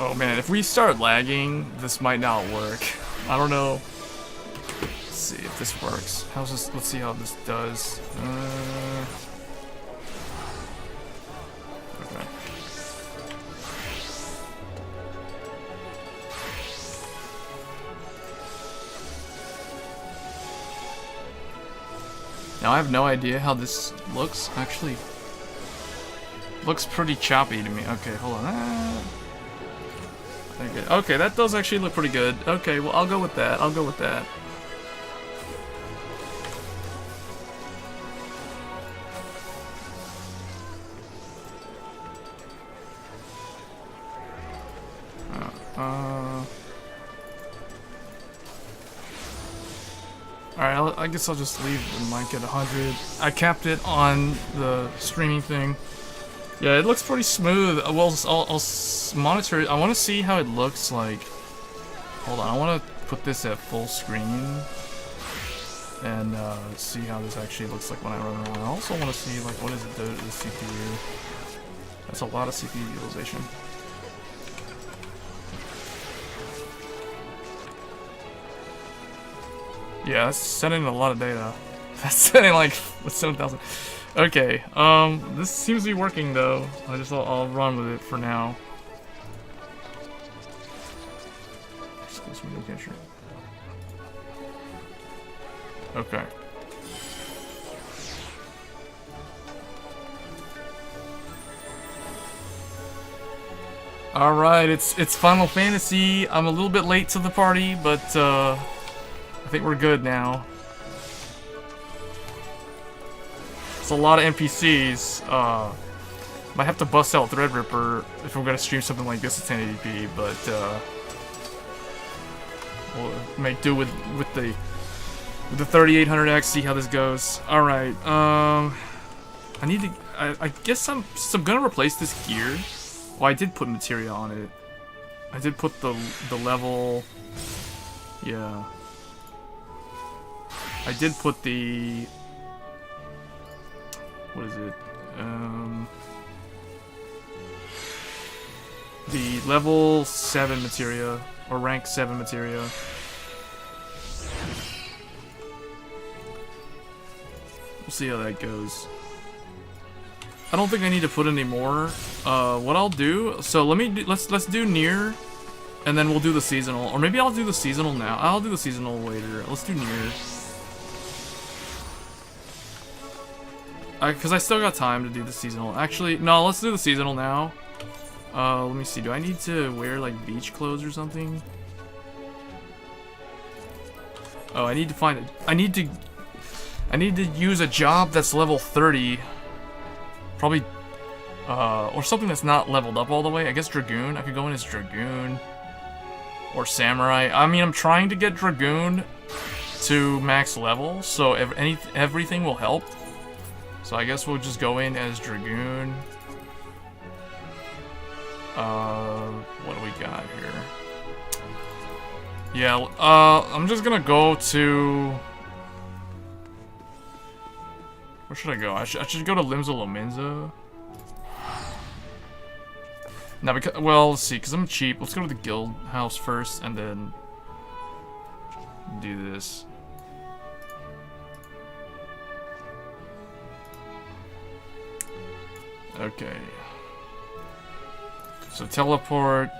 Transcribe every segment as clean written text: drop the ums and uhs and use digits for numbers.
Oh man, if we start lagging, this might not work. I don't know. Let's see if this works. How's this? Let's see how this does. Okay. Now I have no idea how this looks. Actually, looks pretty choppy to me. Okay, hold on. Okay, that does actually look pretty good. Okay, well, I'll go with that. I'll go with that. Alright, I guess I'll just leave the mic at 100. I capped it on the streaming thing. Yeah, it looks pretty smooth. Well, I'll monitor it. I want to see how it looks like. Hold on, I want to put this at full screen and see how this actually looks like when I run around. I also want to see like what does it do to the CPU. That's a lot of CPU utilization. Yeah, that's sending a lot of data. That's sending like 7,000. Okay, this seems to be working though. I'll run with it for now. Okay. All right, it's Final Fantasy. I'm a little bit late to the party, but I think we're good now. It's a lot of NPCs. Might have to bust out Threadripper if we're gonna stream something like this at 1080p, but we'll make do with the 3800X. See how this goes. All right. I guess I'm gonna replace this gear. Oh, I did put materia on it. I did put the level. Yeah. I did put the. What is it? The level 7 materia, or rank 7 materia. We'll see how that goes. I don't think I need to put any more. What I'll do, so let's do Nier, and then we'll do the seasonal, or maybe I'll do the seasonal now. I'll do the seasonal later. Let's do Nier. Because I still got time to do the seasonal. Actually, no, let's do the seasonal now. Let me see. Do I need to wear like beach clothes or something? Oh, I need to find it. I need to use a job that's level 30. Probably, or something that's not leveled up all the way. I guess Dragoon. I could go in as Dragoon. Or Samurai. I mean, I'm trying to get Dragoon to max level, so everything will help. So I guess we'll just go in as Dragoon. What do we got here? Yeah, I'm just gonna go to... Where should I go? I should go to Limsa Lominsa. Now, because, well, let's see, because I'm cheap. Let's go to the guild house first, and then do this. Okay. So teleport,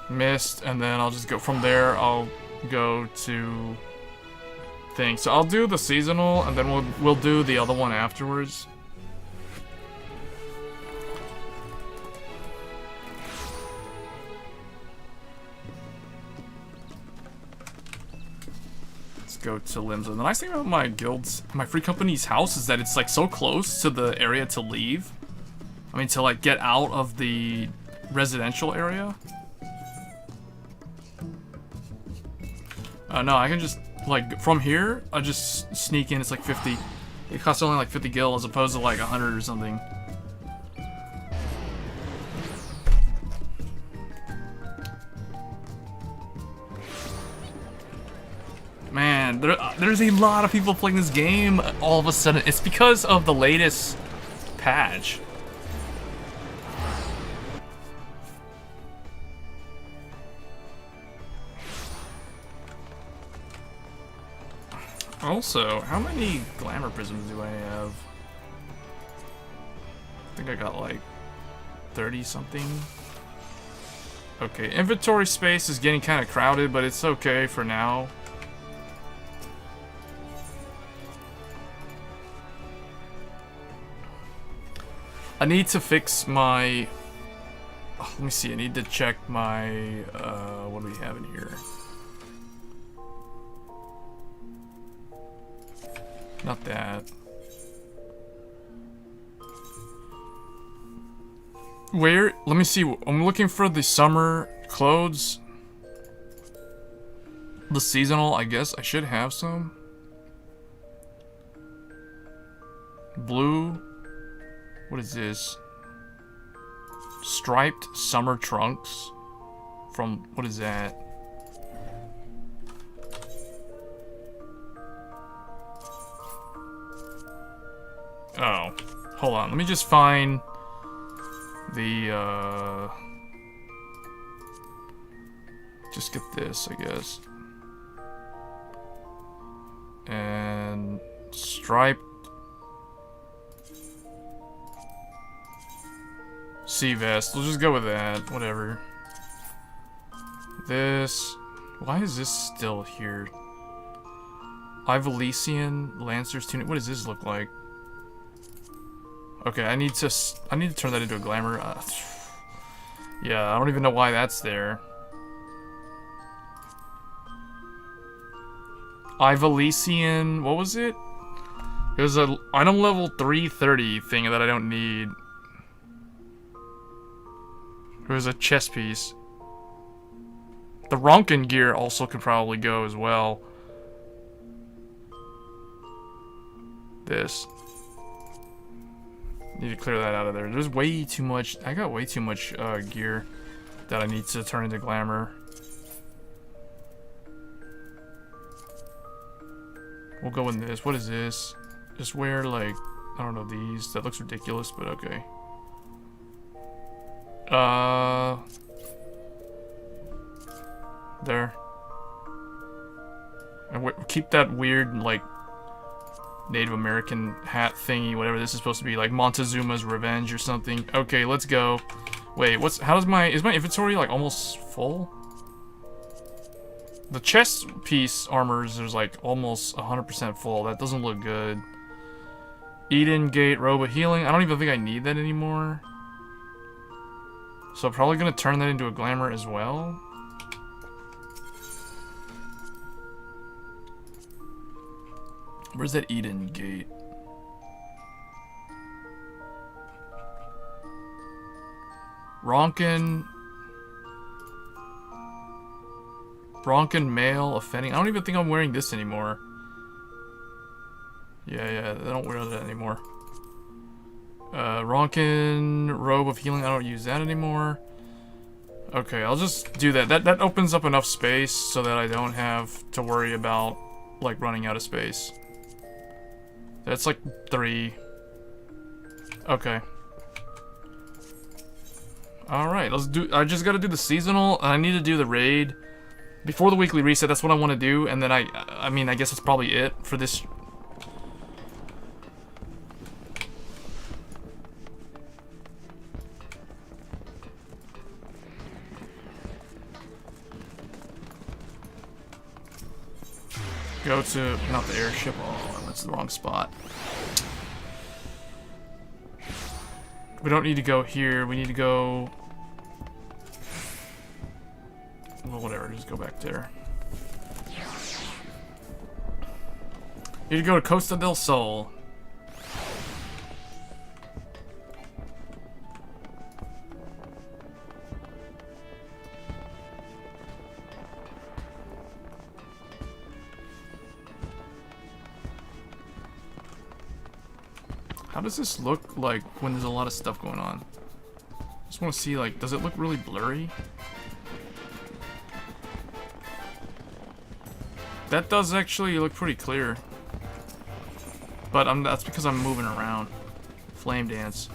mist, and then I'll just go from there. I'll go to thing. So I'll do the seasonal, and then we'll do the other one afterwards. Let's go to Limsa. The nice thing about my guild's, my free company's house is that it's like so close to the area to leave. I mean, to like get out of the residential area. No, I can just, like, from here, I just sneak in. It's like 50. It costs only like 50 gil as opposed to like 100 or something. Man, there's a lot of people playing this game all of a sudden. It's because of the latest patch. Also, how many glamour prisms do I have? I think I got like 30 something. Okay, inventory space is getting kind of crowded, but it's okay for now. I need to fix my... Oh, let me see, I need to check my... what do we have in here? Not that. Where? Let me see. I'm looking for the summer clothes. The seasonal, I guess. I should have some. Blue. What is this? Striped summer trunks. From, what is that? Oh. Hold on. Let me just find the, just get this, I guess. And striped sea vest. We'll just go with that. Whatever. This. Why is this still here? Ivalesian Lancer's tunic. What does this look like? Okay, I need to turn that into a glamour. Yeah, I don't even know why that's there. Ivalesian, what was it? It was a item level 330 thing that I don't need. It was a chest piece. The Ronkin gear also could probably go as well. This. Need to clear that out of there. There's way too much. I got way too much gear that I need to turn into glamour. We'll go in this. What is this? Just wear like, I don't know, these. That looks ridiculous, but okay. There. And keep that weird like Native American hat thingy, whatever this is supposed to be, like Montezuma's Revenge or something. Okay, let's go. Wait, is my inventory like almost full? The chest piece armors is like almost 100% full. That doesn't look good. Eden Gate Robe of Healing. I don't even think I need that anymore. So I'm probably gonna turn that into a glamour as well. Where's that Eden Gate? Ronkin male offending. I don't even think I'm wearing this anymore. Yeah, I don't wear that anymore. Ronkin Robe of Healing. I don't use that anymore. Okay, I'll just do that. That opens up enough space so that I don't have to worry about like running out of space. That's like 3. Okay. Alright, let's do... I just gotta do the seasonal, and I need to do the raid before the weekly reset. That's what I want to do, and then I mean, I guess that's probably it for this. Go to... not the airship. Oh, that's the wrong spot. We don't need to go here. We need to go... well, whatever. Just go back there. Need to go to Costa del Sol. How does this look like when there's a lot of stuff going on? Just want to see, like, does it look really blurry? That does actually look pretty clear. But that's because I'm moving around. Flame dance.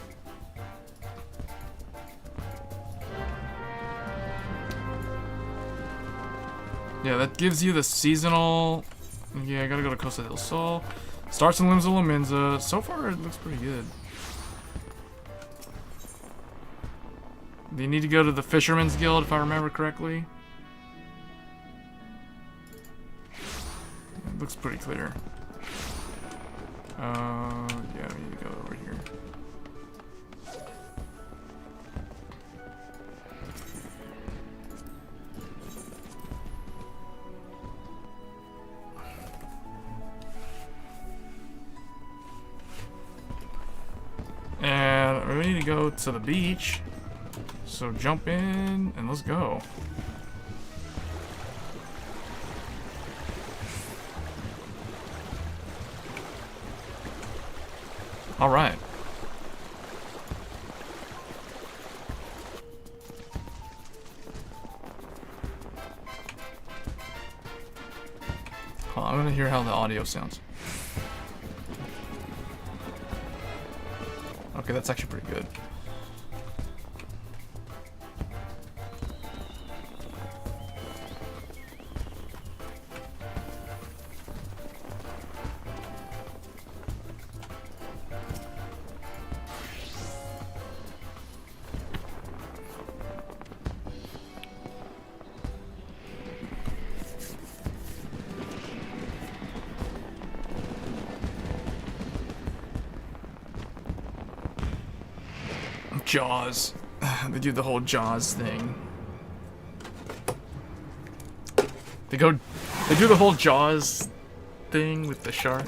Yeah, that gives you the seasonal Yeah, I gotta go to Costa del Sol. Starts in Limsa Lominza. So far, it looks pretty good. You need to go to the Fisherman's Guild, if I remember correctly. It looks pretty clear. Yeah, we need to go over here. And we need to go to the beach. So jump in and let's go. All right. Hold on, I'm gonna hear how the audio sounds. Okay, that's actually pretty good. Jaws. They do the whole Jaws thing. They do the whole Jaws thing with the shark.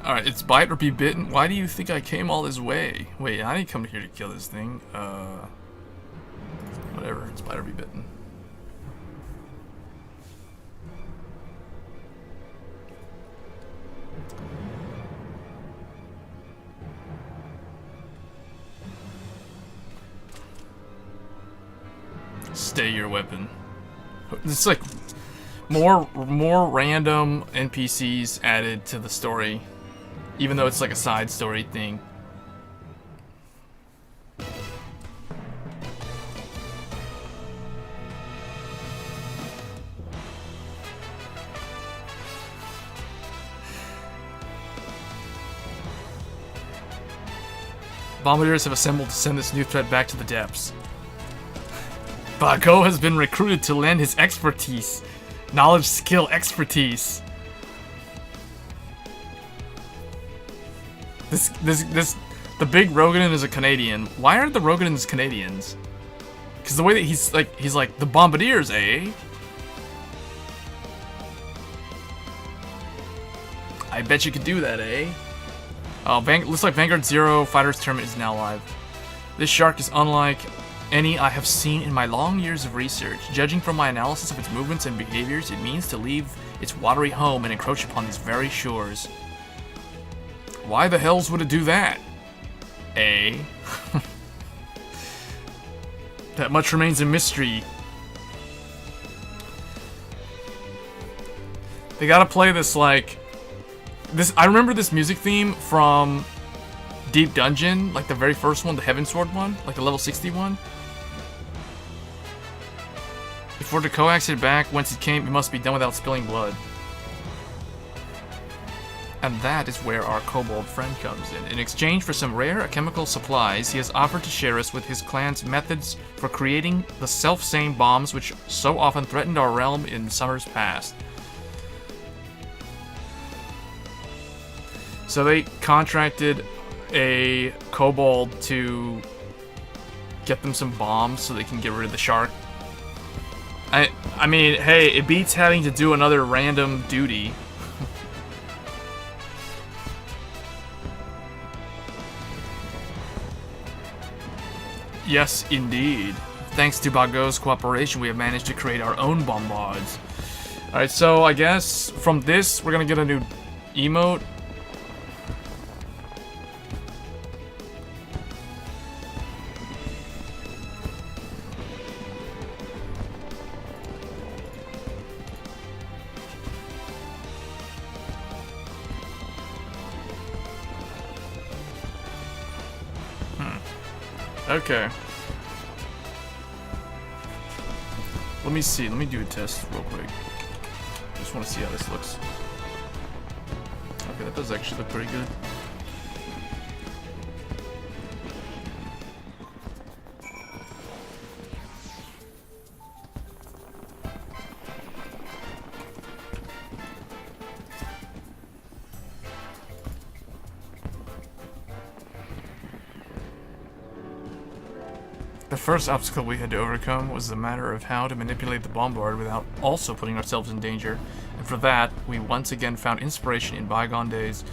Alright, it's bite or be bitten. Why do you think I came all this way? Wait, I didn't come here to kill this thing. Whatever, it's bite or be bitten. Stay your weapon. It's like more random NPCs added to the story. Even though it's like a side story thing. Bombardiers have assembled to send this new threat back to the depths. Bago has been recruited to lend his expertise. Knowledge, skill, expertise. The big Roganin is a Canadian. Why aren't the Roganins Canadians? Because the way that he's like the Bombardiers, eh? I bet you could do that, eh? Oh, looks like Vanguard Zero Fighters Tournament is now live. This shark is unlike any I have seen in my long years of research. Judging from my analysis of its movements and behaviors, it means to leave its watery home and encroach upon these very shores. Why the hells would it do that? Eh? That much remains a mystery. They gotta play this like... I remember this music theme from Deep Dungeon, like the very first one, the Heavensward one, like the level 60 one. If we're to coax it back whence it came, it must be done without spilling blood. And that is where our kobold friend comes in. In exchange for some rare chemical supplies, he has offered to share us with his clan's methods for creating the self-same bombs which so often threatened our realm in summers past. So they contracted a kobold to get them some bombs so they can get rid of the shark. I mean, hey, it beats having to do another random duty. Yes, indeed. Thanks to Bago's cooperation, we have managed to create our own bombards. Alright, so I guess from this, we're gonna get a new emote. Okay. Let me see. Let me do a test real quick. Just want to see how this looks. Okay, that does actually look pretty good. The first obstacle we had to overcome was the matter of how to manipulate the bombard without also putting ourselves in danger. And for that, we once again found inspiration in bygone days.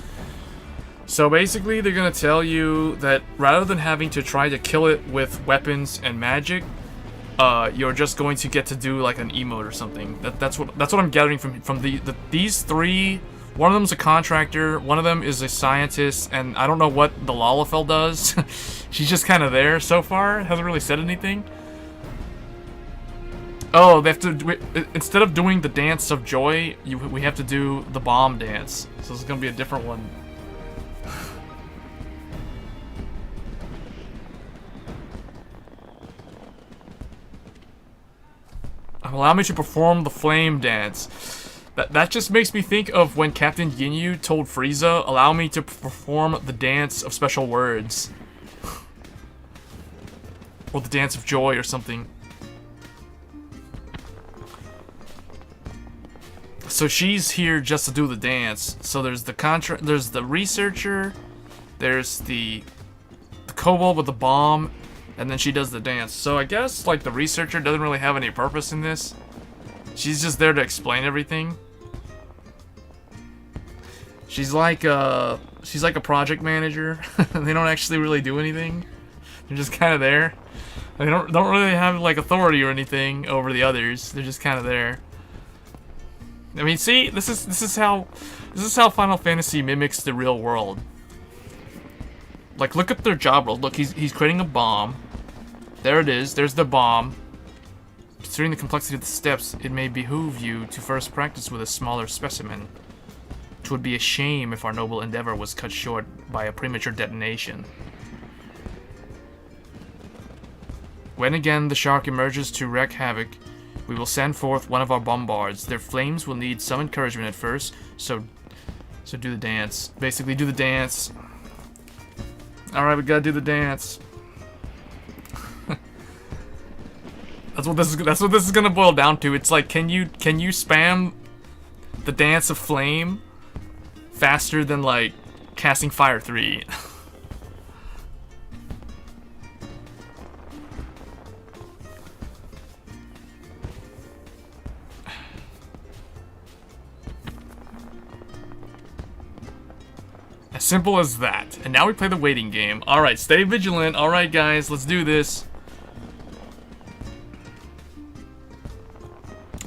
So basically, they're gonna tell you that rather than having to try to kill it with weapons and magic, you're just going to get to do like an emote or something. That's what I'm gathering from these three. One of them's a contractor, one of them is a scientist, and I don't know what the Lalafell does. She's just kind of there so far, hasn't really said anything. Oh, they have to, instead of doing the dance of joy, we have to do the bomb dance. So it's gonna be a different one. Allow me to perform the flame dance. That just makes me think of when Captain Ginyu told Frieza, allow me to perform the dance of special words. Or the dance of joy or something. So she's here just to do the dance. So there's the researcher, there's the kobold with the bomb, and then she does the dance. So I guess like the researcher doesn't really have any purpose in this. She's just there to explain everything. She's like a project manager. They don't actually really do anything. They're just kind of there. They don't really have like authority or anything over the others. They're just kind of there. I mean, see, this is how Final Fantasy mimics the real world. Like, look at their job role. Look, he's creating a bomb. There it is. There's the bomb. Considering the complexity of the steps, it may behoove you to first practice with a smaller specimen. 'Twould be a shame if our noble endeavor was cut short by a premature detonation. When again the shark emerges to wreak havoc, we will send forth one of our bombards. Their flames will need some encouragement at first, so do the dance. Basically, do the dance. Alright, we gotta do the dance. That's what this is gonna boil down to. It's like, can you spam the dance of flame faster than like casting Fire 3? As simple as that. And now we play the waiting game. Alright, stay vigilant. Alright guys, let's do this.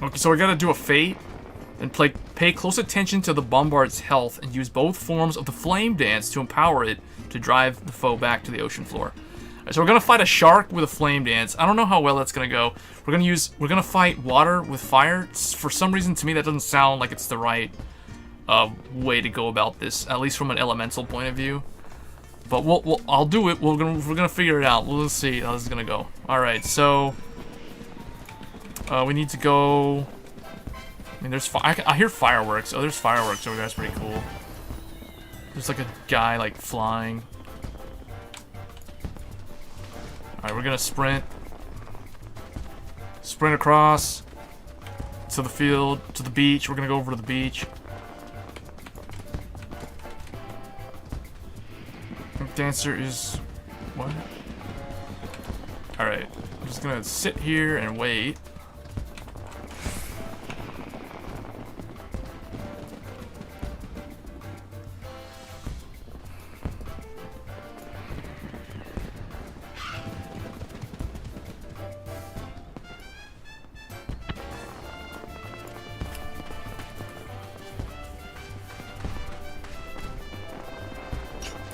Okay, so we gotta do a fate. And pay close attention to the bombard's health and use both forms of the flame dance to empower it to drive the foe back to the ocean floor. Right, so we're gonna fight a shark with a flame dance. I don't know how well that's gonna go. We're gonna fight water with fire. For some reason, to me, that doesn't sound like it's the right way to go about this, at least from an elemental point of view. But I'll do it. We're gonna figure it out. Let's see how this is gonna go. All right, so we need to go. I mean, I hear fireworks. Oh, there's fireworks over there. That's pretty cool. There's like a guy like flying. All right, we're gonna sprint across to the field, to the beach. We're gonna go over to the beach. Dancer is what? All right, I'm just gonna sit here and wait.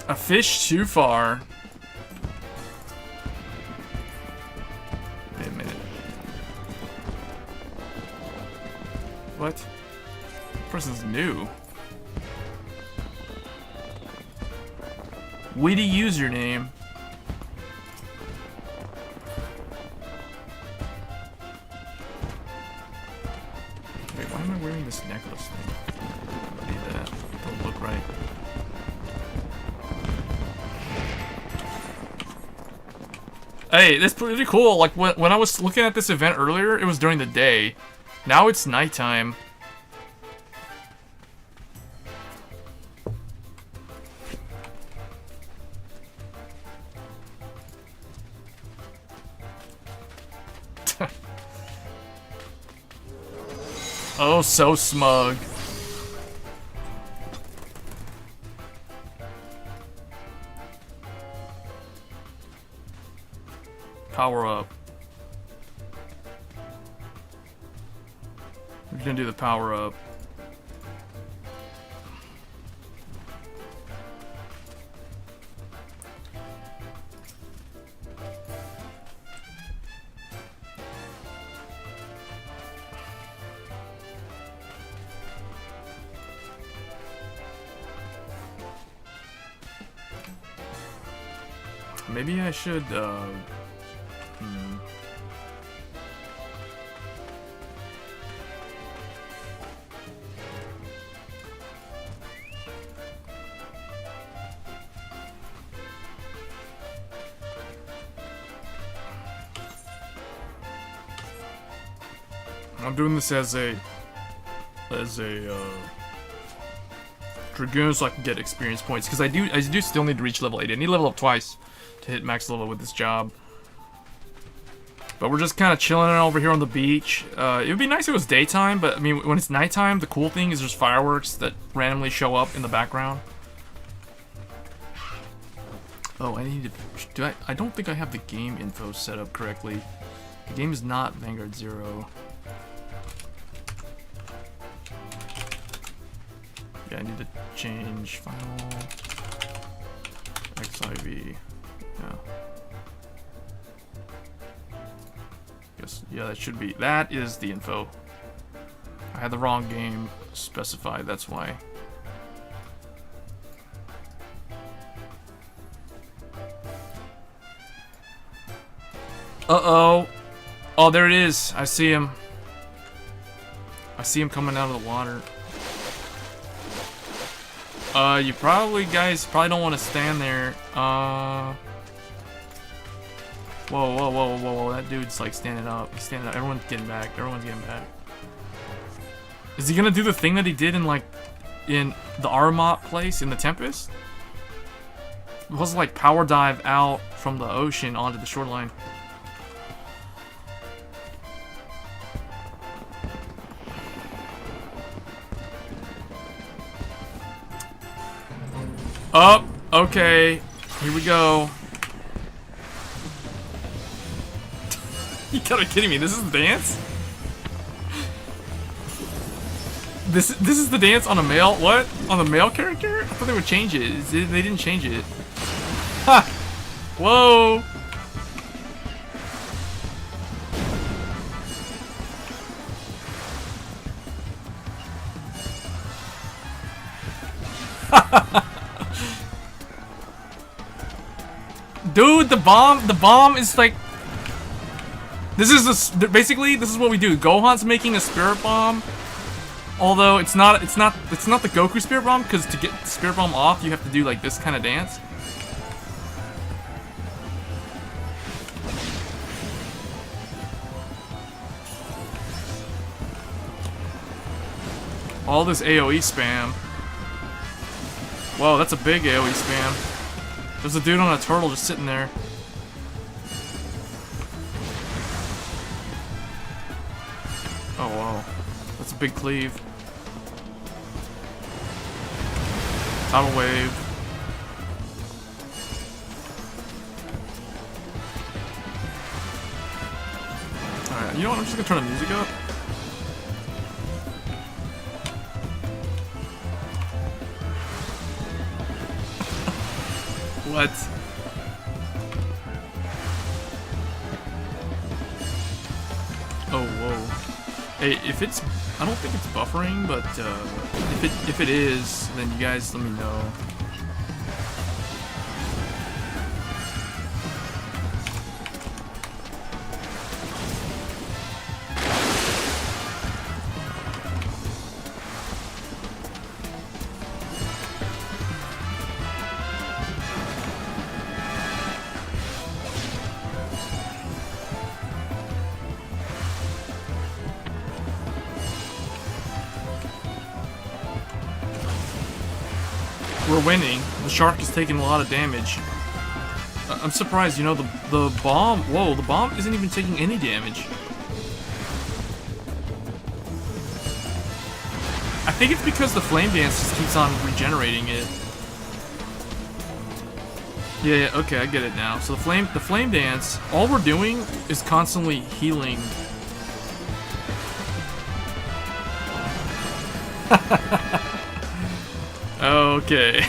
A fish too far. Wait a minute. What? Person's new. Witty username. am I wearing this necklace thing? I don't need that. Don't look right. Hey, that's pretty cool. Like, when I was looking at this event earlier, it was during the day. Now it's nighttime. Oh, so smug. Power up. We're gonna do the power up. Maybe I should, I'm doing this as a Dragoon so I can get experience points, because I do still need to reach level 80. I need to level up twice to hit max level with this job. But we're just kind of chilling over here on the beach. It would be nice if it was daytime, but I mean, when it's nighttime, the cool thing is there's fireworks that randomly show up in the background. Oh, I need to... I don't think I have the game info set up correctly. The game is not Vanguard 0. Yeah, I need to change final FFXIV. Yeah. Guess, yeah, that should be. That is the info. I had the wrong game specified, that's why. Uh-oh. Oh, there it is. I see him. I see him coming out of the water. You guys probably don't want to stand there. Whoa, whoa, whoa, whoa, whoa, that dude's like standing up. He's standing up. Everyone's getting back. Everyone's getting back. Is he gonna do the thing that he did in the Armot place in the Tempest? It was like power dive out from the ocean onto the shoreline. Oh, okay. Here we go. You gotta be kidding me. This is the dance? This is the dance on a male... What? On the male character? I thought they would change it. They didn't change it. Ha! Whoa! Dude, the bomb is like... basically, this is what we do. Gohan's making a spirit bomb. Although, it's not the Goku spirit bomb, because to get the spirit bomb off, you have to do like this kind of dance. All this AoE spam. Whoa, that's a big AoE spam. There's a dude on a turtle just sitting there. Oh, whoa. That's a big cleave. Tidal wave. Alright, you know what? I'm just gonna turn the music up. What? Oh, whoa. Hey, if it's... I don't think it's buffering, but if it is, then you guys let me know. We're winning. The shark is taking a lot of damage. I'm surprised, you know, the bomb... Whoa, the bomb isn't even taking any damage. I think it's because the flame dance just keeps on regenerating it. Yeah, okay, I get it now. So the flame dance, all we're doing is constantly healing. Okay.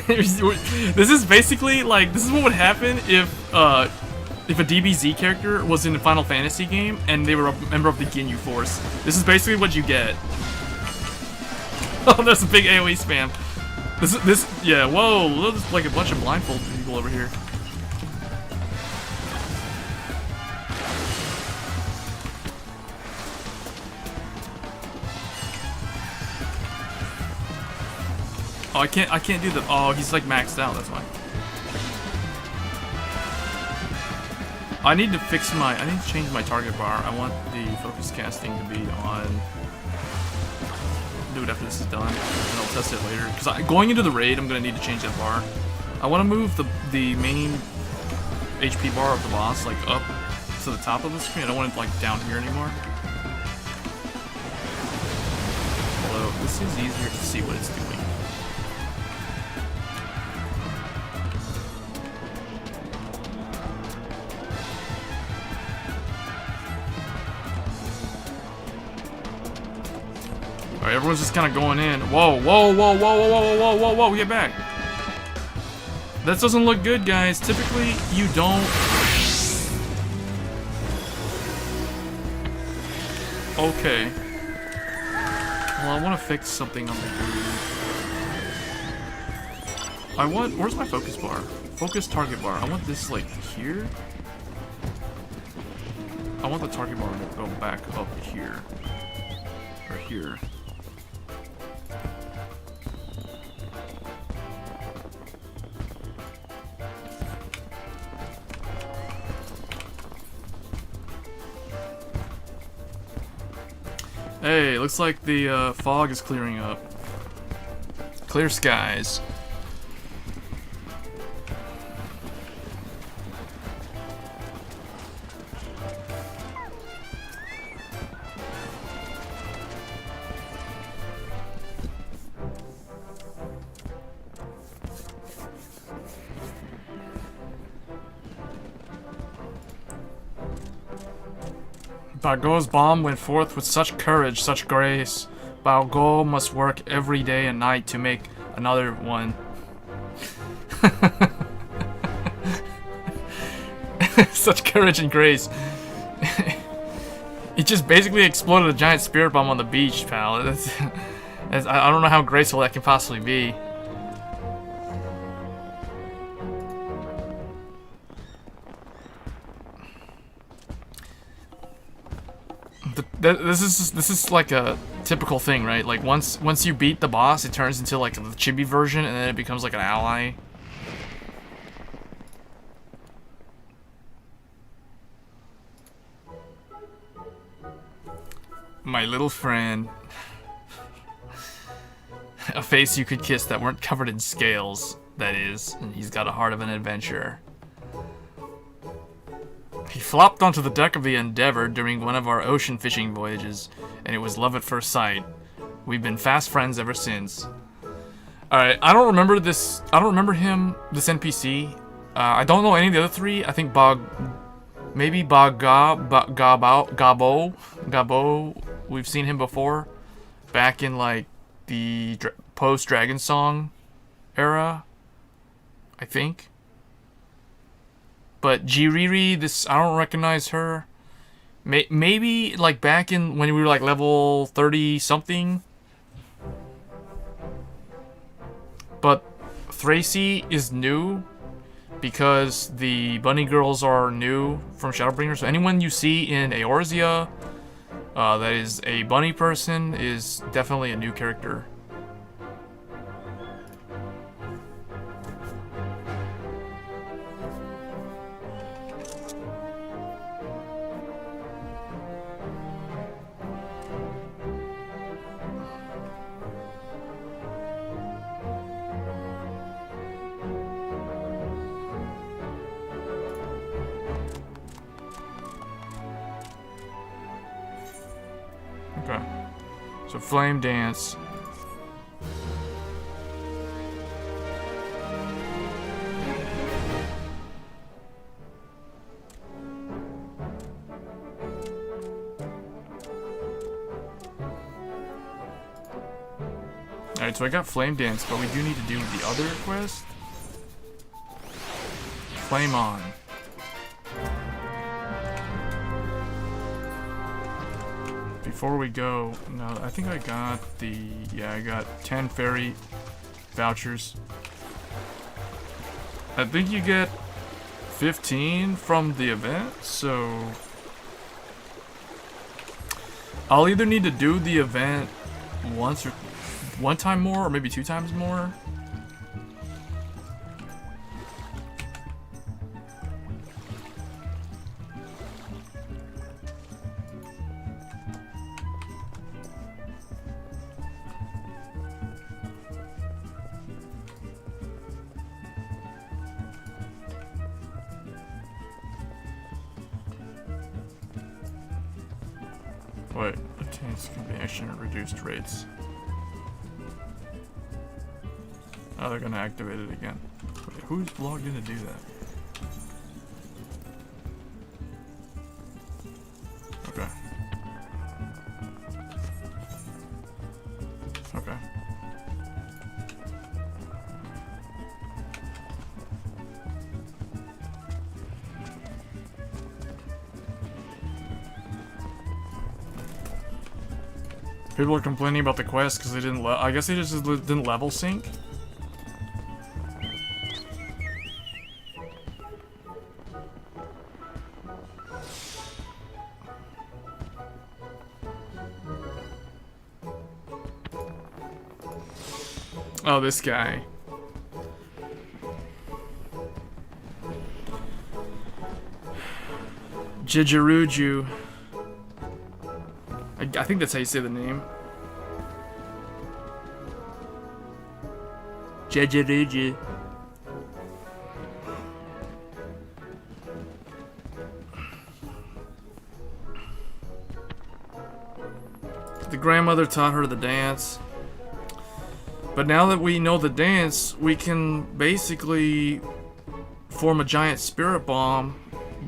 This is basically like, this is what would happen if a DBZ character was in a Final Fantasy game and they were a member of the Ginyu Force. This is basically what you get. Oh, there's a big AoE spam. Yeah, whoa, there's like a bunch of blindfolded people over here. Oh, I can't do the, oh, he's like maxed out, that's fine. I need to change my target bar. I want the focus casting to be on, do it after this is done, and I'll test it later. Because going into the raid, I'm gonna need to change that bar. I want to move the main HP bar of the boss like up to the top of the screen. I don't want it like down here anymore. Although this is easier to see what it's doing. Alright, everyone's just kind of going in. Whoa, whoa, whoa, whoa, whoa, whoa, whoa, whoa, whoa, get back. That doesn't look good, guys. Typically, you don't... Okay. Well, I want to fix something on the groove. Where's my focus bar? Focus target bar. I want this, like, here. I want the target bar to go back up here. Or here. Hey, looks like the fog is clearing up. Clear skies. Baogo's bomb went forth with such courage, such grace. Baogo must work every day and night to make another one. Such courage and grace. It just basically exploded a giant spirit bomb on the beach, pal. I don't know how graceful that can possibly be. This is like a typical thing, right? Like once you beat the boss, it turns into like the chibi version, and then it becomes like an ally. My little friend. A face you could kiss that weren't covered in scales, that is, and he's got a heart of an adventurer. He flopped onto the deck of the Endeavor during one of our ocean fishing voyages, and it was love at first sight. We've been fast friends ever since. Alright, I don't remember this NPC. I don't know any of the other three. I think Gabo, we've seen him before. Back in, like, the post-Dragon Song era, I think. But Jiriri, I don't recognize her. Maybe, like, back in when we were, like, level 30-something. But Thracy is new because the bunny girls are new from Shadowbringer. So anyone you see in Eorzea that is a bunny person is definitely a new character. So flame dance. Alright, so I got flame dance, but we do need to do the other quest. Flame on. Before we go, no, I think I got the, yeah, I got 10 fairy vouchers. I think you get 15 from the event, so I'll either need to do the event once or one time more, or maybe 2 times more. Wait, obtains combination at reduced rates. Oh, they're gonna activate it again. Wait, who's logged in to do that? Okay. Okay. People are complaining about the quest because they didn't. I guess they just didn't level sync. Oh, this guy. Jijiruju. I think that's how you say the name. Jijiruju. The grandmother taught her the dance. But now that we know the dance, we can basically form a giant spirit bomb,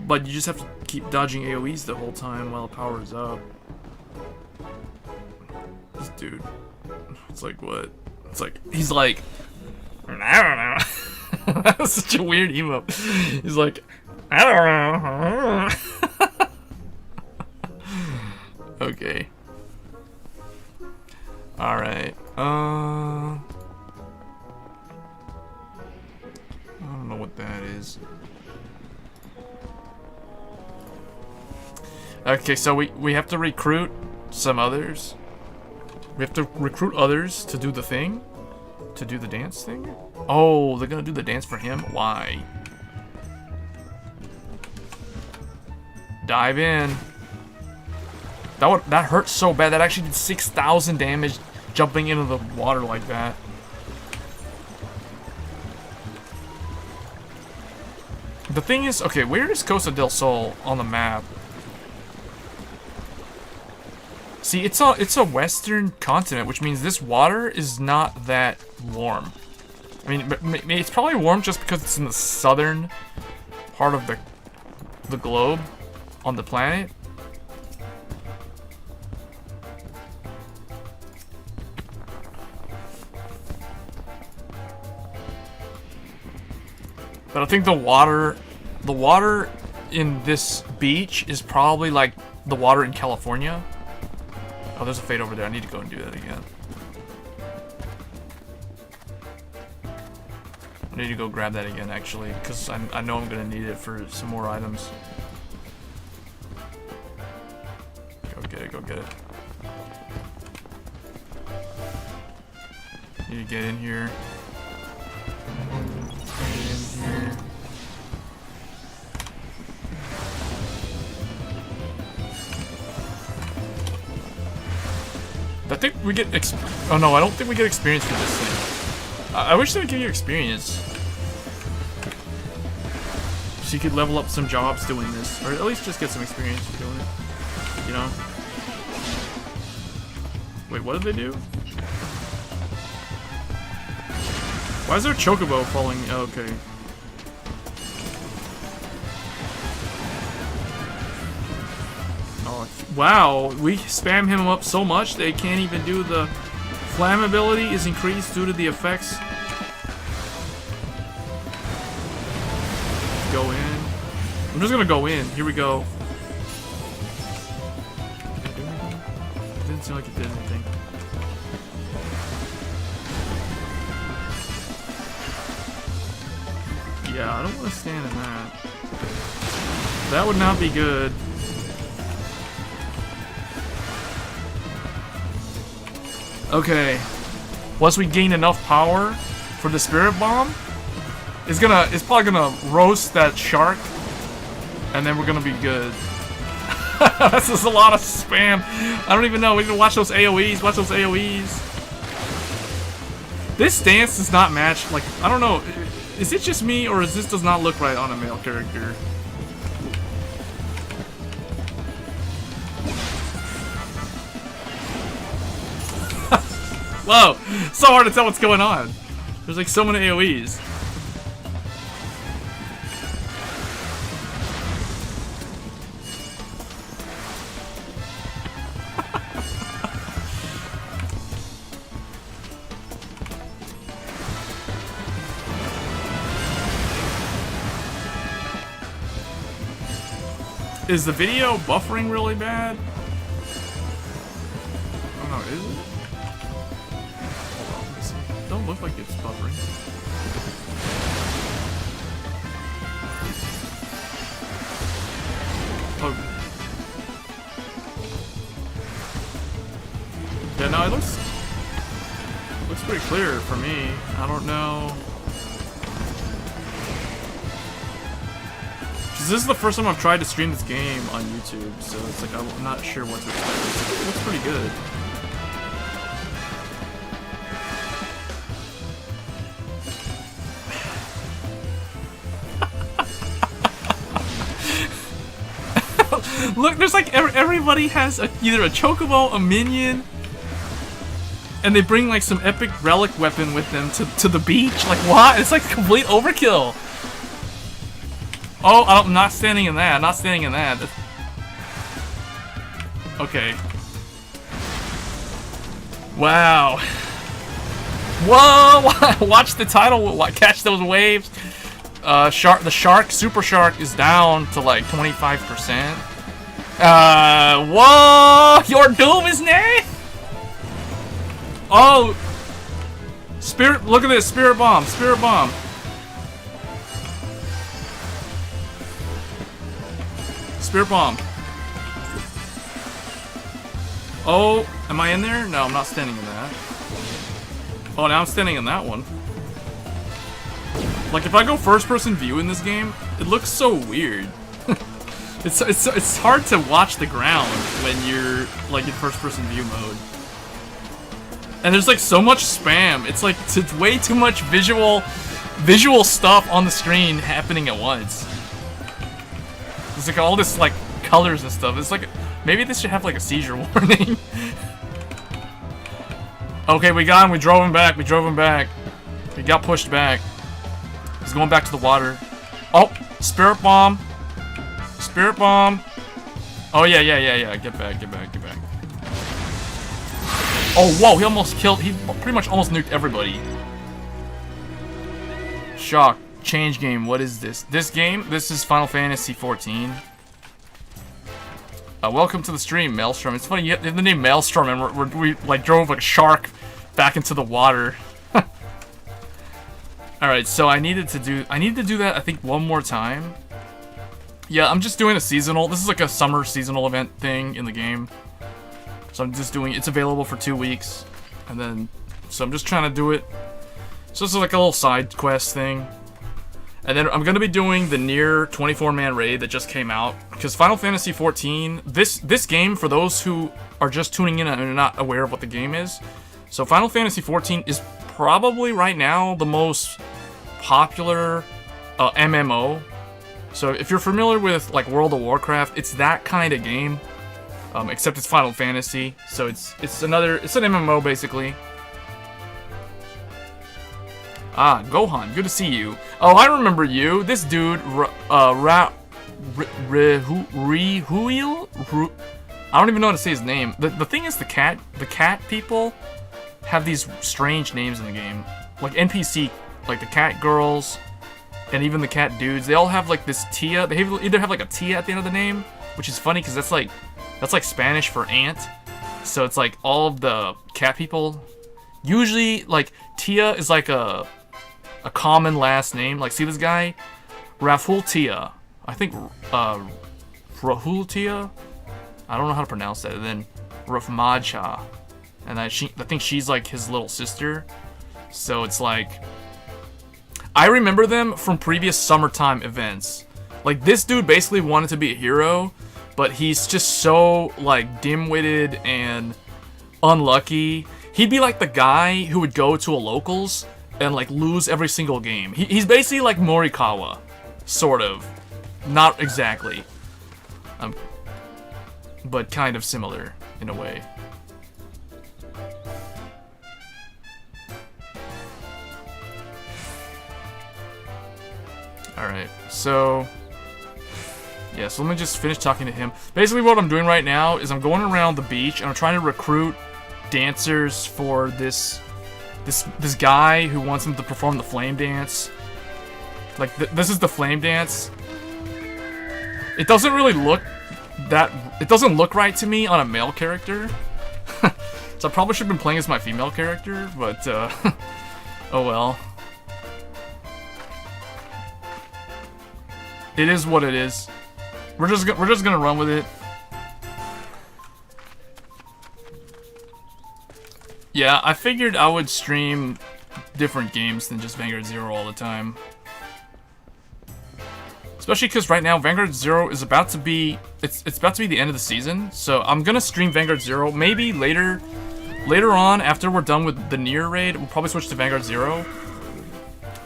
but you just have to keep dodging AoEs the whole time while it powers up. This dude, it's like what? It's like, he's like, I don't know. That was such a weird emote. He's like, I don't know. Okay. Alright, I don't know what that is. Okay, so we have to recruit some others. We have to recruit others to do the thing? To do the dance thing? Oh, they're gonna do the dance for him? Why? Dive in. That hurt so bad. That actually did 6,000 damage jumping into the water like that. The thing is, okay, where is Costa del Sol on the map? See, it's a western continent, which means this water is not that warm. I mean, it's probably warm just because it's in the southern part of the globe on the planet. But I think the water in this beach is probably like the water in California. Oh, there's a fade over there. I need to go and do that again. I need to go grab that again, actually, because I know I'm going to need it for some more items. Go get it, go get it. Need to get in here. I think we get oh no, I don't think we get experience for this thing. I wish they would give you experience. So you could level up some jobs doing this. Or at least just get some experience for doing it. You know? Wait, what did they do? Why is there a chocobo falling? Oh, okay. Oh, wow. We spam him up so much they can't even do the flammability is increased due to the effects. Go in. I'm just gonna go in. Here we go. Didn't seem like it did anything. Yeah, I don't want to stand in that. That would not be good. Okay. Once we gain enough power for the spirit bomb, it's probably gonna roast that shark, and then we're gonna be good. This is a lot of spam. I don't even know. We need to watch those AoEs. Watch those AoEs. This dance does not match. Like, I don't know. Is it just me, or does not look right on a male character? Whoa! So hard to tell what's going on. There's like so many AoEs. Is the video buffering really bad? I don't know, is it? Hold on, let me see. Don't look like it's buffering. Oh. Yeah, no, it looks pretty clear for me. I don't know. This is the first time I've tried to stream this game on YouTube, so it's like I'm not sure what to expect. It looks pretty good. Look, there's like everybody has either a chocobo, a minion, and they bring like some epic relic weapon with them to the beach. Like what? It's like complete overkill. Oh, I'm not standing in that. I'm not standing in that. Okay. Wow. Whoa! Watch the title. Catch those waves. The shark, super shark, is down to like 25%. Whoa! Your doom is near. Oh. Spirit. Look at this. Spirit bomb. Spirit bomb. Spirit bomb. Oh, am I in there? No, I'm not standing in that. Oh, now I'm standing in that one. Like, if I go first-person view in this game, it looks so weird. It's hard to watch the ground when you're like in first-person view mode. And there's like so much spam. It's like it's way too much visual stuff on the screen happening at once. There's like all this like colors and stuff. It's like maybe this should have like a seizure warning. Okay, we got him. We drove him back. We drove him back. He got pushed back. He's going back to the water. Oh, spirit bomb. Spirit bomb. Oh yeah. Get back. Oh whoa, he almost killed. He pretty much almost nuked everybody. Shock. Change game. What is this? This is Final Fantasy XIV. Welcome to the stream, Maelstrom. It's funny you have the name Maelstrom, and we like drove like a shark back into the water. All right, so I needed to do that I think one more time. Yeah, I'm just doing a seasonal. This is like a summer seasonal event thing in the game. So I'm just doing. It's available for 2 weeks, and then so I'm just trying to do it. So this is like a little side quest thing. And then I'm going to be doing the Nier 24-man raid that just came out. Because Final Fantasy XIV, this game, for those who are just tuning in and are not aware of what the game is. So Final Fantasy XIV is probably right now the most popular MMO. So if you're familiar with like World of Warcraft, it's that kind of game. except it's Final Fantasy, so it's an MMO basically. Ah, Gohan, good to see you. Oh, I remember you. This dude, I don't even know how to say his name. The thing is, the cat people have these strange names in the game. Like NPC, like the cat girls, and even the cat dudes. They all have like this Tia. They either have like a Tia at the end of the name, which is funny because that's like Spanish for ant. So it's like all of the cat people. Usually, like Tia is like a common last name. Like, see this guy, Rahul Tia. I think Rahul Tia. I don't know how to pronounce that. And then Rafmaja, and I think she's like his little sister. So it's like, I remember them from previous summertime events. Like, this dude basically wanted to be a hero, but he's just so like dim-witted and unlucky. He'd be like the guy who would go to a locals and like lose every single game. He's basically like Morikawa, sort of. Not exactly. But kind of similar in a way. Alright, so yeah, so let me just finish talking to him. Basically what I'm doing right now is I'm going around the beach and I'm trying to recruit dancers for this guy who wants him to perform the flame dance. Like, this is the flame dance. It doesn't really look it doesn't look right to me on a male character. So I probably should have been playing as my female character, but oh well. It is what it is. We're just gonna run with it. Yeah, I figured I would stream different games than just Vanguard Zero all the time. Especially because right now Vanguard Zero is about to be it's about to be the end of the season, so I'm gonna stream Vanguard Zero. Maybe later on, after we're done with the Nier Raid, we'll probably switch to Vanguard Zero.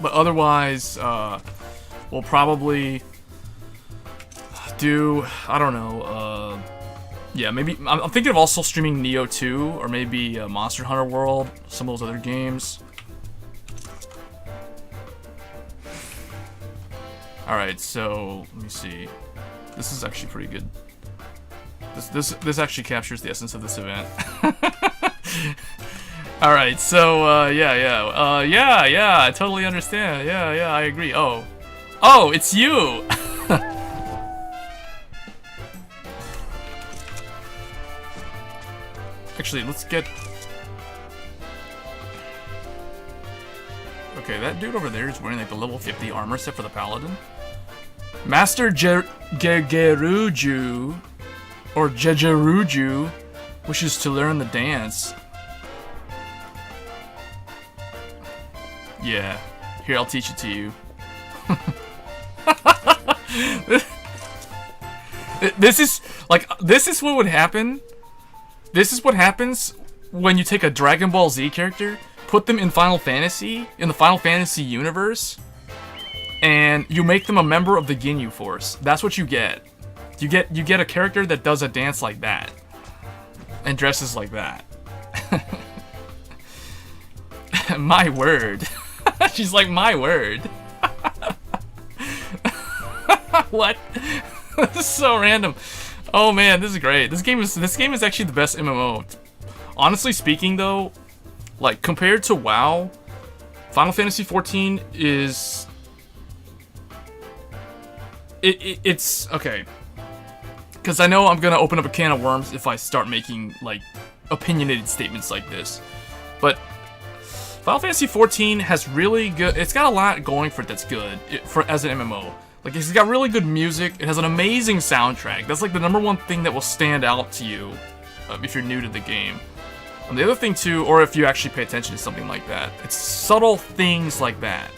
But otherwise, we'll probably do, I don't know, yeah, maybe, I'm thinking of also streaming Neo 2, or maybe Monster Hunter World, some of those other games. Alright, so, let me see. This is actually pretty good. This actually captures the essence of this event. Alright, so, yeah, I totally understand. Yeah, I agree. Oh, it's you! Actually, let's get... Okay, that dude over there is wearing like the level 50 armor set for the Paladin. Master Geruju, or Jejeruju, wishes to learn the dance. Yeah, here, I'll teach it to you. This is what would happen. This is what happens when you take a Dragon Ball Z character, put them in Final Fantasy, in the Final Fantasy universe, and you make them a member of the Ginyu Force. That's what you get. You get a character that does a dance like that, and dresses like that. My word. She's like, my word. What? This is so random. Oh man, this is great. This game is actually the best MMO. Honestly speaking though, like compared to WoW, Final Fantasy XIV is it's okay. Cuz I know I'm going to open up a can of worms if I start making like opinionated statements like this. But Final Fantasy XIV has really good, it's got a lot going for it that's good as an MMO. Like, it's got really good music, it has an amazing soundtrack. That's like the #1 thing that will stand out to you if you're new to the game. And the other thing too, or if you actually pay attention to something like that, it's subtle things like that.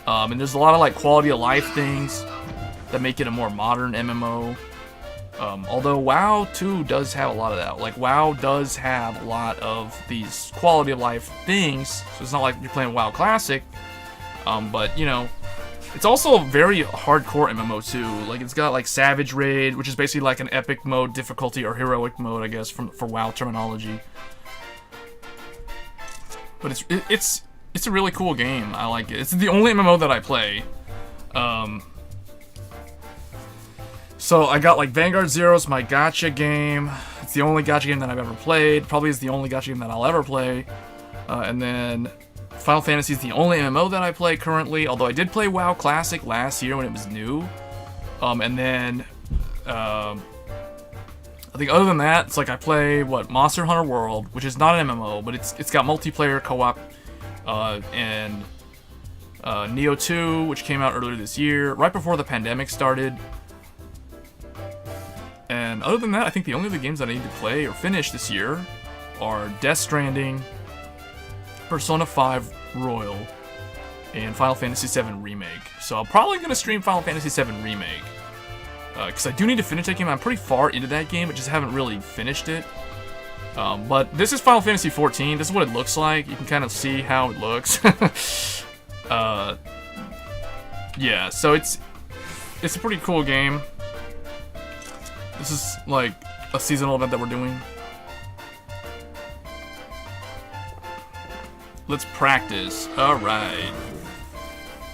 And there's a lot of like quality of life things that make it a more modern MMO. Although WoW too does have a lot of that. Like, WoW does have a lot of these quality of life things, so it's not like you're playing WoW Classic. But, you know, It's also a very hardcore MMO too. Like it's got like Savage Raid, which is basically like an epic mode difficulty or heroic mode, I guess, for WoW terminology. But it's a really cool game. I like it. It's the only MMO that I play. So I got like Vanguard Zero's my gacha game. It's the only gacha game that I've ever played. Probably is the only gacha game that I'll ever play. And then Final Fantasy is the only MMO that I play currently, although I did play WoW Classic last year when it was new. And then, I think other than that, it's like I play, Monster Hunter World, which is not an MMO, but it's got multiplayer co-op, and Neo 2, which came out earlier this year, right before the pandemic started. And other than that, I think the only other games that I need to play or finish this year are Death Stranding, Persona 5 Royal, and Final Fantasy VII Remake. So I'm probably going to stream Final Fantasy VII Remake, because I do need to finish that game. I'm pretty far into that game, I just haven't really finished it. But this is Final Fantasy XIV. This is what it looks like. You can kind of see how it looks. Yeah, so it's a pretty cool game. This is like a seasonal event that we're doing. Let's practice. Alright.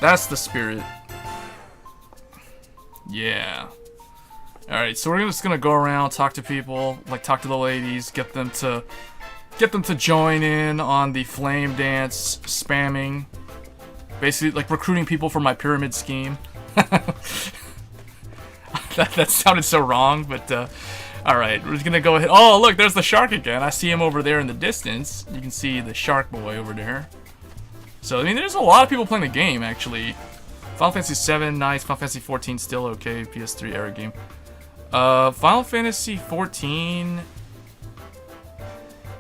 That's the spirit. Yeah. Alright, so we're just gonna go around, talk to people, like talk to the ladies, get them to join in on the flame dance spamming. Basically, like recruiting people for my pyramid scheme. that sounded so wrong, but alright, we're just gonna go ahead. Oh, look, there's the shark again. I see him over there in the distance. You can see the shark boy over there. So, I mean, there's a lot of people playing the game, actually. Final Fantasy VII, nice. Final Fantasy XIV, still okay. PS3 era game. Final Fantasy XIV...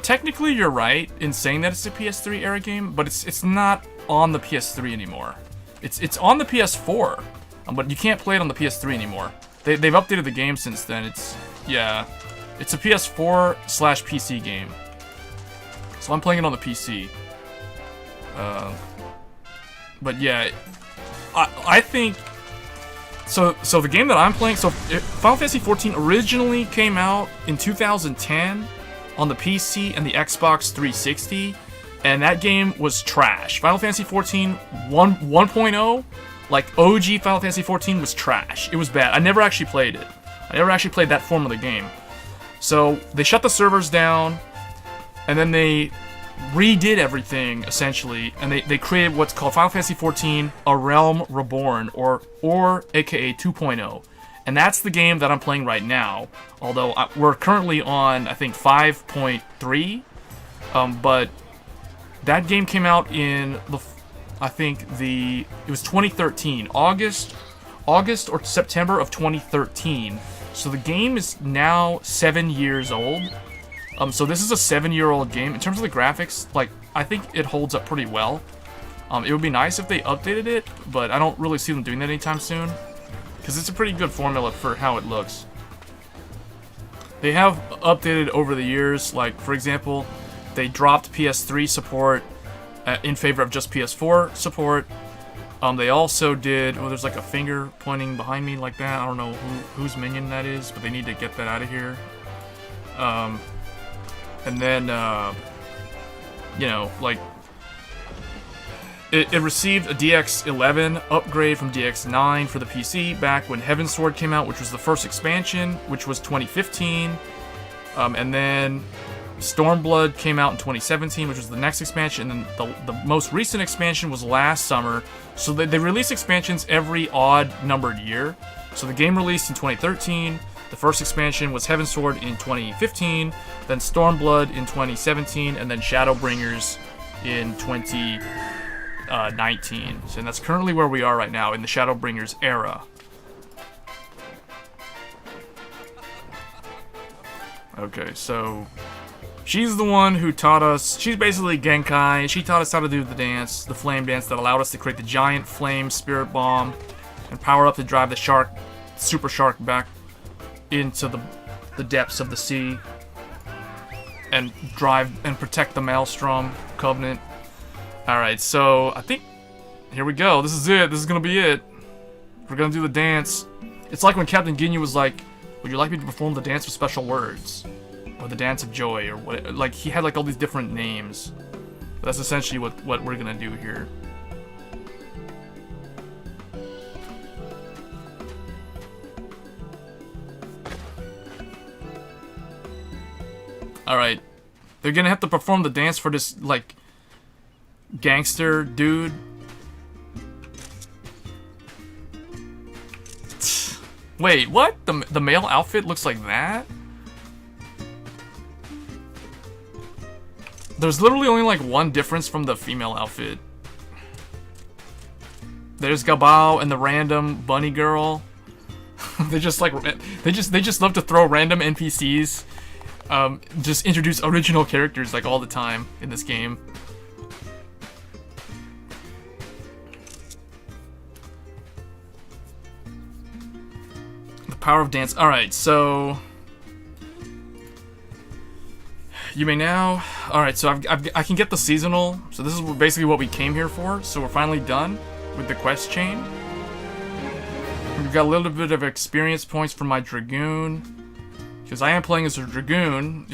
Technically, you're right in saying that it's a PS3 era game, but it's not on the PS3 anymore. It's on the PS4, but you can't play it on the PS3 anymore. They've updated the game since then. It's a PS4/PC game. So I'm playing it on the PC. But yeah, I think so the game that I'm playing, Final Fantasy XIV originally came out in 2010 on the PC and the Xbox 360, and that game was trash. Final Fantasy XIV 1.0, like OG Final Fantasy XIV, was trash. It was bad. I never actually played it. I never actually played that form of the game. So they shut the servers down, and then they redid everything, essentially, and they created what's called Final Fantasy XIV A Realm Reborn, or aka 2.0. And that's the game that I'm playing right now, although we're currently on, I think, 5.3, but that game came out in, it was 2013, August or September of 2013, so the game is now 7 years old. So this is a 7-year-old game. In terms of the graphics, like, I think it holds up pretty well. It would be nice if they updated it, but I don't really see them doing that anytime soon, because it's a pretty good formula for how it looks. They have updated over the years, like, for example, they dropped PS3 support in favor of just PS4 support. They also did, there's like a finger pointing behind me like that. I don't know whose minion that is, but they need to get that out of here. And then, you know, like, it received a DX11 upgrade from DX9 for the PC back when Heavensward came out, which was the first expansion, which was 2015. And then Stormblood came out in 2017, which was the next expansion, and then the most recent expansion was last summer. So they release expansions every odd-numbered year. So the game released in 2013, the first expansion was Heavensward in 2015, then Stormblood in 2017, and then Shadowbringers in 2019. So that's currently where we are right now, in the Shadowbringers era. Okay, so she's the one who taught us, she's basically Genkai. She taught us how to do the dance, the flame dance that allowed us to create the giant flame spirit bomb and power up to drive the shark, super shark, back into the depths of the sea and drive and protect the Maelstrom Covenant. Alright, so I think Here we go. This is it. This is gonna be it. We're gonna do the dance. It's like when Captain Ginyu was like, "Would you like me to perform the dance with special words, or the dance of joy, or what?" Like he had like all these different names. But that's essentially what we're gonna do here. All right, they're gonna have to perform the dance for this like gangster dude. Wait, what? The male outfit looks like that? There's literally only like one difference from the female outfit. There's Gabao and the random bunny girl. they just love to throw random NPCs. Just introduce original characters like all the time in this game. Power of dance. Alright, so you may now. Alright, so I can get the seasonal. So this is basically what we came here for. So we're finally done with the quest chain. We've got a little bit of experience points for my Dragoon. Because I am playing as a Dragoon,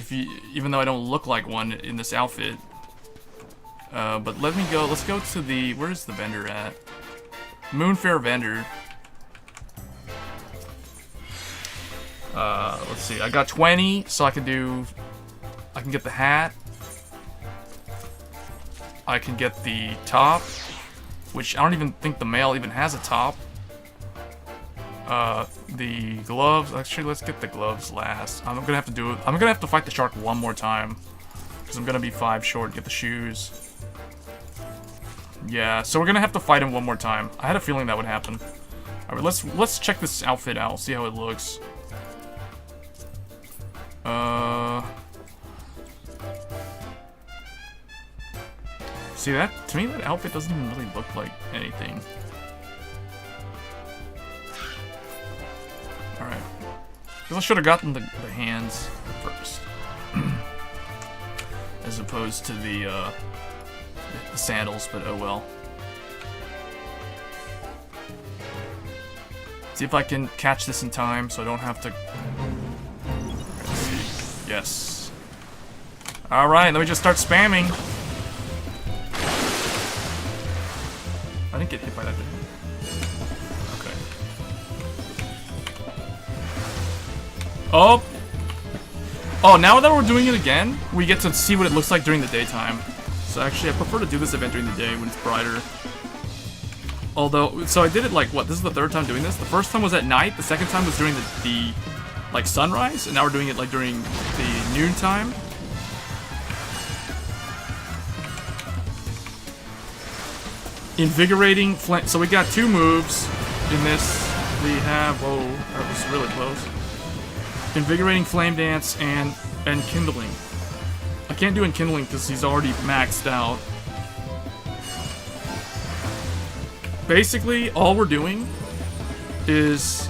even though I don't look like one in this outfit. But let's go to the, where's the vendor at? Moonfair vendor. Let's see, I got 20, so I can get the hat. I can get the top, which I don't even think the male even has a top. The gloves, actually let's get the gloves last. I'm gonna have to fight the shark one more time, because I'm gonna be 5 short, get the shoes. Yeah, so we're gonna have to fight him one more time. I had a feeling that would happen. Alright, let's check this outfit out, see how it looks. See that? To me, that outfit doesn't even really look like anything. Alright. Because I should have gotten the hands first. As opposed to the sandals, but oh well. See if I can catch this in time so I don't have to... Let's see. Yes. Alright, let me just start spamming. I didn't get hit by that, did I? Okay. Oh! Oh, now that we're doing it again, we get to see what it looks like during the daytime. So actually, I prefer to do this event during the day when it's brighter. Although, so I did it like, what, this is the 3rd time doing this? The first time was at night, the 2nd time was during the like, sunrise, and now we're doing it, like, during the noontime. Invigorating flame. So we got 2 moves in this. We have, whoa, that was really close. Invigorating flame dance and kindling. I can't do enkindling because he's already maxed out. Basically, all we're doing is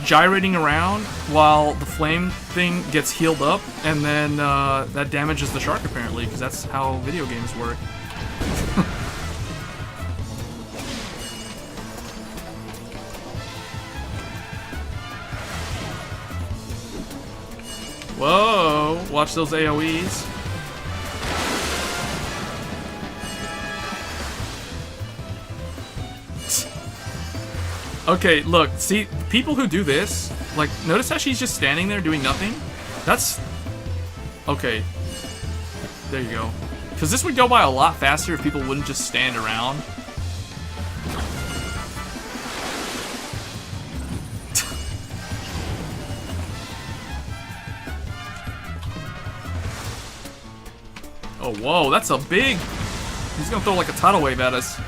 gyrating around while the flame thing gets healed up, and then that damages the shark apparently, because that's how video games work. Whoa, watch those AoEs. Okay, look, see, people who do this, like, notice how she's just standing there doing nothing? That's... Okay. There you go. Because this would go by a lot faster if people wouldn't just stand around. Oh, whoa, that's a big... He's gonna throw like a tidal wave at us.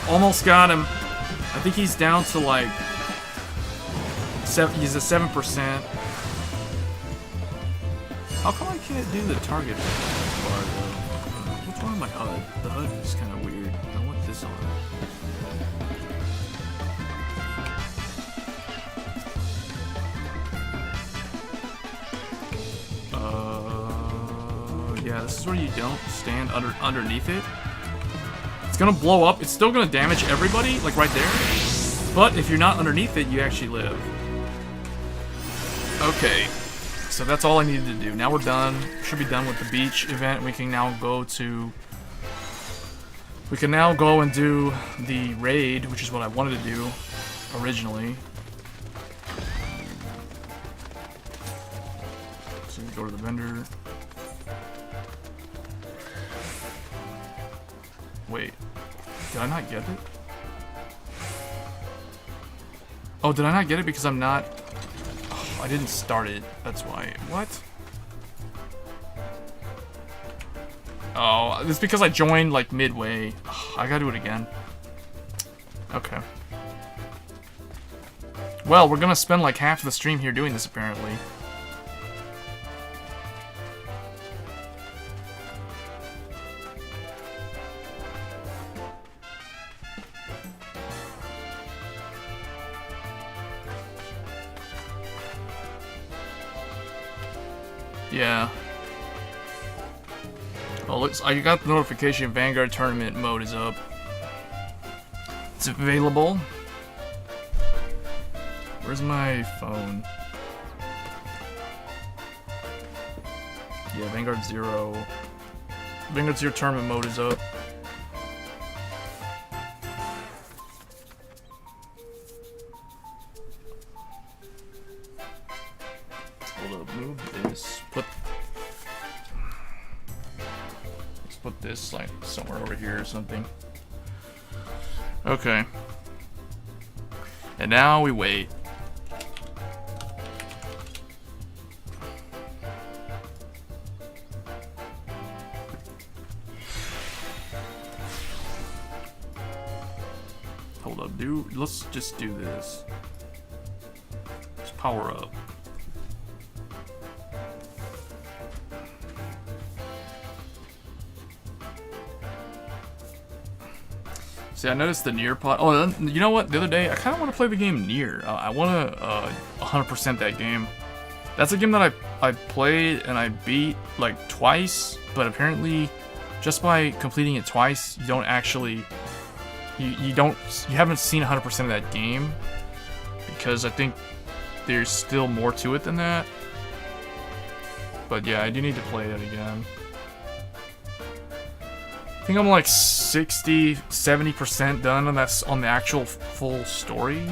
Almost got him. I think he's down to like... He's at 7%. How come I can't do the target bar though? What's wrong with my HUD? The HUD is kind of weird. I want this on. Yeah, this is where you don't stand underneath it. It's gonna blow up. It's still gonna damage everybody, like right there. But if you're not underneath it, you actually live. Okay. So that's all I needed to do. Now we're done. Should be done with the beach event. We can now go to... We can now go and do the raid, which is what I wanted to do originally. So we go to the vendor. Wait. Did I not get it? Oh, did I not get it because I'm not... Oh, I didn't start it. That's why. What? Oh, it's because I joined, like, midway. Oh, I gotta do it again. Okay. Well, we're gonna spend, like, half of the stream here doing this, apparently. Yeah. Well, looks, I got the notification Vanguard tournament mode is up. It's available. Where's my phone? Yeah, Vanguard 0. Vanguard 0 tournament mode is up. Hold up, move this. Let's put this like somewhere over here or something. Okay. And now we wait. Hold up, dude. Let's just do this. Let's power up. See, I noticed the Nier pod. Oh, you know what? The other day, I kind of want to play the game Nier. I want to 100% that game. That's a game that I played and I beat like twice, but apparently, just by completing it twice, you don't actually, you haven't seen 100% of that game, because I think there's still more to it than that. But yeah, I do need to play it again. I think I'm like 60-70% done on that, on the actual full story.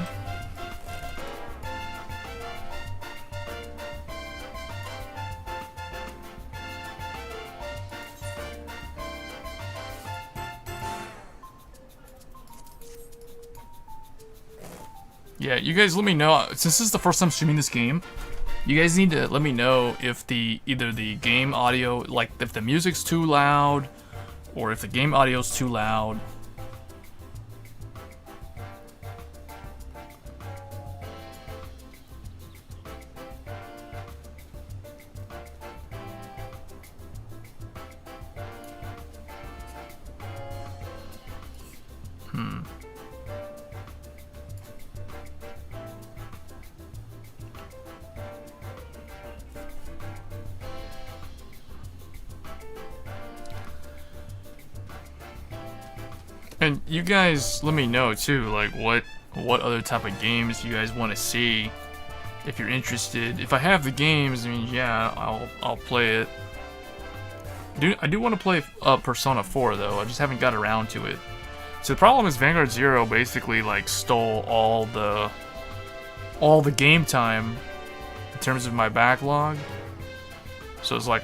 Yeah, you guys let me know, since this is the first time streaming this game, you guys need to let me know if either the game audio, like if the music's too loud, or if the game audio's too loud. And you guys let me know too, like what other type of games you guys want to see, if you're interested. If I have the games, I mean, yeah, I'll play it. I do want to play Persona 4 though. I just haven't got around to it. So the problem is Vanguard 0 basically like stole all the game time in terms of my backlog. So it's like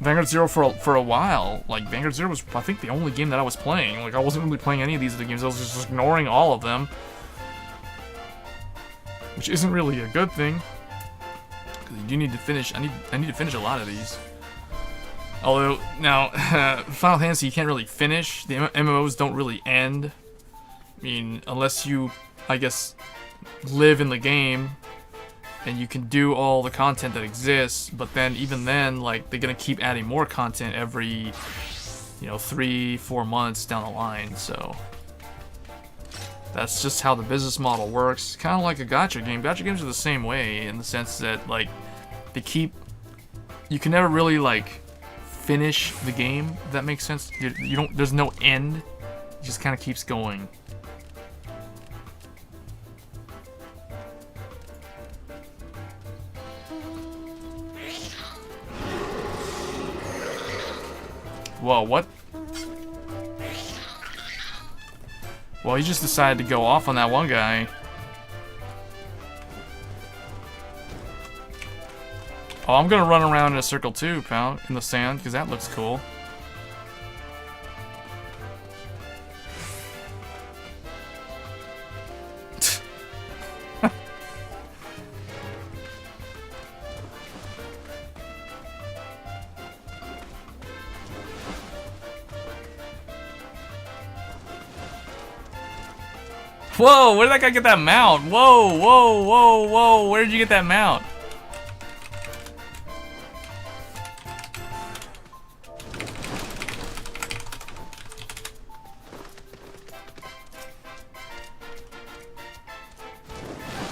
Vanguard 0 for a while, like Vanguard 0 was I think the only game that I was playing. Like I wasn't really playing any of these other games. I was just ignoring all of them, which isn't really a good thing, because you do need to finish. I need to finish a lot of these. Although now Final Fantasy you can't really finish. The MMOs don't really end. I mean, unless you, I guess, live in the game and you can do all the content that exists, but then even then, like, they're gonna keep adding more content every, you know, 3-4 months down the line. So that's just how the business model works. Kind of like a gacha game. Gacha games are the same way, in the sense that, like, you can never really, like, finish the game, if that makes sense. You don't, there's no end. It just kind of keeps going. Whoa, what? Well, he just decided to go off on that one guy. Oh, I'm gonna run around in a circle too, pal, in the sand, because that looks cool. Whoa, where did that guy get that mount? Whoa, whoa, whoa, whoa, where did you get that mount?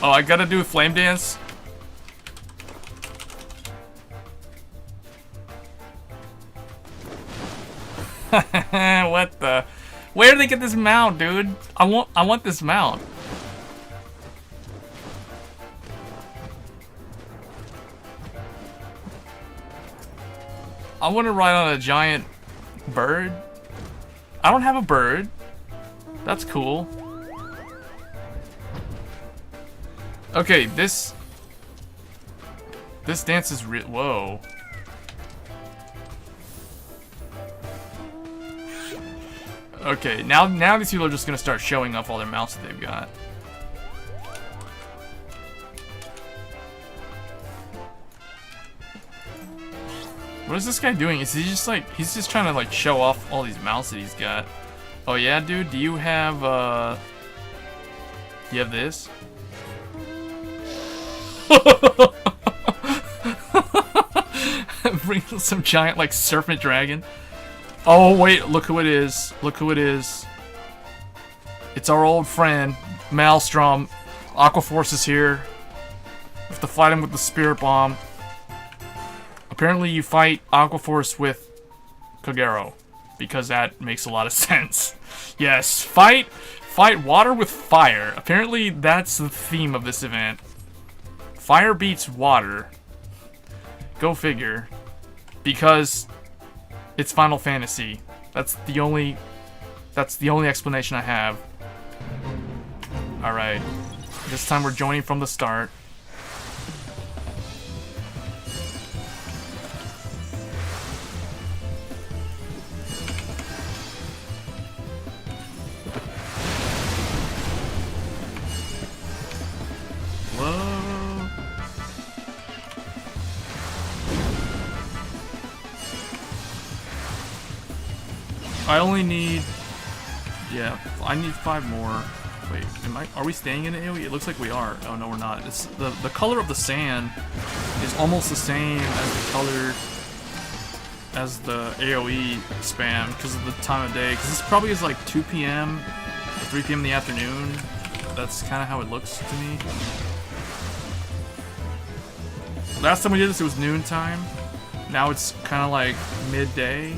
Oh, I gotta do a flame dance? What the? Where did they get this mount, dude? I want this mount. I want to ride on a giant bird. I don't have a bird. That's cool. Okay, this dance is whoa. Okay, now these people are just gonna start showing off all their mounts that they've got. What is this guy doing? Is he just like, he's just trying to like show off all these mounts that he's got? Oh yeah, dude, do you have this? Bring some giant like serpent dragon. Oh wait, look who it is. Look who it is. It's our old friend, Maelstrom. Aquaforce is here. We have to fight him with the spirit bomb. Apparently you fight Aquaforce with Kogero, because that makes a lot of sense. Yes, fight water with fire. Apparently that's the theme of this event. Fire beats water. Go figure. Because it's Final Fantasy. That's the only explanation I have. Alright. This time we're joining from the start. I only need... Yeah, I need 5 more. Wait, are we staying in AoE? It looks like we are. Oh, no, we're not. It's the color of the sand is almost the same as the color as the AoE spam because of the time of day. Because this probably is like 2 p.m. or 3 p.m. in the afternoon. That's kind of how it looks to me. Last time we did this, it was noontime. Now it's kind of like midday.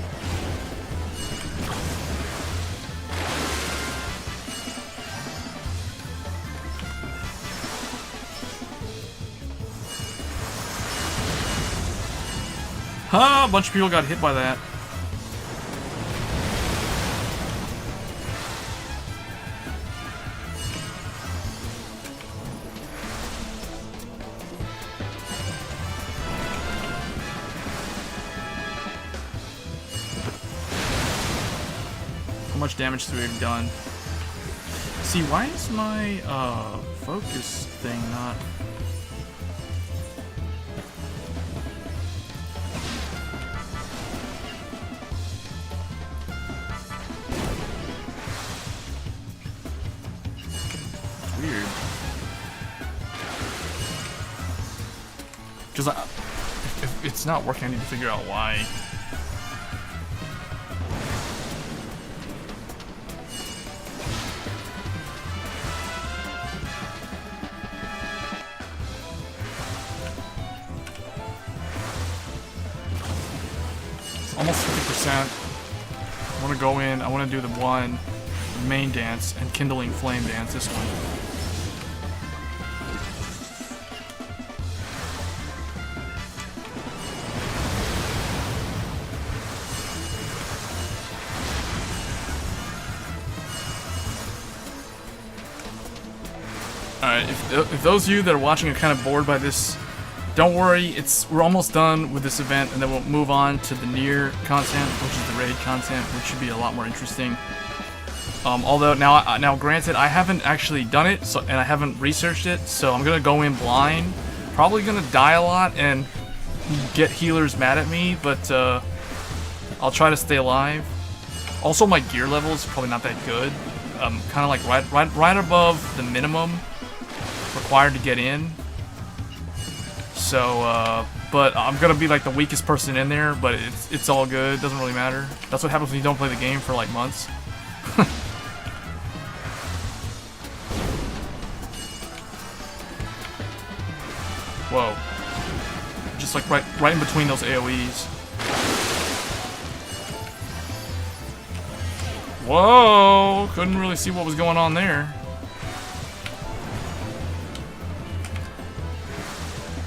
Ah, a bunch of people got hit by that. How much damage do we have done? See, why is my focus thing not... Weird. Because if it's not working, I need to figure out why. almost 50%. I want to go in. I want to do the one main dance and kindling flame dance. This one. Alright, if those of you that are watching are kind of bored by this, don't worry, we're almost done with this event, and then we'll move on to the Nier content, which is the raid content, which should be a lot more interesting. Although, now granted, I haven't actually done it, and I haven't researched it, so I'm gonna go in blind. Probably gonna die a lot and get healers mad at me, but I'll try to stay alive. Also, my gear level is probably not that good. Kind of like right above the minimum required to get in. So, but I'm gonna be like the weakest person in there, but it's all good. Doesn't really matter. That's what happens when you don't play the game for like months. Whoa! Just like right in between those AOE's. Whoa! Couldn't really see what was going on there.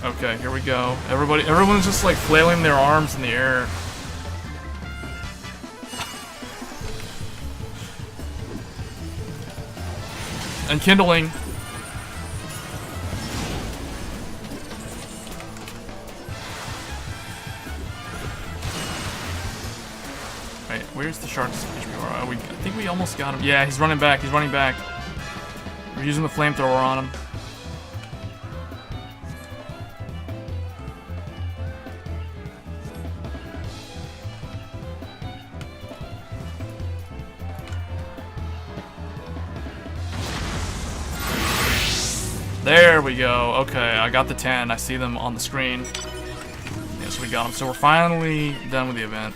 Okay, here we go. Everyone's just like flailing their arms in the air. And kindling. Wait, where's the shark's HPR? I think we almost got him. Yeah, he's running back. He's running back. We're using the flamethrower on him. There we go. Okay, I got the 10. I see them on the screen. Yes, we got them. So we're finally done with the event.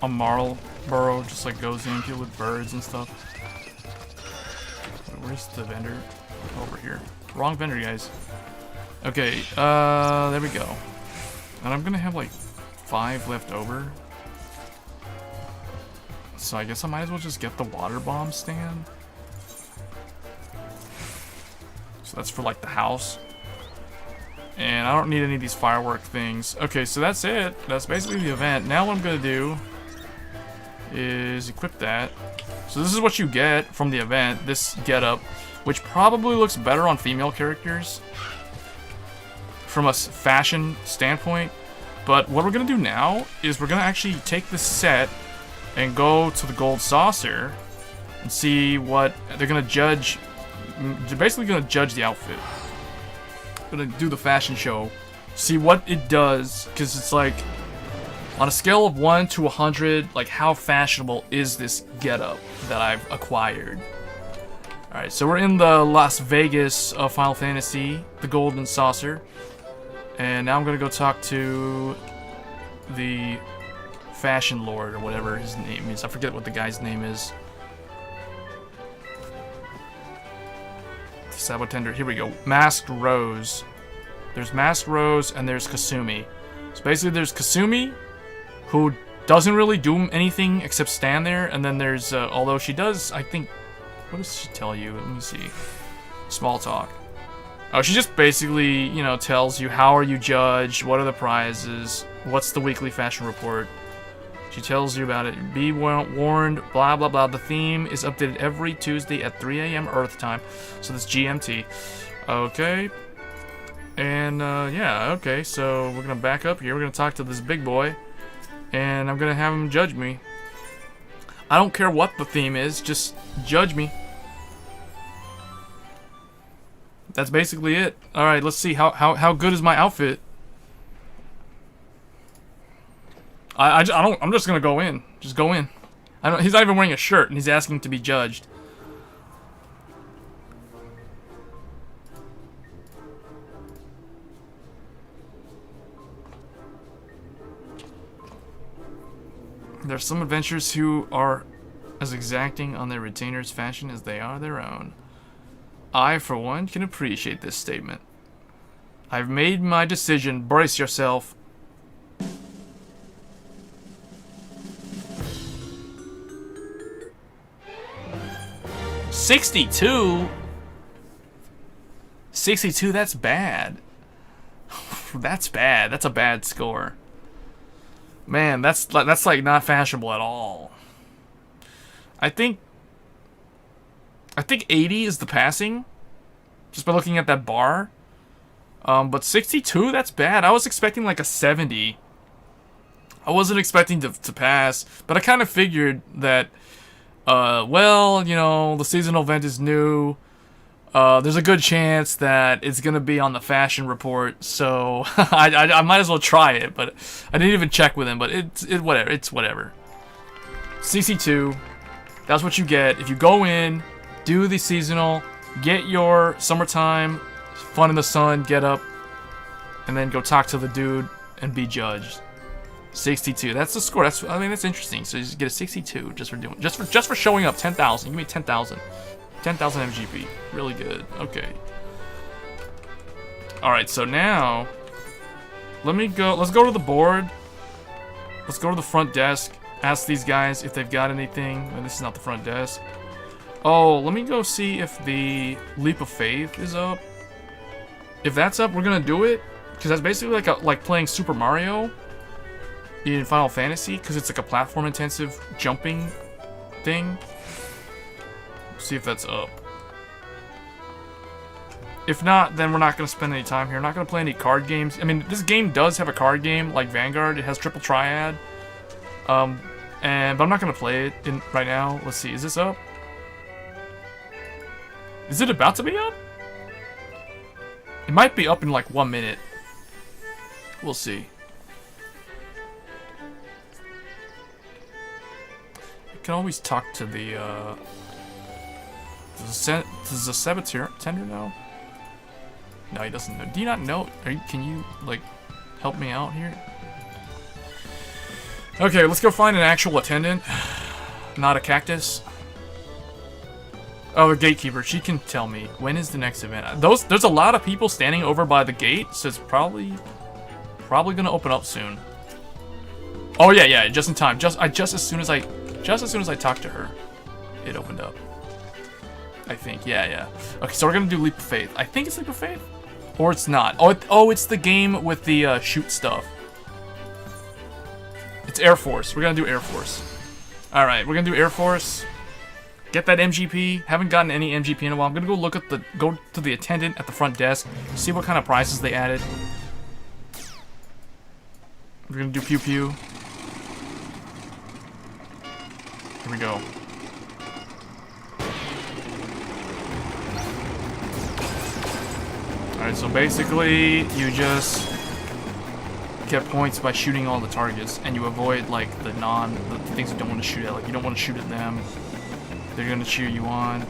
A marl burrow just like goes in here with birds and stuff. Wait, where's the vendor? Over here. Wrong vendor, guys. Okay, there we go. And I'm gonna have like 5 left over. So I guess I might as well just get the water bomb stand. So that's for like the house. And I don't need any of these firework things. Okay, so that's it. That's basically the event. Now what I'm gonna do is equip that. So this is what you get from the event, this getup, which probably looks better on female characters from a fashion standpoint. But what we're gonna do now is we're gonna actually take this set and go to the gold saucer and see what they're gonna judge. They're basically gonna judge the outfit. Gonna do the fashion show, see what it does, because it's like on a scale of 1 to 100, like how fashionable is this getup that I've acquired. Alright, so we're in the Las Vegas of Final Fantasy, the Golden Saucer, and now I'm gonna go talk to the Fashion Lord or whatever his name is. I forget what the guy's name is. Sabotender. Here we go. Masked Rose. There's Masked Rose and there's Kasumi. So basically there's Kasumi, who doesn't really do anything except stand there, and then there's, although she does, I think, what does she tell you? Let me see. Small talk. Oh, she just basically, you know, tells you how are you judged, what are the prizes, what's the weekly fashion report. She tells you about it. Be warned, blah, blah, blah. The theme is updated every Tuesday at 3 a.m. Earth time. So that's GMT. Okay. And, yeah, okay. So we're going to back up here. We're going to talk to this big boy. And I'm going to have him judge me. I don't care what the theme is. Just judge me. That's basically it. Alright, let's see. How good is my outfit? I'm just gonna go in. Just go in. He's not even wearing a shirt, and he's asking to be judged. There's some adventurers who are as exacting on their retainers' fashion as they are their own. I, for one, can appreciate this statement. I've made my decision. Brace yourself. $62? 62, that's bad. That's bad. That's a bad score. Man, that's like not fashionable at all. I think 80 is the passing, just by looking at that bar. But 62, that's bad. I was expecting like a 70. I wasn't expecting to pass, but I kind of figured that, well, you know, the seasonal event is new. There's a good chance that it's gonna be on the fashion report, so I might as well try it. But I didn't even check with him. But it's whatever. It's whatever. CC2, that's what you get if you go in, do the seasonal, get your summertime fun in the sun, get up, and then go talk to the dude and be judged. 62. That's the score. I mean, that's interesting. So you just get a 62 just for showing up. 10,000. You made 10,000. 10,000 MGP. Really good. Okay. Alright, so now let's go to the board. Let's go to the front desk. Ask these guys if they've got anything. Oh, this is not the front desk. Oh, let me go see if the Leap of Faith is up. If that's up, we're gonna do it. Because that's basically like playing Super Mario in Final Fantasy. Because it's like a platform-intensive jumping thing. See if that's up. If not, then we're not going to spend any time here. I'm not going to play any card games. I mean, this game does have a card game, like Vanguard. It has Triple Triad. But I'm not going to play it right now. Let's see. Is this up? Is it about to be up? It might be up in like 1 minute. We'll see. You can always talk to the, does the saboteur tender know? No, he doesn't know. Do you not know? Can you, like, help me out here? Okay, let's go find an actual attendant. Not a cactus. Oh, the gatekeeper. She can tell me. When is the next event? There's a lot of people standing over by the gate, so it's probably gonna open up soon. Oh yeah, just in time. Just as soon as I talked to her, it opened up. I think, yeah. Okay, so we're gonna do Leap of Faith. I think it's Leap of Faith, or it's not. Oh, it's the game with the shoot stuff. It's Air Force. We're gonna do Air Force. All right, we're gonna do Air Force. Get that MGP. Haven't gotten any MGP in a while. I'm gonna go to the attendant at the front desk, see what kind of prizes they added. We're gonna do pew pew. Here we go. Alright, so basically, you just get points by shooting all the targets, and you avoid, like, the things you don't want to shoot at. Like, you don't want to shoot at them. They're gonna cheer you on.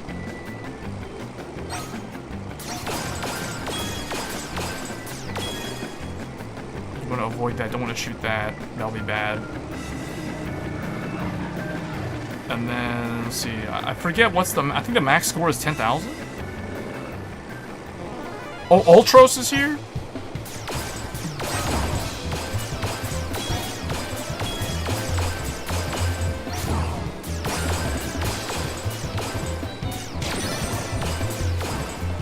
You want to avoid that. Don't want to shoot that. That'll be bad. And then, let's see. I forget what's I think the max score is 10,000? Oh, Ultros is here?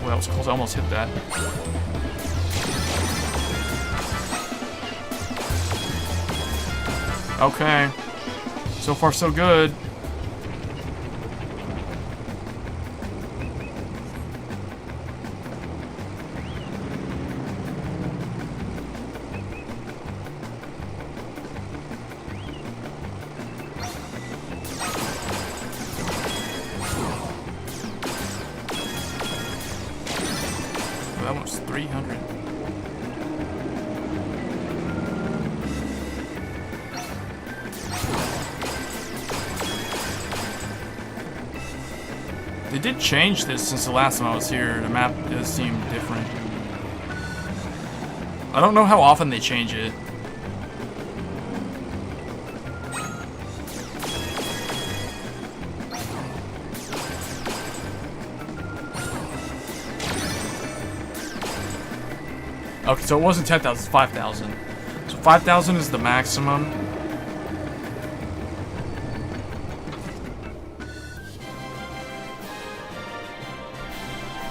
Well, that was close. I almost hit that. Okay. So far, so good. That one was 300. They did change this since the last time I was here. The map does seem different. I don't know how often they change it. Okay, so it wasn't 10,000, it's 5,000. So 5,000 is the maximum.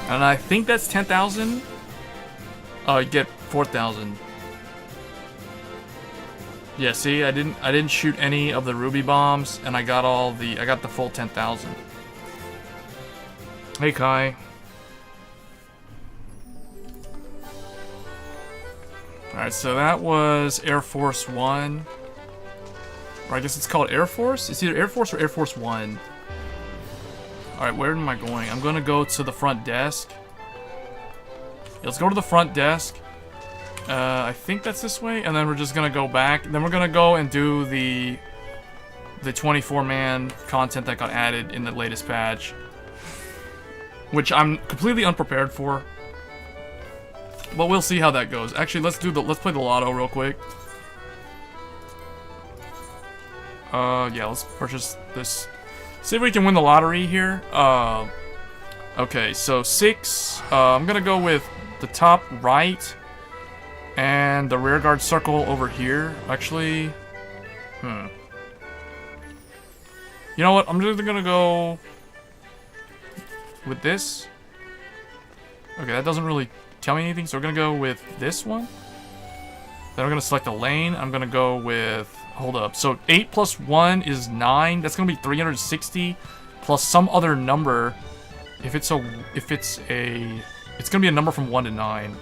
And I think that's 10,000. Oh, you get 4,000. Yeah, see, I didn't shoot any of the ruby bombs, and I got the full 10,000. Hey, Kai. Alright, so that was Air Force One. Or I guess it's called Air Force? It's either Air Force or Air Force One. Alright, where am I going? I'm gonna go to the front desk. Yeah, let's go to the front desk. I think that's this way, and then we're just gonna go back. Then we're gonna go and do the 24-man content that got added in the latest patch, which I'm completely unprepared for. But we'll see how that goes. Actually, let's play the lotto real quick. Yeah, let's purchase this. See if we can win the lottery here. Okay, so 6. I'm gonna go with the top right and the rear guard circle over here. Actually, you know what? I'm just gonna go with this. Okay, that doesn't really tell me anything, so we're gonna go with this one. Then we're gonna select a lane. I'm gonna go with, hold up, so 8 plus 1 is 9. That's gonna be 360 plus some other number. It's gonna be a number from 1 to 9.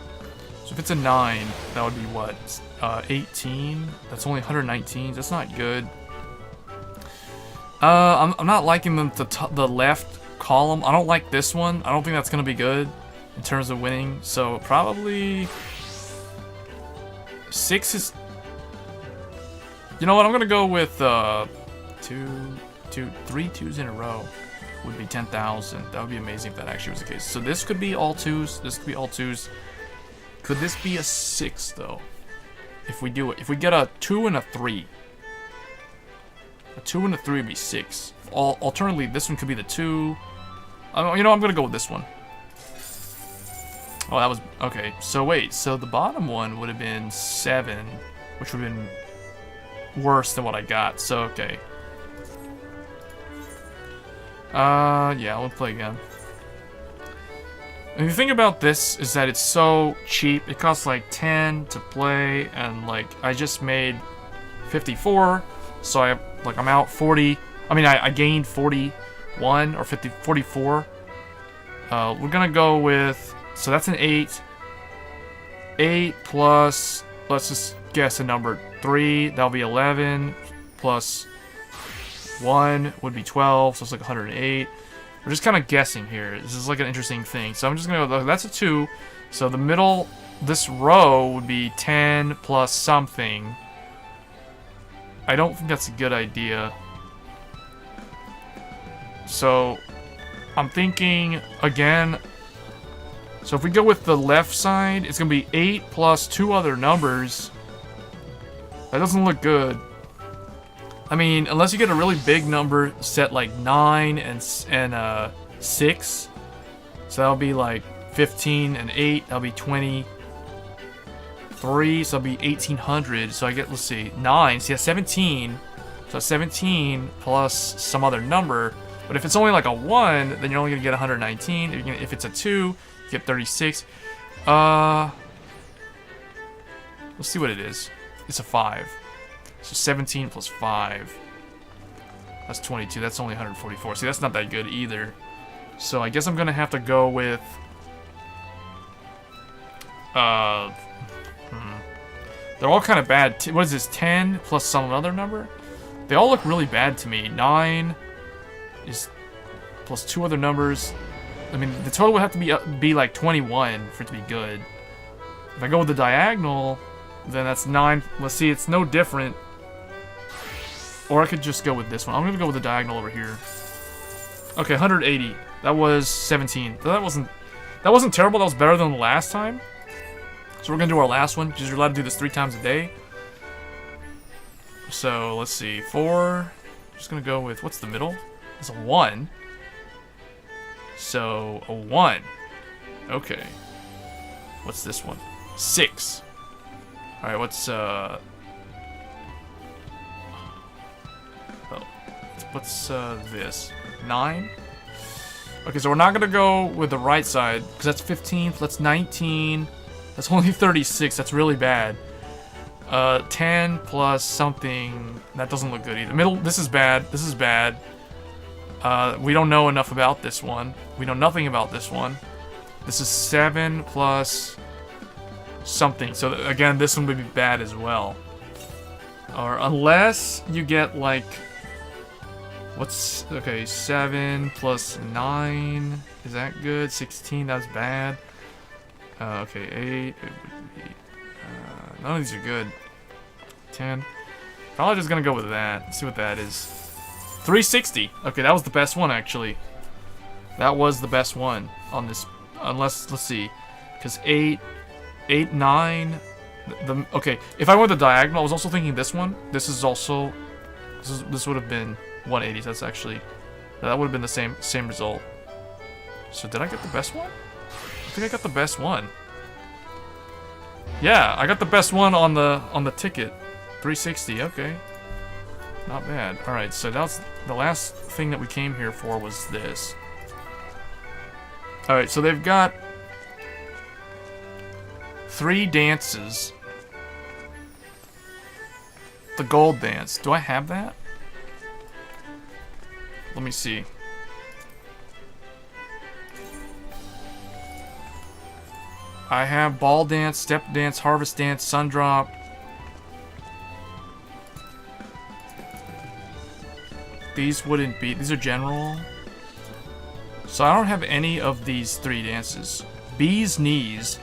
So if it's a 9, that would be what? 18. That's only 119. That's not good. I'm not liking the left column. I don't like this one. I don't think that's gonna be good in terms of winning. So probably 6 is. You know what? I'm gonna go with 3 twos in a row would be 10,000. That would be amazing if that actually was the case. So this could be all 2s. This could be all 2s. Could this be a 6 though? If we do it, if we get a 2 and a 3, a 2 and a 3 would be 6. Alternatively, this one could be the 2. You know, I'm gonna go with this one. Oh, that was okay. So wait, so the bottom one would have been 7, which would have been worse than what I got. So okay. Yeah, we'll play again. And the thing about this is that it's so cheap. It costs like 10 to play, and like I just made 54, so I'm out 40. I mean, I gained 41 or 44. We're gonna go with, so that's an 8. 8 plus, let's just guess a number, 3. That'll be 11 plus 1 would be 12, so it's like 108. We're just kind of guessing here. This is like an interesting thing. So I'm just gonna go, that's a 2. So the middle, this row would be 10 plus something. I don't think that's a good idea. So I'm thinking again. So if we go with the left side, it's gonna be 8 plus 2 other numbers. That doesn't look good. I mean, unless you get a really big number set like 9 and 6. So that'll be like 15 and 8. That'll be 23. So that'll be 1800. So I get, let's see, 9. So yeah, 17. So 17 plus some other number. But if it's only like a 1, then you're only gonna get 119. If it's a 2, you get 36. Let's see what it is. It's a 5. So 17 plus 5. That's 22. That's only 144. See, that's not that good either. So I guess I'm gonna have to go with they're all kind of bad. What is this? 10 plus some other number? They all look really bad to me. 9 is plus 2 other numbers. I mean, the total would have to be like 21 for it to be good. If I go with the diagonal, then that's 9. Let's see, it's no different. Or I could just go with this one. I'm gonna go with the diagonal over here. Okay, 180. That was 17. That wasn't terrible. That was better than the last time. So we're gonna do our last one, because you're allowed to do this 3 times a day. So let's see, 4. Just gonna go with, what's the middle? It's a 1. So a 1. Okay. What's this one? 6. Alright, what's this? 9? Okay, so we're not gonna go with the right side, because that's 15, that's 19, that's only 36, that's really bad. 10 plus something, that doesn't look good either. Middle, this is bad, this is bad. We don't know enough about this one. We know nothing about this one. This is 7 plus something, so again, this one would be bad as well. Or unless you get like, what's, okay, 7 plus 9, is that good? 16, that's bad. Okay, 8, none of these are good. 10, probably just gonna go with that. Let's see what that is. 360, okay, that was the best one actually. That was the best one on this, unless, let's see, because 8, 9, okay, if I went the diagonal, I was also thinking this one, this is also, this would have been 180, so that's actually, that would have been the same result. So did I get the best one? I think I got the best one. Yeah, I got the best one on the ticket. 360, okay. Not bad. Alright, so that's the last thing that we came here for was this. Alright, so they've got 3 dances. The gold dance. Do I have that? Let me see. I have ball dance, step dance, harvest dance, sun drop. These wouldn't be, these are general. So I don't have any of these 3 dances. Bee's Knees.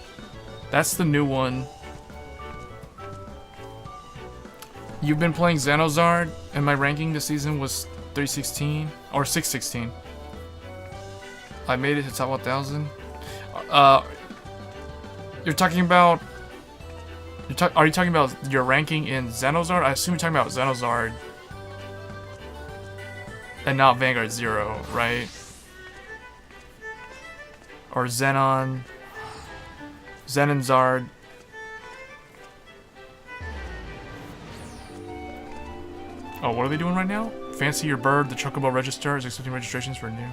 That's the new one. You've been playing Xenozard, and my ranking this season was 316 or 616. I made it to top 1000. You're talking about. Are you talking about your ranking in Xenozard? I assume you're talking about Xenozard and not Vanguard 0, right? Or Xenonzard. Oh, what are they doing right now? Fancy your bird, the Chocobo Register is accepting registrations for new.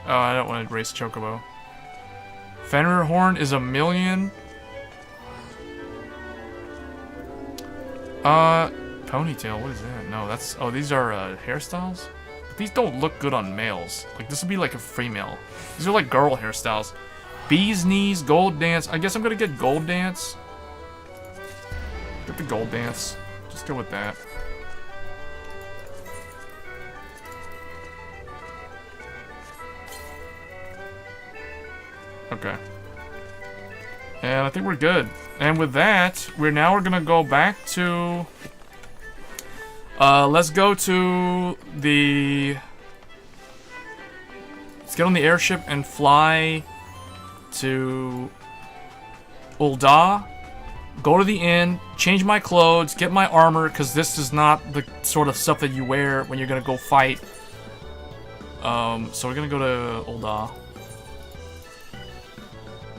Oh, I don't want to race Chocobo. Fenrir Horn is 1,000,000. Ponytail, what is that? No, that's, oh, these are hairstyles? But these don't look good on males. Like, this would be like a female. These are like girl hairstyles. Bee's Knees, Gold Dance. I guess I'm gonna get Gold Dance. Get the Gold Dance. Just go with that. Okay. And I think we're good. And with that, we're gonna go back to... let's go to the... Let's get on the airship and fly to Ul'dah. Go to the inn, change my clothes, get my armor, because this is not the sort of stuff that you wear when you're gonna go fight. So we're gonna go to Ul'dah.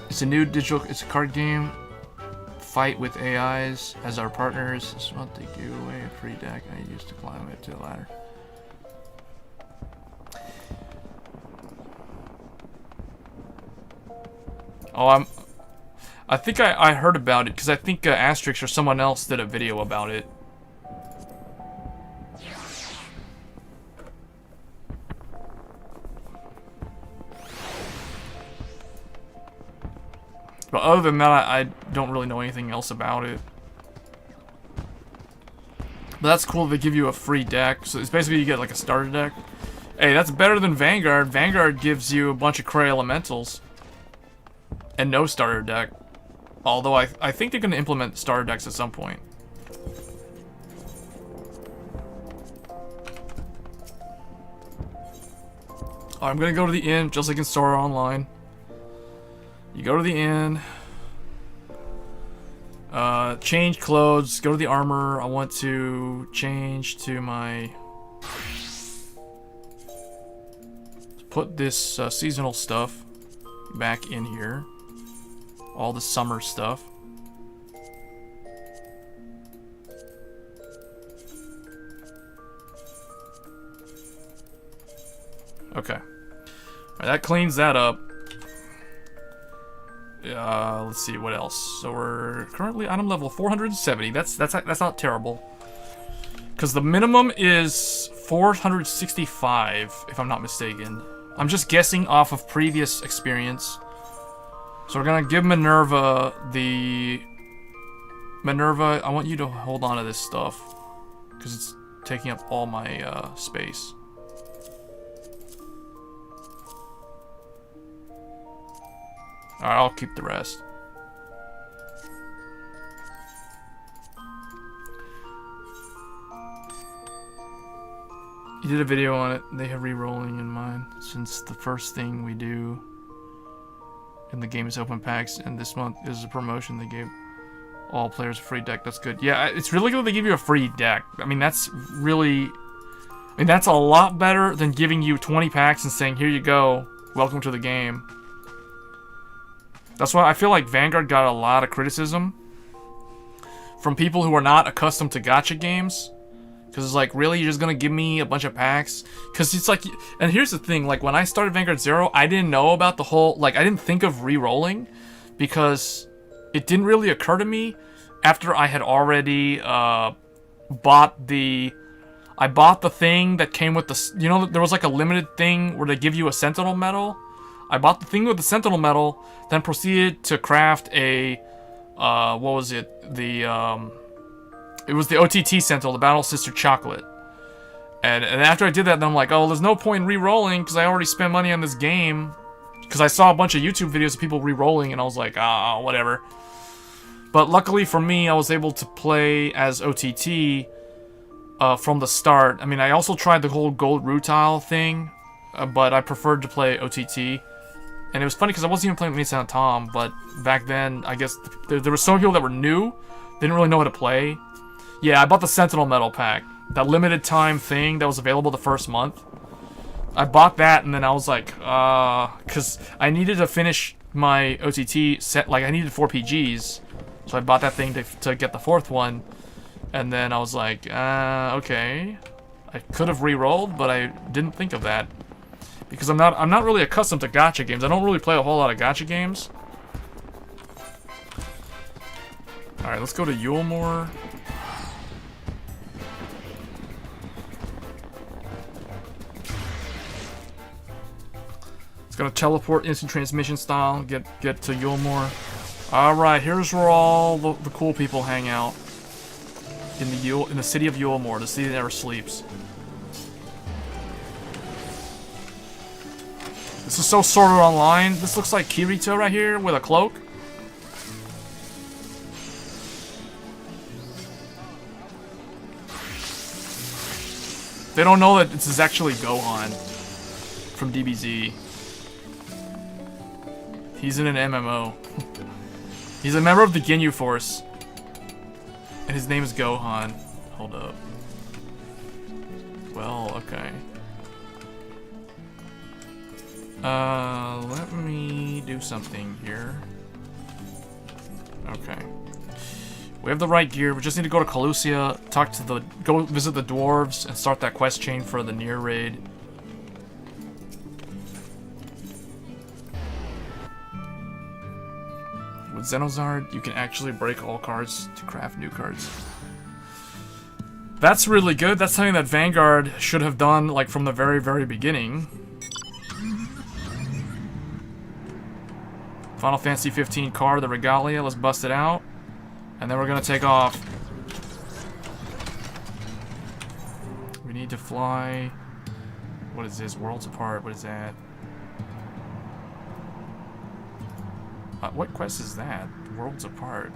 It's a new digital, it's a card game. Fight with AIs as our partners. This month they give away a free deck I used to climb it to the ladder. Oh, I think I heard about it, because I think Asterix or someone else did a video about it. But other than that, I don't really know anything else about it. But that's cool, they give you a free deck. So it's basically you get like a starter deck. Hey, that's better than Vanguard. Vanguard gives you a bunch of Cray Elementals. And no starter deck. Although I think they're going to implement starter decks at some point. I'm going to go to the inn, just like in Sora Online. You go to the inn, change clothes, go to the armor. I want to change to my, put this seasonal stuff back in here. all the summer stuff. Okay. Alright, that cleans that up. Let's see what else. So we're currently item level 470. That's not terrible. Because the minimum is 465, if I'm not mistaken. I'm just guessing off of previous experience. So we're gonna give Minerva the... Minerva, I want you to hold on to this stuff. Because it's taking up all my space. Alright, I'll keep the rest. You did a video on it. They have re-rolling in mind since the first thing we do in the game is open packs, and this month is a promotion. They gave all players a free deck. That's good. Yeah, it's really good they give you a free deck. I mean, that's really... I mean, that's a lot better than giving you 20 packs and saying, here you go, welcome to the game. That's why I feel like Vanguard got a lot of criticism from people who are not accustomed to gacha games. Because it's like, really? You're just going to give me a bunch of packs? Because it's like... And here's the thing. Like, when I started Vanguard 0, I didn't know about the whole... Like, I didn't think of re-rolling. Because it didn't really occur to me after I had already bought the... I bought the thing that came with the... You know, there was like a limited thing where they give you a Sentinel medal. I bought the thing with the Sentinel medal, then proceeded to craft a... what was it? The... It was the OTT Sentinel, the Battle Sister Chocolate. And after I did that, then I'm like, oh, there's no point in re-rolling, because I already spent money on this game. Because I saw a bunch of YouTube videos of people re-rolling, and I was like, ah, whatever. But luckily for me, I was able to play as OTT from the start. I mean, I also tried the whole gold rutile thing, but I preferred to play OTT. And it was funny, because I wasn't even playing with Misa and Tom, but back then, I guess, there were some people that were new, didn't really know how to play. Yeah, I bought the Sentinel Medal pack. That limited time thing that was available the first month. I bought that, and then I was like, because I needed to finish my OTT set, like, I needed 4 PGs. So I bought that thing to get the 4th one. And then I was like, okay. I could have re-rolled, but I didn't think of that. Because I'm not really accustomed to gacha games. I don't really play a whole lot of gacha games. Alright, let's go to Yulemore. Gonna teleport instant transmission style, get to Yulemore. Alright, here's where all the cool people hang out. In the city of Yulemore, the city that never sleeps. This is so Sword Art Online. This looks like Kirito right here with a cloak. They don't know that this is actually Gohan from DBZ. He's in an MMO. He's a member of the Ginyu Force. And his name is Gohan. Hold up. Well, okay. Let me do something here. Okay. We have the right gear. We just need to go to Calusia, go visit the dwarves, and start that quest chain for the Nier Raid. With Xenozard, you can actually break all cards to craft new cards. That's really good. That's something that Vanguard should have done, like, from the very, very beginning. Final Fantasy 15 card, the Regalia. Let's bust it out. And then we're gonna take off. We need to fly... What is this? Worlds Apart. What is that? What quest is that? Worlds Apart.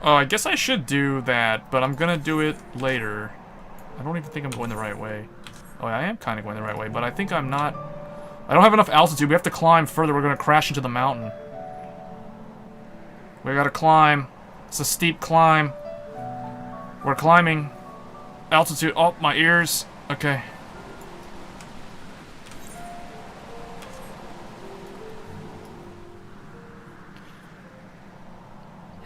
Oh, I guess I should do that, but I'm gonna do it later. I don't even think I'm going the right way. Oh, I am kind of going the right way, but I think I'm not... I don't have enough altitude. We have to climb further. We're gonna crash into the mountain. We gotta climb. It's a steep climb. We're climbing. Altitude. Oh, my ears. Okay.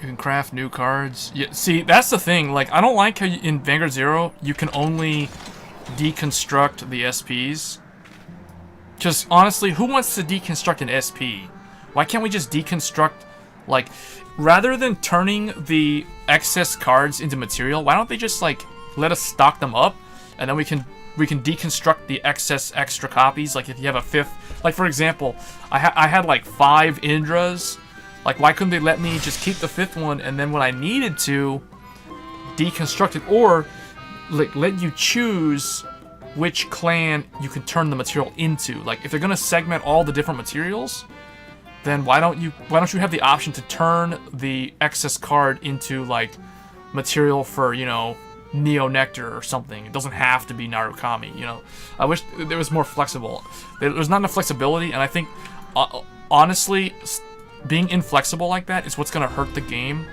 You can craft new cards. Yeah, see, that's the thing. Like, I don't like how in Vanguard Zero, you can only deconstruct the SPs. Just, honestly, who wants to deconstruct an SP? Why can't we just deconstruct, like, rather than turning the excess cards into material, why don't they just, like, let us stock them up, and then we can deconstruct the excess extra copies, like if you have a 5th, like, for example, I had, like, 5 Indras. Like, why couldn't they let me just keep the 5th one, and then when I needed to, deconstruct it, or like let you choose which clan you can turn the material into. Like, if they're gonna segment all the different materials, then why don't you have the option to turn the excess card into, like, material for, you know, Neo Nectar or something. It doesn't have to be Narukami, you know. I wish it was more flexible. There's not enough flexibility, and I think, honestly, being inflexible like that is what's going to hurt the game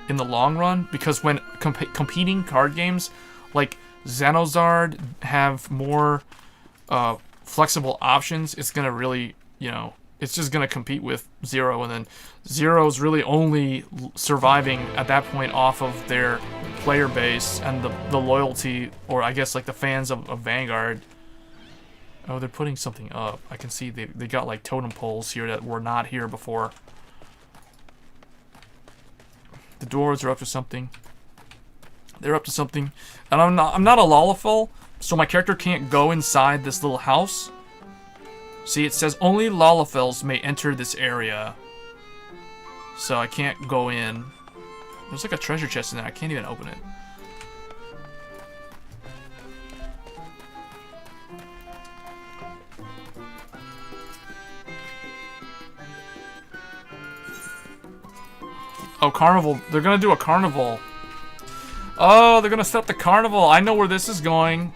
in the long run, because when competing card games like Xenozard have more flexible options, it's going to really, you know, it's just going to compete with Zero, and then Zero's really only surviving at that point off of their player base and the loyalty, or I guess like the fans of Vanguard. Oh, they're putting something up. I can see they got like totem poles here that were not here before. The dwarves are up to something. They're up to something. And I'm not a Lalafell, so my character can't go inside this little house. See, it says only Lalafells may enter this area. So I can't go in. There's like a treasure chest in there. I can't even open it. Oh, carnival. They're gonna do a carnival. Oh, they're gonna set up the carnival. I know where this is going.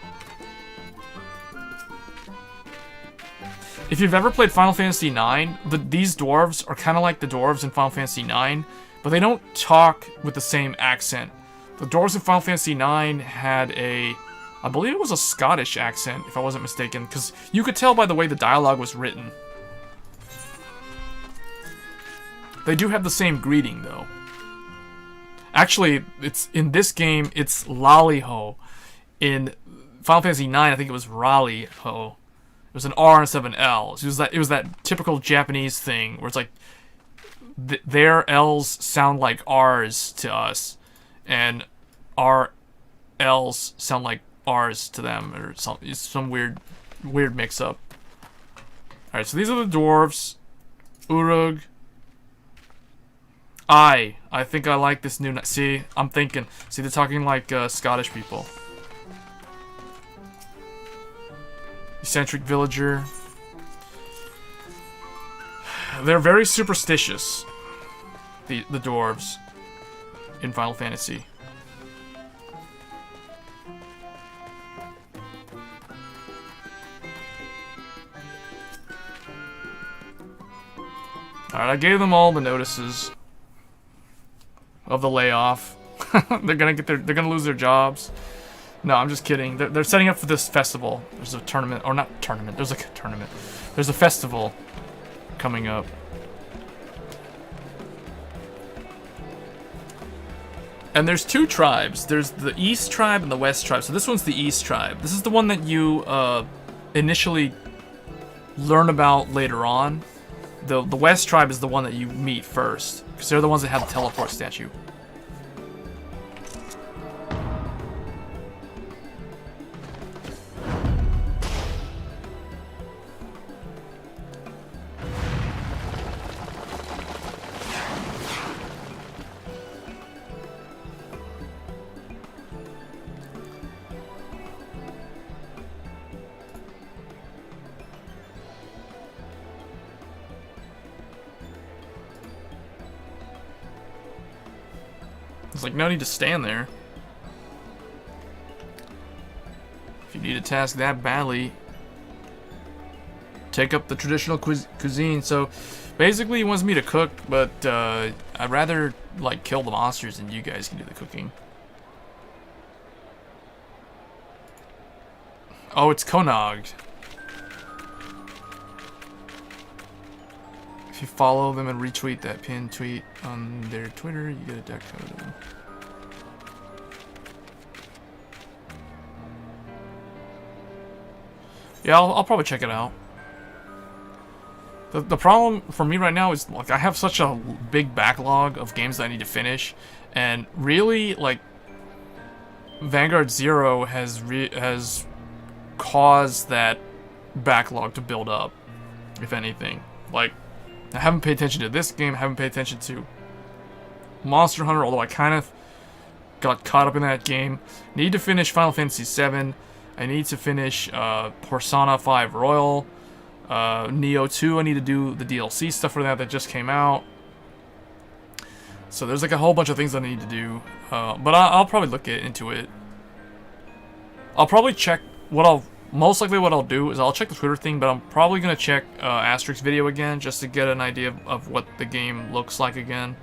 If you've ever played Final Fantasy IX, these dwarves are kind of like the dwarves in Final Fantasy IX, but they don't talk with the same accent. The dwarves in Final Fantasy IX had I believe it was a Scottish accent, if I wasn't mistaken, because you could tell by the way the dialogue was written. They do have the same greeting, though. Actually, it's in this game, it's Laliho. In Final Fantasy IX, I think it was Raleigh-ho. It was an R instead of an L. So it was that typical Japanese thing where it's like their L's sound like R's to us, and our L's sound like R's to them, or something. It's some weird mix-up. All right, so these are the dwarves. Urug. I think I like this new... See, I'm thinking. See, they're talking like Scottish people. Eccentric villager. They're very superstitious, the dwarves in Final Fantasy. Alright, I gave them all the notices of the layoff. They're gonna lose their jobs. No, I'm just kidding. They're setting up for this festival. There's a tournament, or not tournament. There's like a tournament. There's a festival coming up. And there's two tribes. There's the East tribe and the West tribe. So this one's the East tribe. This is the one that you initially learn about later on. The West tribe is the one that you meet first, because they're the ones that have the teleport statue. It's like, no need to stand there. If you need a task that badly, take up the traditional cuisine. So, basically he wants me to cook, but I'd rather, like, kill the monsters than you guys can do the cooking. Oh, it's Konog. If you follow them and retweet that pinned tweet on their Twitter, you get a deck code. Yeah, I'll probably check it out. The problem for me right now is, like, I have such a big backlog of games that I need to finish, and really, like, Vanguard Zero has caused that backlog to build up, if anything. Like, I haven't paid attention to this game, I haven't paid attention to Monster Hunter, although I kind of got caught up in that game. Need to finish Final Fantasy VII. I need to finish Persona 5 Royal. Neo 2, I need to do the DLC stuff for that just came out. So there's like a whole bunch of things I need to do. But I'll probably look into it. I'll probably check most likely what I'll do is I'll check the Twitter thing, but I'm probably going to check Asterix video again just to get an idea of what the game looks like again.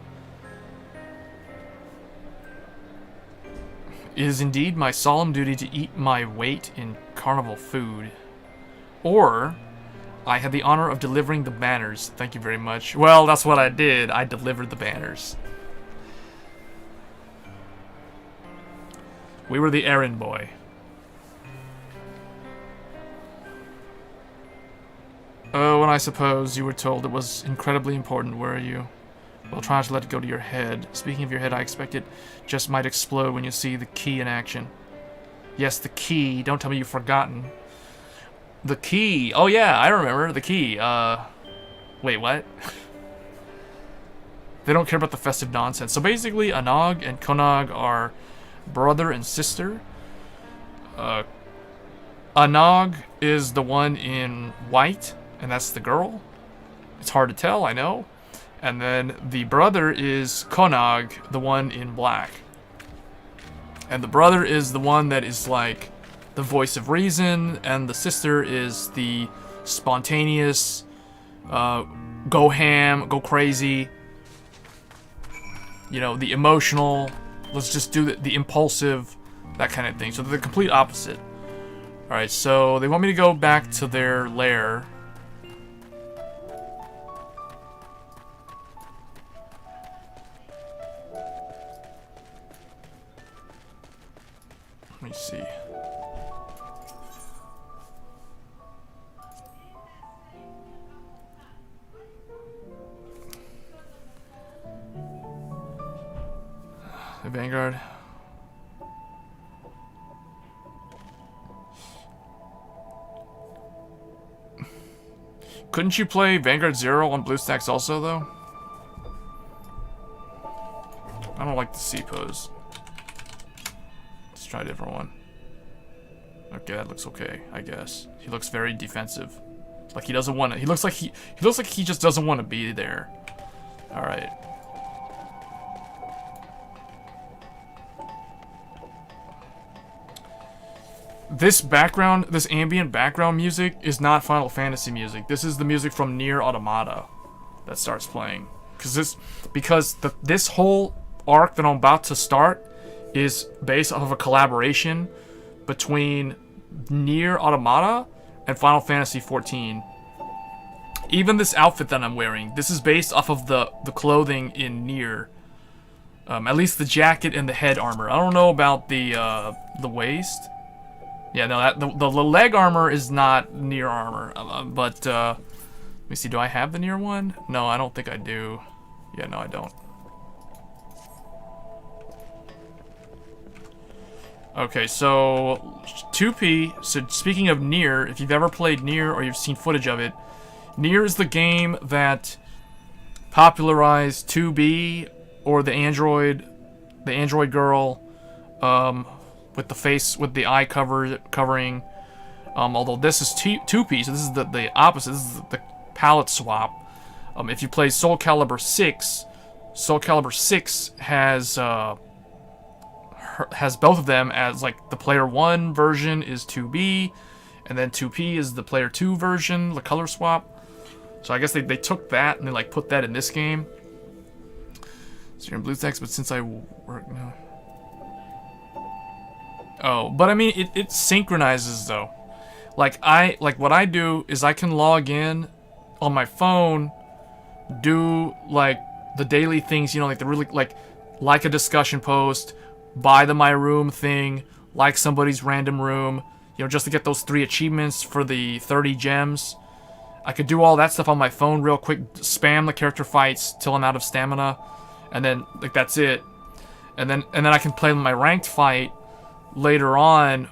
It is indeed my solemn duty to eat my weight in carnival food. Or, I had the honor of delivering the banners. Thank you very much. Well, that's what I did. I delivered the banners. We were the errand boy. Oh, and I suppose you were told it was incredibly important, were you? Well, try not to let it go to your head. Speaking of your head, I expect it just might explode when you see the key in action. Yes, the key. Don't tell me you've forgotten. The key. Oh, yeah, I remember. The key. Wait, what? They don't care about the festive nonsense. So basically, Anog and Konog are brother and sister. Anog is the one in white, and that's the girl. It's hard to tell, I know. And then the brother is Konog, the one in black. And the brother is the one that is like the voice of reason, and the sister is the spontaneous, go ham, go crazy, you know, the emotional, let's just do the impulsive, that kind of thing. So they're the complete opposite. Alright, so they want me to go back to their lair. Let me see. The Vanguard. Couldn't you play Vanguard Zero on BlueStacks also, though? I don't like the C pose. Let's try a different one. Okay, that looks okay, I guess. He looks very defensive. Like he doesn't want to. He looks like he just doesn't want to be there. All right. This ambient background music is not Final Fantasy music. This is the music from Nier Automata that starts playing. Because this whole arc that I'm about to start is based off of a collaboration between Nier Automata and Final Fantasy XIV. Even this outfit that I'm wearing, this is based off of the clothing in Nier. At least the jacket and the head armor. I don't know about the waist. Yeah, no, the leg armor is not Nier armor. But let me see. Do I have the Nier one? No, I don't think I do. Yeah, no, I don't. Okay, so 2P. So speaking of Nier, if you've ever played Nier or you've seen footage of it, Nier is the game that popularized 2B or the android girl, with the face, with the eye covering. Although this is 2P, so this is the opposite. This is the palette swap. If you play Soul Calibur 6, Soul Calibur 6 has both of them as, like, the player 1 version is 2B, and then 2P is the player 2 version, the color swap. So I guess they took that and they, like, put that in this game. So you're in BlueStacks, but since I work now. Oh, but I mean, it synchronizes, though. Like what I do is I can log in on my phone, do like the daily things, you know, like the really like a discussion post, buy the my room thing, like somebody's random room, you know, just to get those 3 achievements for the 30 gems. I could do all that stuff on my phone real quick, spam the character fights till I'm out of stamina, and then like that's it. And then I can play my ranked fight later on,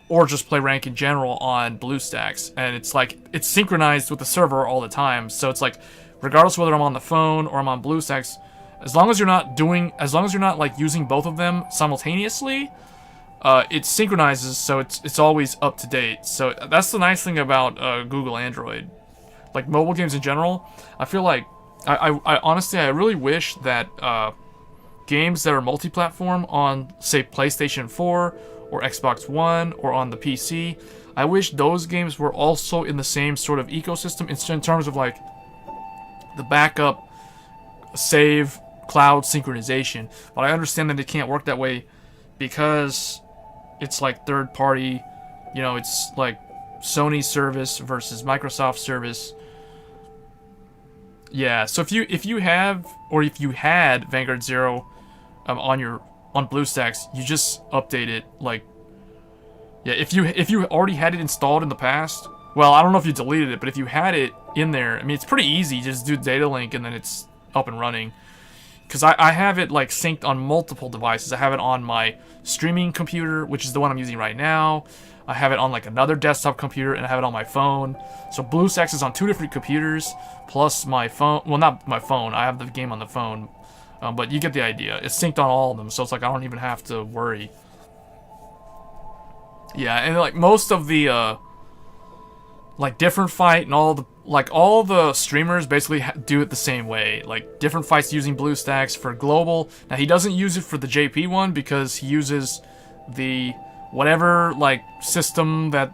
or just play rank in general on BlueStacks. And it's like it's synchronized with the server all the time. So it's like regardless whether I'm on the phone or I'm on BlueStacks, as long as you're not like using both of them simultaneously, it synchronizes, so it's always up to date. So that's the nice thing about Google Android. Like mobile games in general, I feel like I honestly I really wish that games that are multi-platform on say PlayStation 4 or Xbox One or on the PC, I wish those games were also in the same sort of ecosystem in terms of like the backup, save, cloud synchronization. But I understand that it can't work that way because it's like third party, you know, it's like Sony service versus Microsoft service. Yeah, so if you have or if you had Vanguard Zero on BlueStacks, you just update it. Like, yeah, if you already had it installed in the past, well, I don't know if you deleted it, but if you had it in there, I mean, it's pretty easy. Just do data link and then it's up and running. Because I have it like synced on multiple devices. I have it on my streaming computer, which is the one I'm using right now. I have it on like another desktop computer, and I have it on my phone. So BlueStacks is on 2 different computers, plus my phone. Well, not my phone. I have the game on the phone. But you get the idea. It's synced on all of them, so it's like I don't even have to worry. Yeah, and like most of the like different fight and all the streamers basically do it the same way. Like different fights using BlueStacks for global. Now he doesn't use it for the JP one because he uses the whatever like system that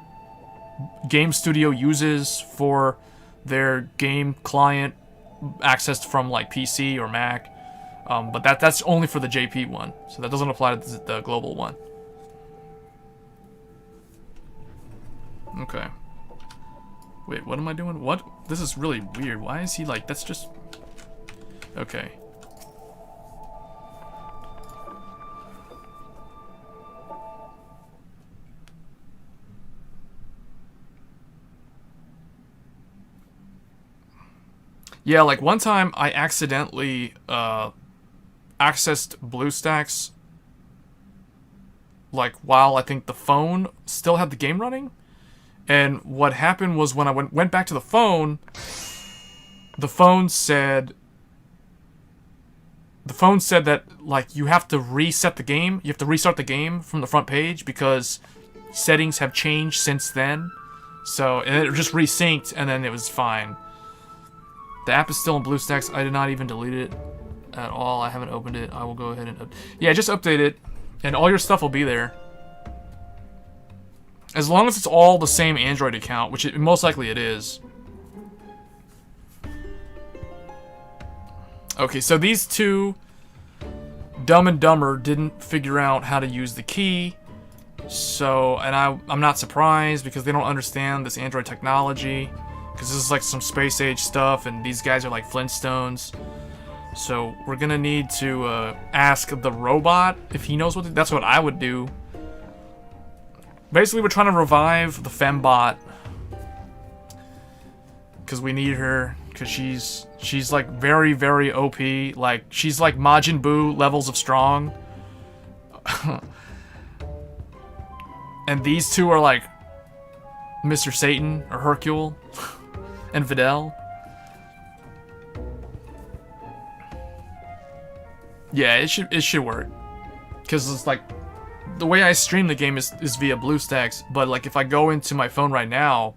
Game Studio uses for their game client accessed from like PC or Mac. But that's only for the JP one, so that doesn't apply to the global one. Okay. Wait, what am I doing? What? This is really weird. Why is he like, that's just... Okay. Yeah, like one time I accidentally accessed BlueStacks like while I think the phone still had the game running. And what happened was when I went back to the phone said that like you have to reset the game. You have to restart the game from the front page because settings have changed since then. So, and it just resynced and then it was fine. The app is still in BlueStacks. I did not even delete it at all. I haven't opened it. I will go ahead and yeah, just update it and all your stuff will be there. As long as it's all the same Android account, which most likely it is. Okay, so these two, Dumb and Dumber, didn't figure out how to use the key. So, and I'm not surprised because they don't understand this Android technology. Because this is like some space age stuff and these guys are like Flintstones. So we're gonna need to ask the robot if he knows what that's what I would do. Basically, we're trying to revive the fembot because we need her because she's like very, very OP. Like she's like Majin Buu levels of strong. And these two are like Mr. Satan or Hercule and Videl. Yeah, it should work because it's like. The way I stream the game is via BlueStacks, but like if I go into my phone right now,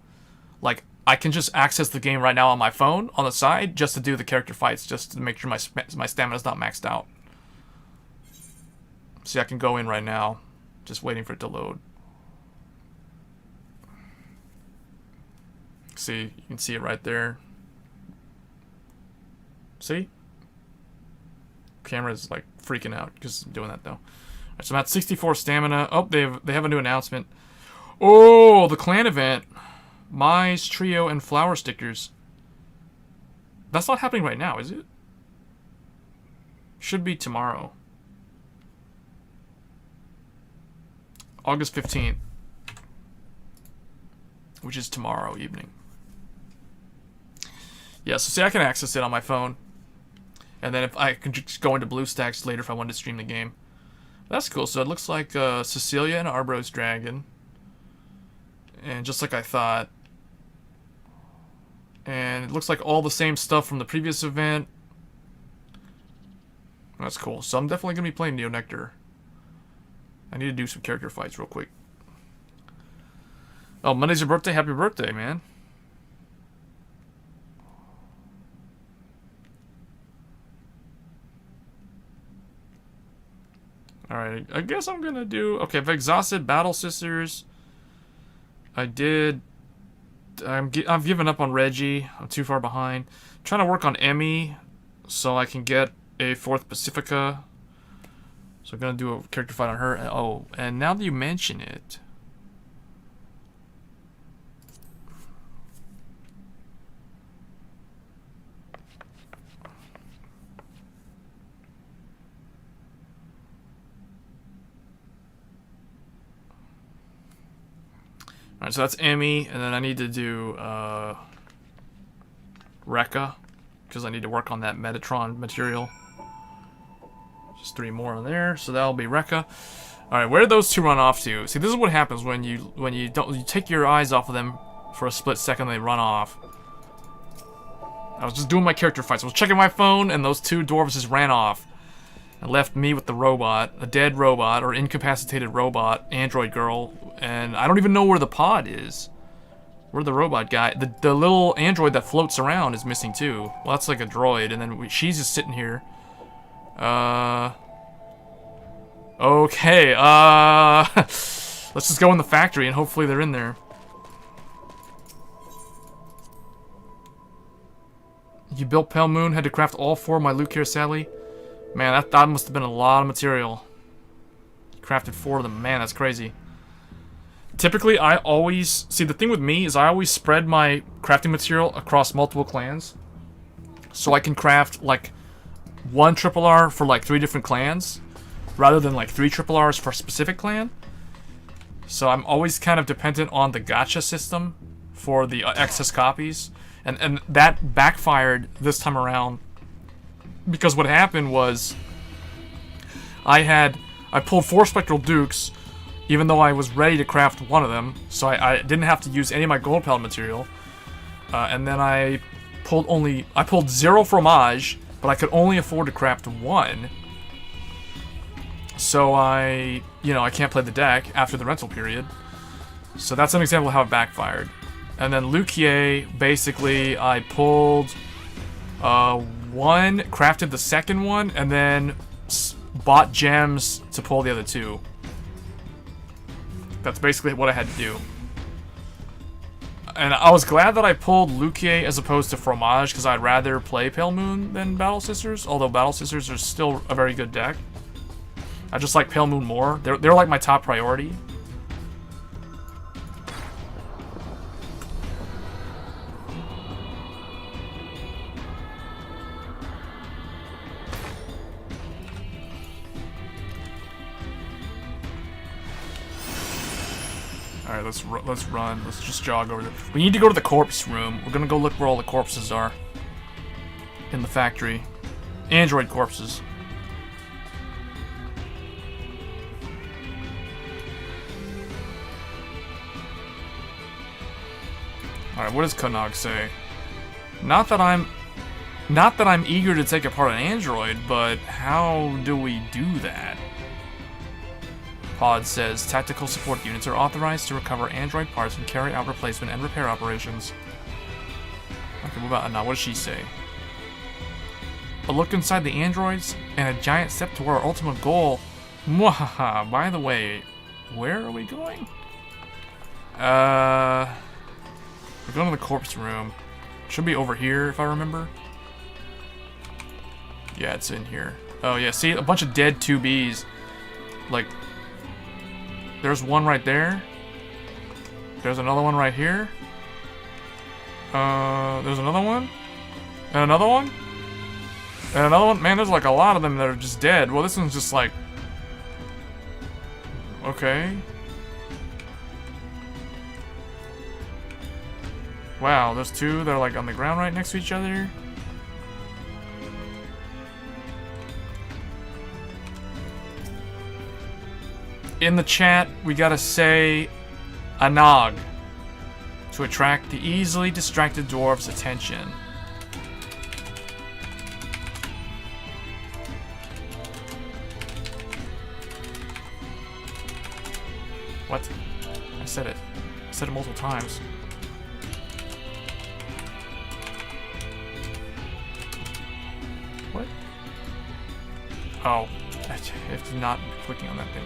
like I can just access the game right now on my phone on the side just to do the character fights, just to make sure my stamina's not maxed out. See, I can go in right now, just waiting for it to load. See, you can see it right there. See? Camera's like freaking out because I'm doing that though. So I'm at 64 stamina. Oh, they have a new announcement. Oh, the clan event. Mice, trio, and flower stickers. That's not happening right now, is it? Should be tomorrow. August 15th. Which is tomorrow evening. Yeah, so see, I can access it on my phone. And then if I can just go into BlueStacks later if I wanted to stream the game. That's cool. So it looks like Cecilia and Arbros Dragon. And just like I thought. And it looks like all the same stuff from the previous event. That's cool. So I'm definitely going to be playing Neo Nectar. I need to do some character fights real quick. Oh, Monday's your birthday? Happy birthday, man. Alright, I guess I'm gonna do... Okay, I've exhausted Battle Sisters. I've given up on Reggie. I'm too far behind. I'm trying to work on Emmy so I can get a 4th Pacifica. So I'm gonna do a character fight on her. Oh, and now that you mention it... Alright, so that's Emmy, and then I need to do Rekka, because I need to work on that Metatron material. Just 3 more on there, so that'll be Rekka. Alright, where did those 2 run off to? See, this is what happens when you take your eyes off of them for a split second, they run off. I was just doing my character fights. I was checking my phone, and those 2 dwarves just ran off. And left me with the robot, a dead robot, or incapacitated robot, android girl, and I don't even know where the pod is. Where the robot guy, the little android that floats around is missing too. Well, that's like a droid, and then she's just sitting here. Okay, let's just go in the factory and hopefully they're in there. You built Pale Moon, had to craft all 4 of my Luke here, sadly. Man, that must have been a lot of material. Crafted 4 of them. Man, that's crazy. Typically, I always... See, the thing with me is I always spread my crafting material across multiple clans. So I can craft, like, 1 triple R for, like, 3 different clans. Rather than, like, 3 triple Rs for a specific clan. So I'm always kind of dependent on the gacha system for the excess copies. And that backfired this time around. Because what happened was, I pulled 4 Spectral Dukes, even though I was ready to craft 1 of them, so I didn't have to use any of my gold palette material. And then I pulled 0 Fromage, but I could only afford to craft 1. So I can't play the deck after the rental period. So that's an example of how it backfired. And then Lukier, basically, I pulled 1, crafted the second one, and then bought gems to pull the other 2. That's basically what I had to do. And I was glad that I pulled Lukier as opposed to Fromage, because I'd rather play Pale Moon than Battle Sisters, although Battle Sisters are still a very good deck. I just like Pale Moon more. They're like my top priority. Alright, let's run. Let's just jog over there. We need to go to the corpse room. We're gonna go look where all the corpses are. In the factory. Android corpses. Alright, what does Konog say? Not that I'm eager to take apart an android, but how do we do that? Pod says, tactical support units are authorized to recover android parts and carry out replacement and repair operations. Okay, what about, now what does she say? A look inside the androids, and a giant step toward our ultimate goal. Mwahaha, by the way, where are we going? We're going to the corpse room. Should be over here, if I remember. Yeah, it's in here. Oh yeah, see, a bunch of dead 2Bs. Like... There's one right there. there's another one right here. There's another one. And another one. And another one. Man, there's like a lot of them that are just dead. Well, this one's just like... Okay. Wow, there's two that are like on the ground right next to each other. In the chat, we gotta say Anog to attract the easily distracted dwarf's attention. What? I said it. I said it multiple times. What? Oh, I have to not be clicking on that thing.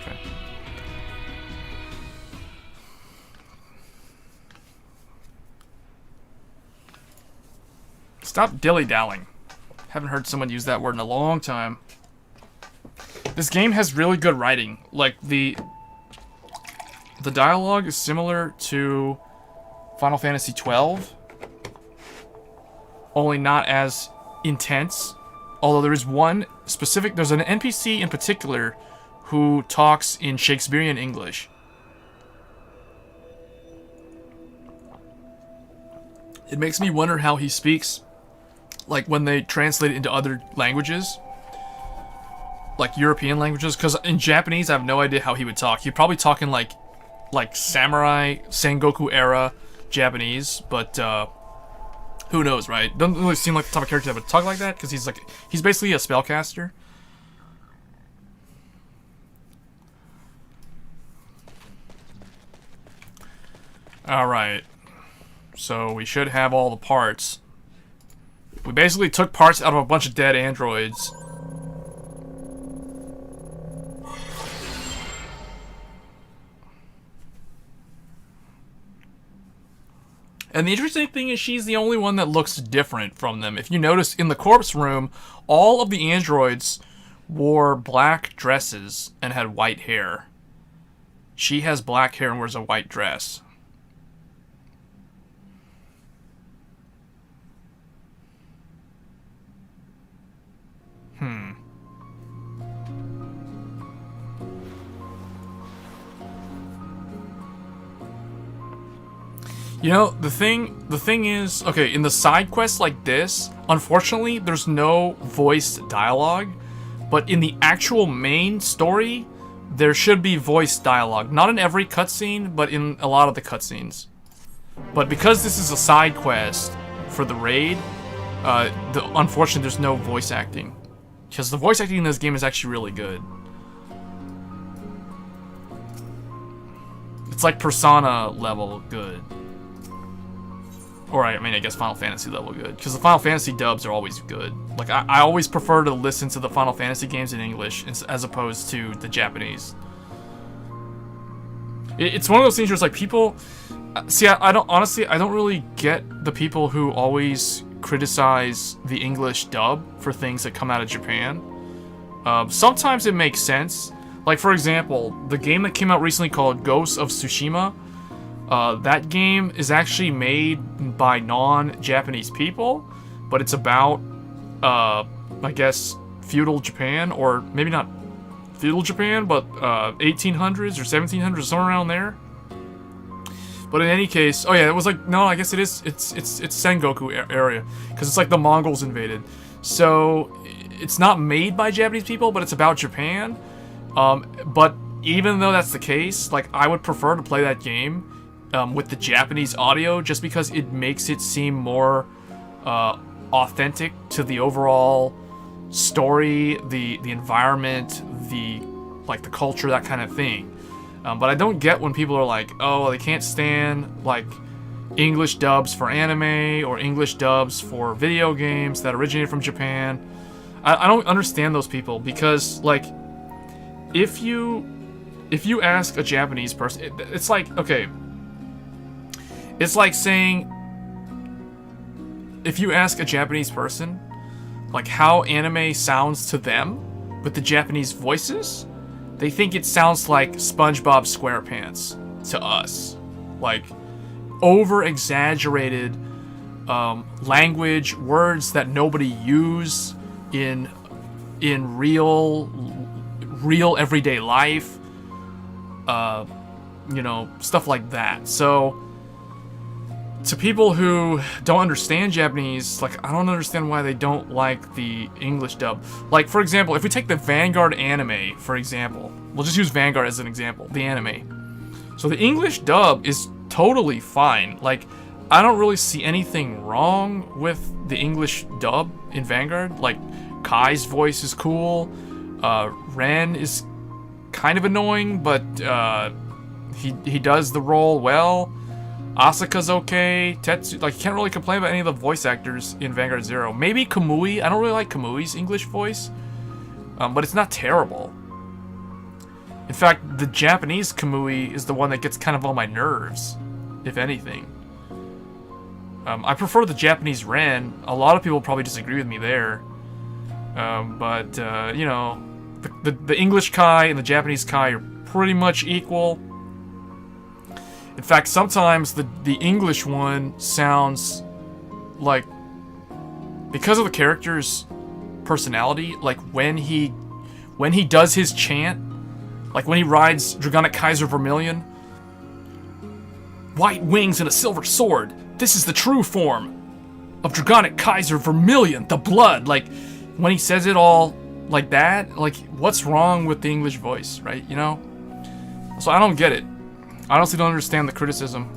Okay. Stop dilly-dallying. Haven't heard someone use that word in a long time. This game has really good writing. Like, the dialogue is similar to Final Fantasy XII, only not as intense. Although there is one specific... There's an NPC in particular who talks in Shakespearean English. It makes me wonder how he speaks, like, when they translate it into other languages. Like, European languages. Because in Japanese, I have no idea how he would talk. He'd probably talk in, like samurai, Sengoku era Japanese. But, who knows, right? Doesn't really seem like the type of character that would talk like that. Because he's basically a spellcaster. Alright. So, we should have all the parts. We basically took parts out of a bunch of dead androids. And the interesting thing is she's the only one that looks different from them. If you notice, in the corpse room, all of the androids wore black dresses and had white hair. She has black hair and wears a white dress. You know, the thing is, okay, in the side quests like this, unfortunately, there's no voiced dialogue, but in the actual main story, there should be voiced dialogue. Not in every cutscene, but in a lot of the cutscenes. But because this is a side quest for the raid, unfortunately, there's no voice acting. Because the voice acting in this game is actually really good. It's like Persona level good. Or, I mean, I guess Final Fantasy level good. Because the Final Fantasy dubs are always good. Like, I always prefer to listen to the Final Fantasy games in English as opposed to the Japanese. It's one of those things where it's like people... See, I don't really get the people who always criticize the English dub for things that come out of Japan. Sometimes it makes sense. Like, for example, the game that came out recently called Ghosts of Tsushima. That game is actually made by non-Japanese people, but it's about, I guess, feudal Japan, or maybe not feudal Japan, but 1800s or 1700s, somewhere around there. But in any case, oh yeah, it was like, no, I guess it is, it's Sengoku area, because it's like the Mongols invaded. So, it's not made by Japanese people, but it's about Japan. But even though that's the case, like, I would prefer to play that game with the Japanese audio, just because it makes it seem more authentic to the overall story, the environment, the culture, that kind of thing. But I don't get when people are like, oh, they can't stand like English dubs for anime or English dubs for video games that originated from Japan. I don't understand those people, because like if you ask a Japanese person, it's like, okay, it's like saying, if you ask a Japanese person like how anime sounds to them with the Japanese voices, they think it sounds like SpongeBob SquarePants. to us. Like, over-exaggerated language, words that nobody use in real everyday life. You know, stuff like that. So, to people who don't understand Japanese, like, I don't understand why they don't like the English dub. Like, for example, if we take the Vanguard anime, for example, we'll just use Vanguard as an example, the anime. So the English dub is totally fine. Like, I don't really see anything wrong with the English dub in Vanguard. Like, Kai's voice is cool. Ren is kind of annoying, but he does the role well. Asuka's okay. Tetsu, like, you can't really complain about any of the voice actors in Vanguard Zero. Maybe Kamui. I don't really like Kamui's English voice, but it's not terrible. In fact, the Japanese Kamui is the one that gets kind of on my nerves, if anything. I prefer the Japanese Ren. A lot of people probably disagree with me there. But you know, the English Kai and the Japanese Kai are pretty much equal. In fact, sometimes the English one sounds like, because of the character's personality, like when he does his chant, like when he rides Dragonic Kaiser Vermilion, white wings and a silver sword. This is the true form of Dragonic Kaiser Vermilion, the blood. Like, when he says it all like that, like, what's wrong with the English voice, right? You know? So I don't get it. I honestly don't understand the criticism.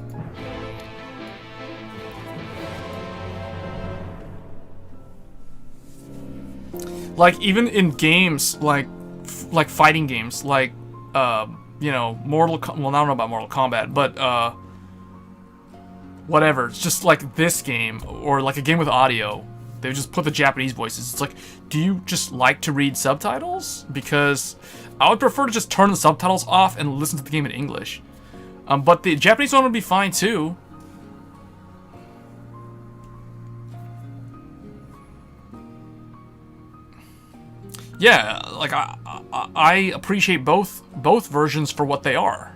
Like, even in games, like fighting games, like, you know, well, I don't know about Mortal Kombat, but, whatever. It's just like this game, or like a game with audio. They just put the Japanese voices. It's like, do you just like to read subtitles? Because I would prefer to just turn the subtitles off and listen to the game in English. But the Japanese one would be fine too. Yeah, like I appreciate both versions for what they are.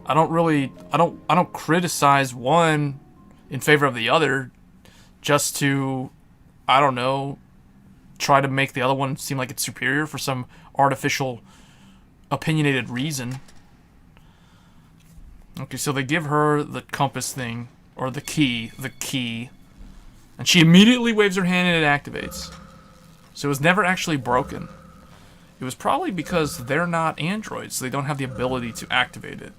I don't criticize one in favor of the other just to, I don't know, try to make the other one seem like it's superior for some artificial opinionated reason. Okay, so they give her the compass thing, or the key, and she immediately waves her hand and it activates. So it was never actually broken. It was probably because they're not androids, so they don't have the ability to activate it.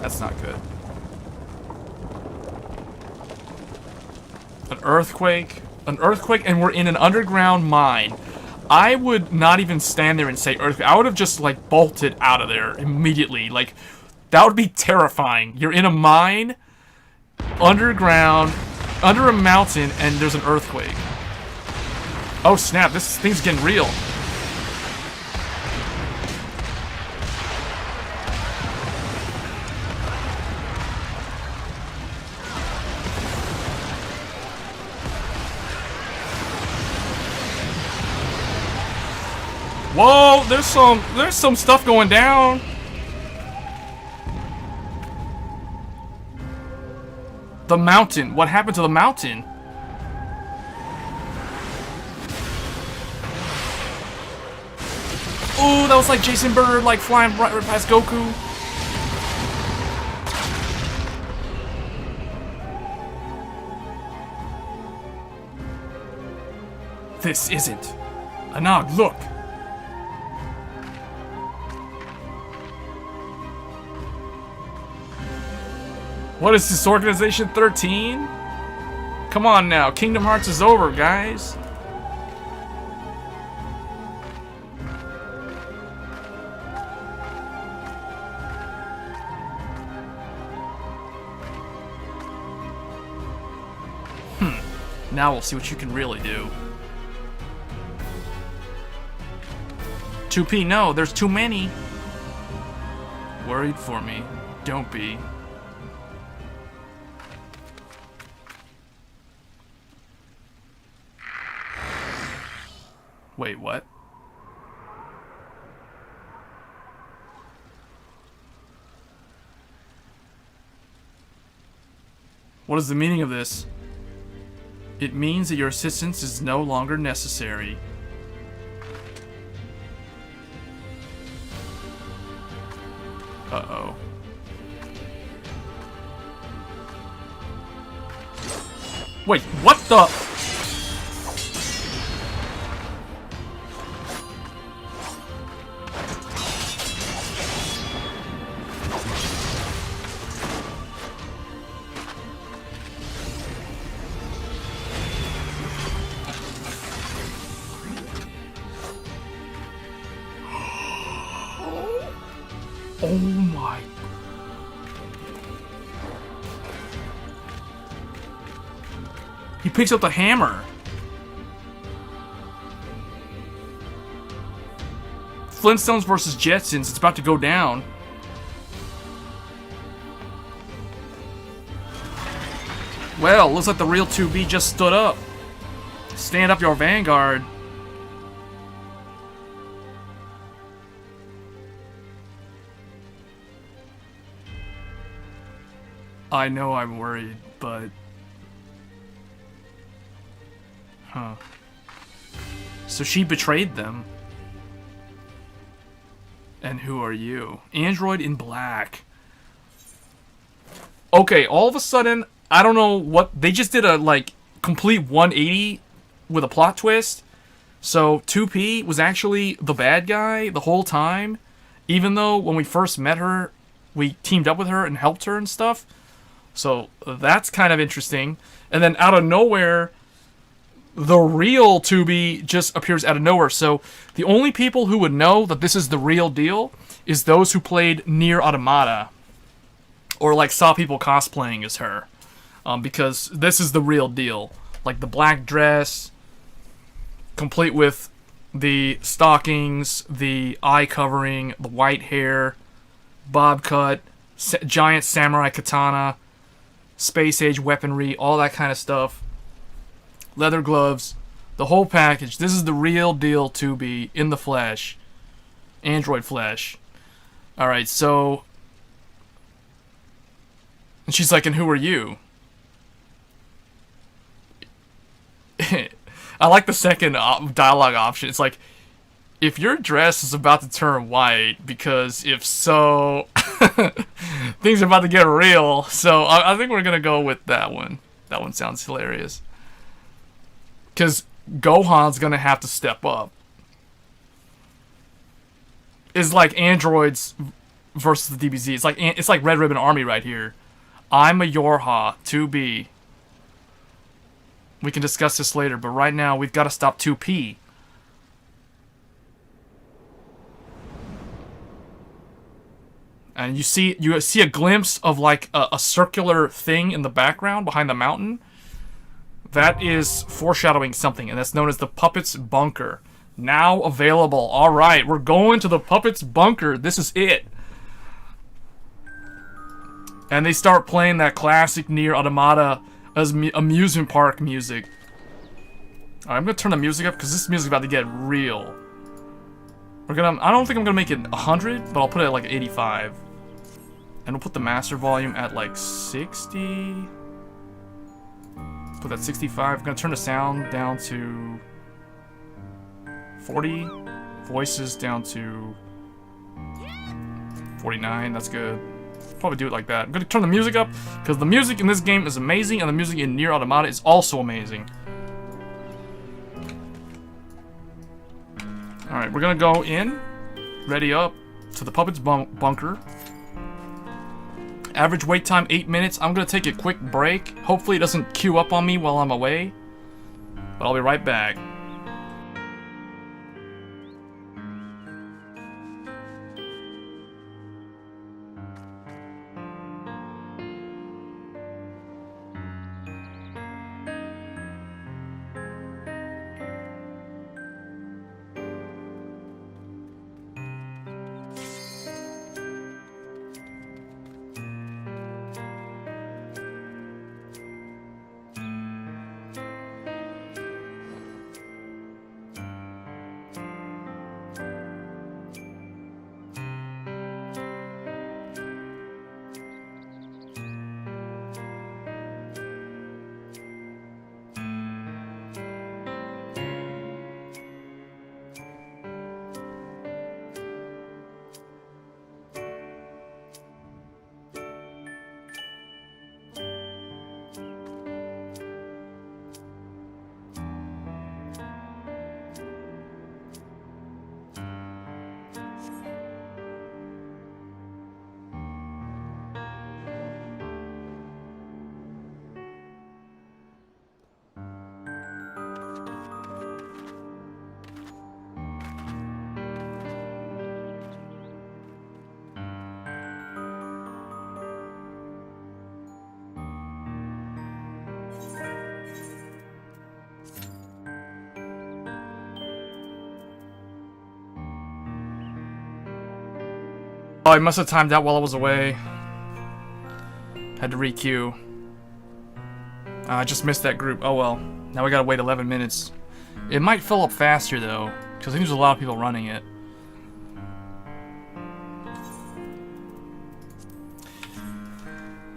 That's not good. An earthquake, and we're in an underground mine. I would not even stand there and say earthquake. I would have just, like, bolted out of there immediately. Like, that would be terrifying. You're in a mine, underground, under a mountain, and there's an earthquake. Oh snap, this thing's getting real. Whoa, there's some stuff going down. The mountain. What happened to the mountain? Ooh, that was like Jason Bird, like flying right past Goku. This isn't. Anag, look. What is this, Organization 13? Come on now, Kingdom Hearts is over, guys. Now we'll see what you can really do. 2P, no, there's too many. Worried for me. Don't be. Wait, what? What is the meaning of this? It means that your assistance is no longer necessary. Uh-oh. Wait, what the? Oh my. He picks up the hammer. Flintstones versus Jetsons. It's about to go down. Well, looks like the real 2B just stood up. Stand up your vanguard. I know I'm worried, but... Huh. So she betrayed them. And who are you? Android in black. Okay, all of a sudden, I don't know what... They just did a, like, complete 180 with a plot twist. So 2P was actually the bad guy the whole time. Even though when we first met her, we teamed up with her and helped her and stuff. So that's kind of interesting. And then out of nowhere, the real 2B just appears out of nowhere. So the only people who would know that this is the real deal is those who played Nier Automata. Or like saw people cosplaying as her. Because this is the real deal. Like the black dress, complete with the stockings, the eye covering, the white hair, bob cut, giant samurai katana, space age weaponry, all that kind of stuff. Leather gloves, the whole package. This is the real deal 2B in the flesh. Android flesh. Alright, so... And she's like, and who are you? I like the second dialogue option. It's like, if your dress is about to turn white, because if so, things are about to get real. So I think we're going to go with that one. That one sounds hilarious. Because Gohan's going to have to step up. It's like androids versus the DBZ. It's like Red Ribbon Army right here. I'm a Yorha, 2B. We can discuss this later, but right now we've got to stop 2P. And you see a glimpse of like a circular thing in the background behind the mountain. That is foreshadowing something, and that's known as the Puppet's Bunker. Now available. All right, we're going to the Puppet's Bunker. This is it. And they start playing that classic Nier Automata as amusement park music. Alright, I'm gonna turn the music up because this music is about to get real. I don't think I'm gonna make it 100, but I'll put it at like 85. And we'll put the master volume at like 60. Put that 65. I'm gonna turn the sound down to 40. Voices down to 49. That's good. Probably do it like that. I'm gonna turn the music up because the music in this game is amazing, and the music in Nier Automata is also amazing. Alright, we're gonna go in, ready up to the Puppet's Bunker. Average wait time 8 minutes. I'm gonna take a quick break. Hopefully it doesn't queue up on me while I'm away, but I'll be right back. Oh, I must have timed out while I was away. Had to re-queue. I just missed that group. Oh well. Now we gotta wait 11 minutes. It might fill up faster though, because I think there's a lot of people running it.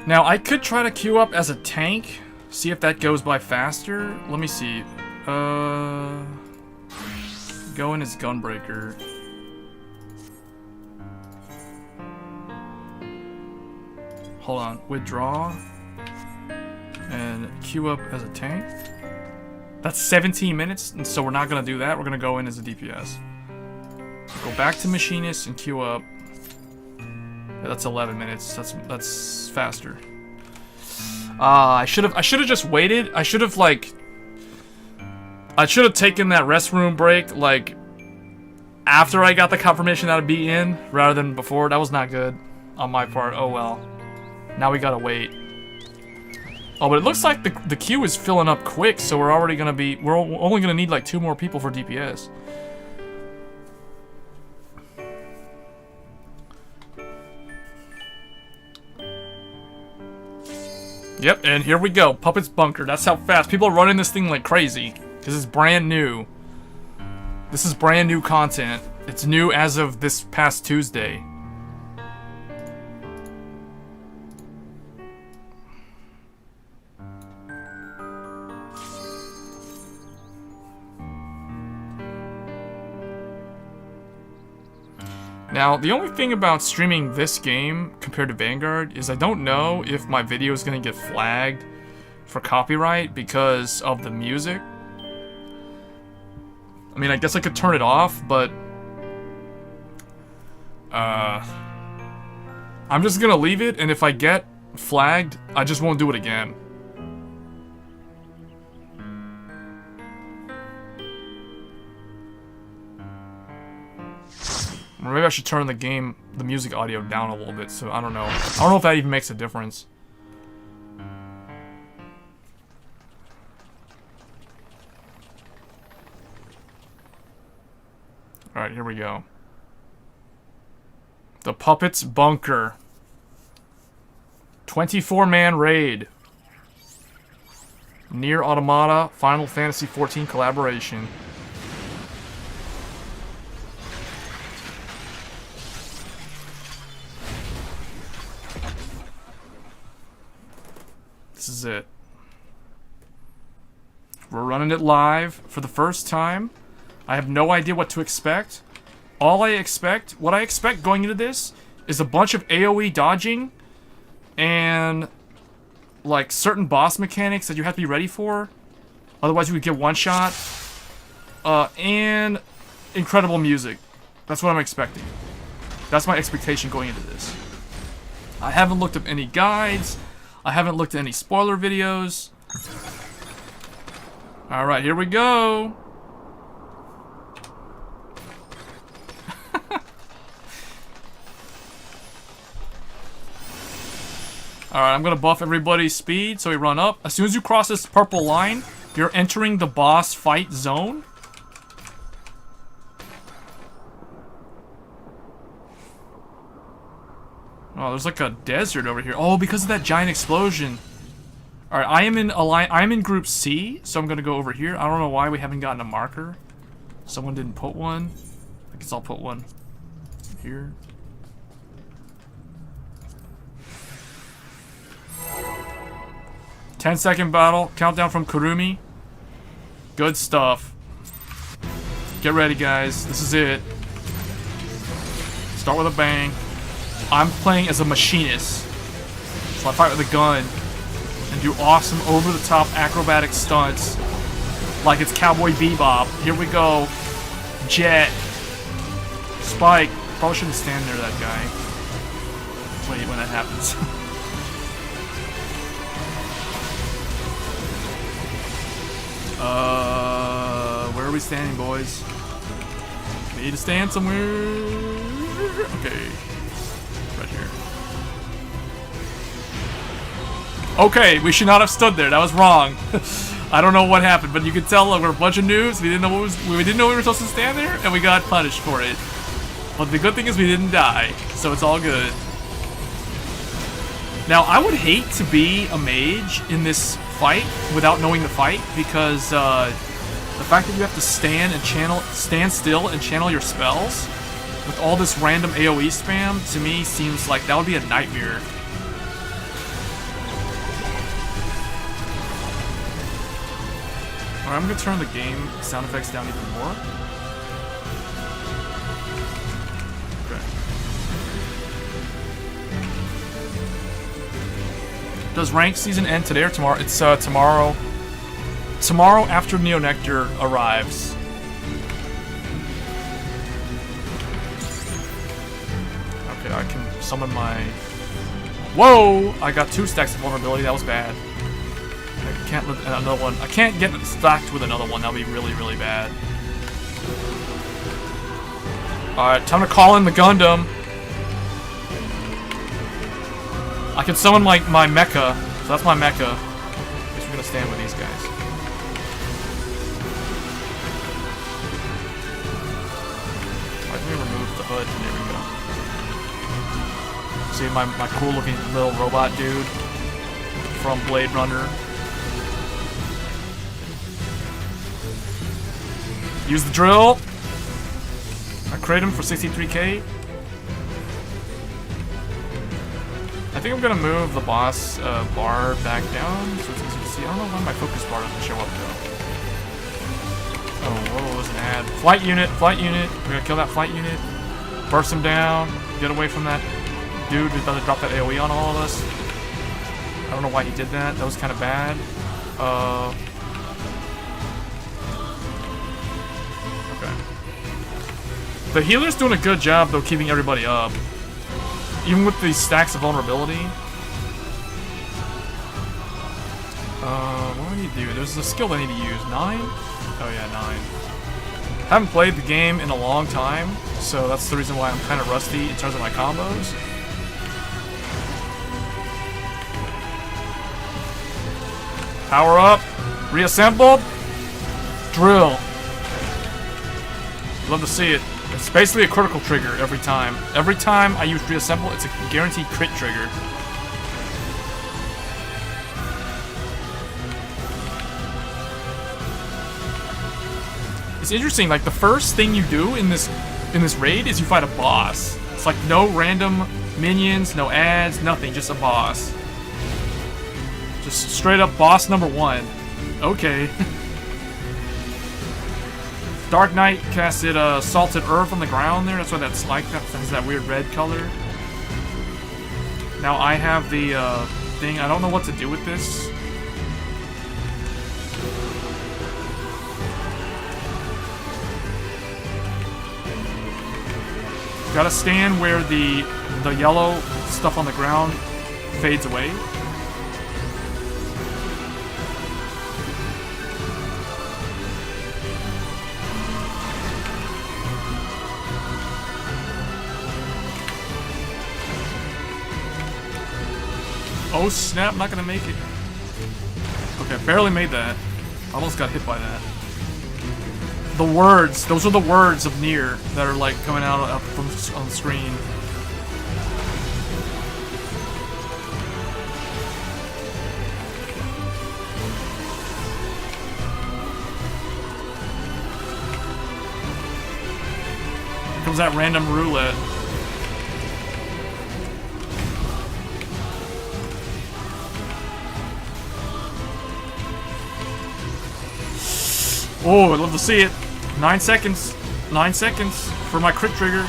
Now, I could try to queue up as a tank, see if that goes by faster. Let me see. Go in as Gunbreaker. Hold on. Withdraw. And queue up as a tank. That's 17 minutes, and so we're not going to do that. We're going to go in as a DPS. Go back to Machinist and queue up. Yeah, that's 11 minutes. That's faster. I should have just waited. I should have taken that restroom break like after I got the confirmation that I'd be in rather than before. That was not good on my part. Oh well. Now we gotta wait. Oh, but it looks like the queue is filling up quick, so we're only gonna need like 2 more people for DPS. Yep, and here we go. Puppet's Bunker. That's how fast. People are running this thing like crazy. Because it's brand new. This is brand new content. It's new as of this past Tuesday. Now, the only thing about streaming this game compared to Vanguard is I don't know if my video is going to get flagged for copyright because of the music. I mean, I guess I could turn it off, but I'm just going to leave it, and if I get flagged, I just won't do it again. Or maybe I should turn the music audio down a little bit, so I don't know. I don't know if that even makes a difference. Alright, here we go. The Puppet's Bunker. 24-man raid. Nier Automata, Final Fantasy XIV collaboration. This is it. We're running it live for the first time. I have no idea what to expect. What I expect going into this is a bunch of AoE dodging and like certain boss mechanics that you have to be ready for. Otherwise you would get one shot. And incredible music. That's what I'm expecting. That's my expectation going into this. I haven't looked up any guides. I haven't looked at any spoiler videos. Alright, here we go. Alright, I'm gonna buff everybody's speed so we run up. As soon as you cross this purple line, you're entering the boss fight zone. Oh, there's like a desert over here. Oh, because of that giant explosion. Alright, I'm in group C, so I'm gonna go over here. I don't know why we haven't gotten a marker. Someone didn't put one. I guess I'll put one here. "10-second battle. Countdown from Kurumi." Good stuff. Get ready, guys. This is it. Start with a bang. I'm playing as a machinist. So I fight with a gun and do awesome over-the-top acrobatic stunts like it's Cowboy Bebop. Here we go. Jet. Spike. Probably shouldn't stand near that guy. Wait, when that happens. Where are we standing, boys? Need to stand somewhere. Okay. Right here. Okay, we should not have stood there. That was wrong. I don't know what happened, but you could tell we're a bunch of noobs. We didn't know we were supposed to stand there, and we got punished for it. But the good thing is we didn't die, so it's all good. Now, I would hate to be a mage in this fight without knowing the fight, because the fact that you have to stand still and channel your spells with all this random AoE spam, to me seems like that would be a nightmare. Alright, I'm gonna turn the game sound effects down even more. Okay. Does ranked season end today or tomorrow? It's tomorrow. Tomorrow after Neonectar arrives. Okay, I can summon my... Whoa! I got 2 stacks of vulnerability, that was bad. I can't let another one. I can't get stacked with another one. That'll be really, really bad. Alright, time to call in the Gundam. I can summon my mecha. So that's my mecha. I guess we're gonna stand with these guys. Alright, let me remove the hood. There we go. See my cool looking little robot dude from Blade Runner. Use the drill. I crate him for 63k. I think I'm gonna move the boss bar back down so it's easy to see. I don't know why my focus bar doesn't show up though. Oh, whoa, was an ad. Flight unit, flight unit. We're gonna kill that flight unit. Burst him down. Get away from that dude who's about to drop that AoE on all of us. I don't know why he did that. That was kind of bad. The healer's doing a good job, though, keeping everybody up. Even with these stacks of vulnerability. What do I need to do? There's a skill I need to use. 9? Oh yeah, 9. Haven't played the game in a long time, so that's the reason why I'm kind of rusty in terms of my combos. Power up. Reassembled. Drill. Love to see it. It's basically a critical trigger every time. Every time I use reassemble, it's a guaranteed crit trigger. It's interesting, like the first thing you do in this raid is you fight a boss. It's like no random minions, no ads, nothing, just a boss. Just straight up boss number 1. Okay. Dark Knight casted Salted Earth on the ground there. That's why that's like that. That's that weird red color. Now I have the thing. I don't know what to do with this. Gotta stand where the yellow stuff on the ground fades away. Oh snap, I'm not gonna make it. Okay, barely made that. Almost got hit by that. The words, those are the words of Nier that are like coming out up from on the screen. Here comes that random roulette. Oh, I'd love to see it. 9 seconds. 9 seconds for my crit trigger.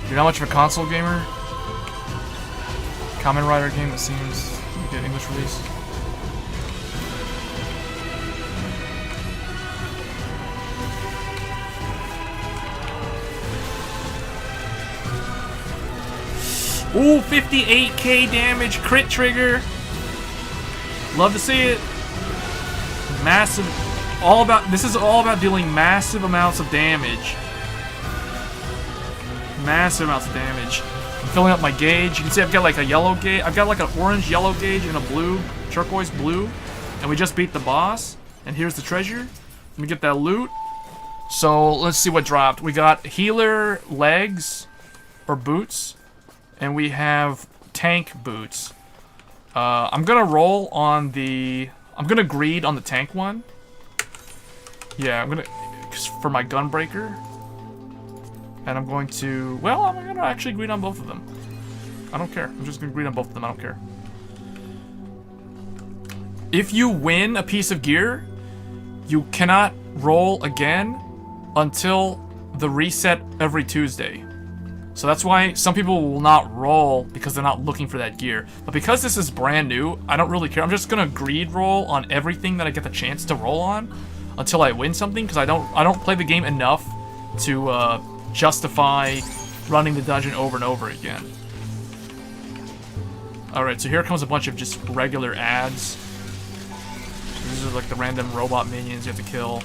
You're not much of a console gamer? Kamen Rider game that seems to get English release. Ooh, 58k damage crit trigger. Love to see it. Massive. This is all about dealing massive amounts of damage. Massive amounts of damage. I'm filling up my gauge. You can see I've got like a yellow gauge. I've got like an orange yellow gauge and a blue, turquoise blue. And we just beat the boss. And here's the treasure. me get that loot. So let's see what dropped. We got healer legs or boots, and we have tank boots. I'm gonna roll on the. I'm gonna greed on the tank one. Yeah, I'm gonna for my gunbreaker, and I'm going to. Well, I'm gonna actually greed on both of them. I don't care. I'm just gonna greed on both of them. I don't care. If you win a piece of gear, you cannot roll again until the reset every Tuesday. So that's why some people will not roll because they're not looking for that gear. But because this is brand new, I don't really care. I'm just gonna greed roll on everything that I get the chance to roll on until I win something, because I don't play the game enough to justify running the dungeon over and over again. Alright, so here comes a bunch of just regular ads. These are like the random robot minions you have to kill.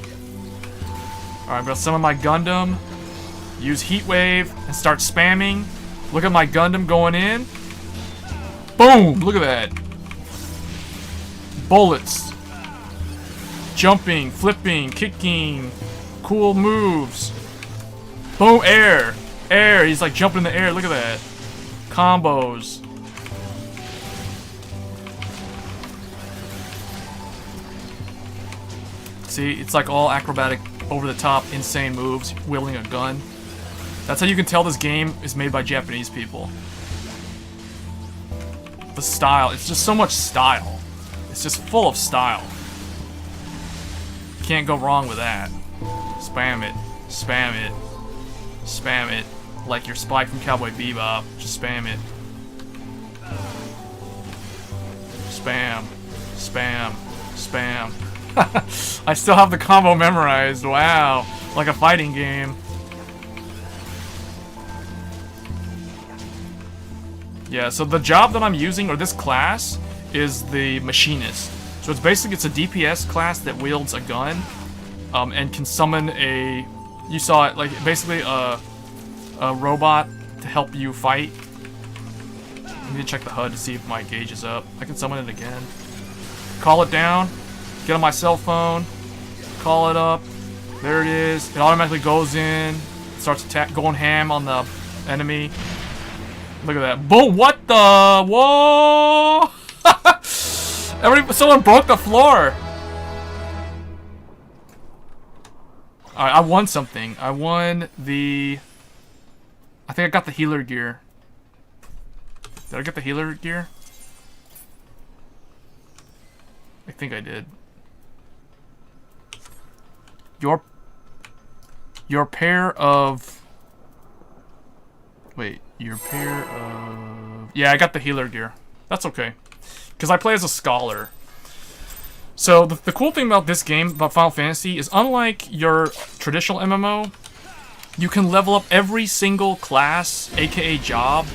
Alright, I'm gonna summon my Gundam, use Heat Wave, and start spamming. Look at my Gundam going in. Boom! Look at that. Bullets. Jumping, flipping, kicking. Cool moves. Boom, air. Air, he's like jumping in the air, look at that. Combos. See, it's like all acrobatic, over-the-top, insane moves, wielding a gun. That's how you can tell this game is made by Japanese people. The style, it's just so much style. It's just full of style. Can't go wrong with that. Spam it, spam it, spam it. Like your Spike from Cowboy Bebop, just spam it. Spam, spam, spam. I still have the combo memorized, wow. Like a fighting game. Yeah, so the job that I'm using, or this class, is the Machinist. So it's basically, it's a DPS class that wields a gun, and can summon a, you saw it, like basically a robot to help you fight. I need to check the HUD to see if my gauge is up. I can summon it again. Call it down. Get on my cell phone, call it up, there it is. It automatically goes in, starts going ham on the enemy. Look at that. Boom, what the? Whoa! Someone broke the floor. Alright, I won something. I won the... I think I got the healer gear. Did I get the healer gear? I think I did. Your pair of... Wait, your pair of... Yeah, I got the healer gear. That's okay. Because I play as a scholar. So, the cool thing about this game, about Final Fantasy, is unlike your traditional MMO, you can level up every single class, aka job,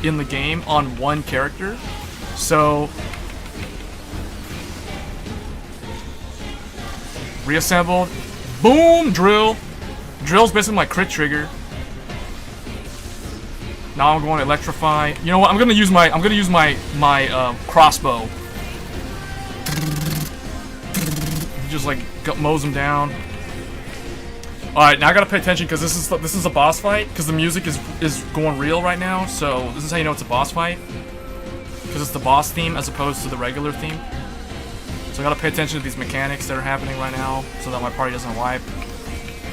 in the game on one character. So... Reassembled. Boom! Drill. Drill's basically my crit trigger. Now I'm going to electrify. You know what? I'm gonna use my crossbow. Just like mows them down. All right, now I gotta pay attention because this is a boss fight because the music is going real right now. So this is how you know it's a boss fight, because it's the boss theme as opposed to the regular theme. So I gotta pay attention to these mechanics that are happening right now so that my party doesn't wipe.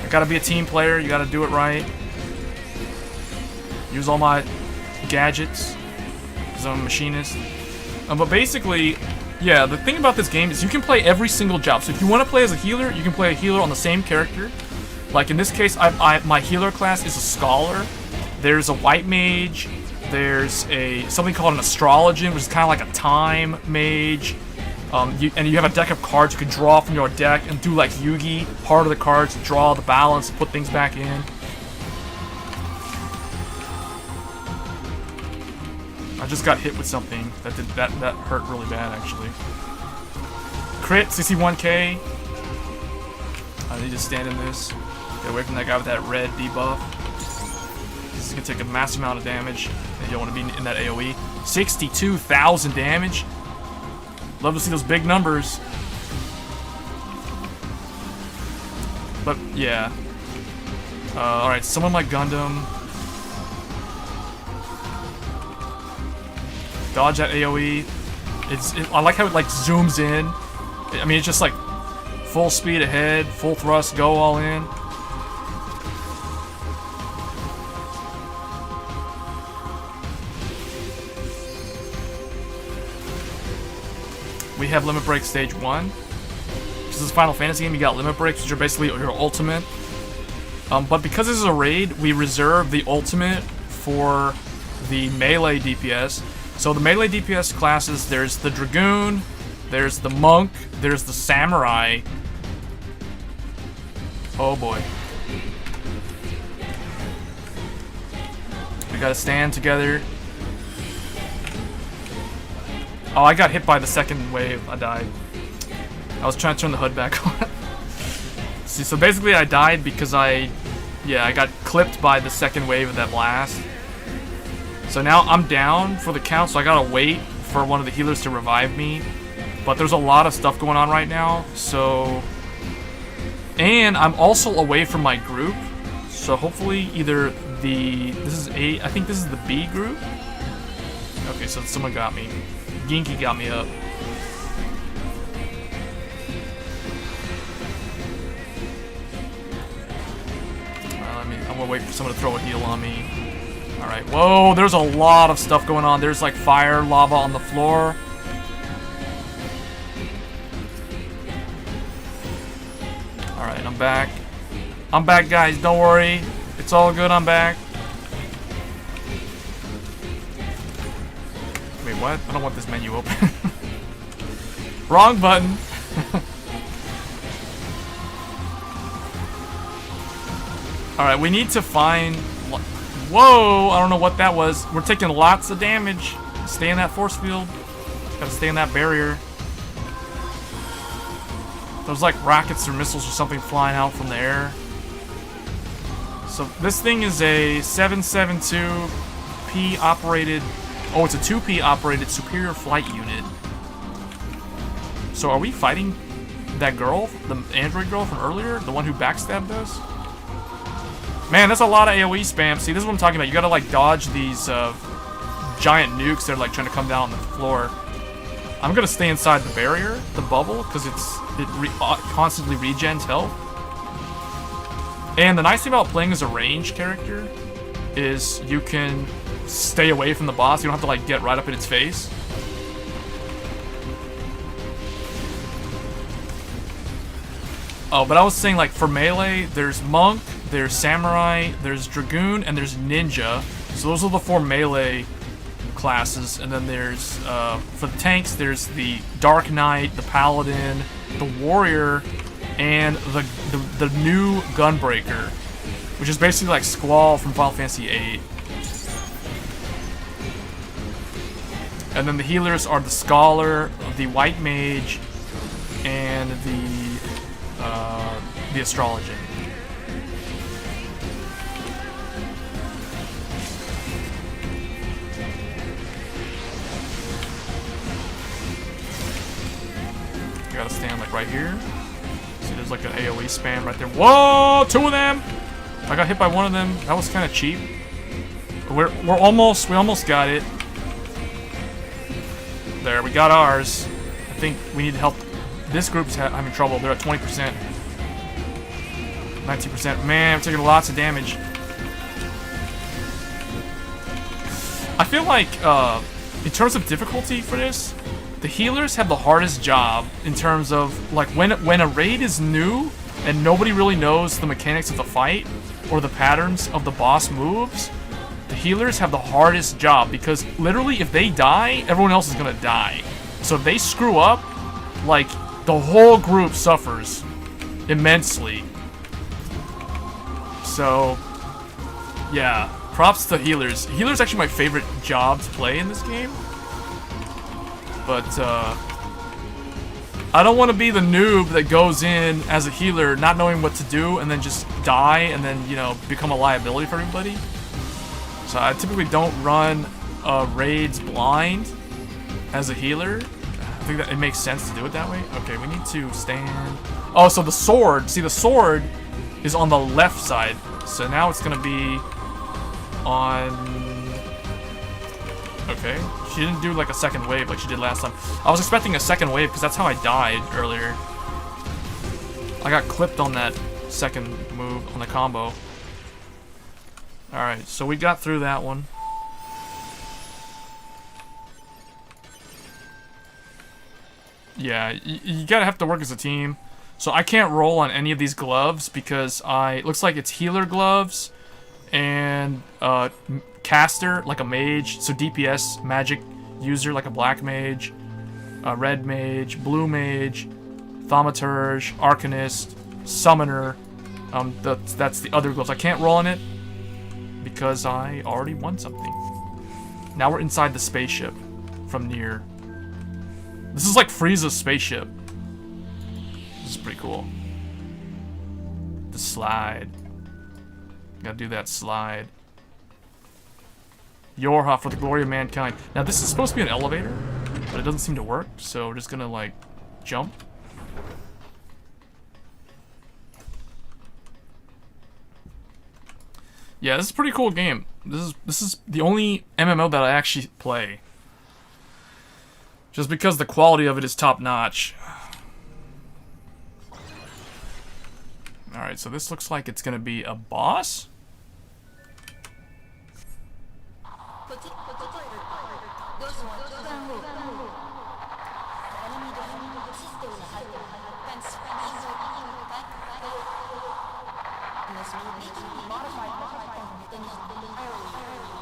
I gotta be a team player, you gotta do it right. Use all my gadgets, because I'm a machinist. But basically, yeah, the thing about this game is you can play every single job. So if you want to play as a healer, you can play a healer on the same character. Like in this case, my healer class is a scholar. There's a white mage. There's something called an astrologian, which is kind of like a time mage. And you have a deck of cards you can draw from your deck and do like Yugi, part of the cards, draw the balance, put things back in. I just got hit with something that hurt really bad actually. Crit, 61k. I need to stand in this. Get away from that guy with that red debuff. This is gonna take a massive amount of damage, and you don't want to be in that AoE. 62,000 damage. Love to see those big numbers. But yeah. Alright, summon my Gundam. Dodge that AoE. I like how it like zooms in. I mean, it's just like full speed ahead, full thrust, go all in. We have Limit Break Stage 1. This is a Final Fantasy game. You got Limit Breaks, which are basically your ultimate. But because this is a raid, we reserve the ultimate for the melee DPS. So the melee DPS classes, there's the Dragoon, there's the Monk, there's the Samurai. Oh boy. We gotta stand together. Oh, I got hit by the second wave. I died. I was trying to turn the hood back on. See, so basically I died because I got clipped by the second wave of that blast. So now I'm down for the count, so I gotta wait for one of the healers to revive me. But there's a lot of stuff going on right now, so... And I'm also away from my group, so hopefully either the... I think this is the B group? Okay, so someone got me. Ginky got me up. I'm gonna wait for someone to throw a heal on me. Alright, whoa, there's a lot of stuff going on. There's like fire, lava on the floor. Alright, I'm back. I'm back, guys, don't worry. It's all good, I'm back. Wait, what? I don't want this menu open. Wrong button. Alright, we need to find... Whoa! I don't know what that was. We're taking lots of damage. Stay in that force field. Gotta stay in that barrier. There's like rockets or missiles or something flying out from the air. So this thing is a 772P operated... Oh, it's a 2P operated superior flight unit. So are we fighting that girl? The android girl from earlier? The one who backstabbed us? Man, that's a lot of AoE spam. See, this is what I'm talking about. You gotta, like, dodge these giant nukes that are, like, trying to come down on the floor. I'm gonna stay inside the barrier, the bubble, because it constantly regens health. And the nice thing about playing as a ranged character is you can stay away from the boss. You don't have to, like, get right up in its face. Oh, but I was saying, like, for melee, there's Monk, there's Samurai, there's Dragoon, and there's Ninja. So those are the 4 melee classes. And then there's, for the tanks, there's the Dark Knight, the Paladin, the Warrior, and the new Gunbreaker, which is basically like Squall from Final Fantasy VIII. And then the healers are the Scholar, the White Mage, and the Astrologian. You gotta stand like right here. See, there's like an AoE spam right there. Whoa, 2 of them! I got hit by one of them. That was kind of cheap. We almost got it. There, we got ours. I think we need help. This group's having trouble. They're at 20%. 19%. Man, I'm taking lots of damage. I feel like, in terms of difficulty for this, the healers have the hardest job in terms of, like, when a raid is new and nobody really knows the mechanics of the fight or the patterns of the boss moves, the healers have the hardest job because literally if they die, everyone else is gonna die. So if they screw up, like, the whole group suffers immensely. So, yeah, props to healers. Healer's actually my favorite job to play in this game. But, I don't want to be the noob that goes in as a healer not knowing what to do and then just die and then, you know, become a liability for everybody. So I typically don't run raids blind as a healer. I think that it makes sense to do it that way. Okay, we need to stand... Oh, so the sword. See, the sword is on the left side. So now it's gonna be on... Okay. She didn't do like a second wave like she did last time. I was expecting a second wave because that's how I died earlier. I got clipped on that second move on the combo. Alright, so we got through that one. Yeah, you gotta have to work as a team. So I can't roll on any of these gloves because it looks like it's healer gloves and caster, like a mage, so DPS magic user, like a black mage, a red mage, blue mage, thaumaturge, arcanist, summoner. That's the other gloves. I can't roll on it because I already won something. Now we're inside the spaceship from Nier. This is like Frieza's spaceship. This is pretty cool. The slide. Gotta do that slide. Yorha for the glory of mankind. Now this is supposed to be an elevator, but it doesn't seem to work, so we're just gonna like jump. Yeah, this is a pretty cool game. This is the only MMO that I actually play. Just because the quality of it is top notch. Alright, so this looks like it's gonna be a boss?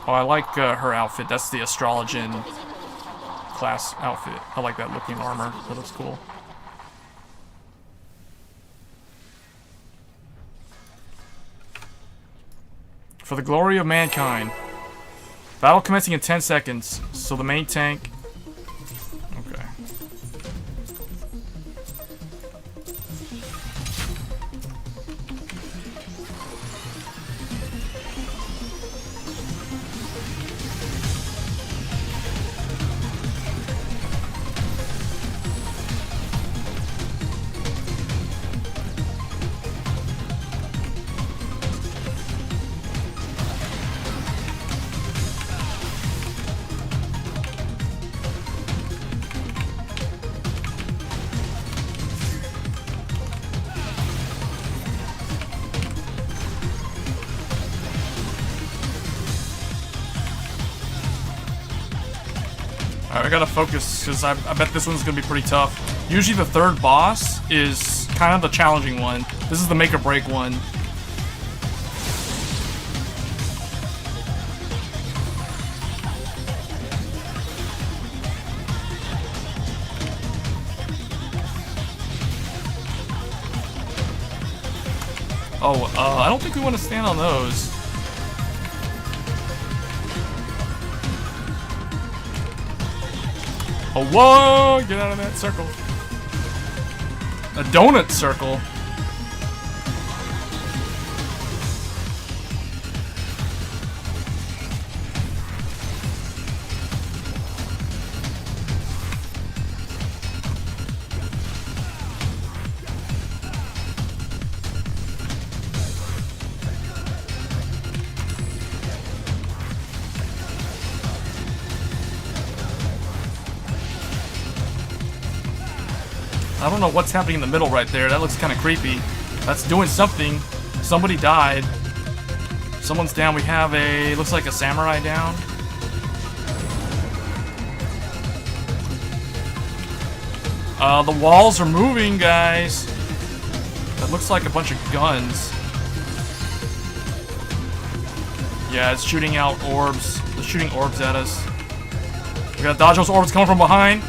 Oh, I like her outfit. That's the Astrologian class outfit. I like that looking armor. That looks cool. For the glory of mankind. Battle commencing in 10 seconds. So the main tank... Okay. Alright, I gotta focus, because I bet this one's gonna be pretty tough. Usually the third boss is kind of the challenging one. This is the make or break one. Oh, I don't think we want to stand on those. Oh, whoa! Get out of that circle. A donut circle. I don't know what's happening in the middle right there. That looks kind of creepy. That's doing something. Somebody died. Someone's down. We have a... looks like a samurai down. The walls are moving, guys. That looks like a bunch of guns. Yeah, it's shooting out orbs. It's shooting orbs at us. We gotta dodge those orbs coming from behind.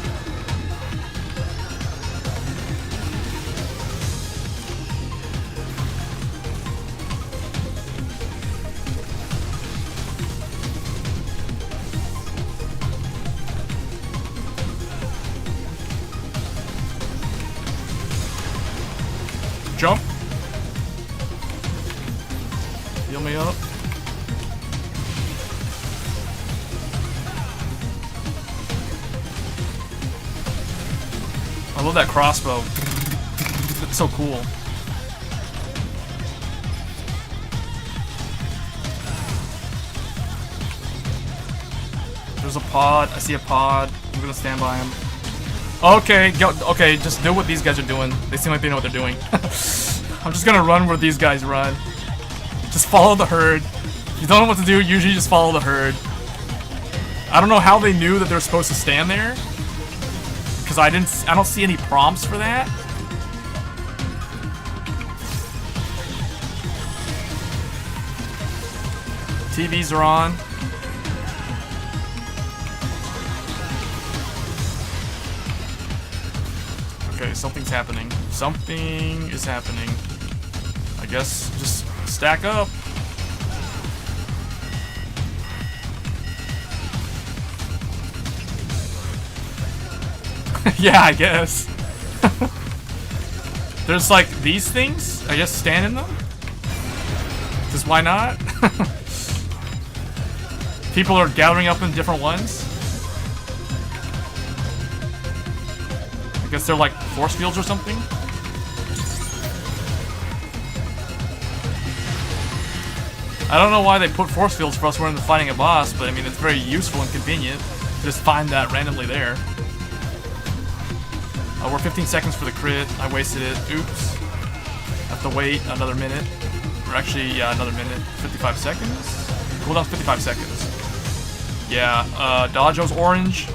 Jump. Heal me up. I love that crossbow. It's so cool. There's a pod. I see a pod. I'm gonna stand by him. Okay, go. Okay, just do what these guys are doing. They seem like they know what they're doing. I'm just gonna run where these guys run. Just follow the herd. If you don't know what to do, usually just follow the herd. I don't know how they knew that they're supposed to stand there, because I don't see any prompts for that. TVs are on. Okay, something's happening. Something is happening. I guess just stack up. Yeah, I guess. There's like these things. I guess stand in them. Just why not? People are gathering up in different ones. I guess they're like force fields or something. I don't know why they put force fields for us when we're fighting a boss, but I mean, it's very useful and convenient to just find that randomly there. We're 15 seconds for the crit. I wasted it. Oops. Have to wait another minute. Or actually, yeah, another minute. 55 seconds? Cooldown's 55 seconds. Yeah, Dodjo's orange.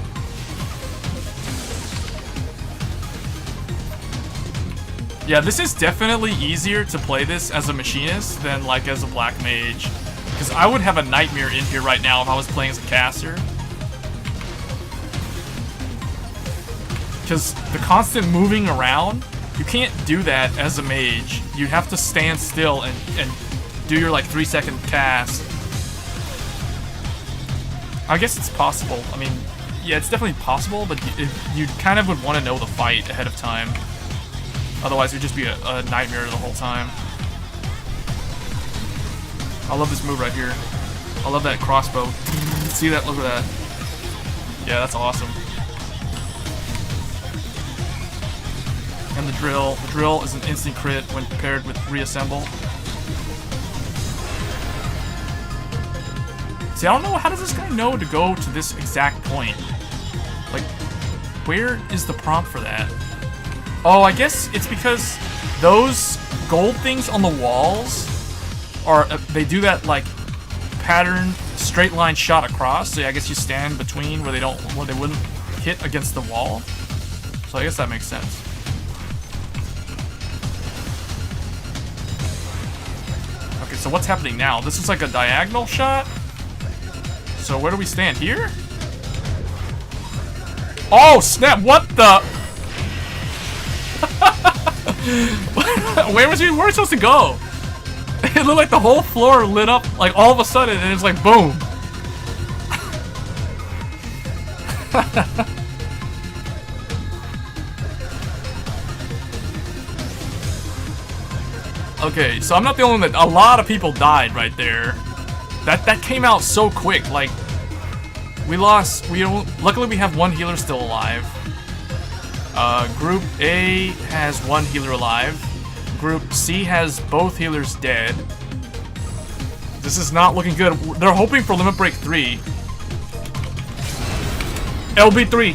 Yeah, this is definitely easier to play this as a machinist than like as a black mage. Because I would have a nightmare in here right now if I was playing as a caster. Because the constant moving around, you can't do that as a mage. You have to stand still and do your like 3-second cast. I guess it's possible. I mean, yeah, it's definitely possible, but you kind of would want to know the fight ahead of time. Otherwise, it would just be a nightmare the whole time. I love this move right here. I love that crossbow. See that? Look at that. Yeah, that's awesome. And the drill. The drill is an instant crit when paired with reassemble. See, I don't know, how does this guy know to go to this exact point? Like, where is the prompt for that? Oh, I guess it's because those gold things on the walls are, they do that, like, pattern straight line shot across. So yeah, I guess you stand between where they wouldn't hit against the wall. So I guess that makes sense. Okay, so what's happening now? This is like a diagonal shot? So where do we stand? Here? Oh, snap! What the? Where was we supposed to go? It looked like the whole floor lit up, like all of a sudden, and it's like boom. Okay, so I'm not the only one that, a lot of people died right there. That came out so quick. Like, luckily we have one healer still alive. Group A has one healer alive. Group C has both healers dead. This is not looking good. They're hoping for Limit Break 3. LB3.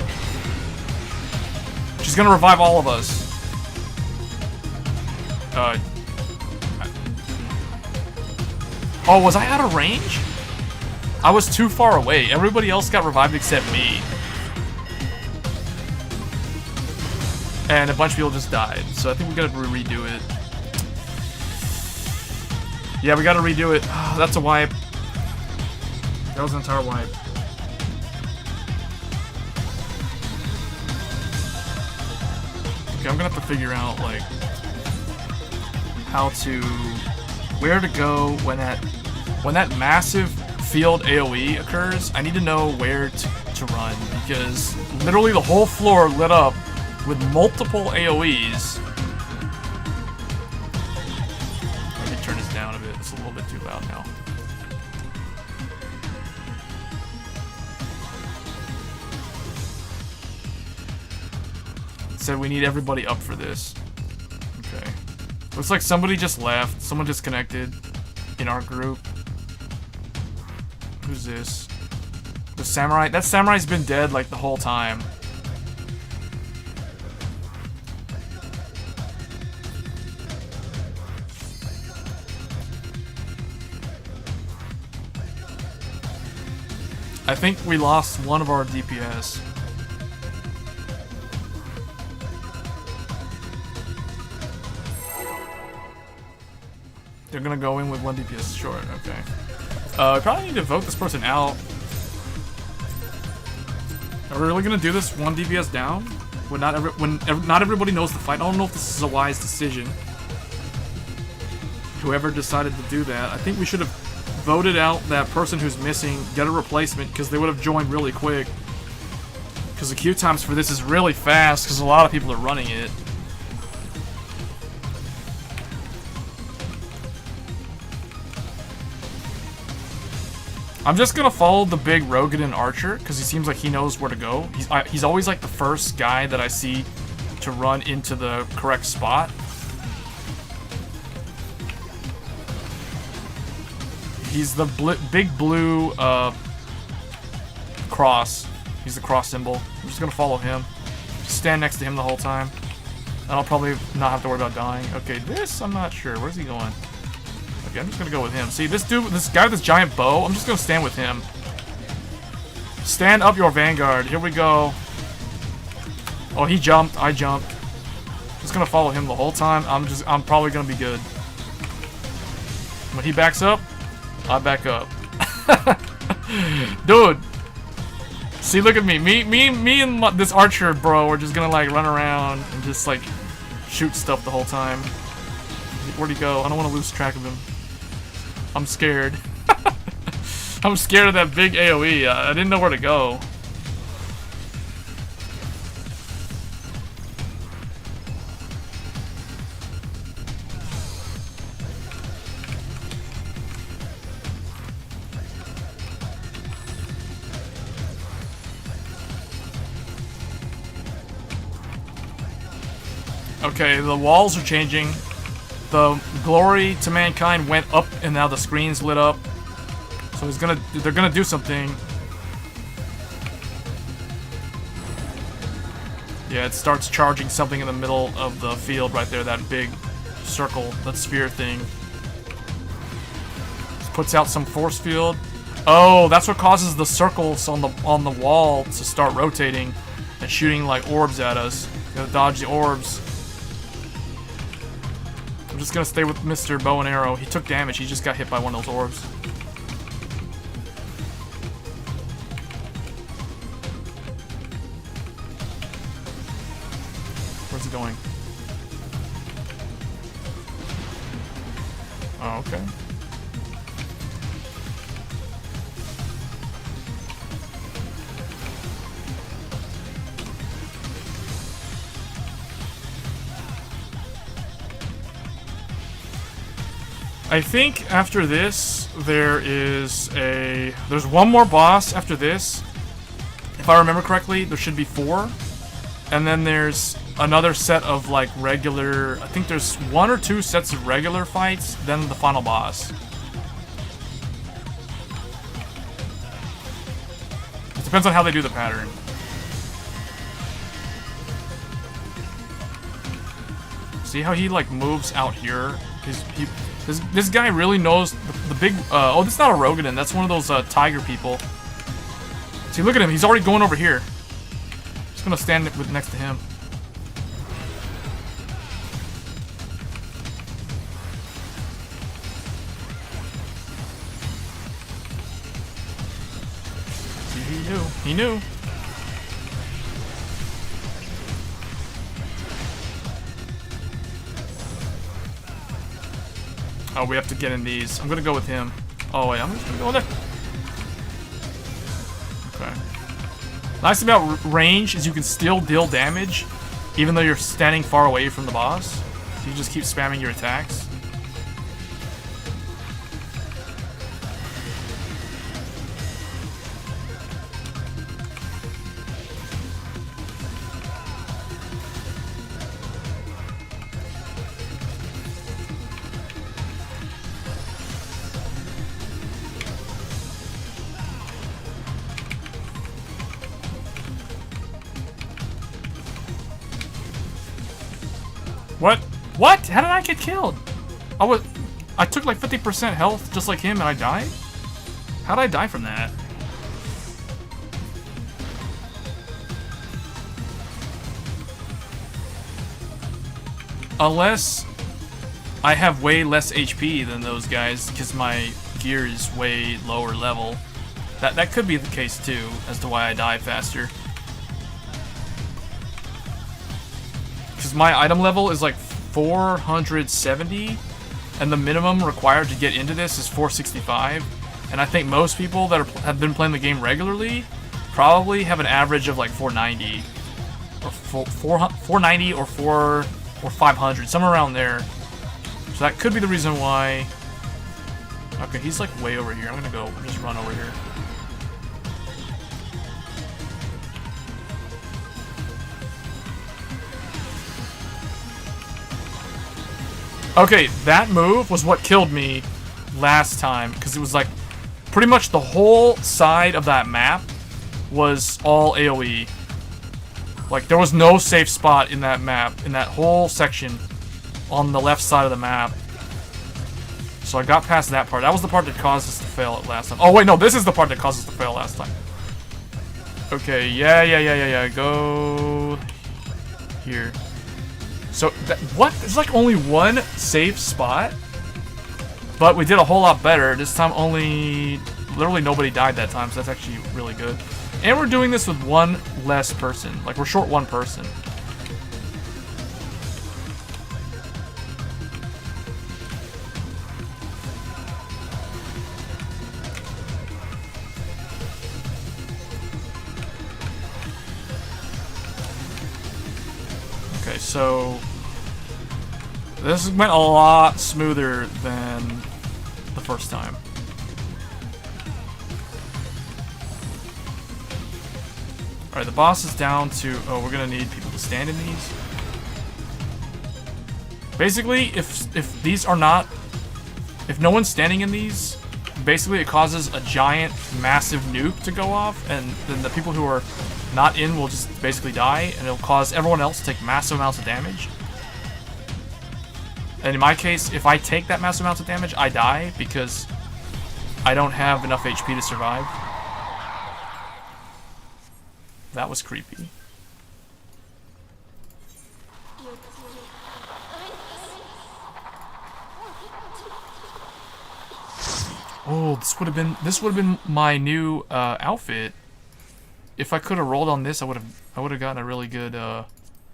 She's gonna revive all of us. Oh, was I out of range? I was too far away. Everybody else got revived except me. And a bunch of people just died. So I think we gotta redo it. Yeah, we gotta redo it. Oh, that's a wipe. That was an entire wipe. Okay, I'm gonna have to figure out, like, where to go when that massive field AoE occurs. I need to know where to run, because literally the whole floor lit up with multiple AoEs. Let me turn this down a bit. It's a little bit too loud now. It said we need everybody up for this. Okay. Looks like somebody just left. Someone disconnected in our group. Who's this? The samurai. That samurai's been dead like the whole time. I think we lost one of our DPS. They're gonna go in with 1 DPS short, okay. I probably need to vote this person out. Are we really gonna do this 1 DPS down? When not everybody knows the fight? I don't know if this is a wise decision. Whoever decided to do that. I think we should have voted out that person who's missing, get a replacement, because they would have joined really quick. Because the queue times for this is really fast, because a lot of people are running it. I'm just gonna follow the big Rogadin archer, because he seems like he knows where to go. He's always like the first guy that I see to run into the correct spot. He's the big blue cross. He's the cross symbol. I'm just gonna follow him. Just stand next to him the whole time. And I'll probably not have to worry about dying. Okay, this, I'm not sure. Where's he going? Okay, I'm just gonna go with him. See, this dude, this guy with this giant bow, I'm just gonna stand with him. Stand up your vanguard. Here we go. Oh, he jumped. I jumped. Just gonna follow him the whole time. I'm probably gonna be good. When he backs up, I back up. Dude. See, look at me. Me and this archer bro are just gonna like run around and just like shoot stuff the whole time. Where'd he go? I don't want to lose track of him. I'm scared. I'm scared of that big AoE. I didn't know where to go. Okay, the walls are changing. The glory to mankind went up, and now the screen's lit up. So they're gonna do something. Yeah, it starts charging something in the middle of the field right there. That big circle, that sphere thing. Puts out some force field. Oh, that's what causes the circles on the wall to start rotating and shooting like orbs at us. You gotta dodge the orbs. I'm just gonna stay with Mr. Bow and Arrow. He took damage. He just got hit by one of those orbs. Where's he going? Oh, okay. I think after this, there's one more boss after this. If I remember correctly, there should be 4. And then there's another set of like regular, I think there's 1 or 2 sets of regular fights, then the final boss. It depends on how they do the pattern. See how he like moves out here? This guy really knows the big... oh, this is not a Rogadin. That's one of those tiger people. See, look at him. He's already going over here. Just gonna stand next to him. See, he knew. He knew. Oh, we have to get in these. I'm gonna go with him. Oh wait, I'm just gonna go in there. Okay. Nice about range is you can still deal damage, even though you're standing far away from the boss. So you just keep spamming your attacks. What? What? How did I get killed? I took like 50% health just like him and I died? How did I die from that? Unless I have way less HP than those guys because my gear is way lower level. That could be the case too, as to why I die faster. Because my item level is like 470, and the minimum required to get into this is 465. And I think most people that have been playing the game regularly probably have an average of like 490, or 490 or 500, somewhere around there. So that could be the reason why. Okay, he's like way over here. I'm gonna go just run over here. Okay, that move was what killed me last time, because it was like pretty much the whole side of that map was all AoE. Like there was no safe spot in that map, in that whole section on the left side of the map. So I got past that part. That was the part that caused us to fail it last time. Oh wait, no, this is the part that caused us to fail last time. Okay, yeah. Go here. So, what? There's like only one safe spot? But we did a whole lot better. This time literally nobody died that time, so that's actually really good. And we're doing this with one less person. Like, we're short one person. Okay, so this went a lot smoother than the first time. Alright, the boss is down to... Oh, we're gonna need people to stand in these. Basically, if these are not... If no one's standing in these, basically it causes a giant, massive nuke to go off, and then the people who are not in will just basically die, and it'll cause everyone else to take massive amounts of damage. And in my case, if I take that massive amounts of damage, I die because I don't have enough HP to survive. That was creepy. Oh, this would have been my new outfit. If I could have rolled on this, I would have gotten a really good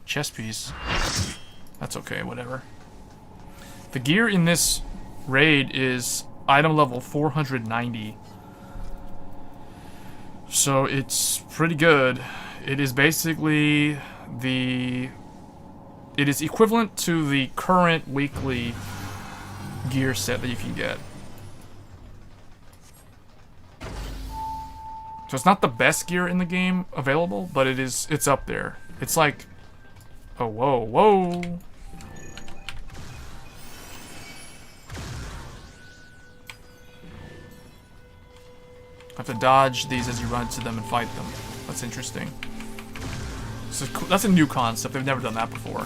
chest piece. That's okay, whatever. The gear in this raid is item level 490. So it's pretty good. It is basically it is equivalent to the current weekly gear set that you can get. So it's not the best gear in the game available, but it's up there. It's like, oh, whoa. Have to dodge these as you run to them and fight them. That's interesting. So that's a new concept. They've never done that before.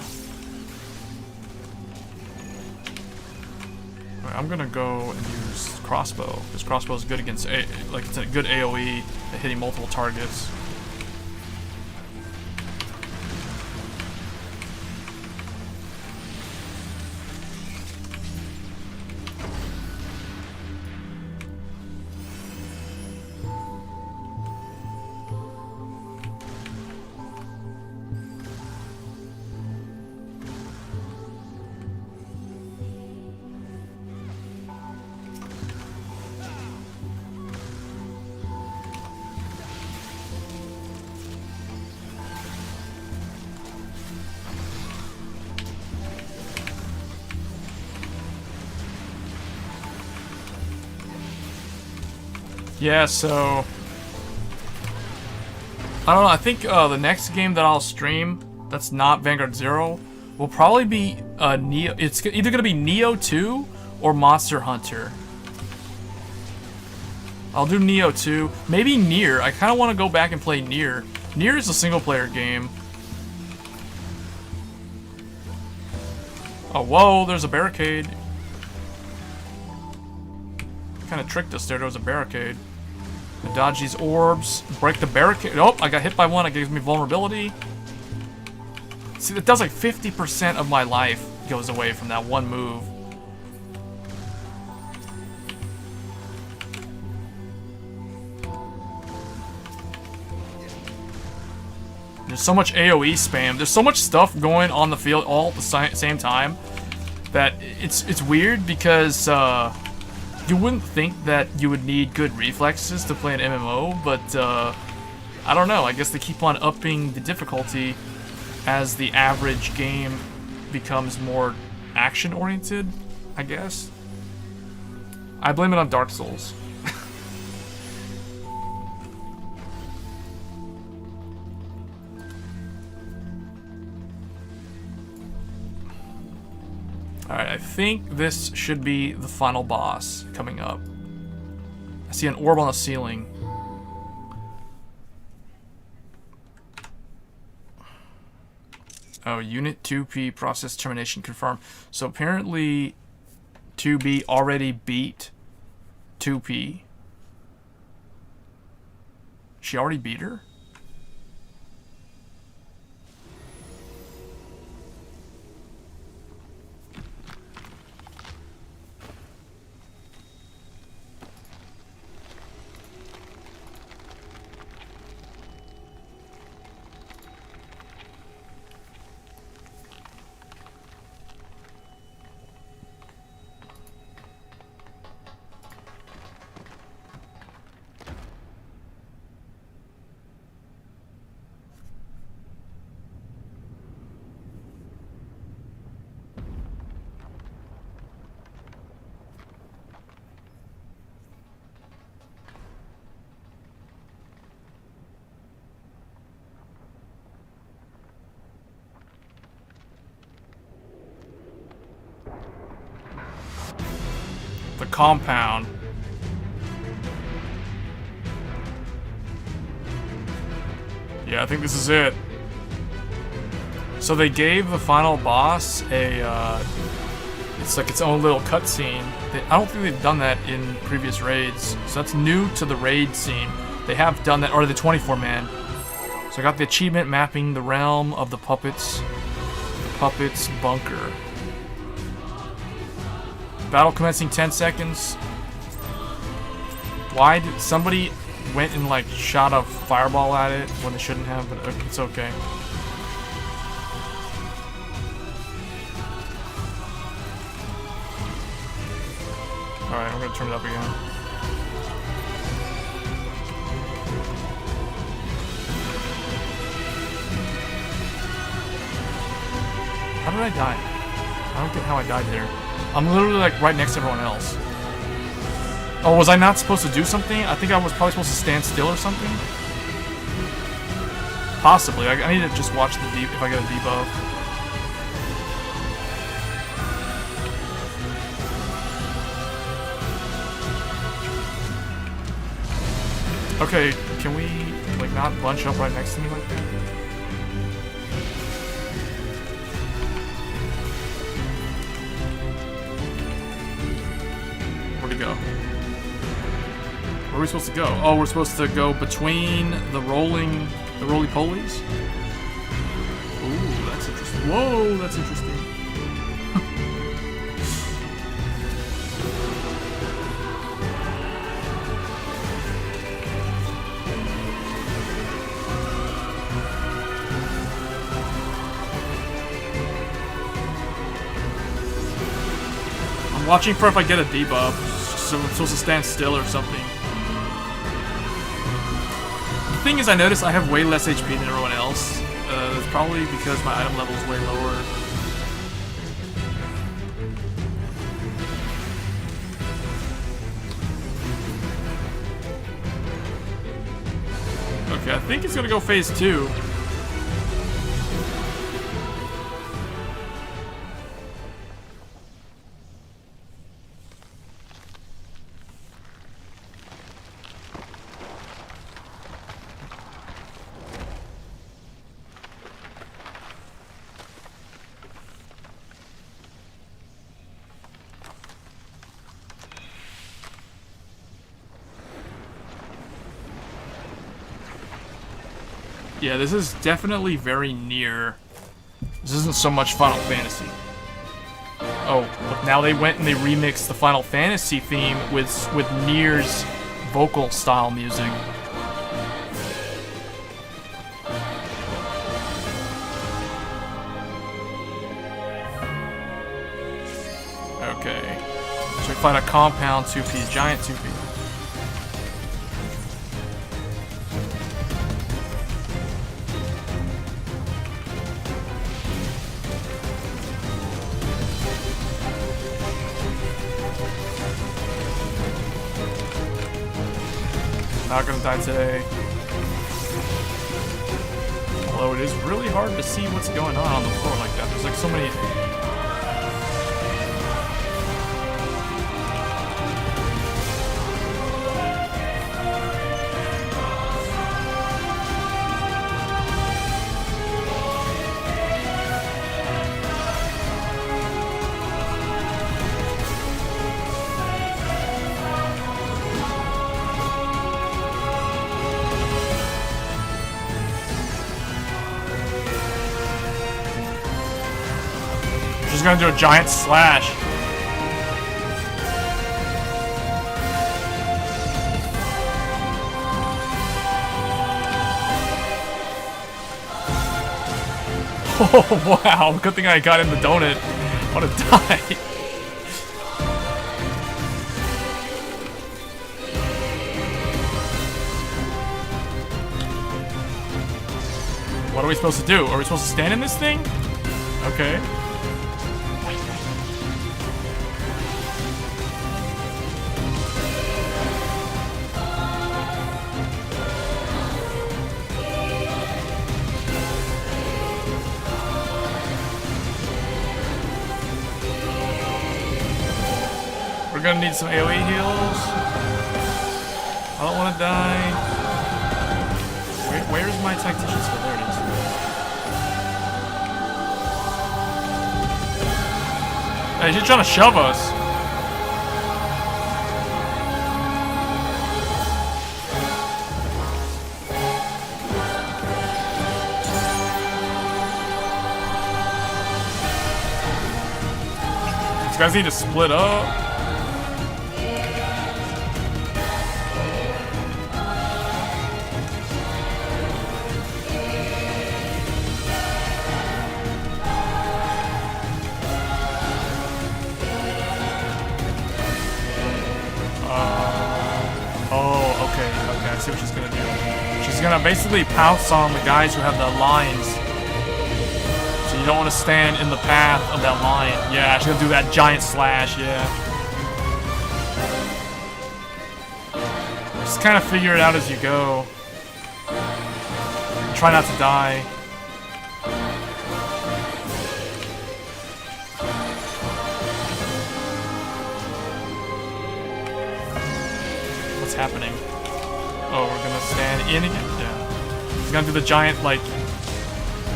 Right, I'm gonna go and use crossbow. This crossbow is good against it's a good AoE at hitting multiple targets. Yeah, so I don't know. I think the next game that I'll stream that's not Vanguard 0 will probably be Neo. It's either gonna be Neo 2 or Monster Hunter. I'll do Neo 2. Maybe Nier. I kind of want to go back and play Nier. Nier is a single-player game. Oh, whoa, there's a barricade. Kind of tricked us there. There was a barricade. I dodge these orbs. Break the barricade. Oh, I got hit by one. It gives me vulnerability. See, that does like 50% of my life goes away from that one move. There's so much AoE spam. There's so much stuff going on the field all at the same time that it's weird because you wouldn't think that you would need good reflexes to play an MMO, but I don't know. I guess they keep on upping the difficulty as the average game becomes more action-oriented, I guess. I blame it on Dark Souls. Alright, I think this should be the final boss coming up. I see an orb on the ceiling. Oh, Unit 2P process termination confirmed. So apparently 2B already beat 2P. She already beat her? The compound. Yeah, I think this is it. So they gave the final boss a, it's like its own little cutscene. I don't think they've done that in previous raids. So that's new to the raid scene. They have done that, or the 24-man. So I got the achievement mapping the realm of the puppets. The puppets bunker. Battle commencing 10 seconds. Why did somebody went and like shot a fireball at it when they shouldn't have, but it's okay. Alright, I'm gonna turn it up again. How did I die? I don't get how I died there. I'm literally like right next to everyone else. Oh, was I not supposed to do something? I think I was probably supposed to stand still or something. Possibly. I need to just watch the if I get a debuff. Okay, can we like not bunch up right next to me like that? Where'd it go? Where are we supposed to go? Oh, we're supposed to go between the roly-polies? Ooh, that's interesting. Whoa, that's interesting. I'm watching for if I get a debuff, so I'm supposed to stand still or something. The thing is, I noticed I have way less HP than everyone else. It's probably because my item level is way lower. Okay, I think it's gonna go phase 2. Yeah, this is definitely very Nier. This isn't so much Final Fantasy. Oh, look, now they went and they remixed the Final Fantasy theme with Nier's vocal style music. Okay. So we find a compound 2P, giant 2P. Not gonna die today. Although it is really hard to see what's going on the floor like that. There's like so many. She's gonna do a giant slash. Oh wow, good thing I got in the donut. I wanna die. What are we supposed to do? Are we supposed to stand in this thing? Okay. We're gonna need some AoE heals. I don't want to die. Where's my tactician skill? There it is. Hey, she's trying to shove us. These guys need to split up. I see what she's gonna do. She's gonna basically pounce on the guys who have the lines. So you don't want to stand in the path of that line. Yeah, she's gonna do that giant slash, yeah. Just kind of figure it out as you go. Try not to die. What's happening? Oh, we're gonna stand in again? Yeah. He's gonna do the giant, like,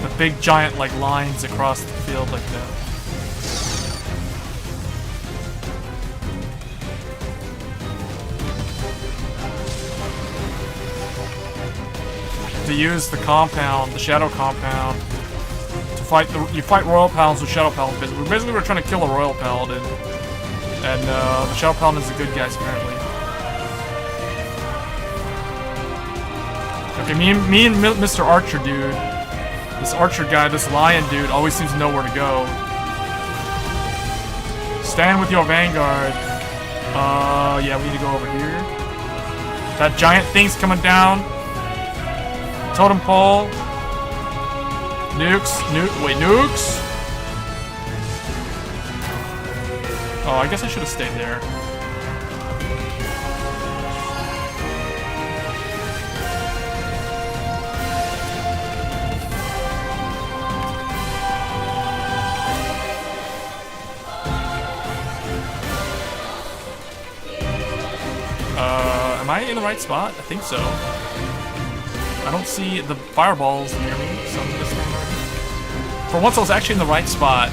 the big giant, like, lines across the field like that. To use the compound, the shadow compound, to fight you fight royal paladins with shadow paladins. Basically, we're trying to kill a royal paladin, and the shadow paladin is the good guys apparently. Okay, me and Mr. Archer dude, this Archer guy, this lion dude, always seems to know where to go. Stand with your vanguard. Yeah, we need to go over here. That giant thing's coming down. Totem pole. Nukes. Nukes? Oh, I guess I should have stayed there. Am I in the right spot? I think so. I don't see the fireballs near me, so I'm gonna stand there. For once I was actually in the right spot.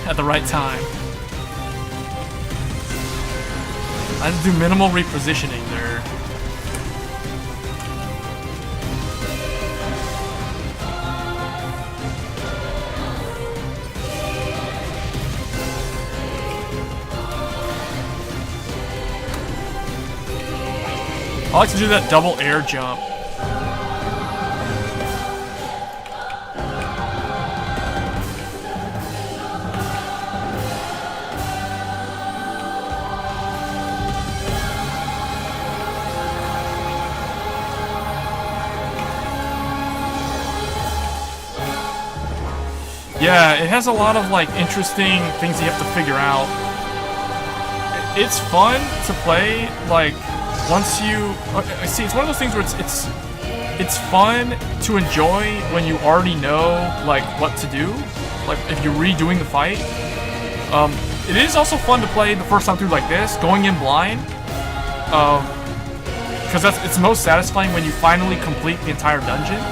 At the right time. I had to do minimal repositioning there. I like to do that double air jump. Yeah, it has a lot of like interesting things you have to figure out. It's fun to play, like, once you see, it's one of those things where it's fun to enjoy when you already know like what to do, like if you're redoing the fight. It is also fun to play the first time through like this, going in blind, because it's most satisfying when you finally complete the entire dungeon.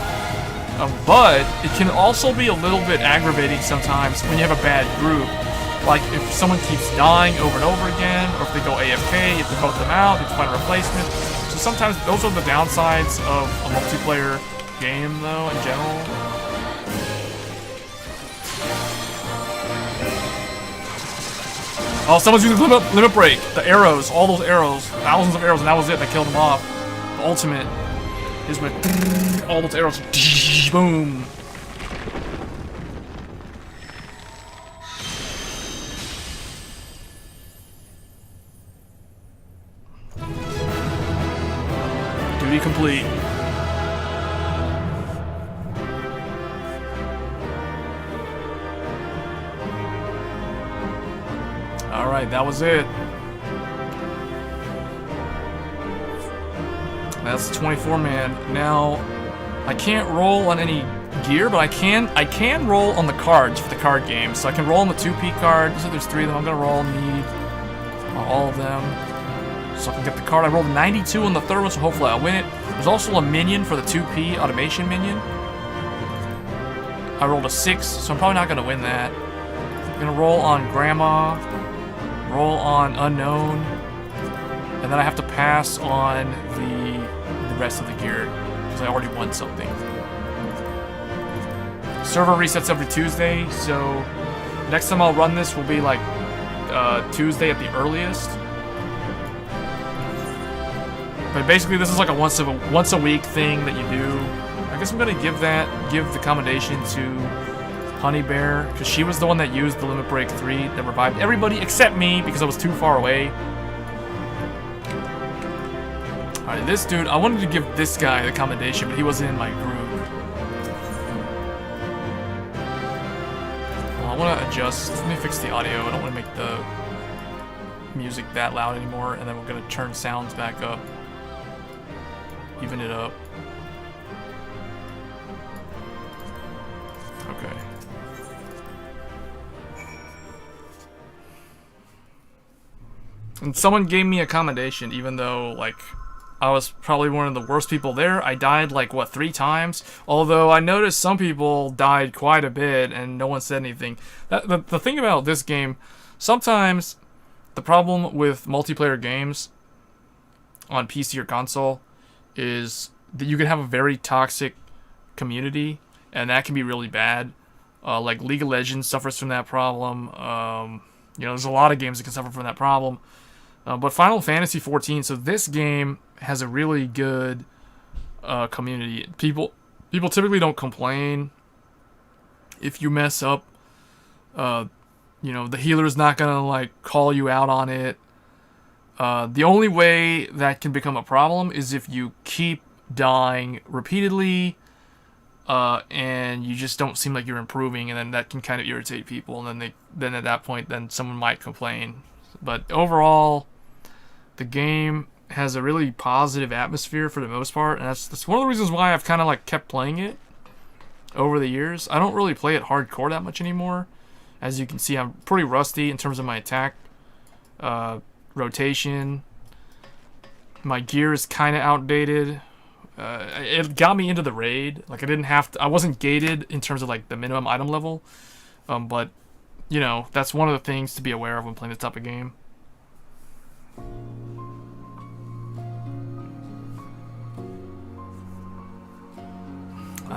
But it can also be a little bit aggravating sometimes when you have a bad group. Like if someone keeps dying over and over again, or if they go AFK, you have to vote them out, you have to find a replacement. So sometimes those are the downsides of a multiplayer game, though, in general. Oh, someone's using limit break. The arrows, all those arrows, thousands of arrows, and that was it. That killed them off. The ultimate is when all those arrows, boom. Duty complete. Alright, that was it. That's 24-man. Now, I can't roll on any gear, but I can roll on the cards for the card game. So I can roll on the 2P card. So there's 3 of them. I'm gonna roll need on all of them, so I can get the card. I rolled a 92 on the third one, so hopefully I'll win it. There's also a minion for the 2P automation minion. I rolled a 6, so I'm probably not gonna win that. I'm gonna roll on grandma, roll on unknown, and then I have to pass on the rest of the gear because I already won something. Server resets every Tuesday, so next time I'll run this will be like Tuesday at the earliest. But basically, this is like a once a week thing that you do. I guess I'm gonna give the commendation to Honey Bear, because she was the one that used the Limit Break 3 that revived everybody except me because I was too far away. Alright, this dude, I wanted to give this guy the commendation, but he wasn't in my group. Well, I want to adjust. Let me fix the audio. I don't want to make the music that loud anymore, and then we're going to turn sounds back up. Even it up. Okay. And someone gave me a commendation, even though, like, I was probably one of the worst people there. I died, like, what, 3 times? Although I noticed some people died quite a bit and no one said anything. The thing about this game, sometimes the problem with multiplayer games on PC or console is that you can have a very toxic community, and that can be really bad. Like League of Legends suffers from that problem. You know, there's a lot of games that can suffer from that problem. But Final Fantasy XIV, so this game has a really good community. People typically don't complain if you mess up. You know, the healer's not gonna like call you out on it. The only way that can become a problem is if you keep dying repeatedly, and you just don't seem like you're improving, and then that can kind of irritate people, and then at that point, then someone might complain. But overall, the game has a really positive atmosphere for the most part, and that's one of the reasons why I've kind of like kept playing it over the years. I don't really play it hardcore that much anymore. As you can see, I'm pretty rusty in terms of my attack, rotation. My gear is kind of outdated. It got me into the raid. Like, I wasn't gated in terms of like the minimum item level, but you know, that's one of the things to be aware of when playing this type of game.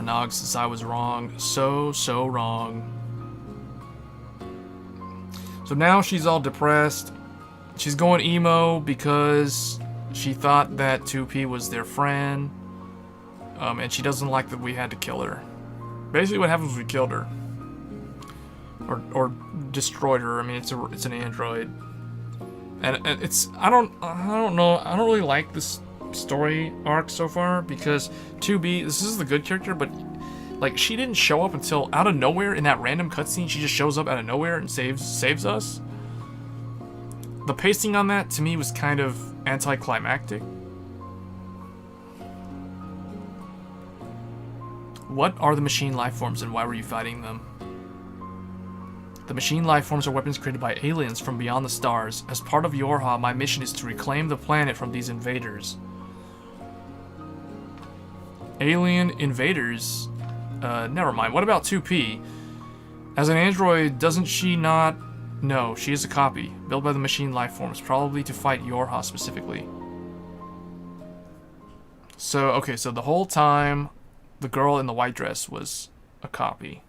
Nog says I was wrong. So wrong. So now she's all depressed. She's going emo because She thought that 2P was their friend, and she doesn't like that we had to kill her. Basically, what happened was we killed her, or destroyed her. I mean, it's an android, and it's I don't know. I don't really like this story arc so far because 2B, this is the good character, but like she didn't show up until out of nowhere in that random cutscene. She just shows up out of nowhere and saves us. The pacing on that to me was kind of anticlimactic. What are the machine life forms and why were you fighting them? The machine life forms are weapons created by aliens from beyond the stars. As part of Yorha, my mission is to reclaim the planet from these invaders. Alien invaders? Never mind. What about 2P? As an android, doesn't she not... No, she is a copy, built by the machine life forms, probably to fight Yorha specifically. So, okay, so the whole time, the girl in the white dress was a copy.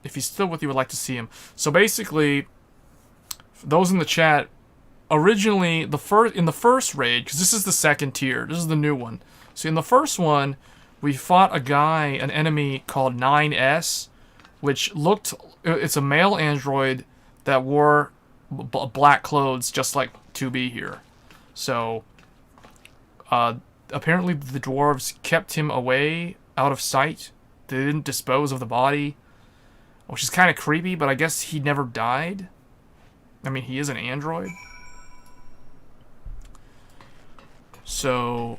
If he's still with you, would like to see him. So basically, for those in the chat, originally, in the first raid, because this is the second tier, this is the new one. So in the first one, we fought a guy, an enemy called 9S, which looked, it's a male android that wore black clothes just like 2B here. So, apparently the dwarves kept him away, out of sight. They didn't dispose of the body, which is kind of creepy, but I guess he never died. I mean, he is an android. So,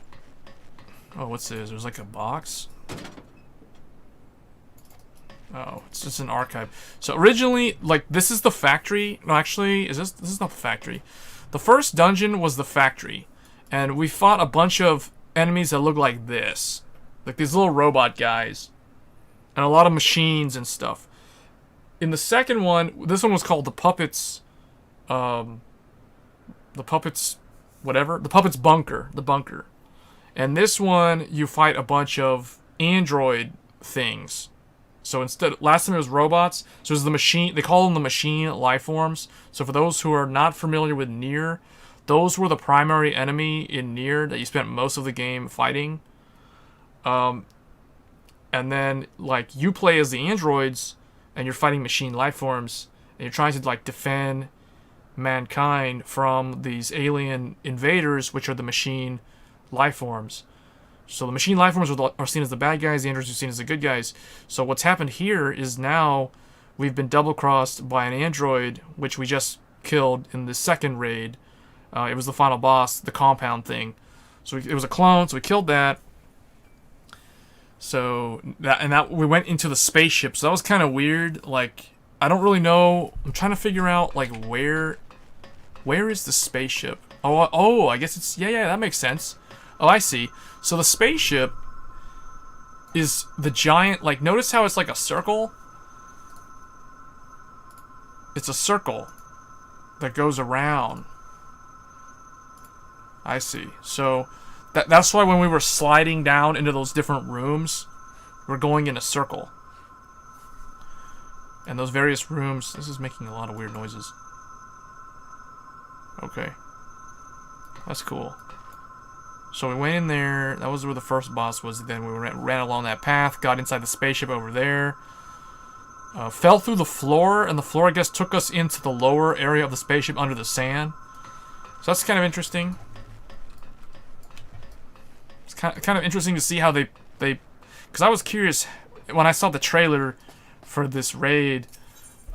oh, what's this? There's like a box. Oh, it's just an archive. So originally, like, this is the factory. No, actually, this is not the factory. The first dungeon was the factory. And we fought a bunch of enemies that look like this. Like these little robot guys. And a lot of machines and stuff. In the second one, this one was called the Puppets... the Puppets... whatever. The Puppets Bunker. The Bunker. And this one, you fight a bunch of android things. So instead, last time it was robots. So it was the machine. They call them the machine life forms. So for those who are not familiar with Nier, those were the primary enemy in Nier that you spent most of the game fighting. And then like you play as the androids, and you're fighting machine life forms, and you're trying to like defend mankind from these alien invaders, which are the machine life forms. So the machine life forms are seen as the bad guys, the androids are seen as the good guys. So what's happened here is now we've been double-crossed by an android, which we just killed in the second raid. It was the final boss, the compound thing. So it was a clone, so we killed that. So that we went into the spaceship. So that was kind of weird. Like, I don't really know. I'm trying to figure out like where is the spaceship? Oh, I guess it's yeah, that makes sense. Oh, I see. So the spaceship is the giant, like, notice how it's like a circle? It's a circle that goes around. I see. So that's why when we were sliding down into those different rooms, we're going in a circle. And those various rooms, this is making a lot of weird noises. Okay. That's cool. So we went in there, that was where the first boss was, then we ran along that path, got inside the spaceship over there, fell through the floor, and the floor, I guess, took us into the lower area of the spaceship under the sand. So that's kind of interesting. It's kind of interesting to see how they because I was curious, when I saw the trailer for this raid,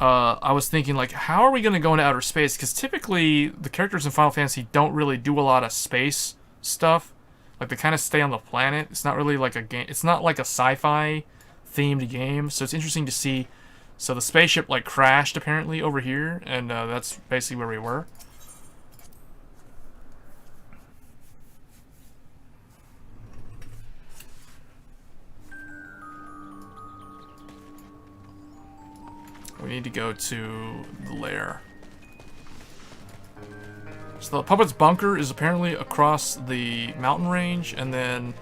I was thinking, like, how are we going to go into outer space? Because typically, the characters in Final Fantasy don't really do a lot of space stuff. Like, they kind of stay on the planet. It's not really like a game. It's not like a sci-fi themed game. So it's interesting to see. So the spaceship like crashed apparently over here, and that's basically where we were. We need to go to the lair. So the Puppet's Bunker is apparently across the mountain range, and then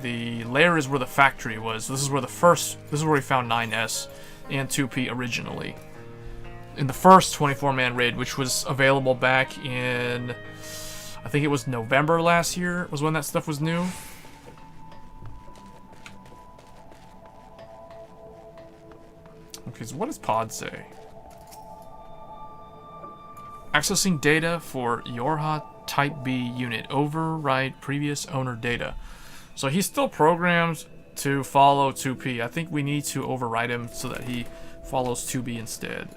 the lair is where the factory was. This is where we found 9S and 2P originally. in the first 24-man raid, which was available back in, I think it was November last year, was when that stuff was new. Okay, so what does pod say? Accessing data for Yorha Type B unit. Override previous owner data. So he's still programmed to follow 2P. I think we need to override him so that he follows 2B instead.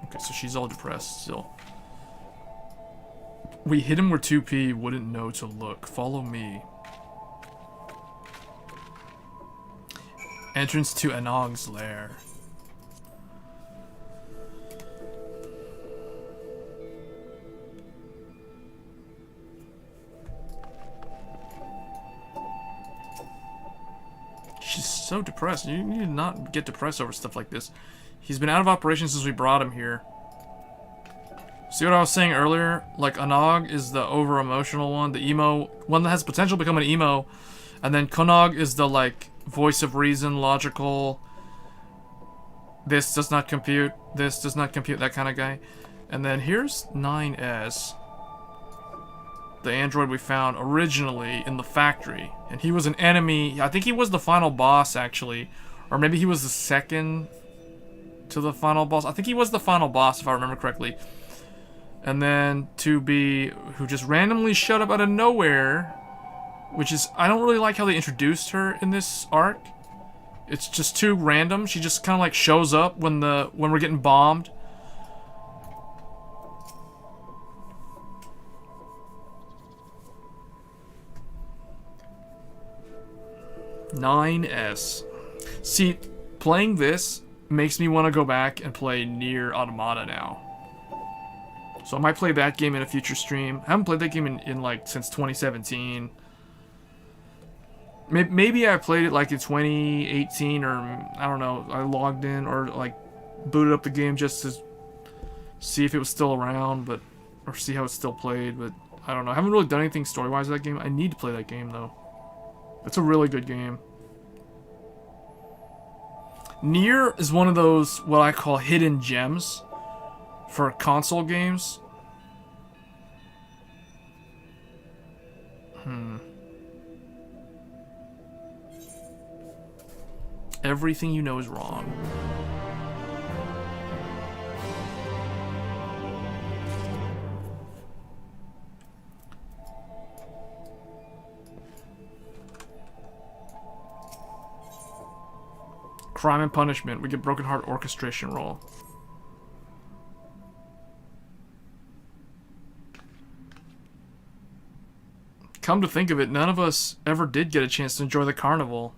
Okay, so she's all depressed still. We hit him where 2P wouldn't know to look. Follow me. Entrance to Anog's lair. She's so depressed. You need to not get depressed over stuff like this. He's been out of operation since we brought him here. See what I was saying earlier? Like, Anog is the over-emotional one, the emo, one that has potential to become an emo. And then Konog is the, like, voice of reason, logical, this does not compute, that kind of guy. And then here's 9S, the android we found originally in the factory. And he was an enemy. I think he was the final boss, actually. Or maybe he was the second to the final boss. I think he was the final boss, if I remember correctly. And then 2B, who just randomly showed up out of nowhere. Which is, I don't really like how they introduced her in this arc. It's just too random. She just kind of like shows up when we're getting bombed. (9S). See, playing this makes me want to go back and play Nier Automata now. So I might play that game in a future stream. I haven't played that game in like since 2017. Maybe I played it like in 2018, or I don't know, I logged in or like booted up the game just to see if it was still around, but or see how it's still played, but I don't know. I haven't really done anything story-wise with that game. I need to play that game though. It's a really good game. Nier is one of those what I call hidden gems for console games. Everything you know is wrong. Crime and punishment. We get Broken Heart orchestration roll. Come to think of it, none of us ever did get a chance to enjoy the carnival.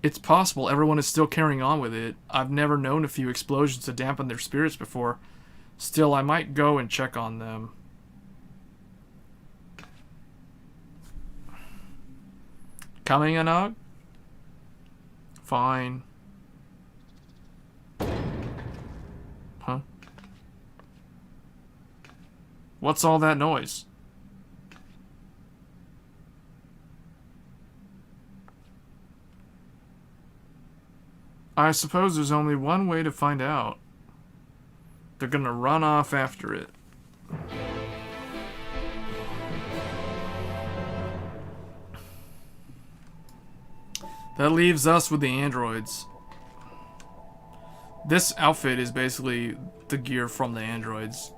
It's possible everyone is still carrying on with it. I've never known a few explosions to dampen their spirits before. Still, I might go and check on them. Coming, Anog? Fine. Huh? What's all that noise? I suppose there's only one way to find out. They're gonna run off after it. That leaves us with the androids. This outfit is basically the gear from the androids.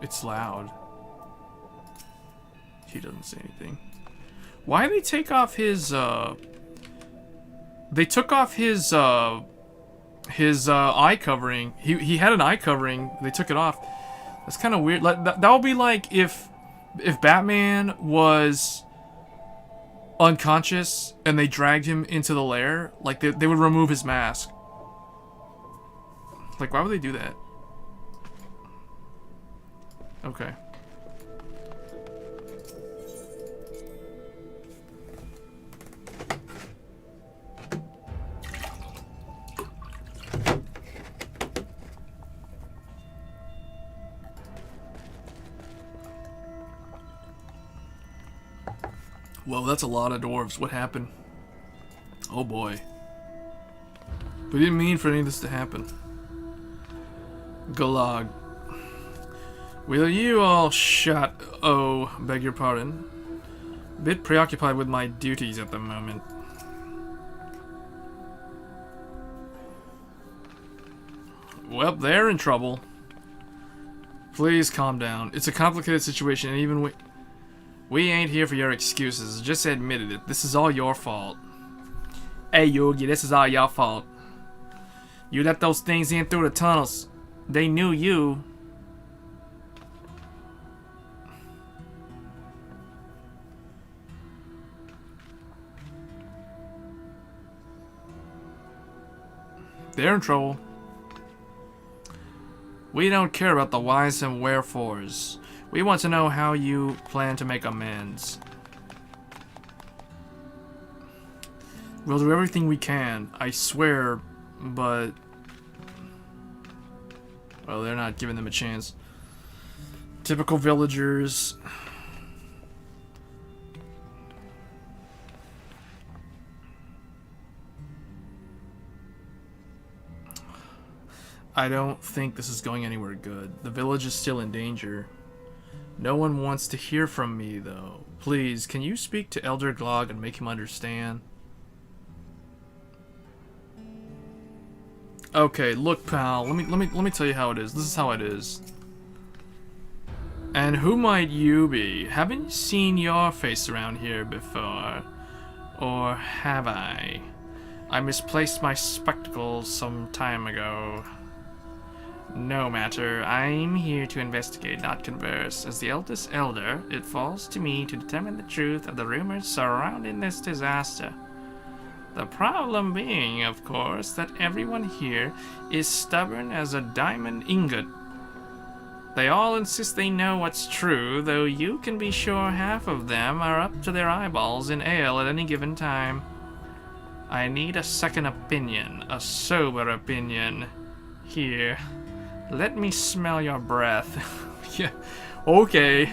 It's loud. He doesn't say anything. Why did they take off his, They took off his eye covering. He had an eye covering. They took it off. That's kind of weird. Like, that would be like if Batman was unconscious and they dragged him into the lair. Like, they would remove his mask. Like, why would they do that? Okay. Whoa, that's a lot of dwarves. What happened? Oh boy. We didn't mean for any of this to happen. Gulag. Will you all shut... Oh, beg your pardon. Bit preoccupied with my duties at the moment. Well, they're in trouble. Please calm down. It's a complicated situation, and even we ain't here for your excuses. Just admitted it. This is all your fault. Hey, Yogi, this is all your fault. You let those things in through the tunnels. They knew you. They're in trouble. We don't care about the whys and wherefores. We want to know how you plan to make amends. We'll do everything we can, I swear, but... Well, they're not giving them a chance. Typical villagers. I don't think this is going anywhere good. The village is still in danger. No one wants to hear from me, though. Please, can you speak to Elder Glog and make him understand? Okay, look, pal. Let me tell you how it is. This is how it is. And who might you be? Haven't seen your face around here before, or have I? I misplaced my spectacles some time ago. No matter, I'm here to investigate, not converse. As the eldest elder, it falls to me to determine the truth of the rumors surrounding this disaster. The problem being, of course, that everyone here is stubborn as a diamond ingot. They all insist they know what's true, though you can be sure half of them are up to their eyeballs in ale at any given time. I need a second opinion, a sober opinion. Here. Let me smell your breath. Yeah, okay.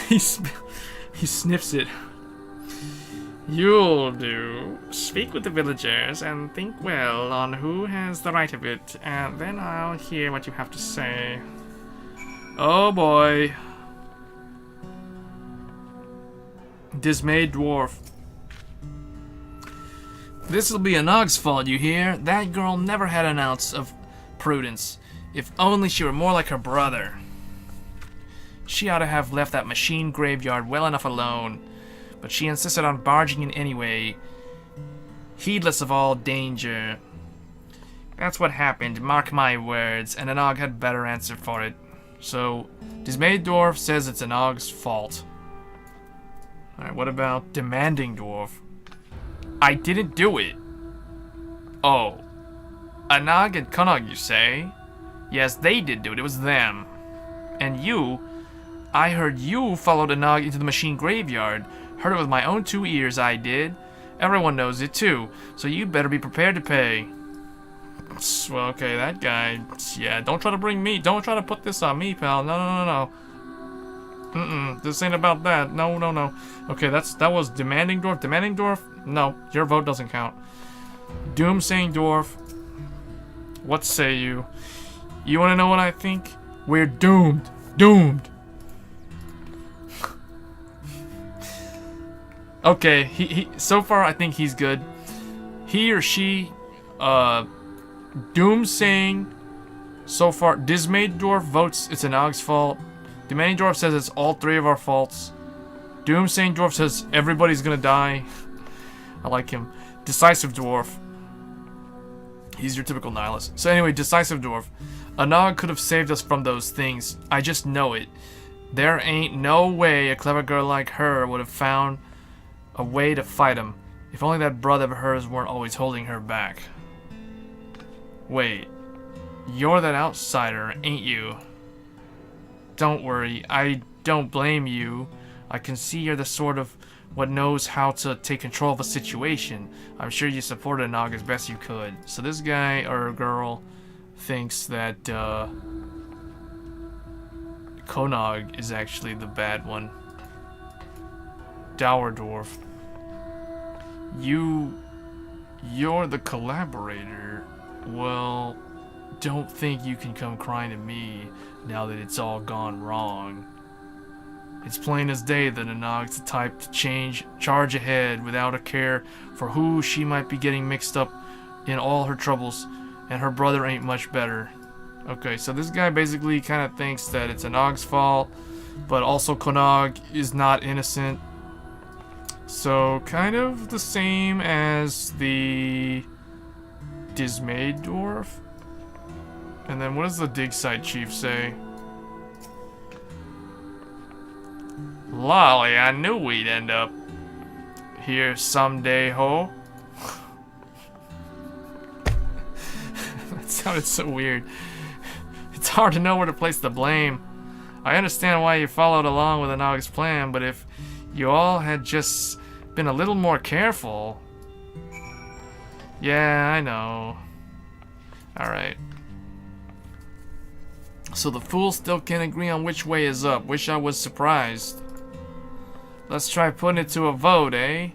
he sniffs it. You'll do. Speak with the villagers and think well on who has the right of it, and then I'll hear what you have to say. Oh boy. Dismayed dwarf. This'll be Anog's fault, you hear? That girl never had an ounce of prudence. If only she were more like her brother. She ought to have left that machine graveyard well enough alone, but she insisted on barging in anyway, heedless of all danger. That's what happened, mark my words, and Anog had better answer for it. So, Dismayed Dwarf says it's Anog's fault. Alright, what about Demanding Dwarf? I didn't do it. Oh. Anog and Konog, you say? Yes, they did do it. It was them. And you... I heard you followed Anog into the machine graveyard. Heard it with my own 2 ears, I did. Everyone knows it, too. So you'd better be prepared to pay. Well, okay, that guy... Yeah, don't try to bring me... Don't try to put this on me, pal. No. This ain't about that. No. Okay, that was Demanding Dwarf. Demanding Dwarf? No, your vote doesn't count. Doomsaying Dwarf. What say you? You want to know what I think? We're doomed. Doomed. Okay, he so far I think he's good. He or she, Doomsaying, so far, Dismayed Dwarf votes it's Anog's fault. Demanding Dwarf says it's all 3 of our faults. Doomsaying Dwarf says everybody's gonna die. I like him. Decisive Dwarf. He's your typical nihilist. So anyway, Decisive Dwarf. Anog could have saved us from those things. I just know it. There ain't no way a clever girl like her would have found a way to fight him. If only that brother of hers weren't always holding her back. Wait. You're that outsider, ain't you? Don't worry. I don't blame you. I can see you're the sort of what knows how to take control of a situation. I'm sure you supported Anog as best you could. So this guy or girl thinks that Konog is actually the bad one. Dour Dwarf. You're the collaborator. Well, don't think you can come crying to me now that it's all gone wrong. It's plain as day that Anog's the type to charge ahead without a care for who she might be getting mixed up in all her troubles, and her brother ain't much better. Okay, so this guy basically kind of thinks that it's Anog's fault, but also Konog is not innocent. So, kind of the same as the dismayed dwarf. And then what does the dig site chief say? Lolly, I knew we'd end up here someday, ho. That sounded so weird. It's hard to know where to place the blame. I understand why you followed along with Anog's plan, but if you all had just been a little more careful... Yeah, I know. Alright. So the fools still can't agree on which way is up. Wish I was surprised. Let's try putting it to a vote, eh?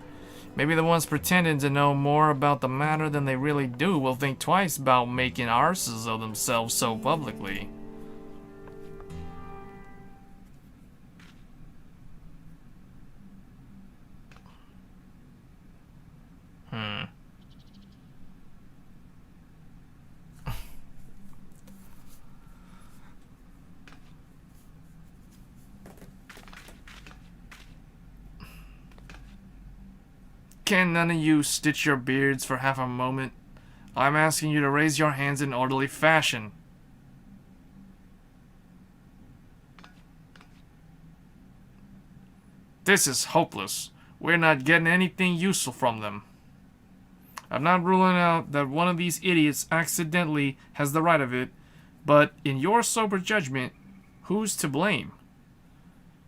Maybe the ones pretending to know more about the matter than they really do will think twice about making arses of themselves so publicly. Can none of you stitch your beards for half a moment? I'm asking you to raise your hands in orderly fashion. This is hopeless. We're not getting anything useful from them. I'm not ruling out that one of these idiots accidentally has the right of it, but in your sober judgment, who's to blame?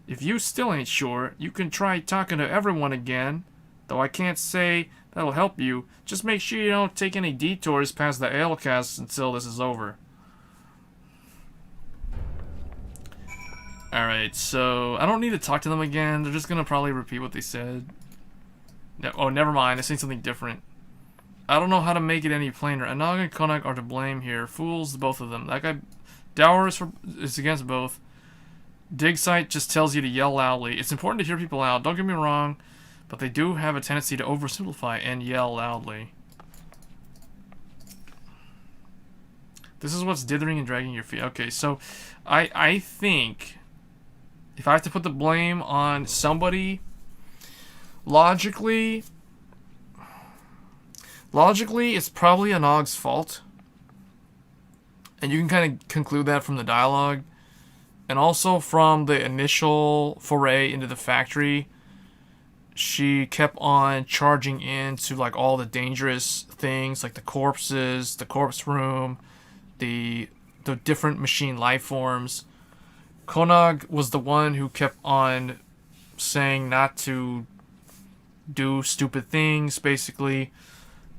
If you still ain't sure, you can try talking to everyone again. Though I can't say that'll help you, just make sure you don't take any detours past the ale casks until this is over. Alright, so I don't need to talk to them again. They're just gonna probably repeat what they said. Oh, never mind. I say something different. I don't know how to make it any plainer. Anog and Konak are to blame here. Fools, both of them. That guy, Dour is against both. Dig site just tells you to yell loudly. It's important to hear people out. Don't get me wrong. But they do have a tendency to oversimplify and yell loudly. This is what's dithering and dragging your feet. Okay, so I think if I have to put the blame on somebody, logically it's probably Anog's fault. And you can kind of conclude that from the dialogue. And also from the initial foray into the factory. She kept on charging into like all the dangerous things, like the corpses, the corpse room, the different machine life forms. Konog was the one who kept on saying not to do stupid things, basically.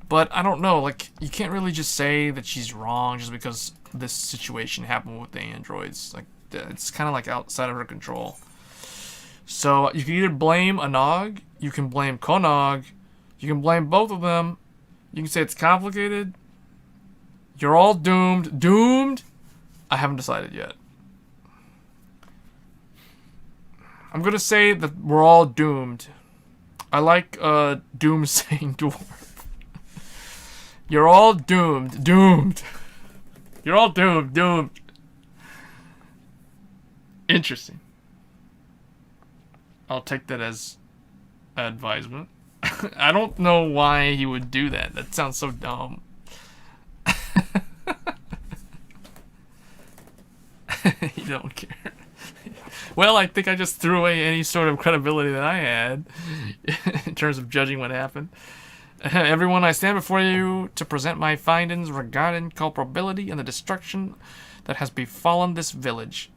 But I don't know, like, you can't really just say that she's wrong just because this situation happened with the androids. Like, it's kind of like outside of her control. So you can either blame Anog, you can blame Konog, you can blame both of them. You can say it's complicated. You're all doomed. Doomed? I haven't decided yet. I'm gonna say that we're all doomed. I like doomsaying dwarf. You're all doomed. Doomed. You're all doomed. Doomed. Interesting. I'll take that as advisement. I don't know why he would do that. That sounds so dumb. You don't care. Well, I think I just threw away any sort of credibility that I had in terms of judging what happened. Everyone, I stand before you to present my findings regarding culpability and the destruction that has befallen this village.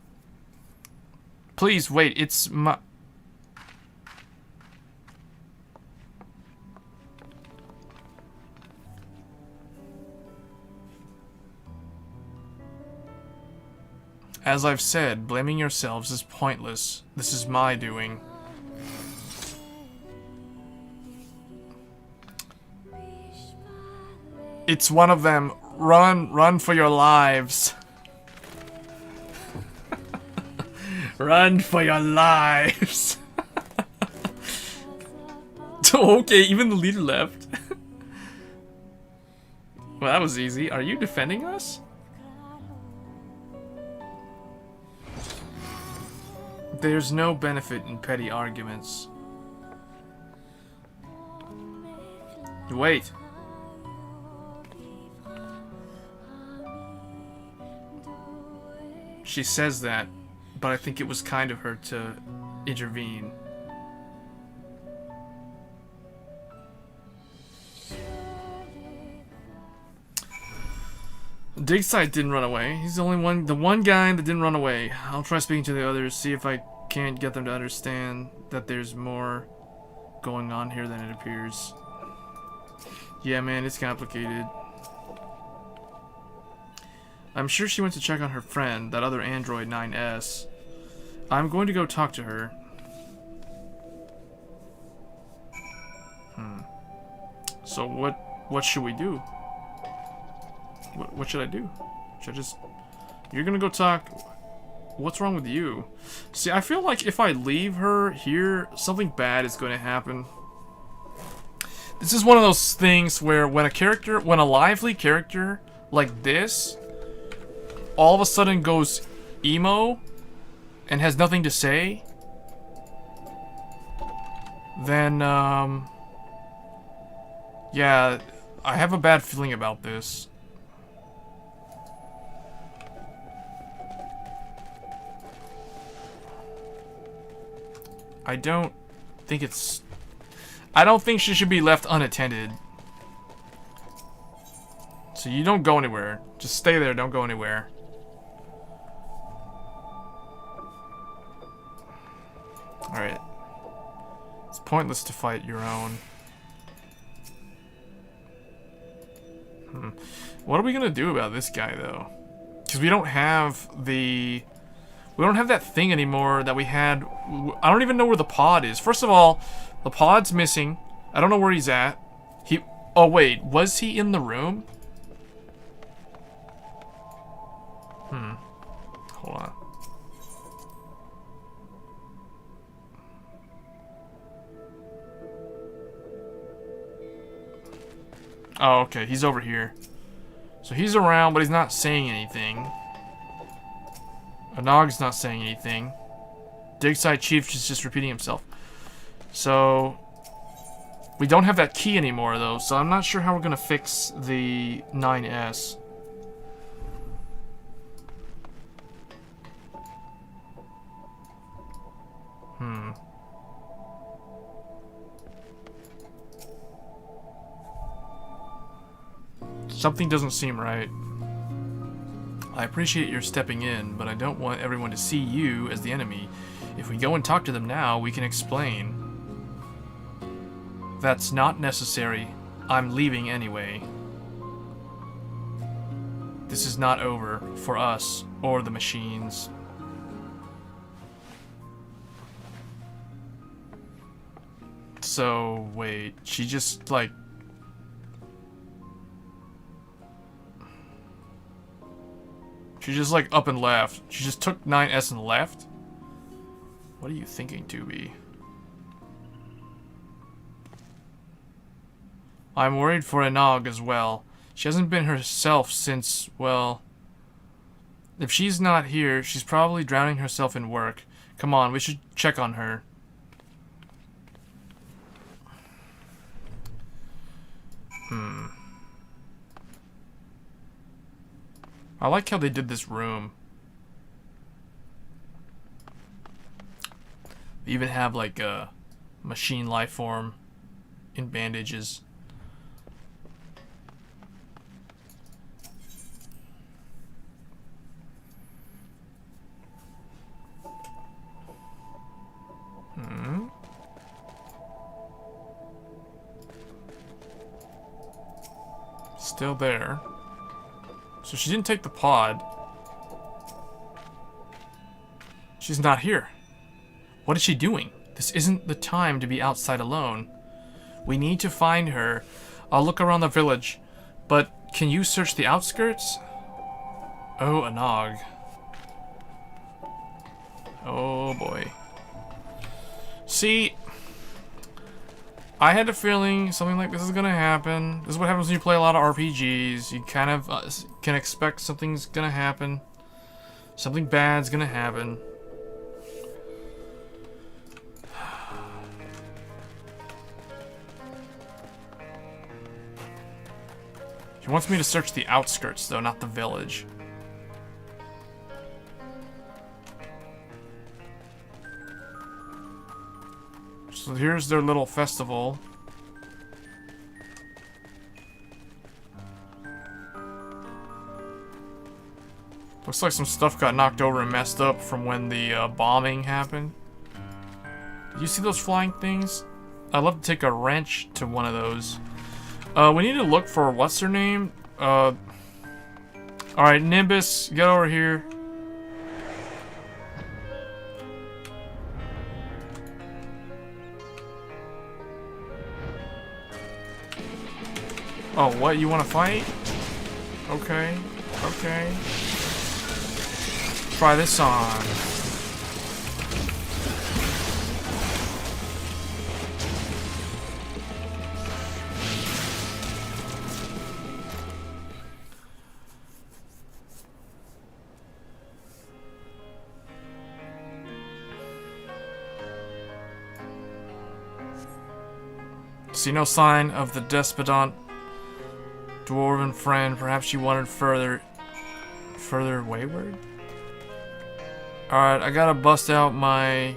Please wait, it's my... As I've said, blaming yourselves is pointless. This is my doing. It's one of them. Run, run for your lives. Run for your lives. Okay, even the leader left. Well, that was easy. Are you defending us? There's no benefit in petty arguments. Wait. She says that, but I think it was kind of her to intervene. Digside didn't run away. He's the one guy that didn't run away. I'll try speaking to the others, see if I can't get them to understand that there's more going on here than it appears. Yeah, man, it's complicated. I'm sure she went to check on her friend, that other android 9S. I'm going to go talk to her. So what should we do? What should I do? Should I just... You're gonna go talk... What's wrong with you? See, I feel like if I leave her here, something bad is going to happen. This is one of those things where when a lively character like this all of a sudden goes emo and has nothing to say, then, yeah, I have a bad feeling about this. I don't think she should be left unattended. So you don't go anywhere. Just stay there, don't go anywhere. Alright. It's pointless to fight your own. What are we gonna do about this guy, though? Because we don't have the... We don't have that thing anymore that we had. I don't even know where the pod is. First of all, the pod's missing. I don't know where he's at. Oh, wait. Was he in the room? Hold on. Oh, okay. He's over here. So he's around, but he's not saying anything. Anog's not saying anything. Digside Chief is just repeating himself. So we don't have that key anymore, though, so I'm not sure how we're gonna fix the 9S. Something doesn't seem right. I appreciate your stepping in, but I don't want everyone to see you as the enemy. If we go and talk to them now, we can explain. That's not necessary. I'm leaving anyway. This is not over for us or the machines. So, wait, she just, like... She just, like, up and left. She just took 9S and left? What are you thinking, 2B? I'm worried for Anog as well. She hasn't been herself since, well... If she's not here, she's probably drowning herself in work. Come on, we should check on her. I like how they did this room. They even have like a machine life form in bandages. Still there. So she didn't take the pod. She's not here. What is she doing? This isn't the time to be outside alone. We need to find her. I'll look around the village. But can you search the outskirts? Oh, a nog. Oh boy. See, I had a feeling something like this is gonna happen. This is what happens when you play a lot of RPGs. You kind of can expect something's gonna happen. Something bad's gonna happen. He wants me to search the outskirts, though, not the village. So here's their little festival. Looks like some stuff got knocked over and messed up from when the bombing happened. Did you see those flying things? I'd love to take a wrench to one of those. We need to look for, what's her name? Alright, Nimbus, get over here. Oh, what? You want to fight? Okay. Okay. Try this on. See no sign of the despondent dwarven friend. Perhaps she wandered further wayward? Alright, I gotta bust out my...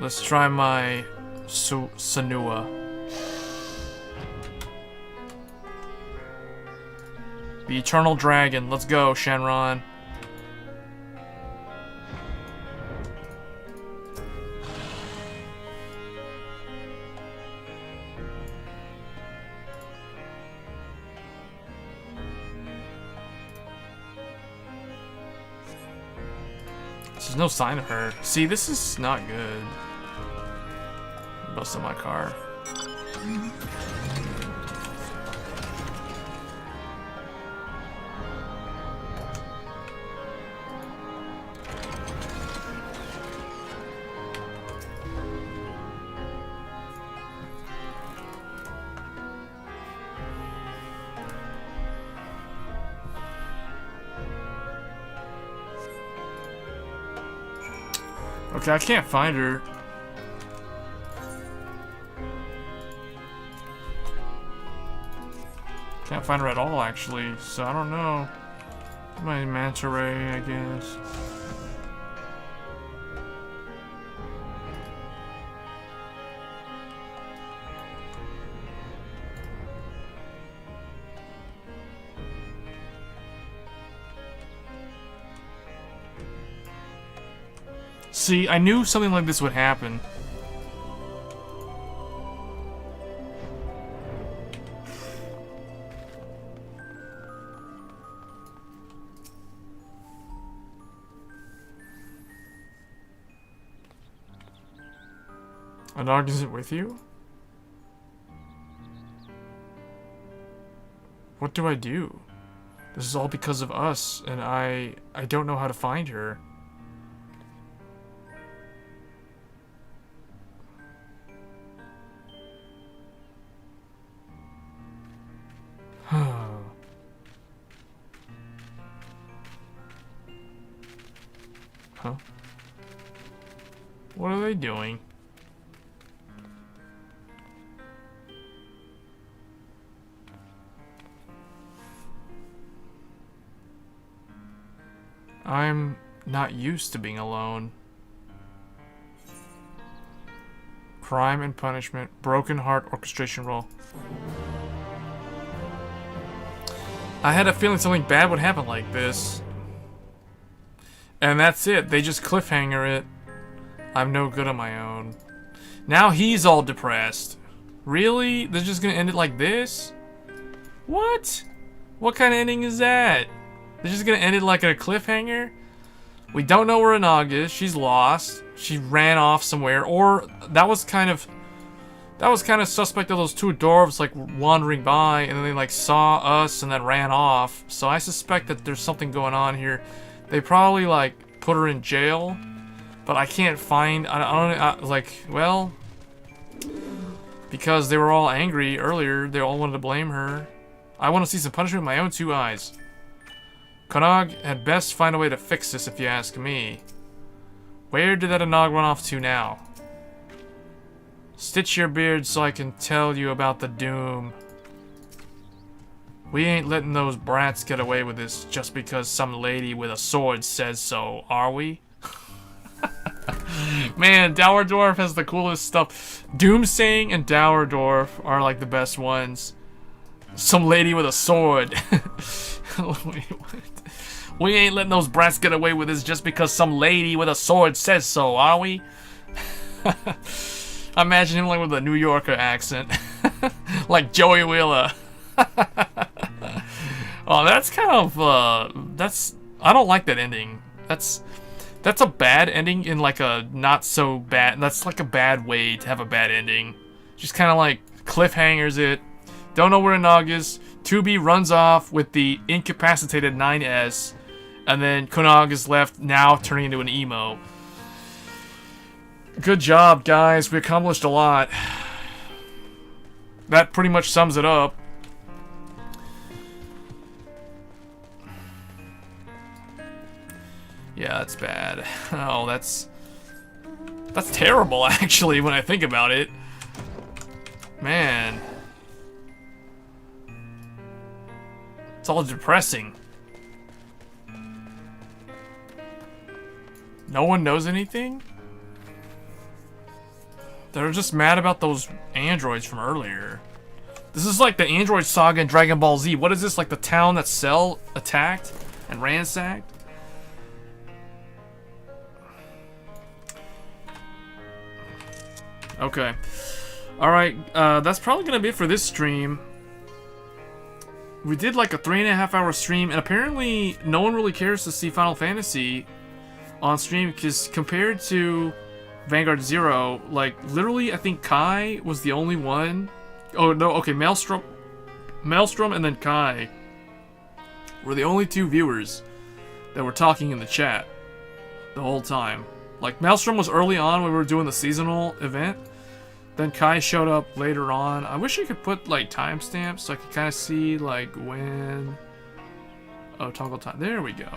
Let's try my Sanua. The Eternal Dragon. Let's go, Shenron. There's no sign of her. See, this is not good. Busted my car. Okay, I can't find her. Can't find her at all, actually, so I don't know. My manta ray, I guess. See, I knew something like this would happen. A dog isn't with you? What do I do? This is all because of us, and I don't know how to find her. Huh? What are they doing? I'm not used to being alone. Crime and punishment. Broken heart orchestration roll. I had a feeling something bad would happen like this. And that's it. They just cliffhanger it. I'm no good on my own. Now he's all depressed. Really? They're just gonna end it like this? What? What kind of ending is that? They're just gonna end it like a cliffhanger? We don't know where Anog is. She's lost. She ran off somewhere. Or that was That was kind of suspect of those two dwarves like wandering by and then they like saw us and then ran off. So I suspect that there's something going on here. They probably like put her in jail, but I can't find. Well, because they were all angry earlier, they all wanted to blame her. I want to see some punishment with my own two eyes. Konog had best find a way to fix this if you ask me. Where did that Anog run off to now? Stitch your beard so I can tell you about the doom. We ain't letting those brats get away with this just because some lady with a sword says so, are we? Man, Dour Dwarf has the coolest stuff. Doomsaying and Dour Dwarf are like the best ones. Some lady with a sword. Wait, what? We ain't letting those brats get away with this just because some lady with a sword says so, are we? Imagine him like with a New Yorker accent. Like Joey Wheeler. Oh, that's kind of, I don't like that ending. That's a bad ending in like a not so bad, that's like a bad way to have a bad ending. Just kind of like cliffhangers it. Don't know where Anog is. 2B runs off with the incapacitated 9S. And then Konog is left now turning into an emo. Good job, guys. We accomplished a lot. That pretty much sums it up. Yeah, that's bad. Oh, that's terrible, actually, when I think about it. Man. It's all depressing. No one knows anything? They're just mad about those androids from earlier. This is like the android saga in Dragon Ball Z. What is this, like the town that Cell attacked and ransacked? Okay. Alright, that's probably gonna be it for this stream. We did like a 3.5 hour stream, and apparently no one really cares to see Final Fantasy on stream, because compared to Vanguard Zero, like, literally, I think Kai was the only one. Oh, no, okay, Maelstrom and then Kai were the only two viewers that were talking in the chat the whole time. Like, Maelstrom was early on when we were doing the seasonal event. Then Kai showed up later on. I wish I could put, like, timestamps so I could kind of see, like, when... Oh, toggle time. There we go.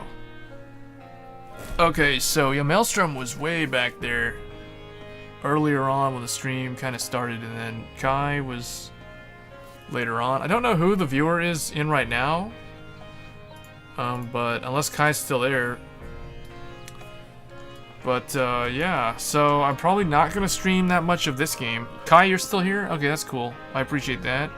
Okay, so, yeah, Maelstrom was way back there earlier on when the stream kind of started, and then Kai was later on. I don't know who the viewer is in right now, but unless Kai's still there. But, yeah, so I'm probably not going to stream that much of this game. Kai, you're still here? Okay, that's cool. I appreciate that.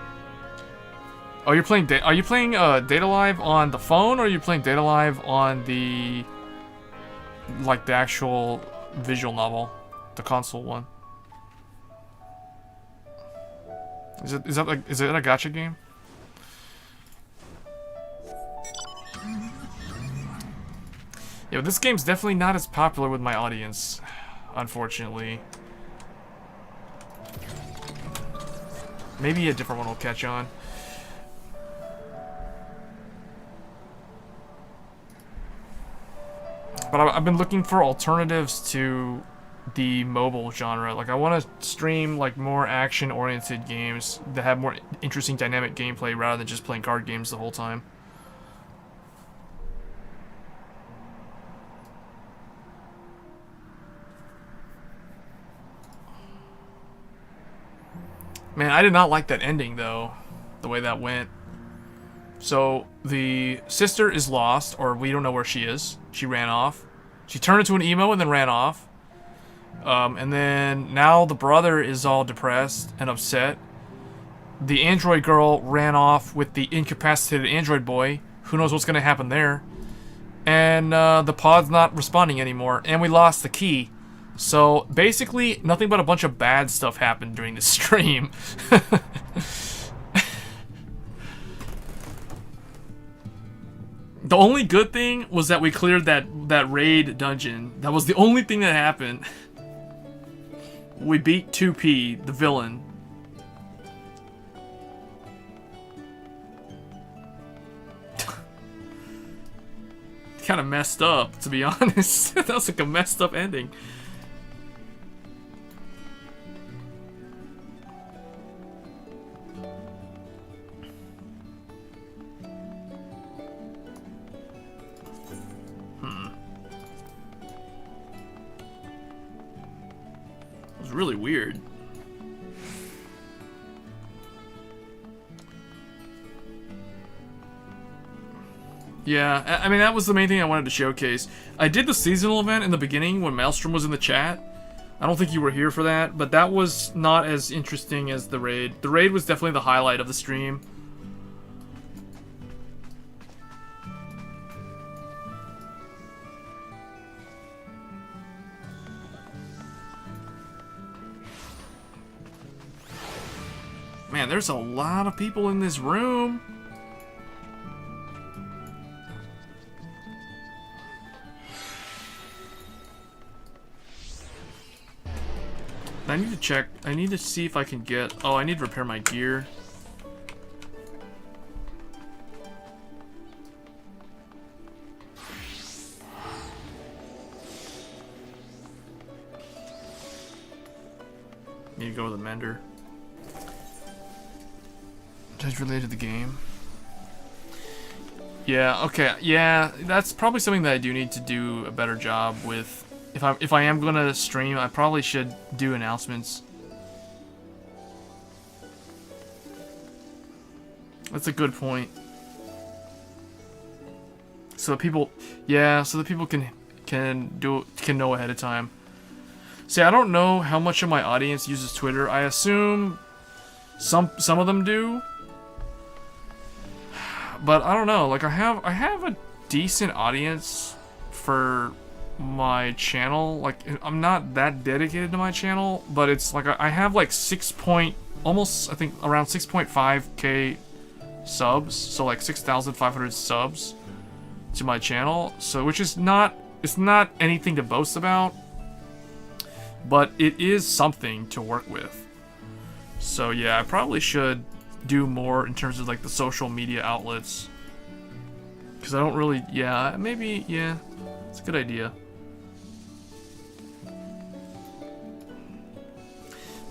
Oh, you're playing, are you playing Data Live on the phone, or are you playing Data Live on the, like, the actual visual novel? The console one. Is it a gacha game? Yeah, but this game's definitely not as popular with my audience, unfortunately. Maybe a different one will catch on. But I've been looking for alternatives to the mobile genre. Like, I want to stream like more action-oriented games that have more interesting dynamic gameplay rather than just playing card games the whole time. Man, I did not like that ending though, the way that went. So the sister is lost, or we don't know where she is. She ran off. She turned into an emo and then ran off. And then now the brother is all depressed and upset. The android girl ran off with the incapacitated android boy. Who knows what's going to happen there. And the pod's not responding anymore. And we lost the key. So basically, nothing but a bunch of bad stuff happened during the stream. The only good thing was that we cleared that raid dungeon. That was the only thing that happened. We beat 2P, the villain. kind of messed up, to be honest. That was like a messed up ending. It was really weird. Yeah, I mean, that was the main thing I wanted to showcase. I did the seasonal event in the beginning when Maelstrom was in the chat. I don't think you were here for that, but that was not as interesting as the raid. The raid was definitely the highlight of the stream. Man, there's a lot of people in this room. I need to check. I need to see if I can get... Oh, I need to repair my gear. Need to go with a mender. Just related to the game. Yeah, okay. Yeah, that's probably something that I do need to do a better job with. If I am gonna stream, I probably should do announcements. That's a good point. So that people, yeah, so that people can know ahead of time. See, I don't know how much of my audience uses Twitter. I assume some of them do, but I don't know. Like I have a decent audience for my channel. Like I'm not that dedicated to my channel, but it's like I have like almost I think around 6.5k subs, so like 6,500 subs to my channel. So which is not, it's not anything to boast about, but it is something to work with. So yeah, I probably should do more in terms of like the social media outlets, because I don't really, yeah, maybe, yeah, it's a good idea.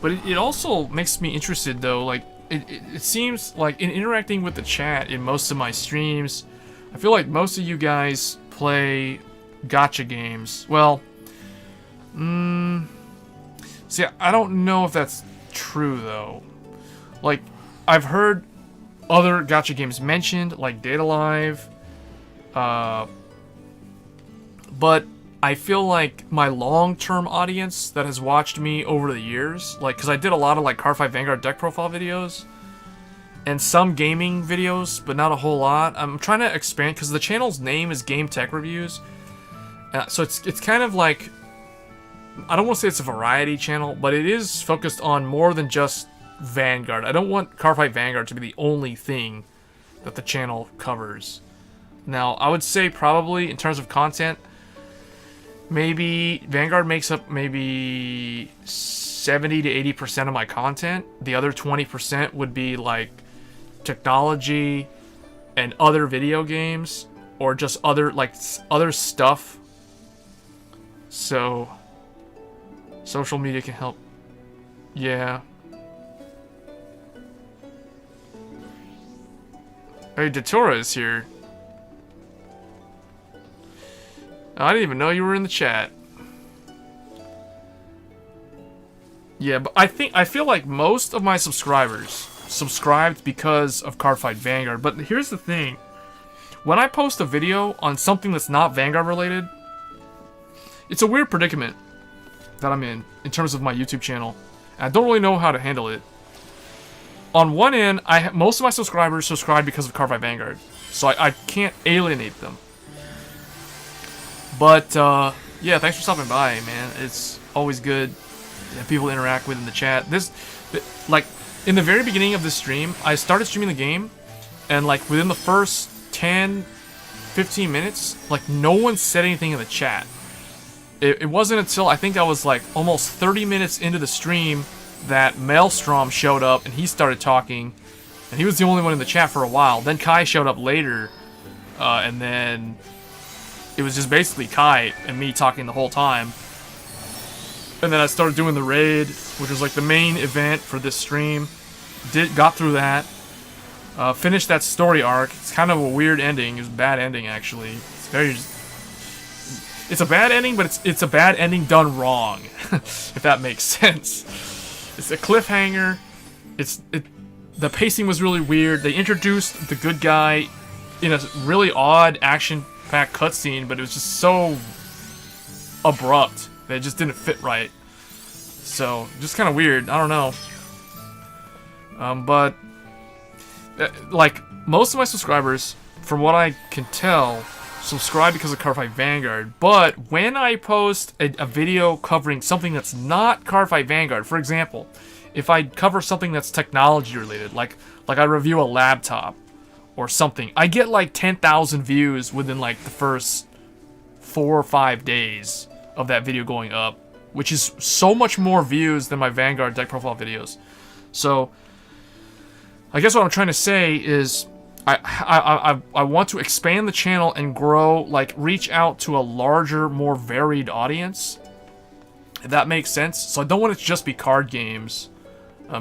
But it also makes me interested though, like, it seems like in interacting with the chat in most of my streams, I feel like most of you guys play gacha games. Well, see, I don't know if that's true though. Like, I've heard other gacha games mentioned, like Data Live, but I feel like my long-term audience that has watched me over the years, like, because I did a lot of like Car 5 Vanguard deck profile videos and some gaming videos, but not a whole lot. I'm trying to expand because the channel's name is Game Tech Reviews, so it's kind of like, I don't want to say it's a variety channel, but it is focused on more than just Vanguard. I don't want Car 5 Vanguard to be the only thing that the channel covers. Now, I would say probably in terms of content, maybe Vanguard makes up maybe 70 to 80% of my content. The other 20% would be like technology and other video games, or just other stuff. So social media can help. Yeah. Hey, Datura is here. I didn't even know you were in the chat. Yeah, but I feel like most of my subscribers subscribed because of Cardfight Vanguard. But here's the thing. When I post a video on something that's not Vanguard related, it's a weird predicament that I'm in terms of my YouTube channel. And I don't really know how to handle it. On one end, most of my subscribers subscribe because of Cardfight Vanguard, so I can't alienate them. But, yeah, thanks for stopping by, man. It's always good to have people interact with in the chat. Like, in the very beginning of this stream, I started streaming the game, and, like, within the first 10, 15 minutes, like, no one said anything in the chat. It wasn't until, I think I was, like, almost 30 minutes into the stream that Maelstrom showed up, and he started talking, and he was the only one in the chat for a while. Then Kai showed up later, and then it was just basically Kai and me talking the whole time. And then I started doing the raid, which was like the main event for this stream. Got through that. Finished that story arc. It's kind of a weird ending. It was a bad ending, actually. It's very... It's a bad ending, but it's a bad ending done wrong. If that makes sense. It's a cliffhanger. The pacing was really weird. They introduced the good guy in a really odd action-packed cutscene, but it was just so abrupt that it just didn't fit right. So, just kind of weird. I don't know. But like, most of my subscribers, from what I can tell, subscribe because of Cardfight Vanguard. But when I post a video covering something that's not Cardfight Vanguard, for example, if I cover something that's technology related, like I review a laptop or something, I get like 10,000 views within like the first 4 or 5 days of that video going up, which is so much more views than my Vanguard deck profile videos. So I guess what I'm trying to say is I want to expand the channel and grow, like reach out to a larger, more varied audience, if that makes sense. So I don't want it to just be card games,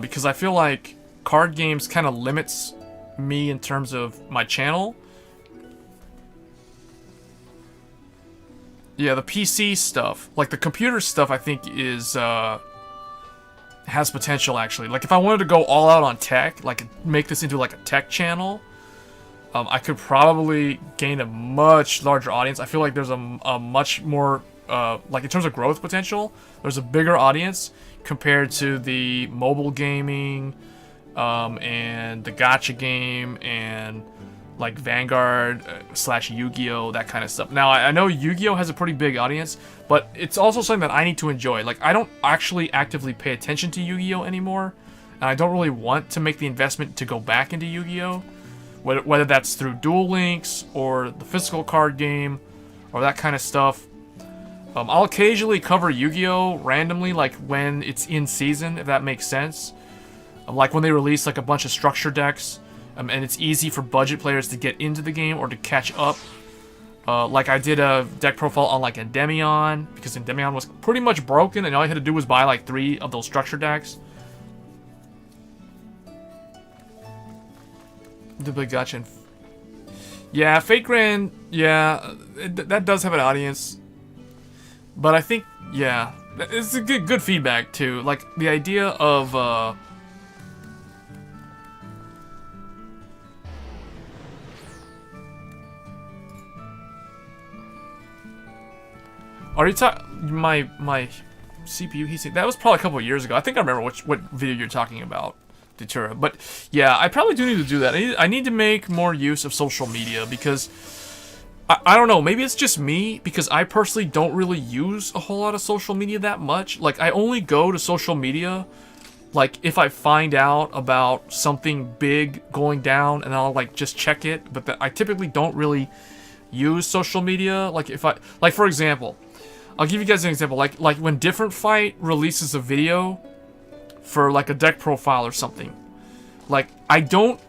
because I feel like card games kind of limits me in terms of my channel. Yeah, the PC stuff, like the computer stuff, I think is has potential, actually. Like if I wanted to go all out on tech, like make this into like a tech channel, I could probably gain a much larger audience. I feel like there's a much more like in terms of growth potential, there's a bigger audience compared to the mobile gaming and the gacha game and like Vanguard / Yu-Gi-Oh, that kind of stuff. Now, I know Yu-Gi-Oh has a pretty big audience, but it's also something that I need to enjoy. Like, I don't actually actively pay attention to Yu-Gi-Oh anymore, and I don't really want to make the investment to go back into Yu-Gi-Oh, whether that's through Duel Links or the physical card game or that kind of stuff. I'll occasionally cover Yu-Gi-Oh randomly, like when it's in season, if that makes sense. Like when they release like a bunch of structure decks, and it's easy for budget players to get into the game or to catch up. Like I did a deck profile on like Endymion, because Endymion was pretty much broken and all I had to do was buy like 3 of those structure decks. The big gacha. Yeah, Fate Grand, yeah, that does have an audience. But I think, yeah, it's a good feedback too. Like the idea of are you my CPU heatsink? That was probably a couple of years ago. I think I remember what video you're talking about, Datura. But yeah, I probably do need to do that. I need to make more use of social media because I don't know. Maybe it's just me because I personally don't really use a whole lot of social media that much. Like I only go to social media like if I find out about something big going down and I'll like just check it. But I typically don't really use social media. Like if for example. I'll give you guys an example, like when Different Fight releases a video for like a deck profile or something, like I don't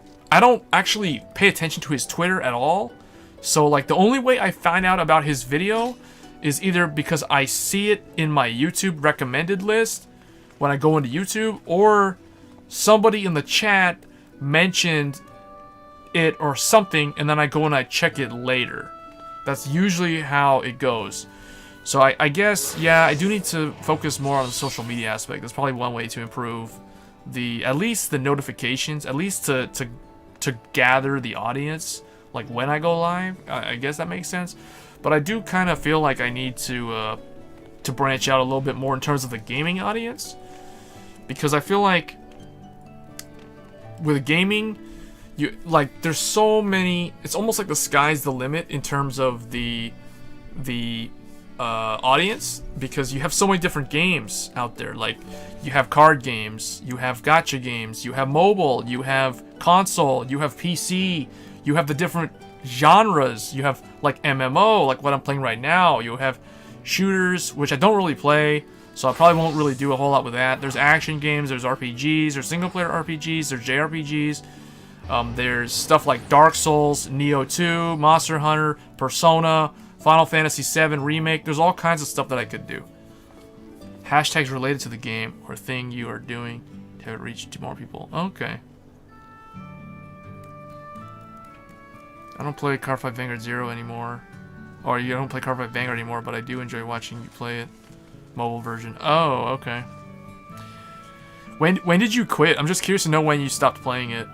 actually pay attention to his Twitter at all. So like the only way I find out about his video is either because I see it in my YouTube recommended list when I go into YouTube, or somebody in the chat mentioned it or something, and then I go and I check it later. That's usually how it goes. So I guess, yeah, I do need to focus more on the social media aspect. That's probably one way to improve at least the notifications, at least to gather the audience, like when I go live. I guess that makes sense. But I do kind of feel like I need to branch out a little bit more in terms of the gaming audience, because I feel like with gaming, there's so many. It's almost like the sky's the limit in terms of the audience, because you have so many different games out there. Like you have card games, you have gacha games, you have mobile, you have console, you have PC, you have the different genres, you have like MMO, like what I'm playing right now, you have shooters, which I don't really play, so I probably won't really do a whole lot with that. There's action games, there's RPGs, there's single player RPGs, there's JRPGs, there's stuff like Dark Souls, Neo 2, Monster Hunter, Persona Final Fantasy VII Remake. There's all kinds of stuff that I could do. Hashtags related to the game or thing you are doing to have it reach to more people. Okay. I don't play Car 5 Vanguard 0 anymore. Or you don't play Car 5 Vanguard anymore, but I do enjoy watching you play it. Mobile version. Oh, okay. When did you quit? I'm just curious to know when you stopped playing it.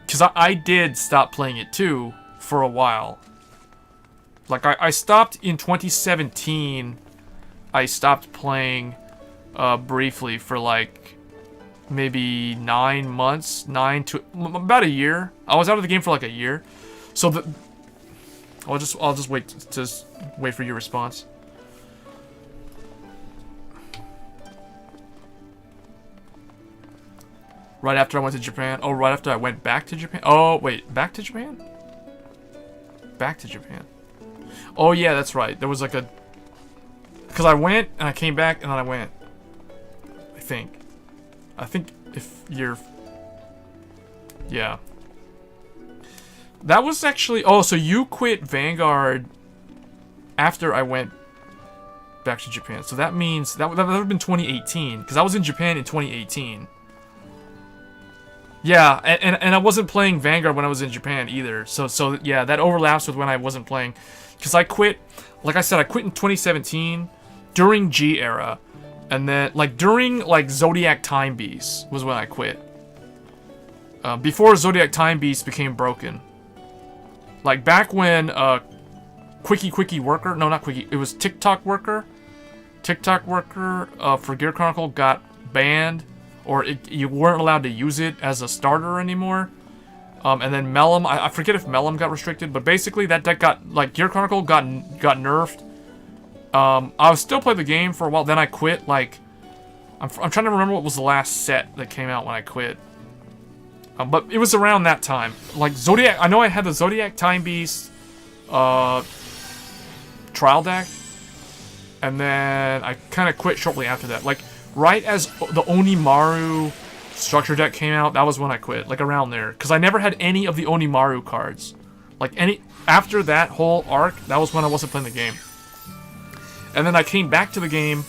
Because I did stop playing it too for a while. Like, I stopped in 2017. I stopped playing briefly for like maybe 9 months. About a year. I was out of the game for like a year. So I'll just wait for your response. Right after I went to Japan. Oh, right after I went back to Japan. Oh, wait, back to Japan? Back to Japan. Oh yeah, that's right. There was like a... Because I went, and I came back, and then I went. I think if you're... Yeah. That was actually... Oh, so you quit Vanguard after I went back to Japan. So that means... That would have been 2018. Because I was in Japan in 2018. Yeah, and I wasn't playing Vanguard when I was in Japan either. So yeah, that overlaps with when I wasn't playing. Because I quit... Like I said, I quit in 2017 during G era. And then, like, during, like, Zodiac Time Beast was when I quit. Before Zodiac Time Beast became broken. Like, back when, Quickie Worker... No, not Quickie. It was TikTok Worker. TikTok Worker, for Gear Chronicle got banned. Or you weren't allowed to use it as a starter anymore. And then Mellum... I forget if Mellum got restricted. But basically, that deck got... Like, Gear Chronicle got nerfed. I was still playing the game for a while. Then I quit. Like... I'm trying to remember what was the last set that came out when I quit. But it was around that time. Like, Zodiac... I know I had the Zodiac Time Beast... trial deck. And then I kind of quit shortly after that. Like, right as the Onimaru structure deck came out, that was when I quit. Like, around there. Because I never had any of the Onimaru cards. Like, after that whole arc, that was when I wasn't playing the game. And then I came back to the game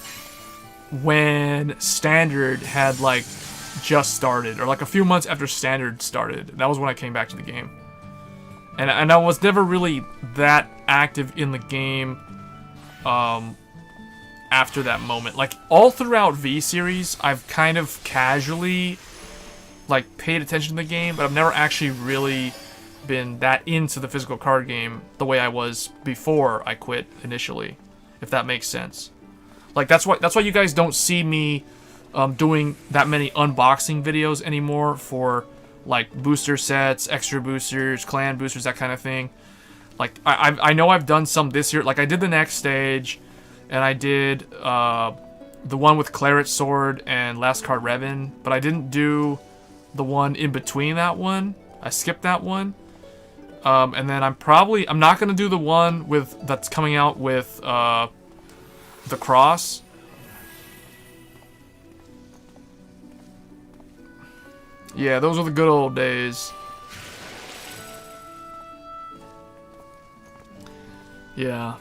when Standard had, like, just started. Or, like, a few months after Standard started. That was when I came back to the game. And I was never really that active in the game after that moment. Like, all throughout V-Series, I've kind of casually, like, paid attention to the game, but I've never actually really been that into the physical card game the way I was before I quit initially, if that makes sense. Like, that's why you guys don't see me doing that many unboxing videos anymore for, like, booster sets, extra boosters, clan boosters, that kind of thing. Like, I know I've done some this year. Like, I did the next stage, and I did the one with Claret Sword and Last Card Revan, but I didn't do the one in between that one. I skipped that one. And then I'm not going to do the one that's coming out with the Cross. Yeah, those were the good old days. Yeah.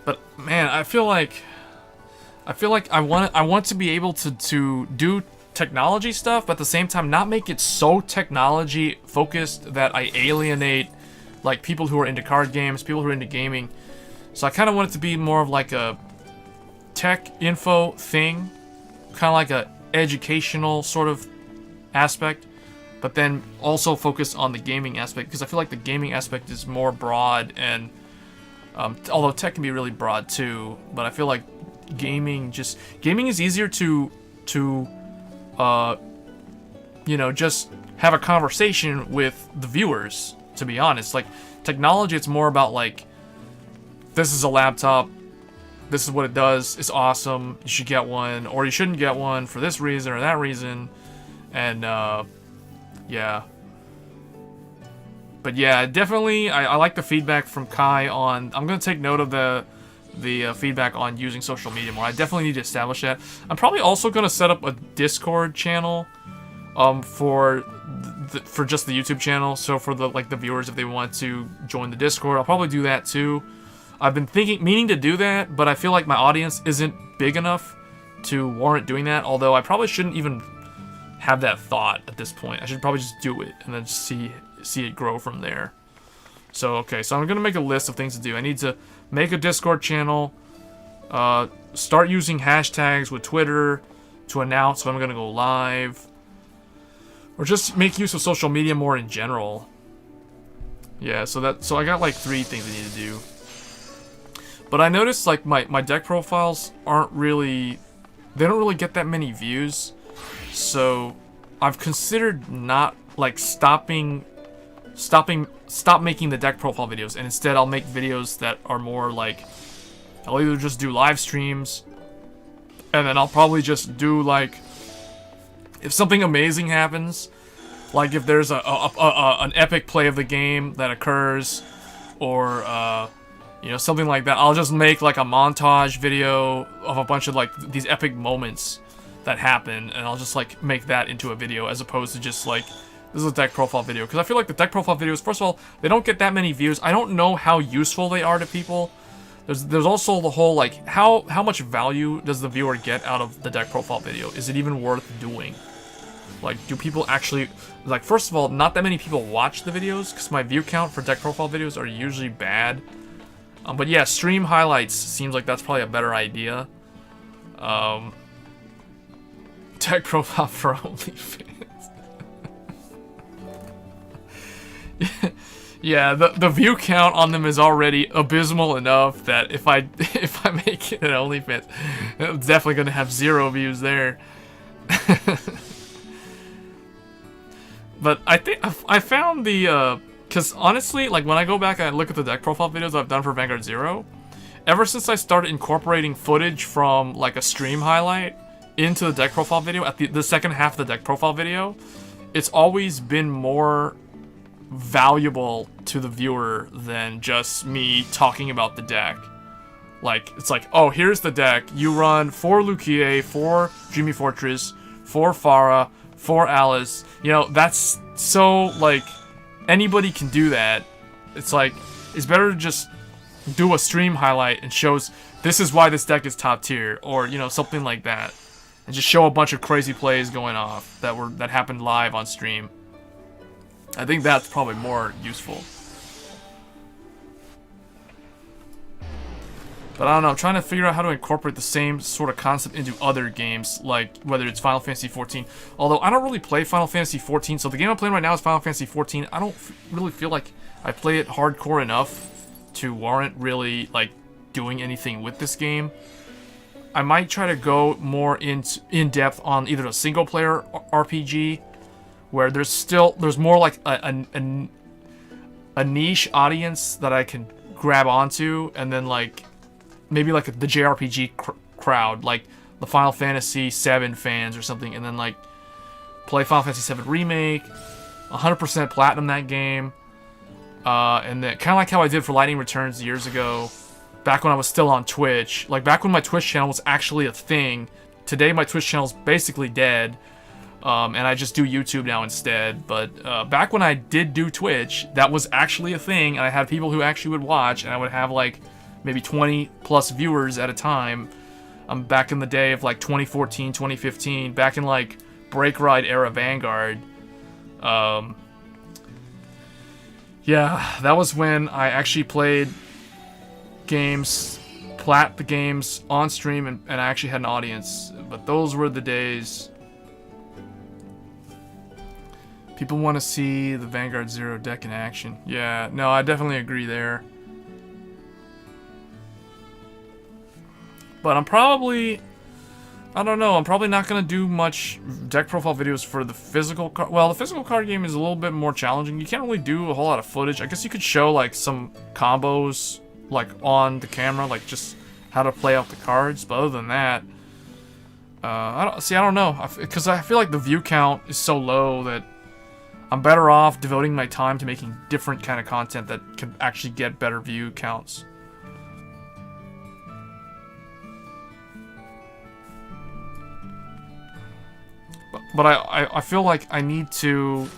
But man, I feel like I want to be able to do technology stuff, but at the same time not make it so technology focused that I alienate, like, people who are into card games, people who are into gaming. So I kind of want it to be more of like a tech info thing, kind of like a educational sort of aspect, but then also focus on the gaming aspect, because I feel like the gaming aspect is more broad, and although tech can be really broad too, but I feel like gaming is easier to you know, just have a conversation with the viewers, to be honest. Like, technology, it's more about, like, this is a laptop, this is what it does, it's awesome, you should get one, or you shouldn't get one for this reason or that reason, and, yeah. But yeah, definitely, I like the feedback from Kai on... I'm going to take note of the feedback on using social media more. I definitely need to establish that. I'm probably also going to set up a Discord channel for just the YouTube channel. So for the viewers, if they want to join the Discord, I'll probably do that too. I've been meaning to do that, but I feel like my audience isn't big enough to warrant doing that, although I probably shouldn't even have that thought at this point. I should probably just do it and then just see it grow from there. So, okay, so I'm going to make a list of things to do. I need to make a Discord channel, start using hashtags with Twitter to announce when I'm going to go live, or just make use of social media more in general. Yeah, so I got like 3 things I need to do. But I noticed like my deck profiles aren't really, they don't really get that many views. So I've considered not like stop making the deck profile videos, and instead I'll make videos that are more like, I'll either just do live streams, and then I'll probably just do like, if something amazing happens, like if there's an epic play of the game that occurs, or you know, something like that, I'll just make like a montage video of a bunch of like these epic moments that happen, and I'll just like make that into a video, as opposed to just like, this is a deck profile video. Because I feel like the deck profile videos, first of all, they don't get that many views. I don't know how useful they are to people. There's also the whole like, how much value does the viewer get out of the deck profile video? Is it even worth doing? Like, do people actually, like, first of all, not that many people watch the videos, because my view count for deck profile videos are usually bad. But yeah, stream highlights seems like that's probably a better idea. Deck profile for OnlyFans. Yeah, the view count on them is already abysmal enough that if I make it an OnlyFans, it's definitely gonna have 0 views there. But I think I found the because honestly, like when I go back and look at the deck profile videos I've done for Vanguard 0, ever since I started incorporating footage from like a stream highlight into the deck profile video at the second half of the deck profile video, it's always been more valuable to the viewer than just me talking about the deck. Like, it's like, oh, here's the deck. You run 4 Lucia, 4 Dreamy Fortress, 4 Farah, 4 Alice. You know, that's so, like, anybody can do that. It's like, it's better to just do a stream highlight and shows, this is why this deck is top tier, or, you know, something like that. And just show a bunch of crazy plays going off that happened live on stream. I think that's probably more useful. But I don't know, I'm trying to figure out how to incorporate the same sort of concept into other games, like whether it's Final Fantasy XIV. Although I don't really play Final Fantasy XIV, so the game I'm playing right now is Final Fantasy XIV. I don't really feel like I play it hardcore enough to warrant really like doing anything with this game. I might try to go more in depth on either a single player RPG, where there's more like a niche audience that I can grab onto, and then like maybe like the JRPG crowd, like the Final Fantasy VII fans or something, and then like play Final Fantasy VII Remake, 100% platinum that game, and then kind of like how I did for Lightning Returns years ago, back when I was still on Twitch, like back when my Twitch channel was actually a thing. Today my Twitch channel's basically dead. And I just do YouTube now instead. But back when I did do Twitch, that was actually a thing, and I had people who actually would watch, and I would have like maybe 20 plus viewers at a time. Back in the day of like 2014, 2015, back in like Break Ride era Vanguard. Yeah, that was when I actually played games, plat the games on stream, and I actually had an audience. But those were the days. People want to see the Vanguard 0 deck in action. Yeah, no, I definitely agree there. But I'm probably, I don't know, I'm probably not going to do much deck profile videos for the physical card. Well, the physical card game is a little bit more challenging. You can't really do a whole lot of footage. I guess you could show like some combos like on the camera, like just how to play out the cards. But other than that, I don't know. Because I feel like the view count is so low that I'm better off devoting my time to making different kind of content that can actually get better view counts. But I feel like I need to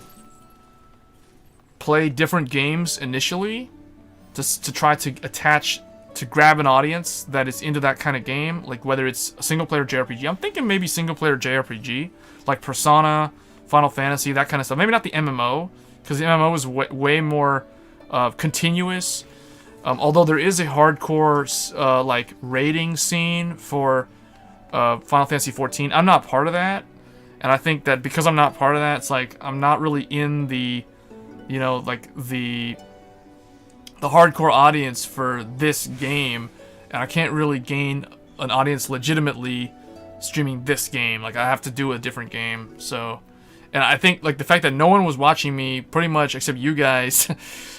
play different games initially to try to attach to grab an audience that is into that kind of game, like whether it's a single-player JRPG. I'm thinking maybe single-player JRPG, like Persona, Final Fantasy, that kind of stuff. Maybe not the MMO, because the MMO is way more continuous. Although there is a hardcore like raiding scene for Final Fantasy XIV. I'm not part of that, and I think that because I'm not part of that, it's like I'm not really in the, you know, like the hardcore audience for this game, and I can't really gain an audience legitimately streaming this game. Like, I have to do a different game. So, and I think like the fact that no one was watching me pretty much except you guys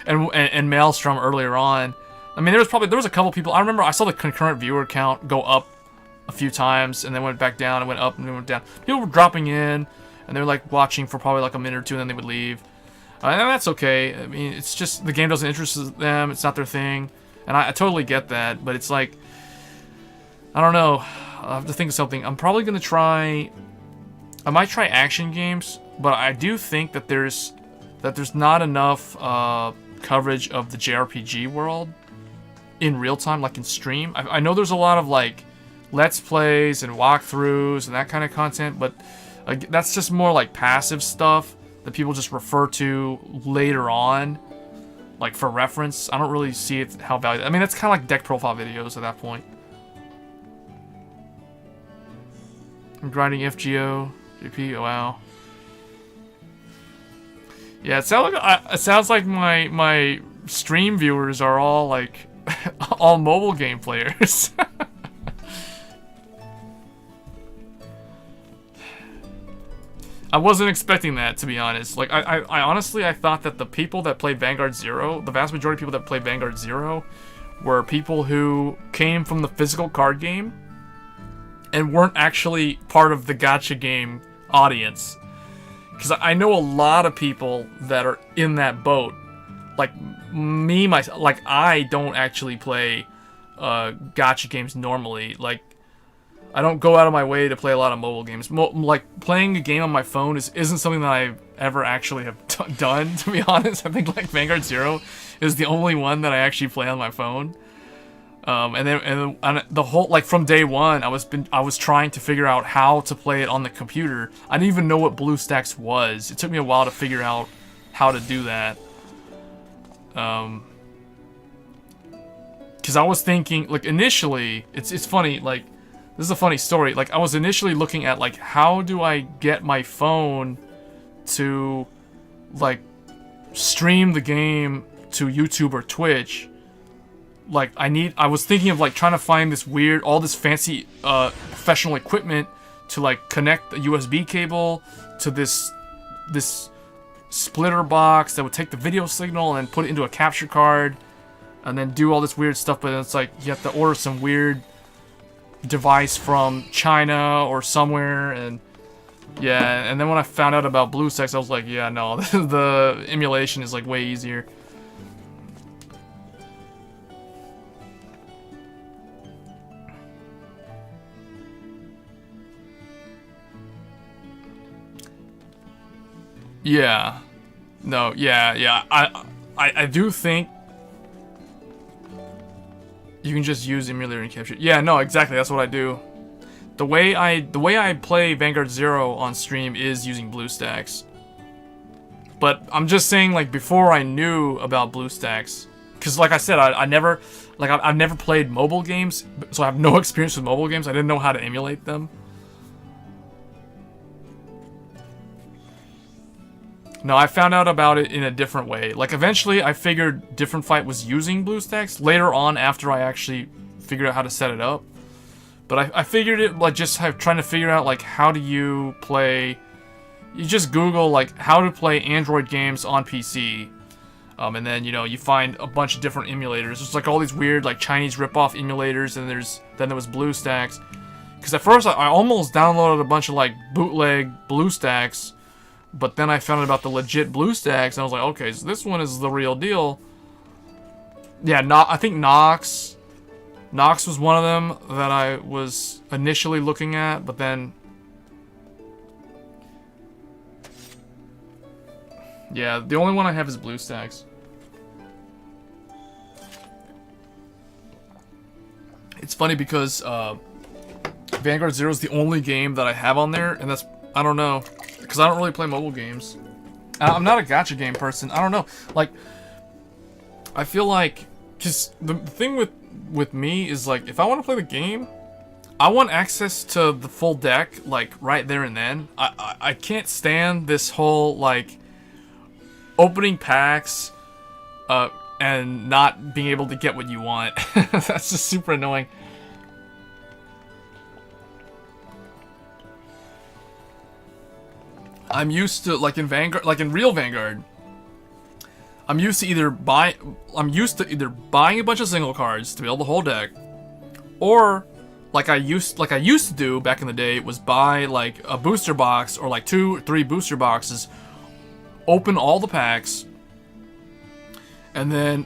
and Maelstrom earlier on. I mean, there was a couple people. I remember I saw the concurrent viewer count go up a few times and then went back down and went up and then went down. People were dropping in and they were like watching for probably like a minute or two and then they would leave. And that's okay. I mean, it's just the game doesn't interest them. It's not their thing. And I totally get that. But it's like, I don't know. I'll have to think of something. I'm probably going to try... I might try action games. But I do think that there's not enough coverage of the JRPG world in real time, like in stream. I know there's a lot of like Let's Plays and walkthroughs and that kind of content. But that's just more like passive stuff that people just refer to later on, like for reference. I don't really see it how valuable. I mean, it's kind of like deck profile videos at that point. I'm grinding FGO, JP. Oh, wow. Yeah, it sounds like my stream viewers are all like all mobile game players. I wasn't expecting that, to be honest. Like, I honestly, I thought that the people that played Vanguard 0, the vast majority of people that played Vanguard 0, were people who came from the physical card game and weren't actually part of the gacha game audience. Because I know a lot of people that are in that boat. Like, me, myself, like, I don't actually play gacha games normally. Like, I don't go out of my way to play a lot of mobile games. Like, playing a game on my phone isn't something that I ever actually have done, to be honest. I think, like, Vanguard 0 is the only one that I actually play on my phone. And the whole, like, from day one, I was trying to figure out how to play it on the computer. I didn't even know what BlueStacks was. It took me a while to figure out how to do that. Because I was thinking, like, initially, it's funny, like, this is a funny story. Like, I was initially looking at, like, how do I get my phone to, like, stream the game to YouTube or Twitch? Like, I was thinking of, like, trying to find this weird, all this fancy, professional equipment to, like, connect a USB cable to this splitter box that would take the video signal and put it into a capture card and then do all this weird stuff, but it's like, you have to order some weird device from China or somewhere, and yeah, and then when I found out about BlueStacks, I was like, yeah, no, the emulation is like way easier. Yeah. No, yeah. I do think you can just use emulator and capture. Yeah, no, exactly. That's what I do. The way I play Vanguard 0 on stream is using BlueStacks. But I'm just saying, like, before I knew about BlueStacks, because like I said, I've never played mobile games, so I have no experience with mobile games. I didn't know how to emulate them. No, I found out about it in a different way. Like, eventually, I figured Different Fight was using BlueStacks later on after I actually figured out how to set it up. But I figured it, like, just trying to figure out, like, how do you play... You just Google, like, how to play Android games on PC. And then, you know, you find a bunch of different emulators. There's, like, all these weird, like, Chinese rip-off emulators, and then there was BlueStacks. Because at first, I almost downloaded a bunch of, like, bootleg BlueStacks. But then I found out about the legit BlueStacks, and I was like, okay, so this one is the real deal. Yeah, I think Nox was one of them that I was initially looking at, but then... Yeah, the only one I have is BlueStacks. funny because Vanguard Zero is the only game that I have on there, and that's, I don't know, because I don't really play mobile games. I'm not a gacha game person. I don't know. Like, I feel like, because the thing with me is, like, if I want to play the game, I want access to the full deck, like, right there and then. I can't stand this whole, like, opening packs, and not being able to get what you want. That's just super annoying. I'm used to, like in Vanguard, like in real Vanguard, I'm used to either buying a bunch of single cards to build the whole deck, or like I used to do back in the day, was buy like a booster box or like 2 or 3 booster boxes, open all the packs, and then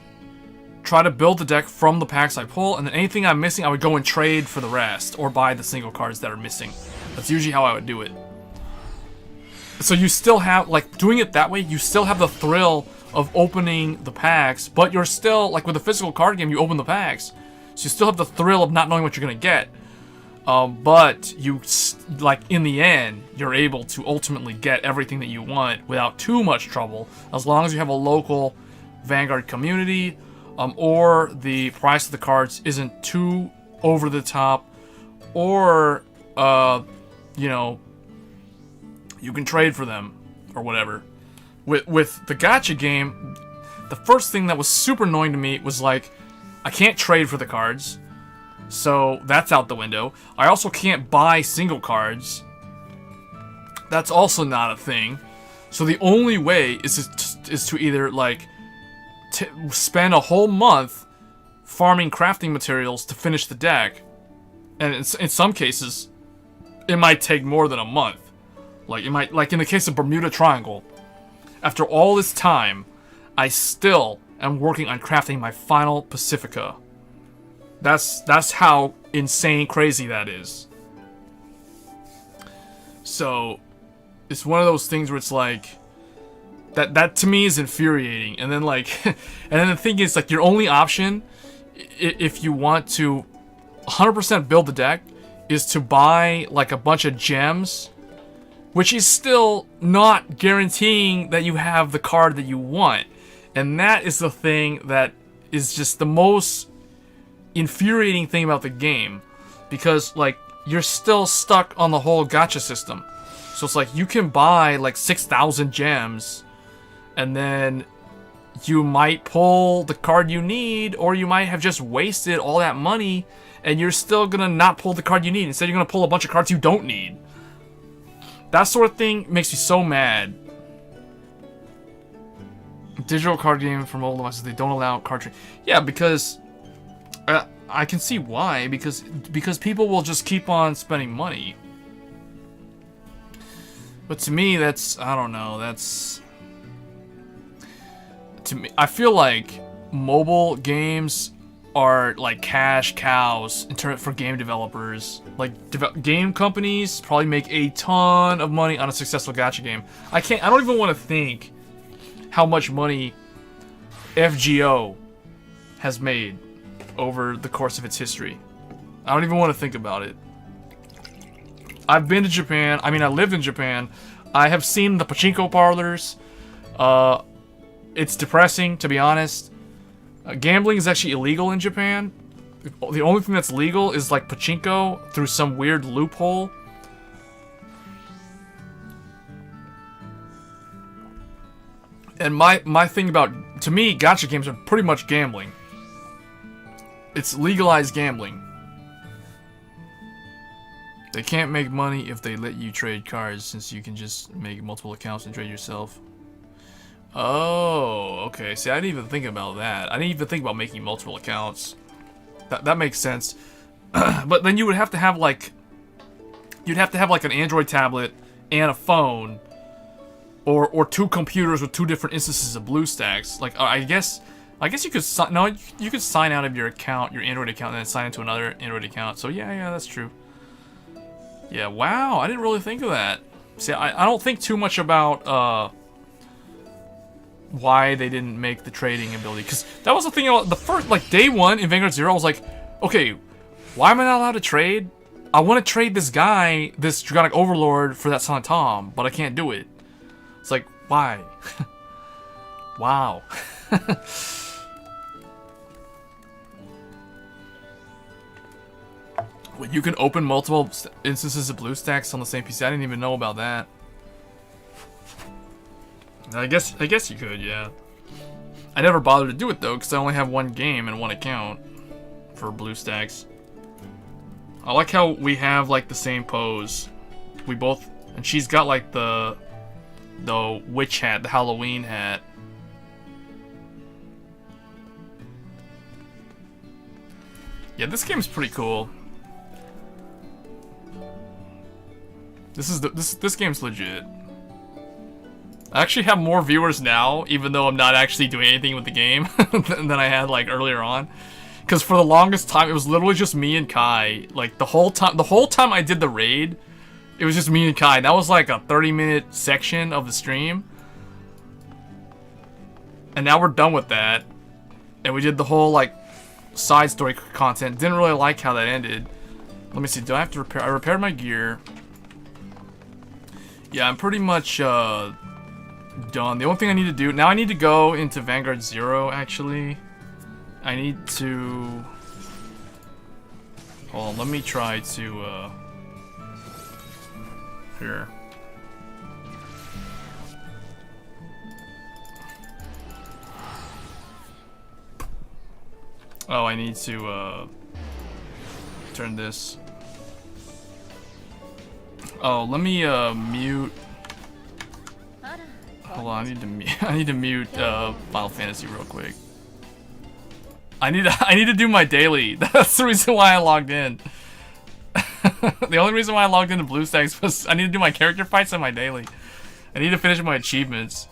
try to build the deck from the packs I pull, and then anything I'm missing, I would go and trade for the rest, or buy the single cards that are missing. That's usually how I would do it. So you still have, like, doing it that way, you still have the thrill of opening the packs, but you're still, like with a physical card game, you open the packs, so you still have the thrill of not knowing what you're gonna get. But you, like, in the end, you're able to ultimately get everything that you want without too much trouble, as long as you have a local Vanguard community, or the price of the cards isn't too over the top, or, you know, you can trade for them, or whatever. With the gacha game, the first thing that was super annoying to me was, like, I can't trade for the cards, so that's out the window. I also can't buy single cards. That's also not a thing. So the only way is to either, like, spend a whole month farming crafting materials to finish the deck, and in some cases, it might take more than a month. Like, it might, like in the case of Bermuda Triangle, after all this time, I still am working on crafting my final Pacifica. That's how insane crazy that is. So, it's one of those things where it's like, that to me is infuriating. And then, like, and then the thing is, like, your only option, if you want to 100% build the deck, is to buy, like, a bunch of gems, which is still not guaranteeing that you have the card that you want. And that is the thing that is just the most infuriating thing about the game. Because, like, you're still stuck on the whole gacha system. So it's like, you can buy, like, 6,000 gems, and then you might pull the card you need, or you might have just wasted all that money, and you're still gonna not pull the card you need. Instead, you're gonna pull a bunch of cards you don't need. That sort of thing makes me so mad. Digital card game for mobile devices, they don't allow card trade. Yeah, because I can see why. Because people will just keep on spending money. But to me, that's, I don't know. That's, to me, I feel like mobile games are like cash cows in terms for game developers. Like, game companies probably make a ton of money on a successful gacha game. I don't even want to think how much money FGO has made over the course of its history. I don't even want to think about it. I've been to Japan. I mean, I lived in Japan. I have seen the pachinko parlors. It's depressing, to be honest. Gambling is actually illegal in Japan. The only thing that's legal is, like, pachinko through some weird loophole. And my thing about, to me, gacha games are pretty much gambling. It's legalized gambling. They can't make money if they let you trade cards, since you can just make multiple accounts and trade yourself. Oh, okay. See, I didn't even think about that. I didn't even think about making multiple accounts. That makes sense. But then you would have to have, like, you'd have to have, like, an Android tablet and a phone, or 2 computers with 2 different instances of BlueStacks. Like, I guess you could you could sign out of your account, your Android account, and then sign into another Android account. So yeah, that's true. Yeah, wow, I didn't really think of that. See, I don't think too much about why they didn't make the trading ability, because that was the thing. The first, like, day one in Vanguard Zero, I was like, okay, Why am I not allowed to trade? I want to trade this guy, this Dragonic Overlord, for that Silent Tom, but I can't do it. It's like, why? Wow. Wait, you can open multiple instances of BlueStacks on the same PC? I didn't even know about that. I guess you could, yeah. I never bothered to do it though, because I only have one game and one account for BlueStacks. I like how we have like the same pose. We both, and she's got like the witch hat, the Halloween hat. Yeah, this game's pretty cool. This game's legit. I actually have more viewers now, even though I'm not actually doing anything with the game than I had like earlier on. Because for the longest time, it was literally just me and Kai. Like the whole time I did the raid, it was just me and Kai. That was like a 30-minute section of the stream. And now we're done with that. And we did the whole like side story content. Didn't really like how that ended. Let me see, do I have to repair? I repaired my gear. Yeah, I'm pretty much done. The only thing I need to do, now I need to go into Vanguard 0 actually. I need to, hold on, let me try to, here. Oh, I need to, turn this. Oh, let me, mute. Hold on, I need to mute, Final Fantasy real quick. I need to do my daily. That's the reason why I logged in. The only reason why I logged into BlueStacks was I need to do my character fights and my daily. I need to finish my achievements.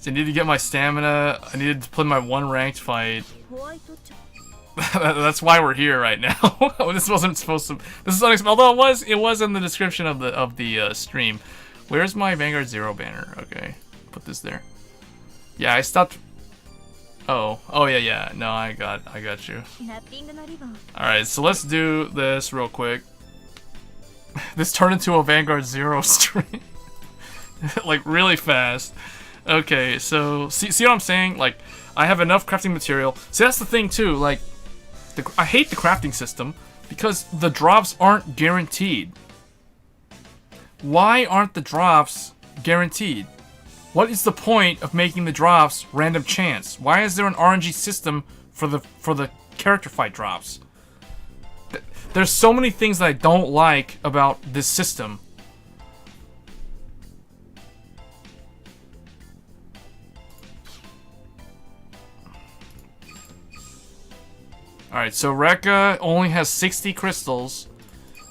I need to get my stamina. I needed to play my one ranked fight. That's why we're here right now. This wasn't supposed to. This is unexpected. Although it was in the description of the stream. Where's my Vanguard 0 banner? Okay, put this there. Yeah, I stopped. Oh yeah. No, I got you. All right, so let's do this real quick. This turned into a Vanguard 0 stream, like really fast. Okay, so see what I'm saying? Like, I have enough crafting material. See, that's the thing too. Like, I hate the crafting system because the drops aren't guaranteed. Why aren't the drops guaranteed? What is the point of making the drops random chance? Why is there an RNG system for the character fight drops? There's so many things that I don't like about this system. Alright, so Rekka only has 60 crystals.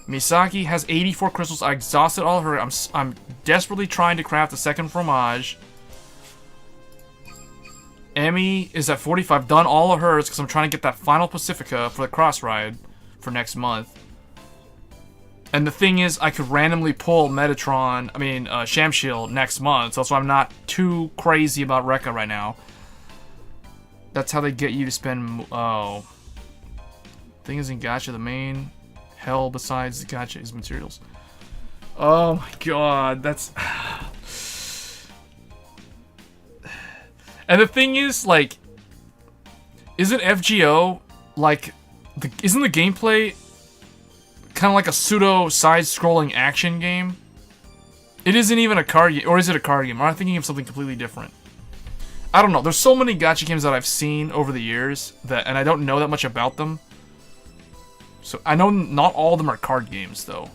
Misaki has 84 crystals. I exhausted all of her. I'm desperately trying to craft a second fromage. Emmy is at 45. Done all of hers because I'm trying to get that final Pacifica for the cross ride for next month. And the thing is, I could randomly pull Metatron, Shamshield next month. So I'm not too crazy about Rekka right now. That's how they get you to spend. Oh. Thing is in gacha, the main hell besides the gacha is materials. Oh my god, that's. And the thing is, like, isn't FGO like isn't the gameplay kind of like a pseudo side-scrolling action game? It isn't even a card game, or is it a card game? Or am I thinking of something completely different? I don't know. There's so many gacha games that I've seen over the years and I don't know that much about them. So I know not all of them are card games, though.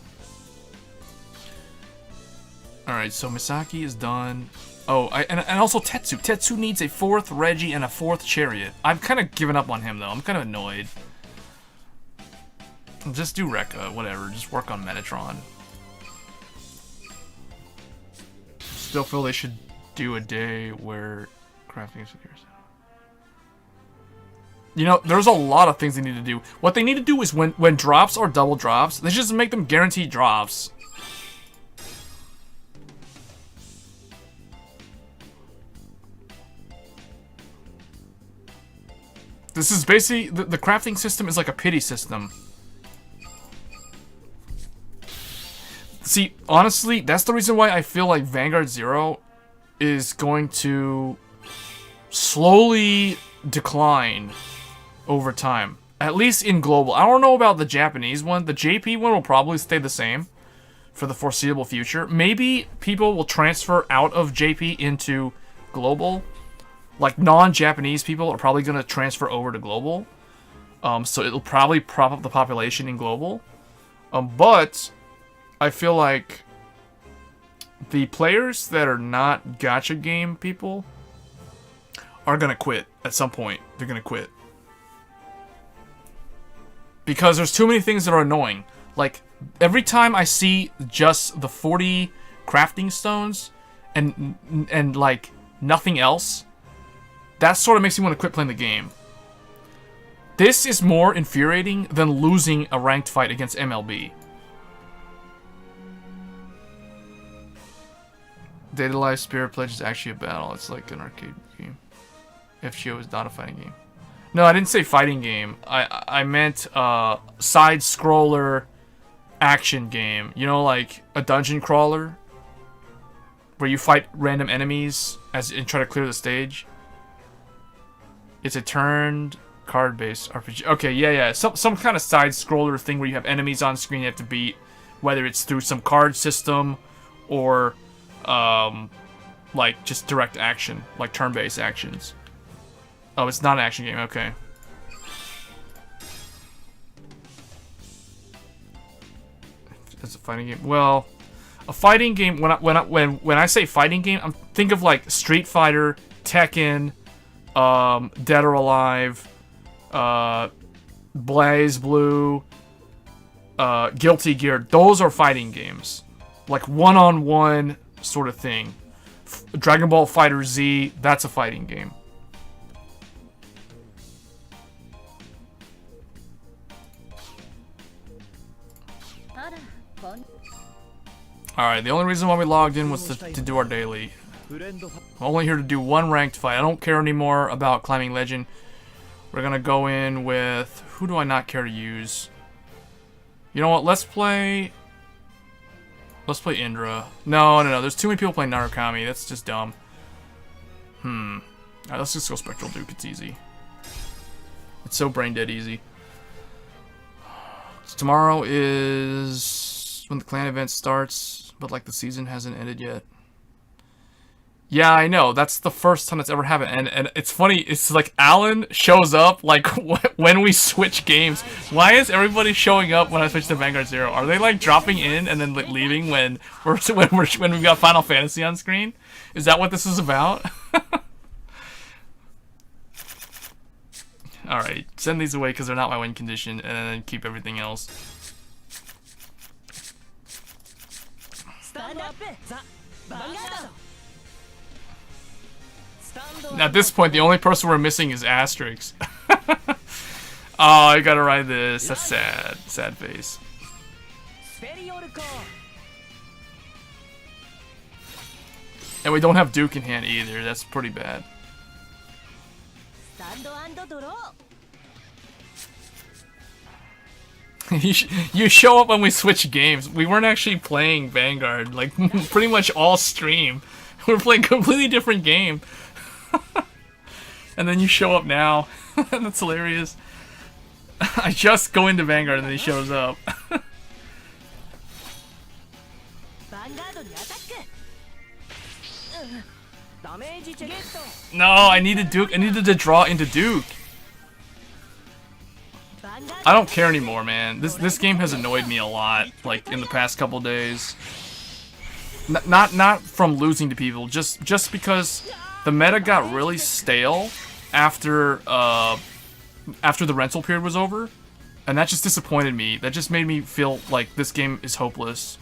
Alright, so Misaki is done. Oh, and also Tetsu. Tetsu needs a 4th Reggie and a 4th Chariot. I've kind of given up on him, though. I'm kind of annoyed. Just do Rekka, whatever. Just work on Metatron. Still feel they should do a day where crafting is secure. You know, there's a lot of things they need to do. What they need to do is when drops are double drops, they should just make them guaranteed drops. This is basically the crafting system is like a pity system. See, honestly, that's the reason why I feel like Vanguard 0 is going to slowly decline over time. At least in global. I don't know about the Japanese one. The JP one will probably stay the same for the foreseeable future. Maybe people will transfer out of JP into global. Like, non-Japanese people are probably going to transfer over to global. So it'll probably prop up the population in global. But I feel like the players that are not gacha game people are going to quit at some point. They're going to quit. Because there's too many things that are annoying. Like, every time I see just the 40 crafting stones and like, nothing else, that sort of makes me want to quit playing the game. This is more infuriating than losing a ranked fight against MLB. Data Life Spirit Pledge is actually a battle. It's like an arcade game. FGO is not a fighting game. No, I didn't say fighting game. I meant side scroller action game. You know, like a dungeon crawler where you fight random enemies and try to clear the stage. It's a turned card-based RPG. Okay, yeah. Some kind of side scroller thing where you have enemies on screen you have to beat, whether it's through some card system or like just direct action, like turn-based actions. Oh, it's not an action game. Okay. It's a fighting game. Well, a fighting game. When I say fighting game, I'm think of like Street Fighter, Tekken, Dead or Alive, Blaze Blue, Guilty Gear. Those are fighting games, like one-on-one sort of thing. Dragon Ball Fighter Z. That's a fighting game. Alright, the only reason why we logged in was to do our daily. I'm only here to do one ranked fight. I don't care anymore about climbing legend. We're gonna go in with... Who do I not care to use? You know what, let's play Indra. No, there's too many people playing Narukami. That's just dumb. Alright, let's just go Spectral Duke. It's easy. It's so brain dead easy. So tomorrow is when the clan event starts, but like the season hasn't ended yet. Yeah, I know. That's the first time that's ever happened. And it's funny, it's like Alan shows up like when we switch games. Why is everybody showing up when I switch to Vanguard 0? Are they like dropping in and then like leaving when we've got Final Fantasy on screen? Is that what this is about? Alright, send these away because they're not my win condition, and then keep everything else. At this point, the only person we're missing is Asterix. Oh, I gotta ride this. That's sad. Sad face. And we don't have Duke in hand either. That's pretty bad. You show up when we switch games. We weren't actually playing Vanguard, like, pretty much all stream. We're playing a completely different game. And then you show up now. That's hilarious. I just go into Vanguard and then he shows up. No, I needed Duke. I needed to draw into Duke. I don't care anymore, man. This game has annoyed me a lot, like in the past couple days. Not from losing to people, just because the meta got really stale after the rental period was over, and that just disappointed me. That just made me feel like this game is hopeless.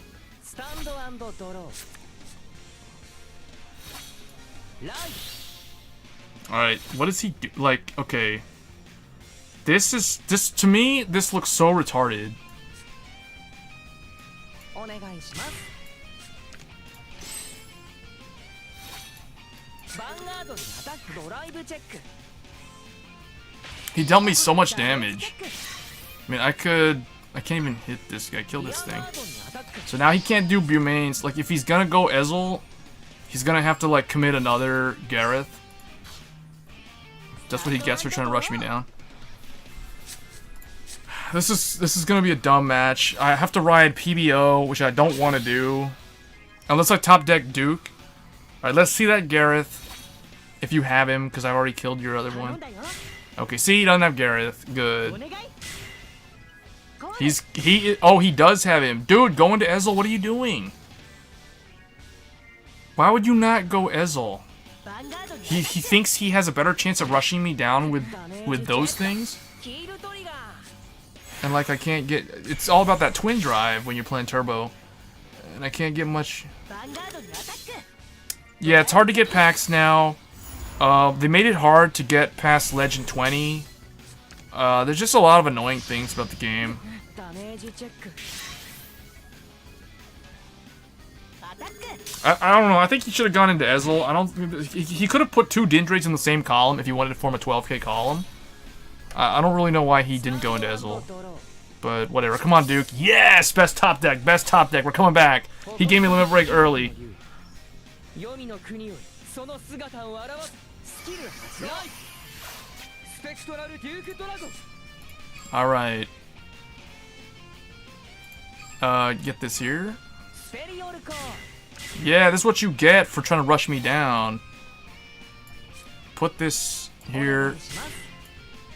Alright, what does he do? Like, okay. This to me, this looks so retarded. He dealt me so much damage. I mean, I can't even hit this guy, kill this thing. So now he can't do Bumanes. Like, if he's gonna go Ezel, he's gonna have to, like, commit another Gareth. That's what he gets for trying to rush me down. This is gonna be a dumb match. I have to ride PBO, which I don't want to do. Unless I top deck Duke. Alright, let's see that Gareth. If you have him, because I already killed your other one. Okay, see, he doesn't have Gareth. Good. He does have him. Dude, go into Ezel, what are you doing? Why would you not go Ezel? He thinks he has a better chance of rushing me down with those things? And like I can't get... It's all about that twin drive when you're playing Turbo. And I can't get much... Yeah, it's hard to get packs now. They made it hard to get past Legend 20. There's just a lot of annoying things about the game. I don't know. I think he should have gone into Ezel. He could have put 2 Dindrates in the same column if he wanted to form a 12k column. I don't really know why he didn't go into Ezel. But whatever. Come on, Duke. Yes! Best top deck. Best top deck. We're coming back. He gave me limit break early. Alright. Get this here. Yeah, this is what you get for trying to rush me down. Put this here.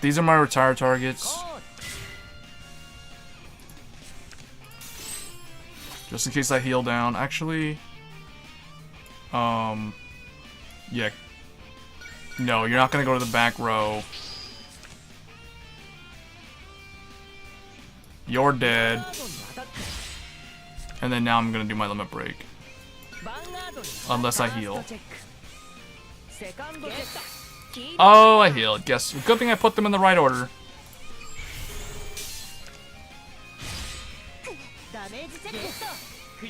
These are my retire targets. Just in case I heal down. Actually, yeah. No, you're not gonna go to the back row. You're dead. And then now I'm gonna do my limit break. Unless I heal. Oh, I healed. Guess. Good thing I put them in the right order.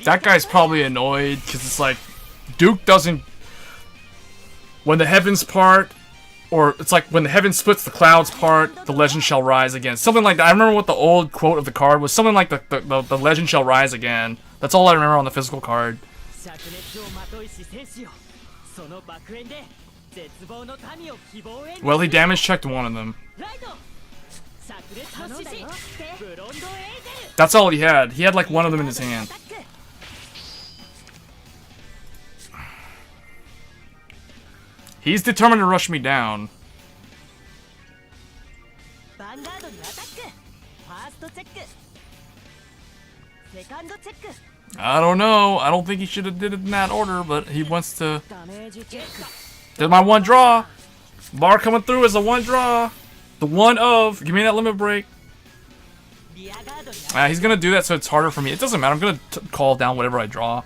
That guy's probably annoyed because it's like Duke doesn't. When the heavens part, or it's like when the heavens splits, the clouds part, the legend shall rise again. Something like that. I remember what the old quote of the card was. Something like the legend shall rise again. That's all I remember on the physical card. Well, he damage checked one of them. That's all he had. He had like one of them in his hand. He's determined to rush me down. I don't know. I don't think he should have did it in that order, but he wants to. There's my one draw. Bar coming through is a one draw. The one of. Give me that limit break. He's gonna do that so it's harder for me. It doesn't matter. I'm gonna call down whatever I draw.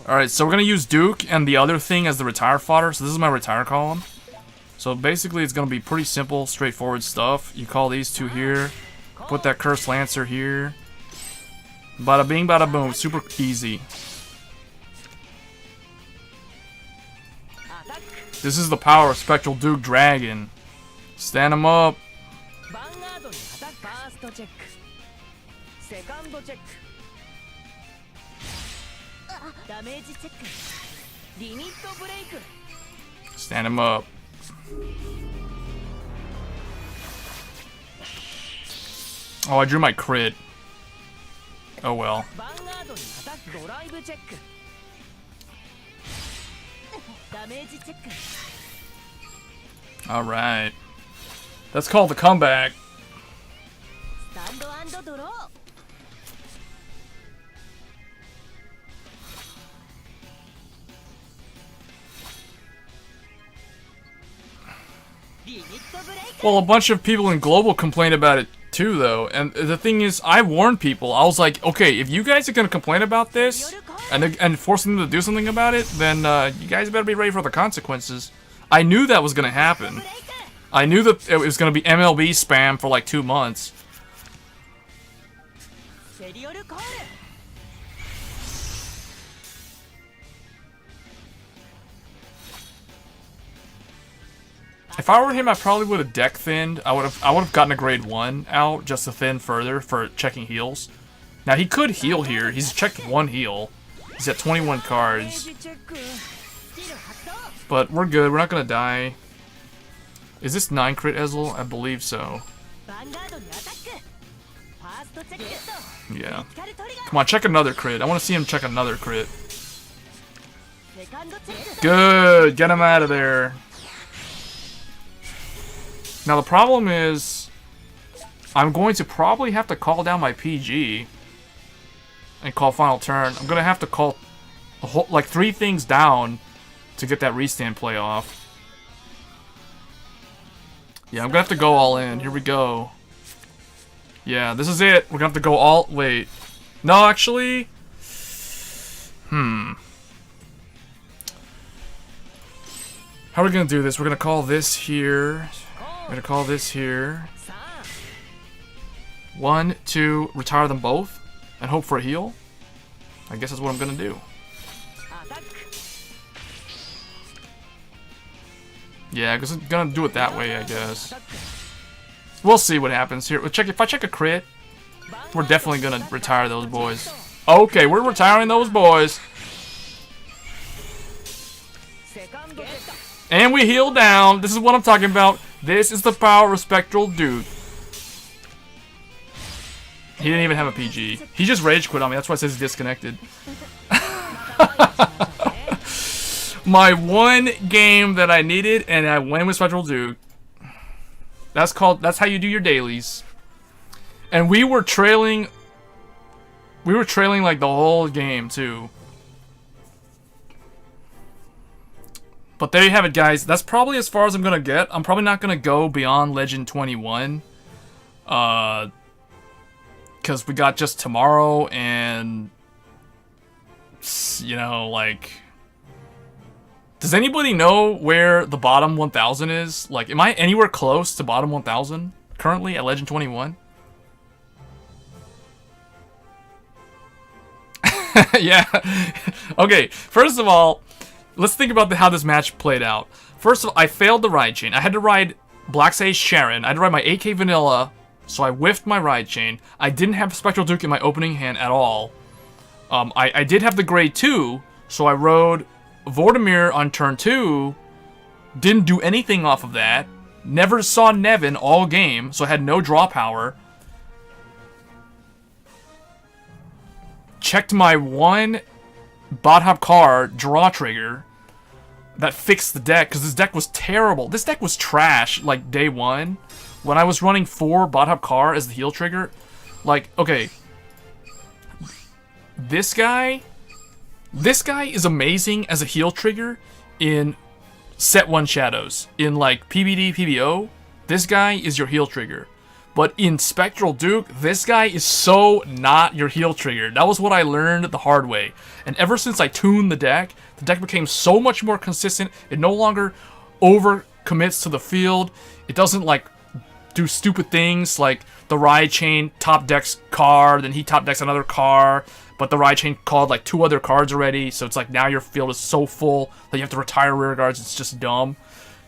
Alright, so we're gonna use Duke and the other thing as the retire fodder. So this is my retire column. So basically it's gonna be pretty simple, straightforward stuff. You call these two here. Put that Cursed Lancer here. Bada bing, bada boom. Super easy. This is the power of Spectral Duke Dragon. Stand him up. Stand him up. Oh, I drew my crit. Oh well. Alright. That's called the comeback. Well, a bunch of people in Global complained about it too, though. And the thing is, I warned people. I was like, okay, if you guys are going to complain about this and forcing them to do something about it, then you guys better be ready for the consequences. I knew that was going to happen. I knew that it was going to be MLB spam for like 2 months. If I were him, I probably would have deck thinned. I would have gotten a grade 1 out just to thin further for checking heals. Now he could heal here. He's checked 1 heal. He's at 21 cards. But we're good. We're not gonna die. Is this 9 crit Ezel? I believe so. Yeah. Come on, check another crit. I want to see him check another crit. Good. Get him out of there. Now the problem is, I'm going to probably have to call down my PG and call final turn. I'm gonna have to call a whole, like 3 things down to get that restand play off. Yeah, I'm gonna have to go all in. Here we go. Yeah, this is it. We're gonna have to go all. Wait, no, actually, How are we gonna do this? We're gonna call this here. I'm gonna call this here. 1, 2, retire them both, and hope for a heal. I guess that's what I'm gonna do. Yeah, because I'm gonna do it that way, I guess. We'll see what happens here. If I check a crit, we're definitely gonna retire those boys. Okay, we're retiring those boys. And we heal down. This is what I'm talking about. This is the power of Spectral Duke. He didn't even have a PG. He just rage quit on me. That's why it says disconnected. My 1 game that I needed, and I went with Spectral Duke. That's how you do your dailies. And we were trailing like the whole game too. But there you have it, guys. That's probably as far as I'm gonna get. I'm probably not gonna go beyond Legend 21. Because we got just tomorrow, and you know, like, does anybody know where the bottom 1000 is? Like, am I anywhere close to bottom 1000 currently at Legend 21? Yeah. Okay, first of all, let's think about how this match played out. First of all, I failed the ride chain. I had to ride Black Sage Sharon. I had to ride my AK Vanilla, so I whiffed my ride chain. I didn't have Spectral Duke in my opening hand at all. I did have the grade 2, so I rode Vortimir on turn 2. Didn't do anything off of that. Never saw Nevin all game, so I had no draw power. Checked my 1 bot hop card draw trigger that fixed the deck, because this deck was terrible. This deck was trash like day 1 when I was running 4 bot hop car as the heal trigger. Like, okay, this guy is amazing as a heal trigger in set 1 shadows. In like PBD, PBO, this guy is your heal trigger. But in Spectral Duke, this guy is so not your heal trigger. That was what I learned the hard way. And ever since I tuned the deck became so much more consistent. It no longer over commits to the field. It doesn't like do stupid things like the ride chain top decks card, then he top decks another card, but the ride chain called like 2 other cards already. So it's like now your field is so full that you have to retire rear guards. It's just dumb.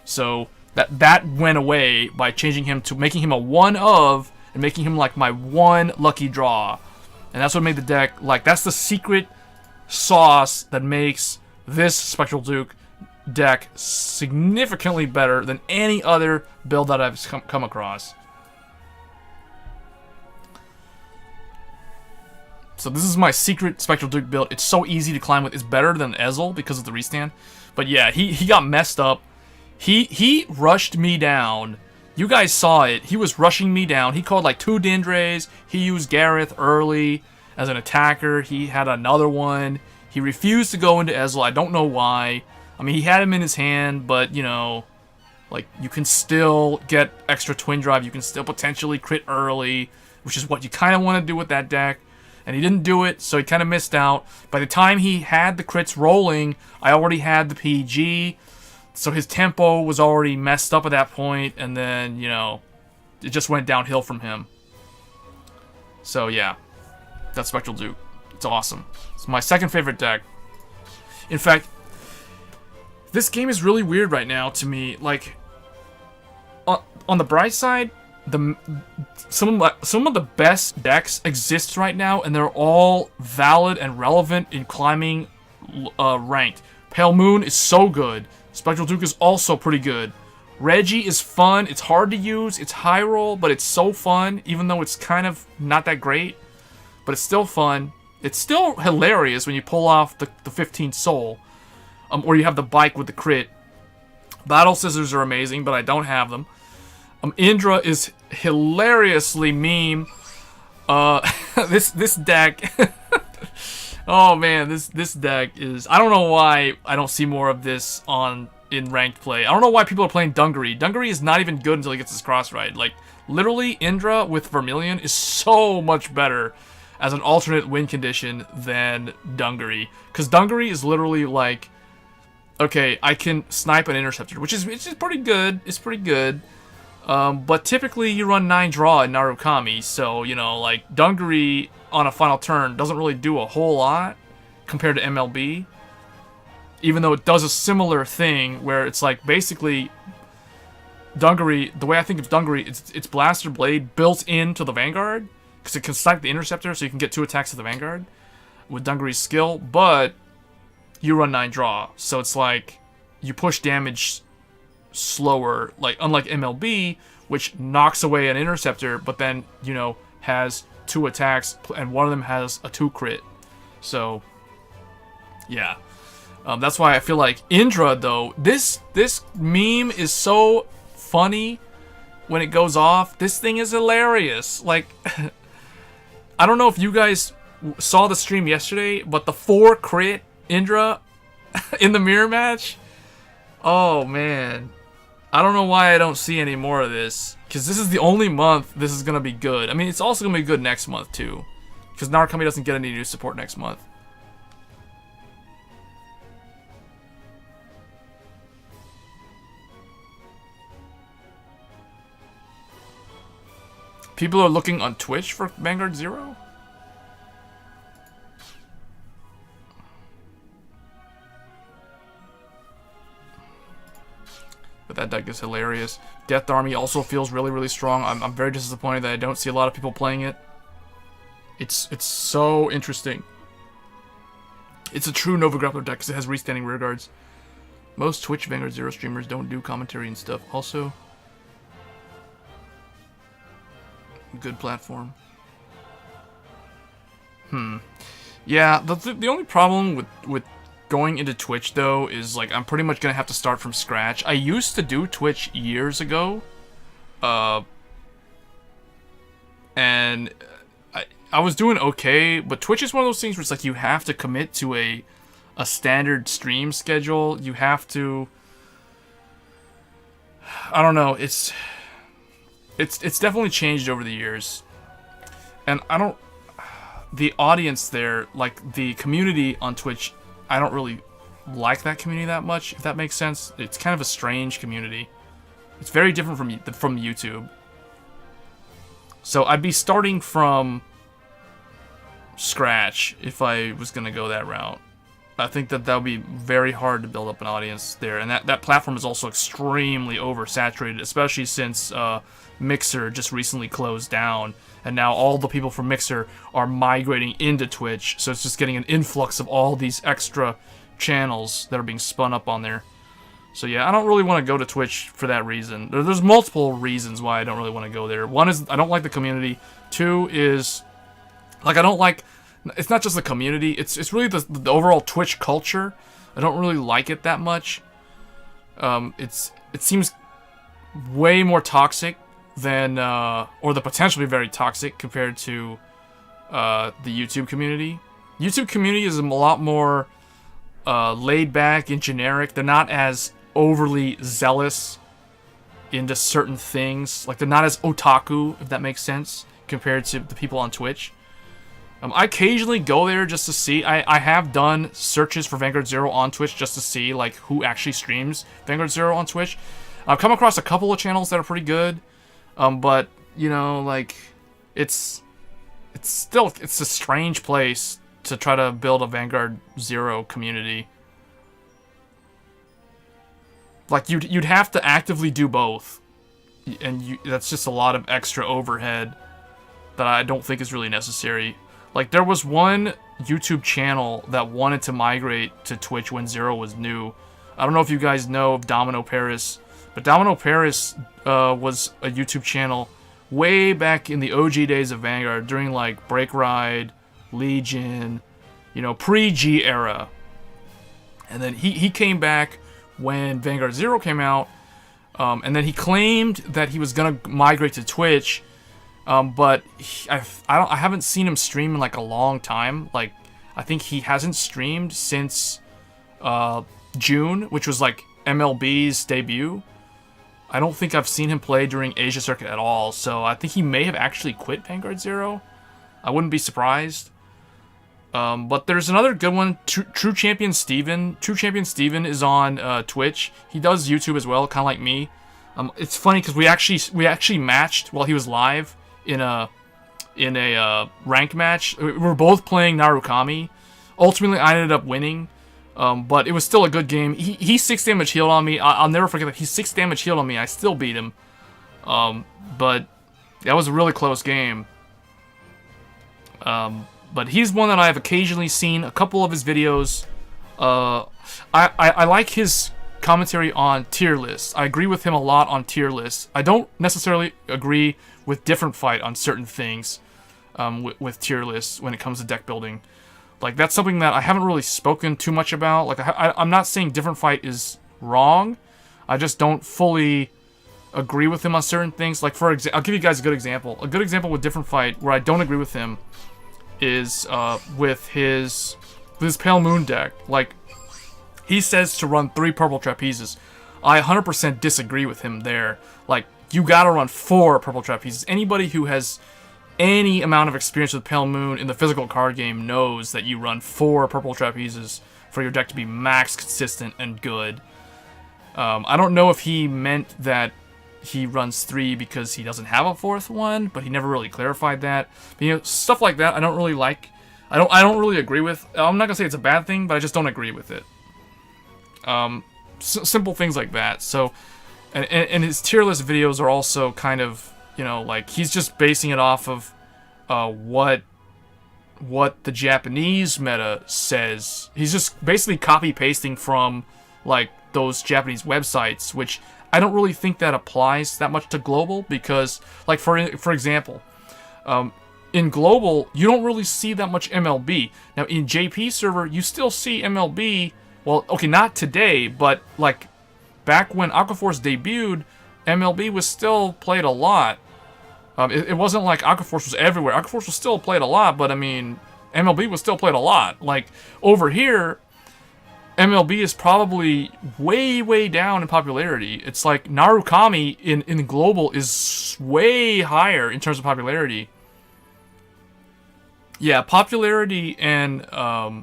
So that went away by changing him to making him a 1 of and making him like my 1 lucky draw. And that's what made the deck, like, that's the secret sauce that makes this Spectral Duke deck significantly better than any other build that I've come across. So this is my secret Spectral Duke build. It's so easy to climb with. It's better than Ezel because of the restand. But yeah, he got messed up. He rushed me down. You guys saw it. He was rushing me down. He called like 2 Dindres. He used Gareth early as an attacker. He had another one. He refused to go into Ezel. I don't know why. I mean, he had him in his hand, but, you know, like, you can still get extra Twin Drive. You can still potentially crit early, which is what you kind of want to do with that deck. And he didn't do it, so he kind of missed out. By the time he had the crits rolling, I already had the PG. So his tempo was already messed up at that point, and then, you know, it just went downhill from him. So yeah, that's Spectral Duke. It's awesome. It's my second favorite deck. In fact, this game is really weird right now to me. Like, on the bright side, some of the best decks exist right now, and they're all valid and relevant in climbing ranked. Pale Moon is so good. Spectral Duke is also pretty good. Reggie is fun. It's hard to use. It's high roll, but it's so fun, even though it's kind of not that great. But it's still fun. It's still hilarious when you pull off the 15 soul. Or you have the bike with the crit. Battle Scissors are amazing, but I don't have them. Indra is hilariously meme. This deck... oh man, this deck is... I don't know why I don't see more of this in ranked play. I don't know why people are playing Dungaree. Dungaree is not even good until he gets his cross ride. Like, literally, Indra with Vermilion is so much better as an alternate win condition than Dungaree. Because Dungaree is literally like... Okay, I can snipe an Interceptor, which is pretty good. It's pretty good. But typically you run 9 draw in Narukami, so, you know, like, Dungaree on a final turn doesn't really do a whole lot compared to MLB. Even though it does a similar thing where it's like, basically, Dungaree, the way I think of Dungaree, it's Blaster Blade built into the Vanguard, because it can snipe the Interceptor, so you can get 2 attacks to the Vanguard with Dungaree's skill, but you run 9 draw, so it's like, you push damage slower, like unlike MLB, which knocks away an Interceptor, but then, you know, has 2 attacks, and one of them has a 2 crit. So, yeah. That's why I feel like Indra, though, this meme is so funny when it goes off. This thing is hilarious. Like, I don't know if you guys saw the stream yesterday, but the 4 crit Indra in the mirror match, oh man, I don't know why I don't see any more of this, because this is the only month this is gonna be good. I mean, it's also gonna be good next month too, because Narukami doesn't get any new support next month. People are looking on Twitch for Vanguard Zero? But that deck is hilarious. Death Army also feels really, really strong. I'm very disappointed that I don't see a lot of people playing it. It's so interesting. It's a true Nova Grappler deck because it has restanding rear guards. Most Twitch Vanguard Zero streamers don't do commentary and stuff. Also, good platform. Yeah, the only problem with going into Twitch, though, is, like, I'm pretty much gonna have to start from scratch. I used to do Twitch years ago, and I was doing okay, but Twitch is one of those things where it's like you have to commit to a standard stream schedule. You have to... I don't know, it's definitely changed over the years, and I don't... The audience there, like, the community on Twitch, I don't really like that community that much, if that makes sense. It's kind of a strange community. It's very different from YouTube. So I'd be starting from scratch if I was going to go that route. I think that would be very hard to build up an audience there. And that platform is also extremely oversaturated, especially since Mixer just recently closed down. And now all the people from Mixer are migrating into Twitch. So it's just getting an influx of all these extra channels that are being spun up on there. So yeah, I don't really want to go to Twitch for that reason. There's multiple reasons why I don't really want to go there. One is I don't like the community. 2 is, like, I don't like... It's not just the community. It's really the overall Twitch culture. I don't really like it that much. It seems way more toxic than, or the potential to be very toxic compared to the YouTube community. YouTube community is a lot more laid back and generic. They're not as overly zealous into certain things. Like, they're not as otaku, if that makes sense, compared to the people on Twitch. I occasionally go there just to see. I have done searches for Vanguard Zero on Twitch just to see, like, who actually streams Vanguard Zero on Twitch. I've come across a couple of channels that are pretty good, but, you know, like, it's a strange place to try to build a Vanguard Zero community. Like, you'd have to actively do both. that's just a lot of extra overhead that I don't think is really necessary. Like, there was one YouTube channel that wanted to migrate to Twitch when Zero was new. I don't know if you guys know of Domino Paris, but Domino Paris was a YouTube channel way back in the OG days of Vanguard, during like Break Ride, Legion, you know, pre-G era. And then he came back when Vanguard Zero came out, and then he claimed that he was gonna migrate to Twitch. But I haven't seen him stream in like a long time. Like, I think he hasn't streamed since June, which was like MLB's debut. I don't think I've seen him play during Asia Circuit at all, so I think he may have actually quit Vanguard Zero. I wouldn't be surprised. But there's another good one, True Champion Steven. True Champion Steven is on Twitch. He does YouTube as well, kind of like me. It's funny because we actually matched while he was live in a rank match. We were both playing Narukami. Ultimately, I ended up winning, but it was still a good game. He 6 damage healed on me. I'll never forget that. He 6 damage healed on me. I still beat him, but that was a really close game. But he's one that I have occasionally seen a couple of his videos. I like his commentary on tier lists. I agree with him a lot on tier lists. I don't necessarily agree with Different Fight on certain things with tier lists when it comes to deck building. Like, that's something that I haven't really spoken too much about. Like, I'm not saying Different Fight is wrong. I just don't fully agree with him on certain things. Like, for example, I'll give you guys a good example. A good example with Different Fight where I don't agree with him is with his Pale Moon deck. Like, he says to run 3 purple trapezes. I 100% disagree with him there. Like, you gotta run 4 purple trapezes. Anybody who has any amount of experience with Pale Moon in the physical card game knows that you run 4 purple trapezes for your deck to be max consistent and good. I don't know if he meant that he runs 3 because he doesn't have a 4th one, but he never really clarified that. But, you know, stuff like that I don't really like. I don't really agree with. I'm not gonna say it's a bad thing, but I just don't agree with it. Simple things like that. So, and his tier list videos are also kind of, you know, like, he's just basing it off of what the Japanese meta says. He's just basically copy pasting from like those Japanese websites, which I don't really think that applies that much to global, because, like, for example, in global you don't really see that much MLB. Now in JP server you still see MLB. Well, okay, not today, but like back when Aquaforce debuted, MLB was still played a lot. It wasn't like Aquaforce was everywhere. Aquaforce was still played a lot, but I mean, MLB was still played a lot. Like, over here, MLB is probably way, way down in popularity. It's like Narukami in global is way higher in terms of popularity. Yeah, popularity and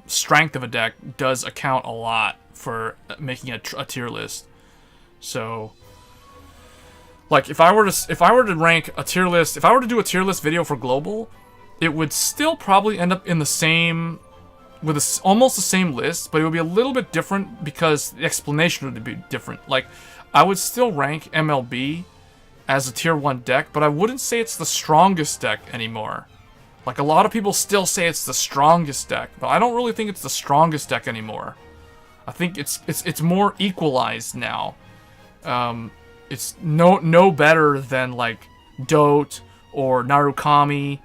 strength of a deck does account a lot for making a tier list. So, like, if I were to rank a tier list, if I were to do a tier list video for global, it would still probably end up in the same, with almost the same list, but it would be a little bit different because the explanation would be different. Like, I would still rank MLB as a tier 1 deck, but I wouldn't say it's the strongest deck anymore. Like, a lot of people still say it's the strongest deck, but I don't really think it's the strongest deck anymore. I think it's more equalized now. It's no better than like Dote or Narukami,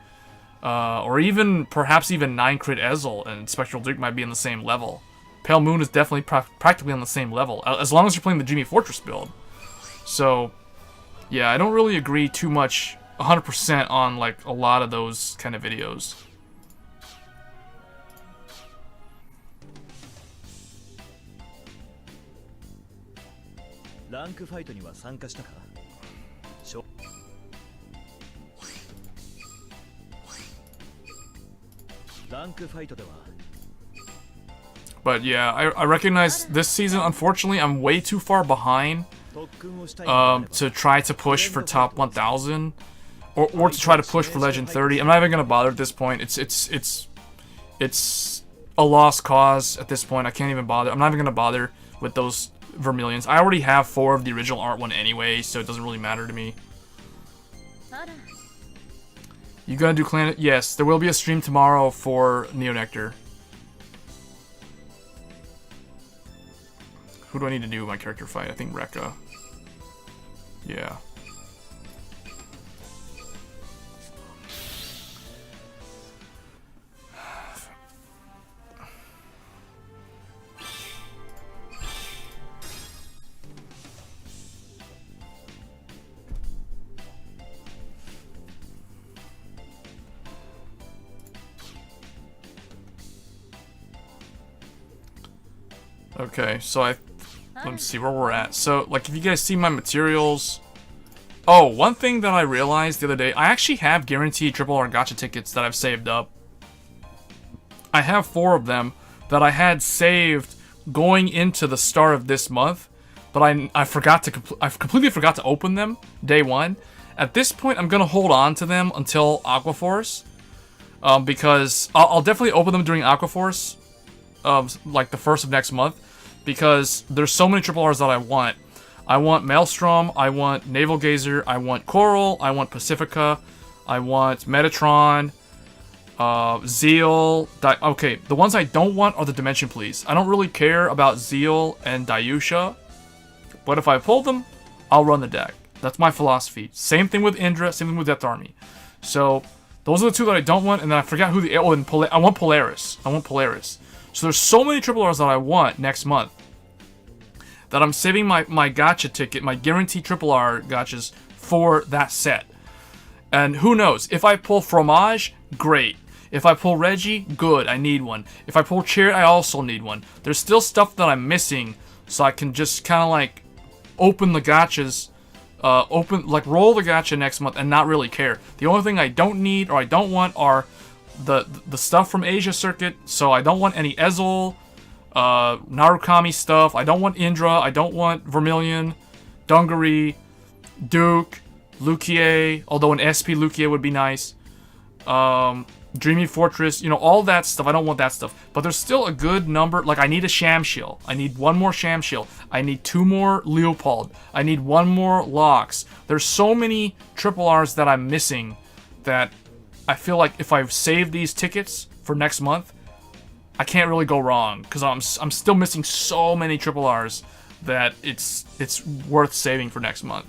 or even perhaps even 9 Crit Ezel and Spectral Duke might be in the same level. Pale Moon is definitely practically on the same level, as long as you're playing the Jimmy Fortress build. So, yeah, I don't really agree too much 100% on like a lot of those kind of videos. But yeah, I recognize this season, unfortunately, I'm way too far behind to try to push for top 1000 or to try to push for Legend 30. I'm not even gonna bother at this point. It's a lost cause at this point. I can't even bother. I'm not even gonna bother with those Vermilions. I already have 4 of the original art one anyway, so it doesn't really matter to me. You gonna do clan? Yes, there will be a stream tomorrow for Neonectar. Who do I need to do my character fight? I think Rekka. Yeah. Okay, so let me see where we're at. So, like, if you guys see my materials... Oh, one thing that I realized the other day, I actually have guaranteed triple R gacha tickets that I've saved up. I have 4 of them that I had saved going into the start of this month, but I completely forgot to open them day 1. At this point, I'm gonna hold on to them until Aquaforce, because I'll definitely open them during Aquaforce, like the 1st of next month, because there's so many triple R's that I want. I want Maelstrom, I want Naval Gazer, I want Coral, I want Pacifica, I want Metatron, Zeal. Okay, the ones I don't want are the Dimension Please. I don't really care about Zeal and Dayusha, but if I pull them, I'll run the deck. That's my philosophy. Same thing with Indra, same thing with Death Army. So, those are the 2 that I don't want, and then I forgot who the... Oh, and I want Polaris. I want Polaris. So there's so many triple R's that I want next month that I'm saving my gacha ticket, my guaranteed triple R gachas for that set. And who knows? If I pull Fromage, great. If I pull Reggie, good. I need one. If I pull Chariot, I also need one. There's still stuff that I'm missing, so I can just kind of like open the gachas, roll the gacha next month and not really care. The only thing I don't need or I don't want are the stuff from Asia Circuit, so I don't want any Ezel, Narukami stuff, I don't want Indra, I don't want Vermilion, Dungaree, Duke, Lukier, although an SP Lukier would be nice, Dreamy Fortress, you know, all that stuff, I don't want that stuff, but there's still a good number, like I need a Shamshield, I need 1 more Shamshield, I need 2 more Leopold, I need 1 more Lox. There's so many triple R's that I'm missing that I feel like if I've saved these tickets for next month, I can't really go wrong, because I'm still missing so many triple R's that it's worth saving for next month.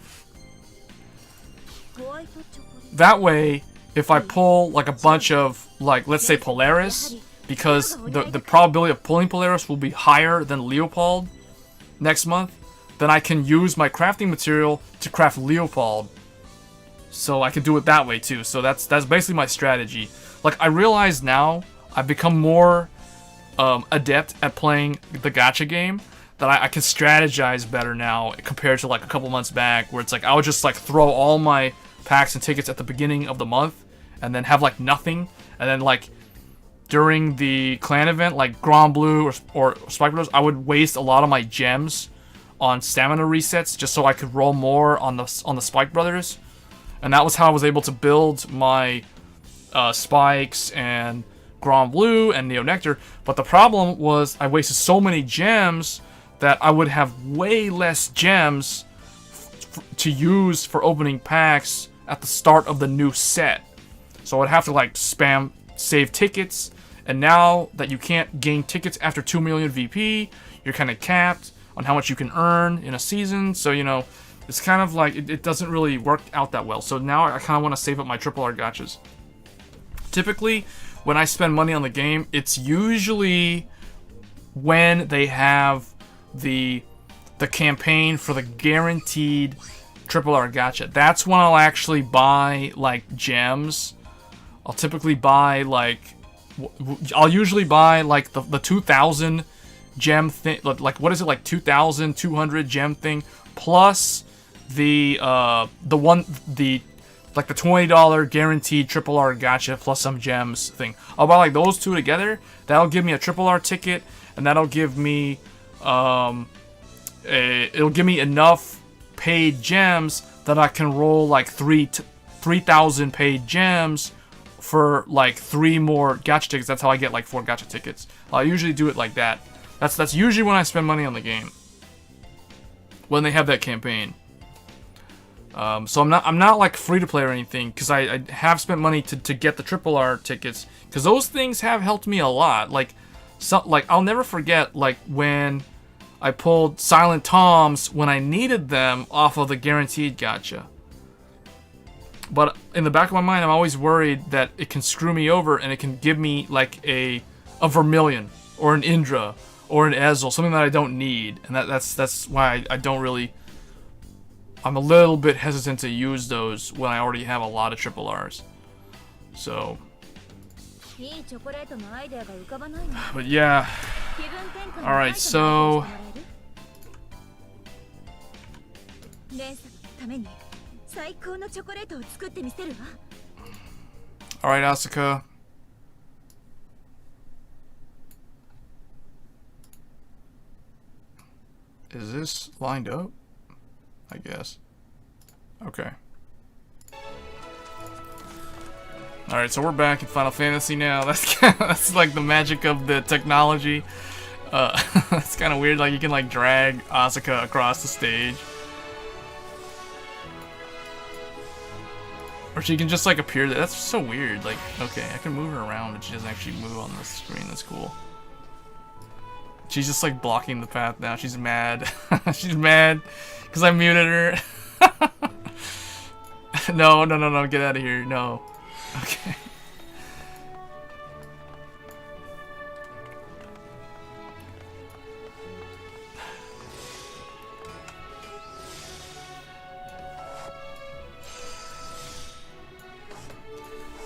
That way, if I pull like a bunch of, like, let's say Polaris, because the probability of pulling Polaris will be higher than Leopold next month, then I can use my crafting material to craft Leopold. So I can do it that way too. So that's basically my strategy. Like, I realize now I've become more adept at playing the gacha game, that I can strategize better now compared to like a couple months back, where it's like I would just like throw all my packs and tickets at the beginning of the month and then have like nothing, and then like during the clan event like Grand Blue or Spike Brothers, I would waste a lot of my gems on stamina resets just so I could roll more on the Spike Brothers. And that was how I was able to build my Spikes and Grand Blue and Neonectar. But the problem was I wasted so many gems that I would have way less gems to use for opening packs at the start of the new set. So I'd have to like spam save tickets. And now that you can't gain tickets after 2 million VP, you're kind of capped on how much you can earn in a season. So, you know, it's kind of like, it doesn't really work out that well. So now I kind of want to save up my triple R gachas. Typically, when I spend money on the game, it's usually when they have the campaign for the guaranteed triple R gacha. That's when I'll actually buy, like, gems. I'll typically buy, like, I'll usually buy, like, the 2,000 gem thing, like, what is it, like, 2,200 gem thing, plus the $20 guaranteed triple R gacha plus some gems thing. I'll buy like those 2 together. That'll give me a triple R ticket, and that'll give me it'll give me enough paid gems that I can roll like 3,000 paid gems for like 3 more gacha tickets. That's how I get like 4 gacha tickets. I usually do it like that. That's usually when I spend money on the game, when they have that campaign. So I'm not like free to play or anything, because I have spent money to get the Triple R tickets, because those things have helped me a lot. Like I'll never forget like when I pulled Silent Toms when I needed them off of the guaranteed gacha. But in the back of my mind, I'm always worried that it can screw me over and it can give me like a Vermilion or an Indra or an Ezel, something that I don't need, and that's why I don't really. I'm a little bit hesitant to use those when I already have a lot of Triple Rs. So. But yeah. Alright, so. Alright, Asuka. Is this lined up? I guess. Okay. Alright, so we're back in Final Fantasy now. That's like the magic of the technology. It's kind of weird, like you can like drag Asuka across the stage. Or she can just like appear there. That's so weird. Like, okay, I can move her around, but she doesn't actually move on the screen. That's cool. She's just like blocking the path now. She's mad. She's mad because I muted her. No, get out of here. No. Okay.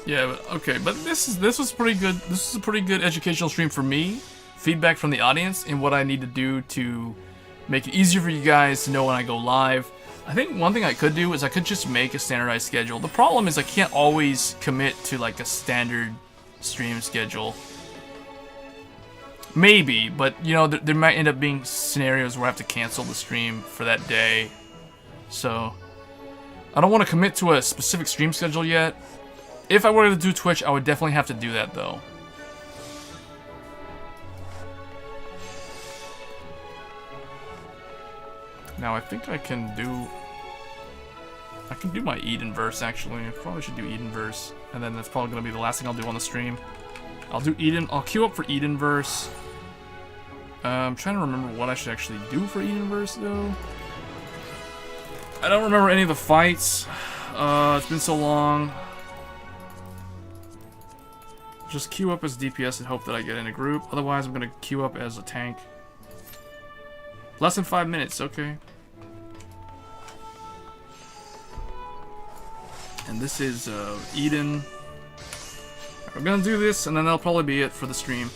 Yeah, but okay, but this was pretty good. This is a pretty good educational stream for me. Feedback from the audience and what I need to do to make it easier for you guys to know when I go live. I think one thing I could do is I could just make a standardized schedule. The problem is I can't always commit to like a standard stream schedule. Maybe, but you know, there might end up being scenarios where I have to cancel the stream for that day. So I don't want to commit to a specific stream schedule yet. If I were to do Twitch, I would definitely have to do that though. Now I think I can do my Edenverse actually. I probably should do Edenverse, and then that's probably gonna be the last thing I'll do on the stream. I'll queue up for Edenverse. I'm trying to remember what I should actually do for Edenverse though. I don't remember any of the fights. It's been so long. Just queue up as DPS and hope that I get in a group. Otherwise, I'm gonna queue up as a tank. Less than 5 minutes, okay. And this is Eden. We're gonna do this, and then that'll probably be it for the stream.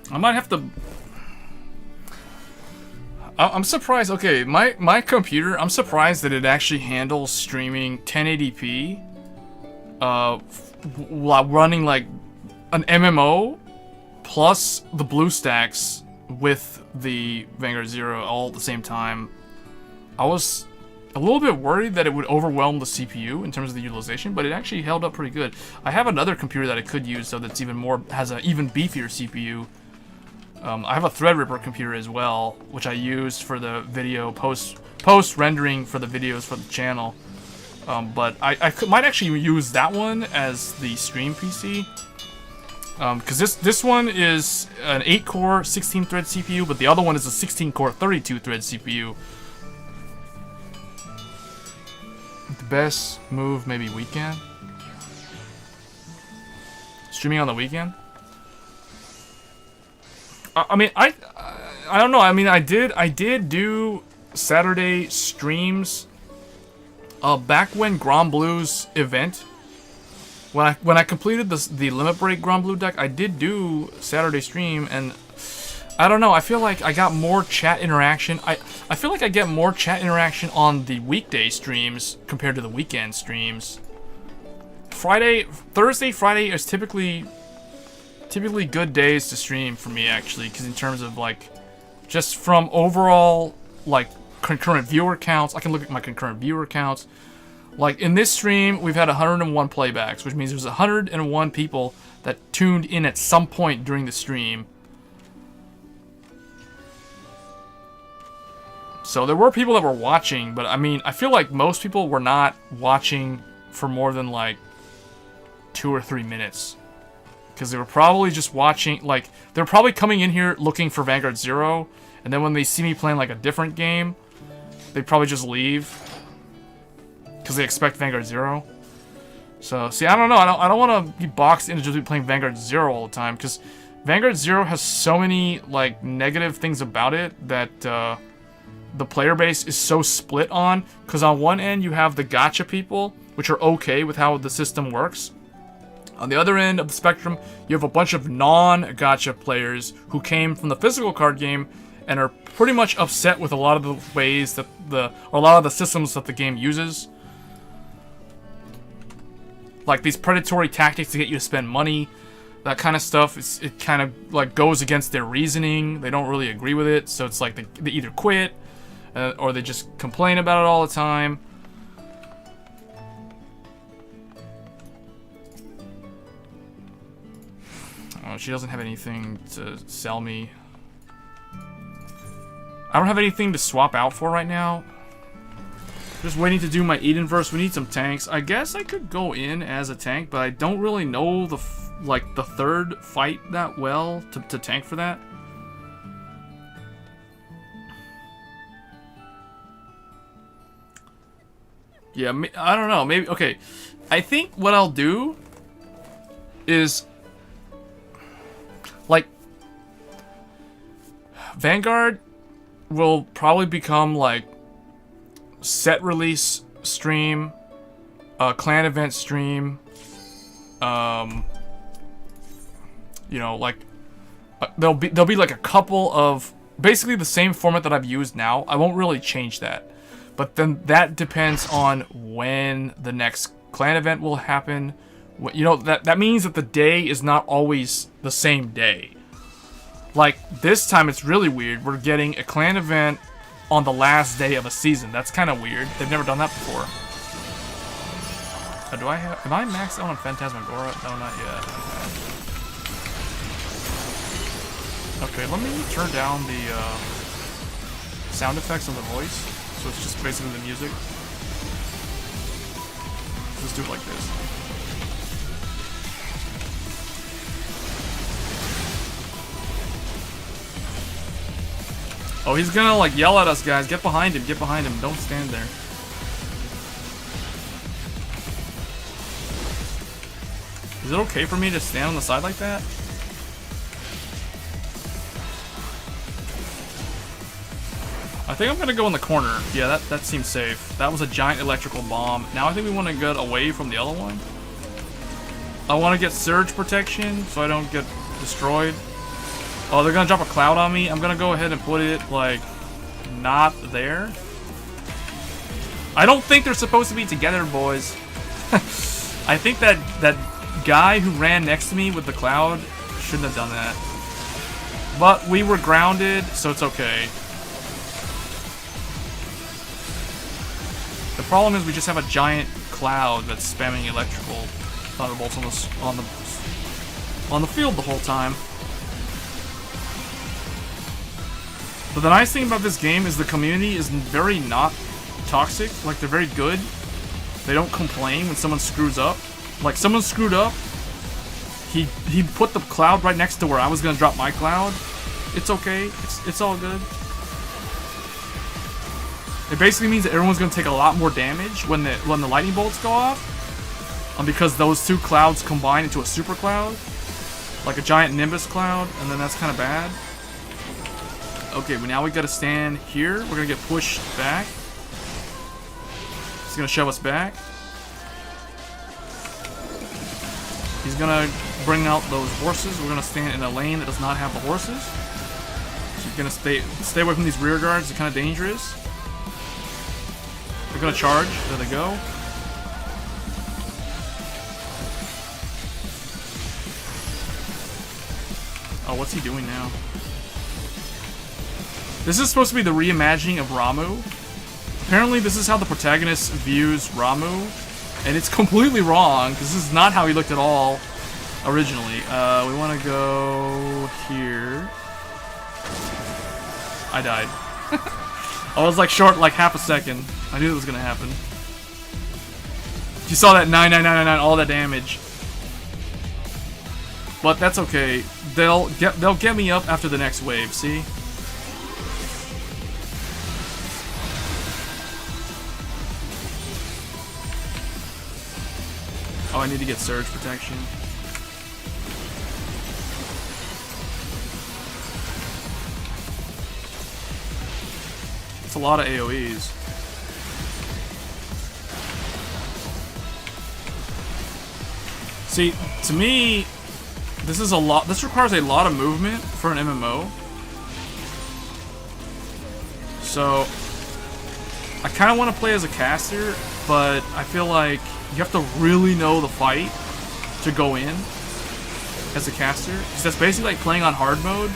I might have to. I'm surprised. Okay, my computer. I'm surprised that it actually handles streaming 1080p. While running like an MMO plus the BlueStacks with the Vanguard Zero all at the same time. I was a little bit worried that it would overwhelm the CPU in terms of the utilization, but it actually held up pretty good. I have another computer that I could use, so that's has an even beefier CPU. I have a Threadripper computer as well, which I used for the video post rendering for the videos for the channel. But I might actually use that one as the stream PC. Because this one is an 8-core 16-thread CPU, but the other one is a 16-core 32-thread CPU. The best move, maybe weekend? Streaming on the weekend? I mean, I don't know. I mean, I did do Saturday streams. Back when Grand Blue's event, when I completed the Limit Break Grand Blue deck, I did do Saturday stream, and I don't know. I feel like I got more chat interaction. I feel like I get more chat interaction on the weekday streams compared to the weekend streams. Thursday, Friday is typically good days to stream for me, actually, because in terms of like just from overall like concurrent viewer counts, I can look at my concurrent viewer counts. Like in this stream, we've had 101 playbacks, which means there's 101 people that tuned in at some point during the stream. So there were people that were watching, but I mean, I feel like most people were not watching for more than like 2 or 3 minutes. Because they were probably just watching, like, they're probably coming in here looking for Vanguard 0, and then when they see me playing like a different game, they probably just leave. Because they expect Vanguard 0. So, see, I don't know, I don't want to be boxed into just playing Vanguard 0 all the time, because Vanguard 0 has so many, like, negative things about it that, the player base is so split on, because on one end you have the gacha people, which are okay with how the system works. On the other end of the spectrum, you have a bunch of non-gacha players who came from the physical card game and are pretty much upset with a lot of the ways that or a lot of the systems that the game uses. Like these predatory tactics to get you to spend money, that kind of stuff. It kind of like goes against their reasoning. They don't really agree with it, so it's like they either quit or they just complain about it all the time. Oh, she doesn't have anything to sell me. I don't have anything to swap out for right now. Just waiting to do my Edenverse. We need some tanks. I guess I could go in as a tank, but I don't really know the third fight that well to tank for that. Yeah, I don't know. Maybe, okay. I think what I'll do is, like, Vanguard will probably become, like, set release stream, clan event stream, you know, like, there'll be like a couple of, basically the same format that I've used now. I won't really change that. But then that depends on when the next clan event will happen. You know, that means that the day is not always the same day. Like, this time it's really weird. We're getting a clan event on the last day of a season. That's kind of weird. They've never done that before. Am I maxed out on Phantasmagoria? No, not yet. Okay, let me turn down the sound effects on the voice. So it's just basically the music. Just do it like this. Oh, he's gonna like yell at us, guys. Get behind him, get behind him. Don't stand there. Is it okay for me to stand on the side like that? I think I'm gonna go in the corner. Yeah, that seems safe. That was a giant electrical bomb. Now I think we want to get away from the other one. I want to get surge protection so I don't get destroyed. Oh, they're gonna drop a cloud on me. I'm gonna go ahead and put it, like, not there. I don't think they're supposed to be together, boys. I think that guy who ran next to me with the cloud shouldn't have done that. But we were grounded, so it's okay. The problem is we just have a giant cloud that's spamming electrical thunderbolts on the field the whole time. But the nice thing about this game is the community is very not toxic. Like, they're very good. They don't complain when someone screws up. Like, someone screwed up. He put the cloud right next to where I was gonna drop my cloud. It's okay. It's all good. It basically means that everyone's gonna take a lot more damage when the lightning bolts go off. Because those two clouds combine into a super cloud. Like a giant Nimbus cloud, and then that's kind of bad. Okay, well now we gotta stand here. We're gonna get pushed back. He's gonna shove us back. He's gonna bring out those horses. We're gonna stand in a lane that does not have the horses. Gonna stay away from these rear guards. They're kind of dangerous. They're gonna charge. There they go. Oh, what's he doing now? This is supposed to be the reimagining of Ramuh. Apparently, this is how the protagonist views Ramuh, and it's completely wrong because this is not how he looked at all originally. We want to go here. I died. I was like short like half a second. I knew it was gonna happen. You saw that 99999, all that damage. But that's okay. They'll get me up after the next wave. See? Oh, I need to get surge protection. It's a lot of AoEs. See, to me, this is a lot. This requires a lot of movement for an MMO. So, I kind of want to play as a caster, but I feel like you have to really know the fight to go in as a caster. Because that's basically like playing on hard mode.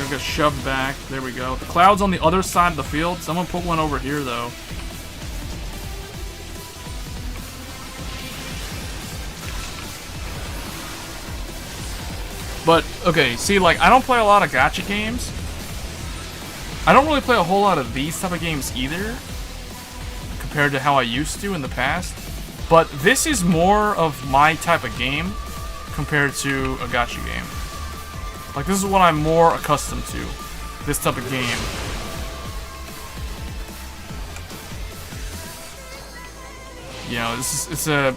Get shoved back. There we go. The cloud's on the other side of the field. Someone put one over here, though. But, okay, see, like, I don't play a lot of gacha games. I don't really play a whole lot of these type of games either, compared to how I used to in the past. But this is more of my type of game compared to a gacha game. Like, this is what I'm more accustomed to. This type of game. You know, this is a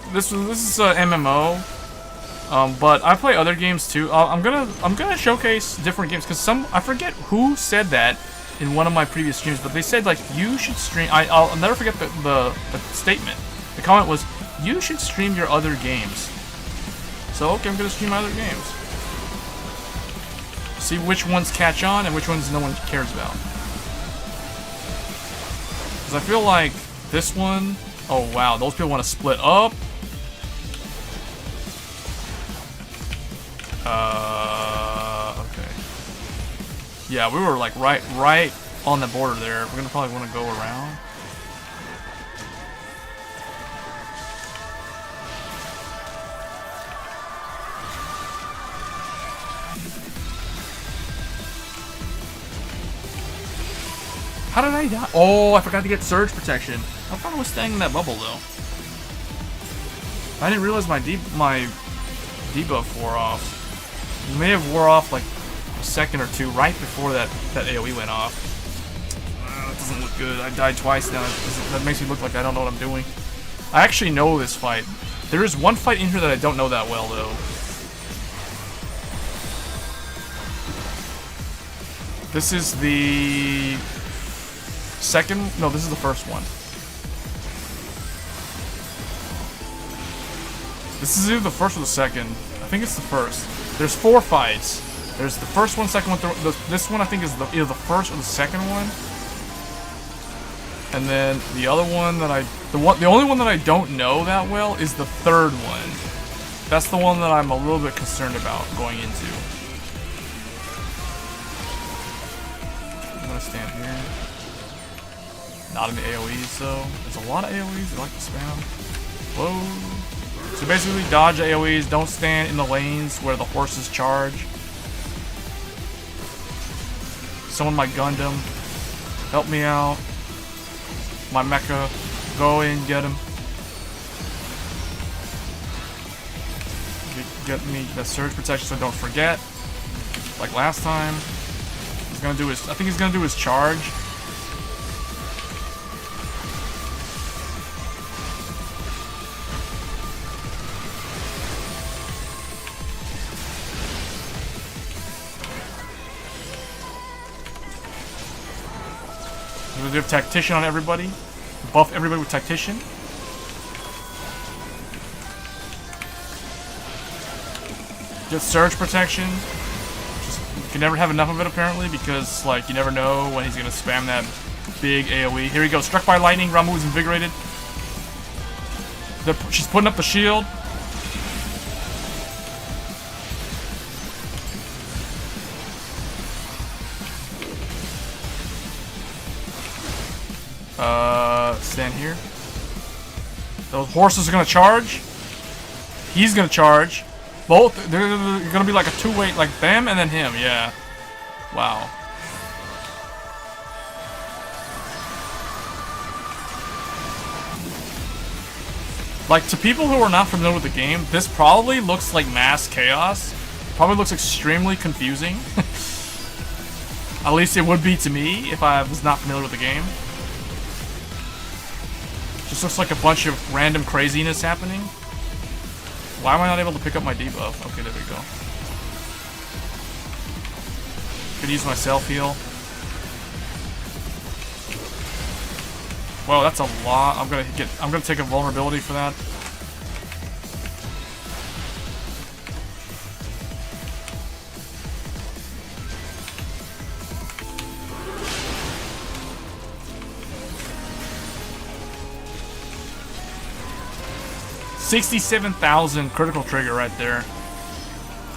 MMO. But I play other games too. I'm gonna showcase different games because I forget who said that in one of my previous streams, but they said like you should stream. I'll never forget the statement. The comment was you should stream your other games. So okay, I'm gonna stream my other games. See which ones catch on and which ones no one cares about. Because I feel like this one... Oh, wow. Those people want to split up. Okay. Yeah, we were like right on the border there. We're going to probably want to go around. How did I die? Oh, I forgot to get surge protection. I thought I was staying in that bubble though. I didn't realize my debuff wore off. It may have wore off like a second or two right before that AoE went off. That doesn't look good. I died twice now. That makes me look like I don't know what I'm doing. I actually know this fight. There is one fight in here that I don't know that well though. This is the... second? No, this is the first one. This is either the first or the second. I think it's the first. There's 4 fights. There's the first one, second one, this one I think is either the first or the second one. And then the other one that the only one that I don't know that well is the third one. That's the one that I'm a little bit concerned about going into. I'm gonna stand here. Not in the AoEs though. There's a lot of AoEs I like to spam. Whoa. So basically dodge AoEs, don't stand in the lanes where the horses charge. Someone might Gundam. Help me out. My mecha. Go in, get him. Get me that surge protection so I don't forget. Like last time. He's gonna do his, I think he's gonna do his charge. We have Tactician on everybody. Buff everybody with Tactician. Get Surge Protection. Just, you can never have enough of it apparently because like you never know when he's gonna spam that big AoE. Here we go. Struck by lightning. Ramuh is invigorated. She's putting up the shield. Stand here. Those horses are gonna charge. He's gonna charge. Both, they're gonna be like a two-way, like them and then him, yeah. Wow. Like, to people who are not familiar with the game, this probably looks like mass chaos. Probably looks extremely confusing. At least it would be to me if I was not familiar with the game. Just looks like a bunch of random craziness happening. Why am I not able to pick up my debuff? Okay, there we go. Could use my self heal. Whoa, that's a lot. I'm gonna take a vulnerability for that. $67,000 critical trigger right there.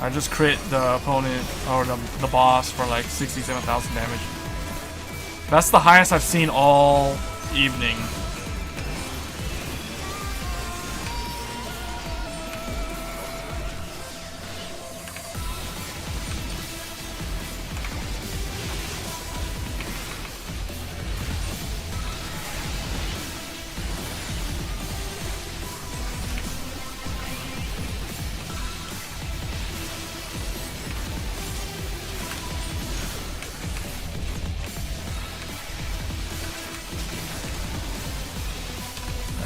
I just crit the opponent or the boss for like 67,000 damage. That's the highest I've seen all evening.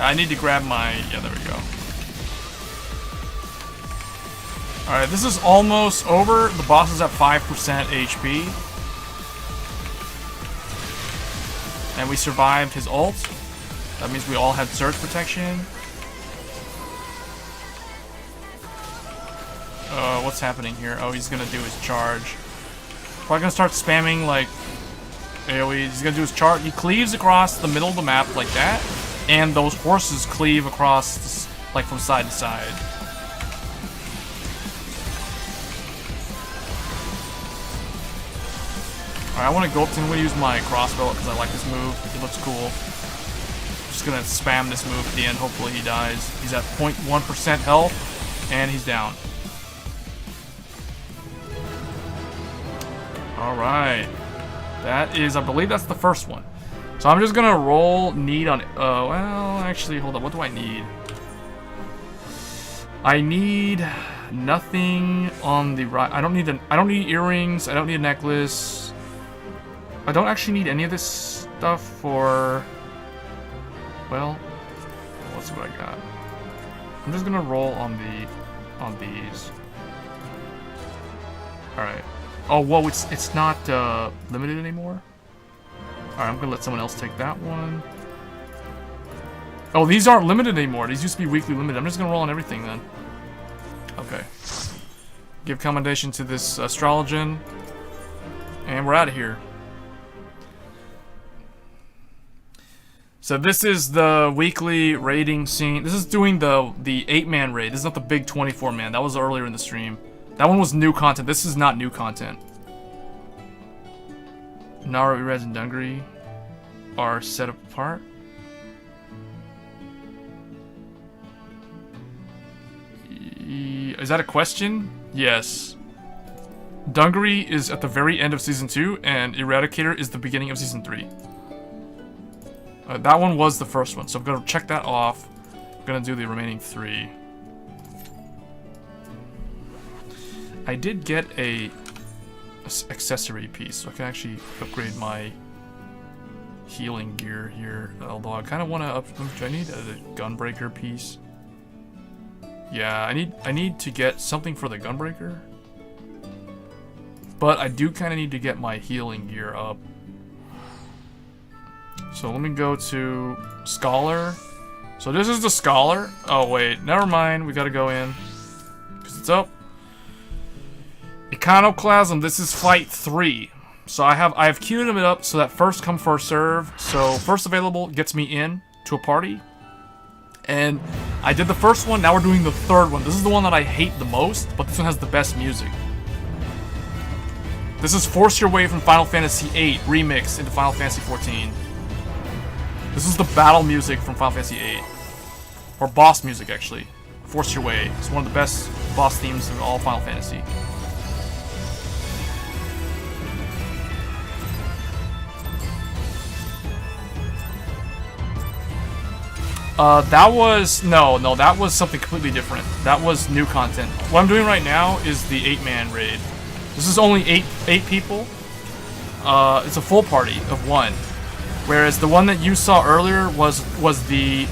I need to grab my... yeah, there we go. Alright, this is almost over. The boss is at 5% HP. And we survived his ult. That means we all had surge protection. What's happening here? Oh, he's gonna do his charge. Probably gonna start spamming, like, AoE. He's gonna do his charge. He cleaves across the middle of the map like that. And those horses cleave across, like, from side to side. Alright, I want to go up to him. I'm going to use my crossbow because I like this move. It looks cool. I'm just going to spam this move at the end. Hopefully he dies. He's at 0.1% health, and he's down. Alright. That is, I believe that's the first one. So I'm just gonna roll need on, well, actually, hold on, what do I need? I need nothing on the right. I don't need earrings, I don't need a necklace. I don't actually need any of this stuff for, well, let's see what I got. I'm just gonna roll on these. Alright. Oh, whoa, it's not, limited anymore? Alright, I'm gonna let someone else take that one. Oh, these aren't limited anymore. These used to be weekly limited. I'm just gonna roll on everything then. Okay. Give commendation to this Astrologian. And we're out of here. So this is the weekly raiding scene. This is doing the 8-man raid. This is not the big 24-man. That was earlier in the stream. That one was new content. This is not new content. Nara, Urez, and Dungri are set apart. Is that a question? Yes. Dungri is at the very end of Season 2, and Eradicator is the beginning of Season 3. That one was the first one, so I'm going to check that off. I'm going to do the remaining 3. I did get a accessory piece, so I can actually upgrade my healing gear here. Although I kind of want to I need a gunbreaker piece. Yeah, I need to get something for the gunbreaker. But I do kind of need to get my healing gear up. So let me go to Scholar. So this is the Scholar. Oh wait, never mind. We gotta go in. Because it's up. Iconoclasm, this is fight 3. So I have queued them up so that first come, first serve. So first available gets me in to a party. And I did the first one, now we're doing the third one. This is the one that I hate the most, but this one has the best music. This is Force Your Way from Final Fantasy VIII, remixed into Final Fantasy XIV. This is the battle music from Final Fantasy VIII. Or boss music, actually. Force Your Way. It's one of the best boss themes in all Final Fantasy. that was something completely different. That was new content. What I'm doing right now is the 8-man raid. This is only eight people. It's a full party of 1. Whereas the one that you saw earlier was the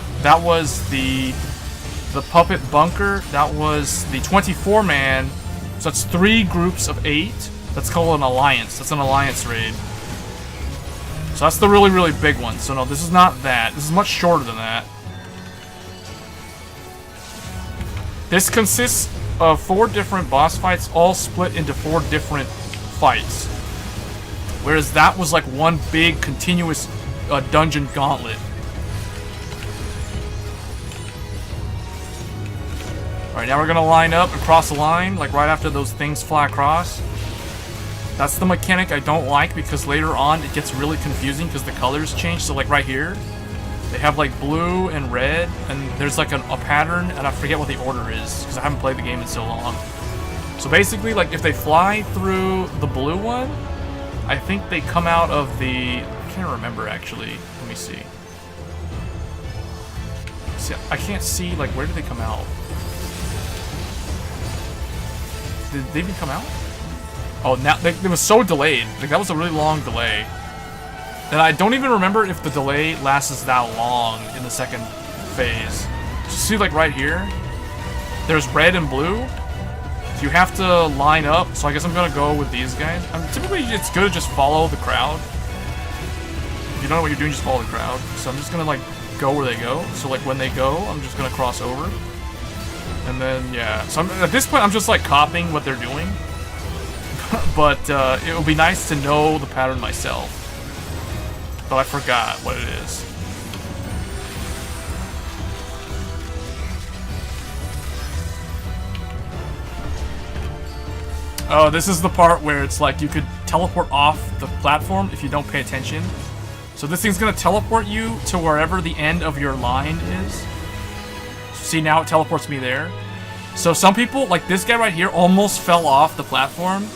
puppet bunker. That was the 24-man. So that's 3 groups of 8. That's called an alliance. That's an alliance raid. So that's the really, really big one. So no, this is not that. This is much shorter than that. This consists of 4 different boss fights, all split into 4 different fights. Whereas that was like one big, continuous dungeon gauntlet. Alright, now we're gonna line up and cross the line, like right after those things fly across. That's the mechanic I don't like, because later on it gets really confusing because the colors change. So like right here, they have like blue and red, and there's like a pattern, and I forget what the order is because I haven't played the game in so long. So basically, like if they fly through the blue one, I think they come out of the... I can't remember actually. Let me see. See, I can't see, like, where did they come out? Did they even come out? Oh, now it was so delayed. Like that was a really long delay. And I don't even remember if the delay lasts that long in the second phase. So see, like right here, there's red and blue. So you have to line up. So I guess I'm gonna go with these guys. Typically, it's good to just follow the crowd. If you don't know what you're doing, just follow the crowd. So I'm just gonna like go where they go. So like when they go, I'm just gonna cross over. And then yeah. So at this point, I'm just like copying what they're doing. But it would be nice to know the pattern myself. But I forgot what it is. Oh, this is the part where it's like you could teleport off the platform if you don't pay attention. So this thing's gonna teleport you to wherever the end of your line is. See, now it teleports me there. So some people, like this guy right here, almost fell off the platform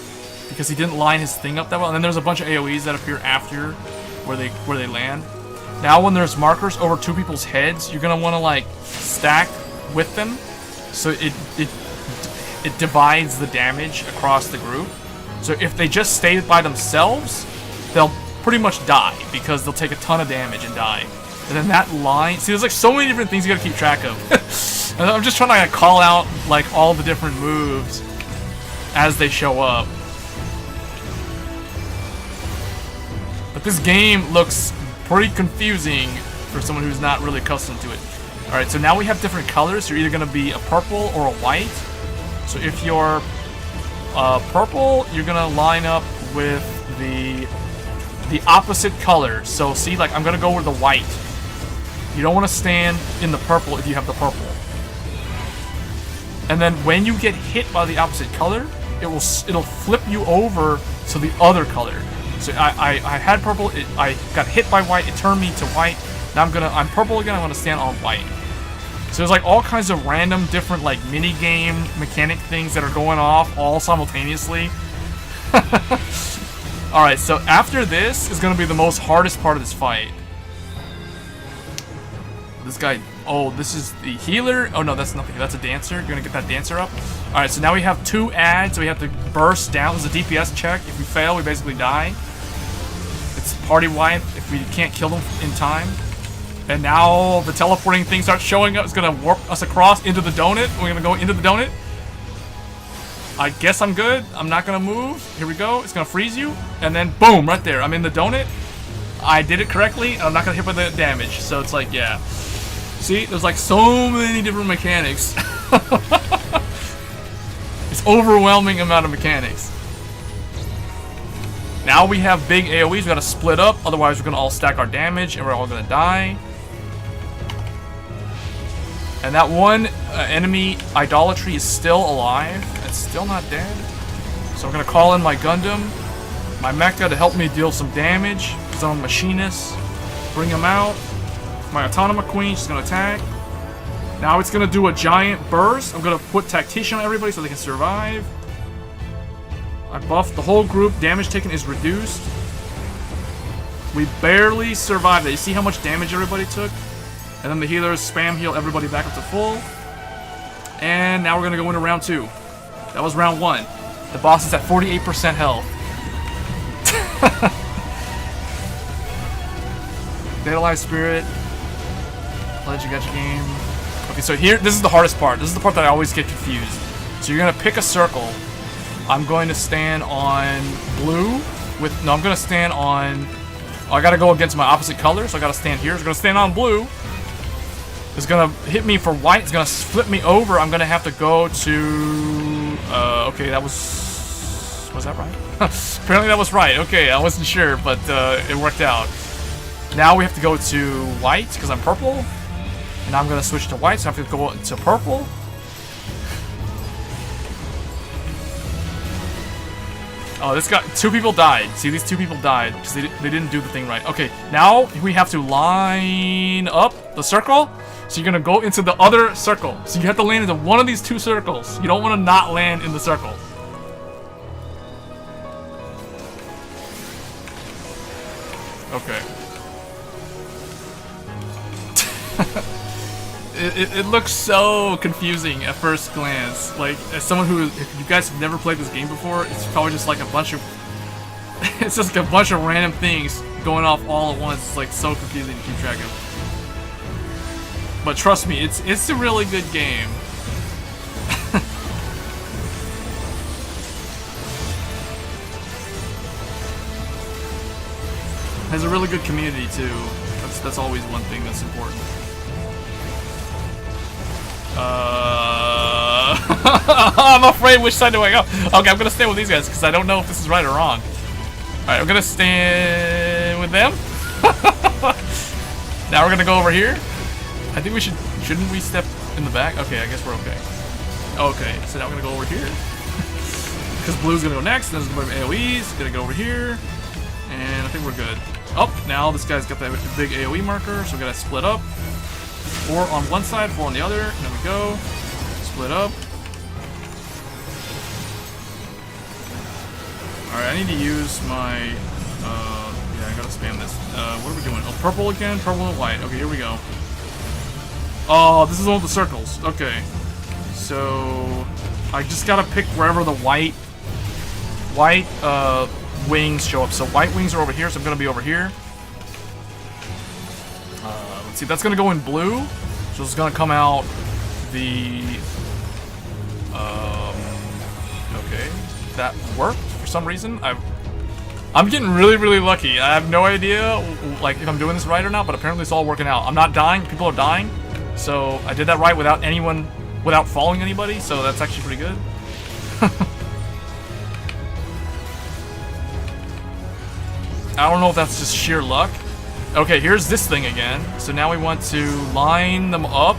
because he didn't line his thing up that well. And then there's a bunch of AoEs that appear after where they land. Now when there's markers over 2 people's heads, you're gonna want to like stack with them, so it divides the damage across the group. So if they just stay by themselves, they'll pretty much die because they'll take a ton of damage and die. And then that line, see, there's like so many different things you gotta keep track of. And I'm just trying to like, call out like all the different moves as they show up. But this game looks pretty confusing for someone who's not really accustomed to it. Alright, so now we have different colors. You're either going to be a purple or a white. So if you're purple, you're going to line up with the opposite color. So see, like I'm going to go with the white. You don't want to stand in the purple if you have the purple. And then when you get hit by the opposite color, it'll flip you over to the other color. So I had purple, I got hit by white, it turned me to white. Now I'm purple again, I'm gonna stand on white. So there's like all kinds of random different like mini game mechanic things that are going off all simultaneously. Alright, so after this is gonna be the most hardest part of this fight. This guy, oh, this is the healer. Oh no, that's nothing, that's a dancer. You're gonna get that dancer up. Alright, so now we have 2 ads, so we have to burst down. This is a DPS check. If we fail, we basically die. It's party wipe if we can't kill them in time. And now the teleporting thing starts showing up. It's gonna warp us across into the donut. We're gonna go into the donut. I guess I'm good. I'm not gonna move. Here we go. It's gonna freeze you. And then boom, right there. I'm in the donut. I did it correctly, and I'm not gonna hit by the damage. So it's like, yeah. See, there's like so many different mechanics. It's overwhelming amount of mechanics. Now we have big AoEs, we gotta split up, otherwise we're gonna all stack our damage and we're all gonna die. And that one enemy, Idolatry, is still alive. It's still not dead. So we're gonna call in my Gundam, my Mecha to help me deal some damage, because I'm a machinist. Bring him out. My Autonoma Queen, she's gonna attack. Now it's gonna do a giant burst. I'm gonna put Tactician on everybody so they can survive. I buffed the whole group. Damage taken is reduced. We barely survived it. You see how much damage everybody took? And then the healers spam heal everybody back up to full. And now we're gonna go into round 2. That was round 1. The boss is at 48% health. Dead Alive Spirit. Pledge, you got your game. Okay, so here, this is the hardest part. This is the part that I always get confused. So you're gonna pick a circle. I'm going to stand on blue with, no, I'm gonna stand on, oh, I gotta go against my opposite color, so I gotta stand here. So I'm gonna stand on blue. It's gonna hit me for white, it's gonna flip me over. I'm gonna have to go to, okay, that was that right? Apparently that was right. Okay, I wasn't sure, but it worked out. Now we have to go to white, because I'm purple. And I'm gonna switch to white, so I have to go to purple. Oh, this got 2 people died. See, these 2 people died because they didn't do the thing right. Okay, now we have to line up the circle. So you're gonna go into the other circle. So you have to land into one of these 2 circles. You don't want to not land in the circle. Okay. It looks so confusing at first glance. Like, as someone who, if you guys have never played this game before, it's probably just like a bunch of, it's just like a bunch of random things going off all at once. It's like so confusing to keep track of. But trust me, it's a really good game. Has a really good community too. That's always one thing that's important. I'm afraid which side do I go? Okay, I'm gonna stay with these guys because I don't know if this is right or wrong. Alright, I'm gonna stand with them. Now we're gonna go over here. I think we shouldn't we step in the back? Okay, I guess we're okay. Okay, so now we're gonna go over here. Because blue's gonna go next, then there's gonna be AoEs, gonna go over here. And I think we're good. Oh, now this guy's got that big AoE marker, so we gotta split up. 4 on one side, 4 on the other. And there we go. Split up. Alright, I need to use my... yeah, I gotta spam this. What are we doing? Oh, purple again? Purple and white. Okay, here we go. Oh, this is all the circles. Okay. So... I just gotta pick wherever the white wings show up. So white wings are over here, so I'm gonna be over here. Let's see, that's gonna go in blue. So it's gonna come out the... okay. That worked for some reason. I'm getting really lucky. I have no idea like if I'm doing this right or not, but apparently it's all working out. I'm not dying, people are dying. So I did that right without falling anybody, so that's actually pretty good. I don't know if that's just sheer luck. Okay, here's this thing again. So now we want to line them up.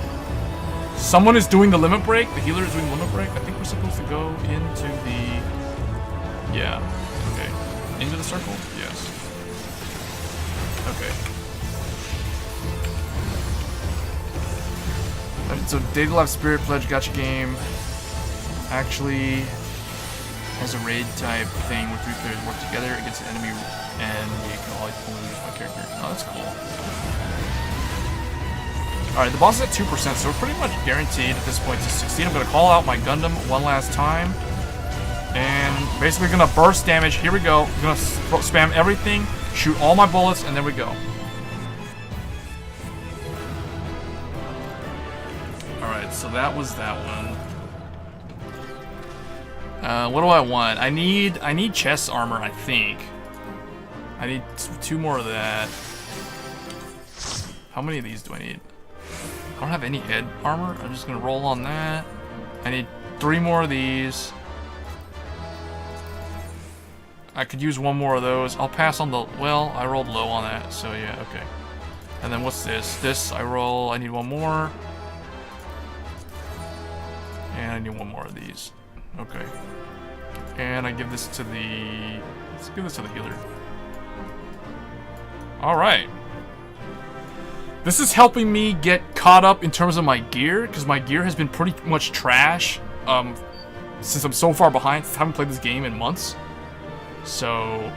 Someone is doing the limit break. The healer is doing the limit break. I think we're supposed to go into the... yeah. Okay. Into the circle? Yes. Okay. So Dead Alive Spirit Pledge Gacha game actually has a raid type thing where 3 players work together against an enemy and we can only use one character. Oh, that's cool. Alright, the boss is at 2%, so we're pretty much guaranteed at this point to succeed. I'm going to call out my Gundam one last time. And basically going to burst damage. Here we go. I'm going to spam everything, shoot all my bullets, and there we go. Alright, so that was that one. What do I want? I need chest armor, I think. I need 2 more of that. How many of these do I need? I don't have any head armor. I'm just gonna roll on that. I need 3 more of these. I could use 1 more of those. I'll pass on the... Well, I rolled low on that, so yeah, okay. And then what's this? This I roll. I need 1 more. And I need 1 more of these. Okay. And I give this to the... Let's give this to the healer. Alright. This is helping me get caught up in terms of my gear, because my gear has been pretty much trash since I'm so far behind. I haven't played this game in months. So,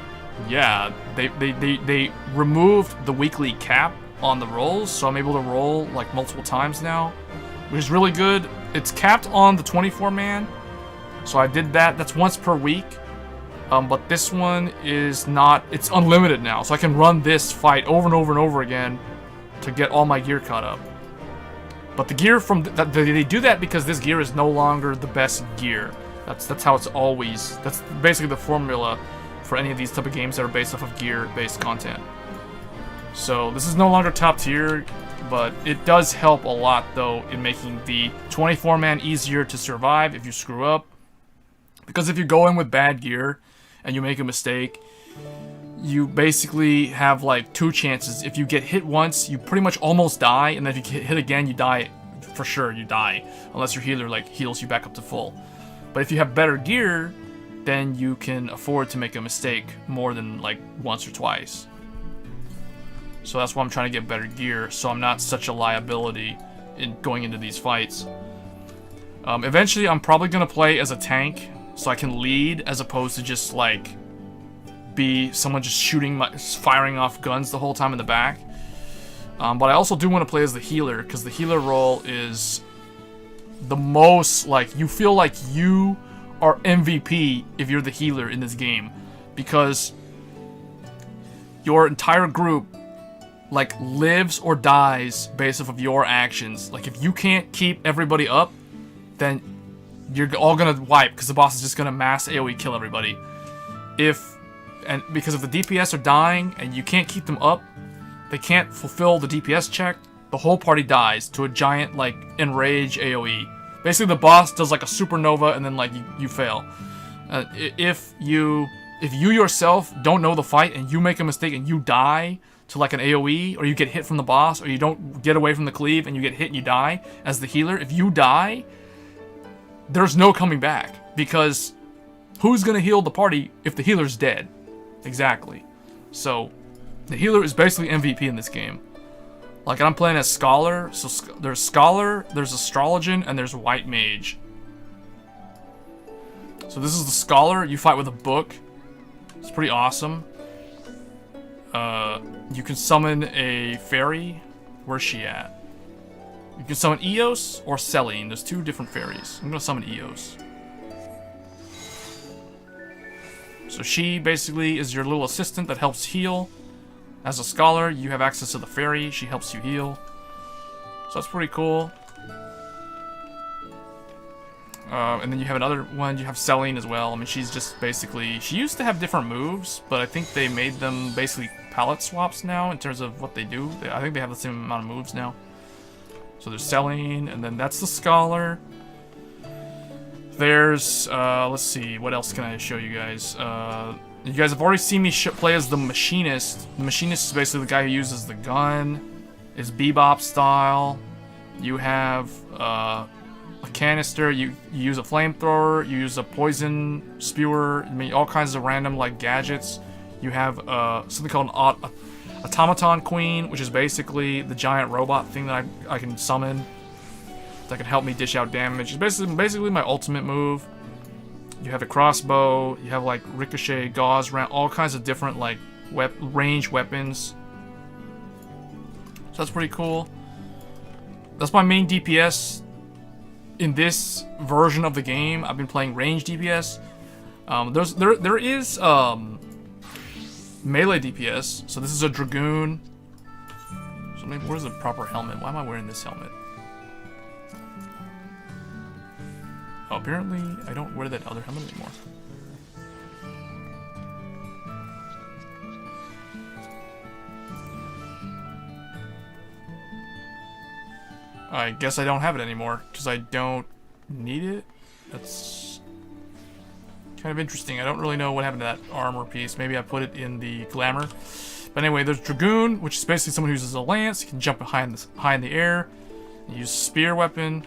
yeah, they removed the weekly cap on the rolls, so I'm able to roll like multiple times now, which is really good. It's capped on the 24-man, so I did that. That's once per week. But this one is not, it's unlimited now, so I can run this fight over and over and over again to get all my gear caught up. But the gear from, they do that because this gear is no longer the best gear. That's how it's always, that's basically the formula for any of these type of games that are based off of gear-based content. So this is no longer top tier, but it does help a lot though in making the 24-man easier to survive if you screw up. Because if you go in with bad gear, and you make a mistake, you basically have like 2 chances. If you get hit once, you pretty much almost die, and then if you get hit again, you die for sure. You die unless your healer like heals you back up to full. But if you have better gear, then you can afford to make a mistake more than like once or twice. So that's why I'm trying to get better gear, so I'm not such a liability in going into these fights. Eventually, I'm probably gonna play as a tank, so I can lead as opposed to just like be someone just firing off guns the whole time in the back. But I also do want to play as the healer, because the healer role is the most like, you feel like you are MVP if you're the healer in this game, because your entire group like lives or dies based off of your actions. Like if you can't keep everybody up, then you're all gonna wipe, because the boss is just gonna mass AoE kill everybody. Because if the DPS are dying and you can't keep them up, they can't fulfill the DPS check, the whole party dies to a giant like enrage AoE. Basically the boss does like a supernova and then like you fail. If you yourself don't know the fight and you make a mistake and you die to like an AoE, or you get hit from the boss, or you don't get away from the cleave and you get hit and you die as the healer, if you die, there's no coming back, because who's gonna heal the party if the healer's dead? Exactly. So the healer is basically MVP in this game. Like I'm playing as Scholar, so there's Scholar, there's Astrologian, and there's White Mage. So this is the Scholar. You fight with a book. It's pretty awesome. You can summon a fairy. Where's she at? You can summon Eos or Selene. There's 2 different fairies. I'm gonna summon Eos. So she basically is your little assistant that helps heal. As a Scholar, you have access to the fairy. She helps you heal. So that's pretty cool. And then you have another one. You have Selene as well. I mean, she's just basically... She used to have different moves, but I think they made them basically palette swaps now in terms of what they do. I think they have the same amount of moves now. So there's Selene, and then that's the Scholar. There's, let's see, what else can I show you guys? You guys have already seen me play as the Machinist. The Machinist is basically the guy who uses the gun. It's Bebop style. You have a canister, you use a flamethrower, you use a poison spewer, I mean, all kinds of random like gadgets. You have something called an Automaton Queen, which is basically the giant robot thing that I can summon that can help me dish out damage. It's basically my ultimate move. You have a crossbow, you have like ricochet, gauze, all kinds of different like range weapons. So that's pretty cool. That's my main DPS in this version of the game. I've been playing range DPS. There is melee DPS. So this is a Dragoon. So maybe where's the proper helmet? Why am I wearing this helmet? Oh, apparently I don't wear that other helmet anymore. I guess I don't have it anymore, because I don't need it. That's kind of interesting. I don't really know what happened to that armor piece. Maybe I put it in the glamour. But anyway, there's Dragoon, which is basically someone who uses a lance. You can jump high in the air. Use spear weapon.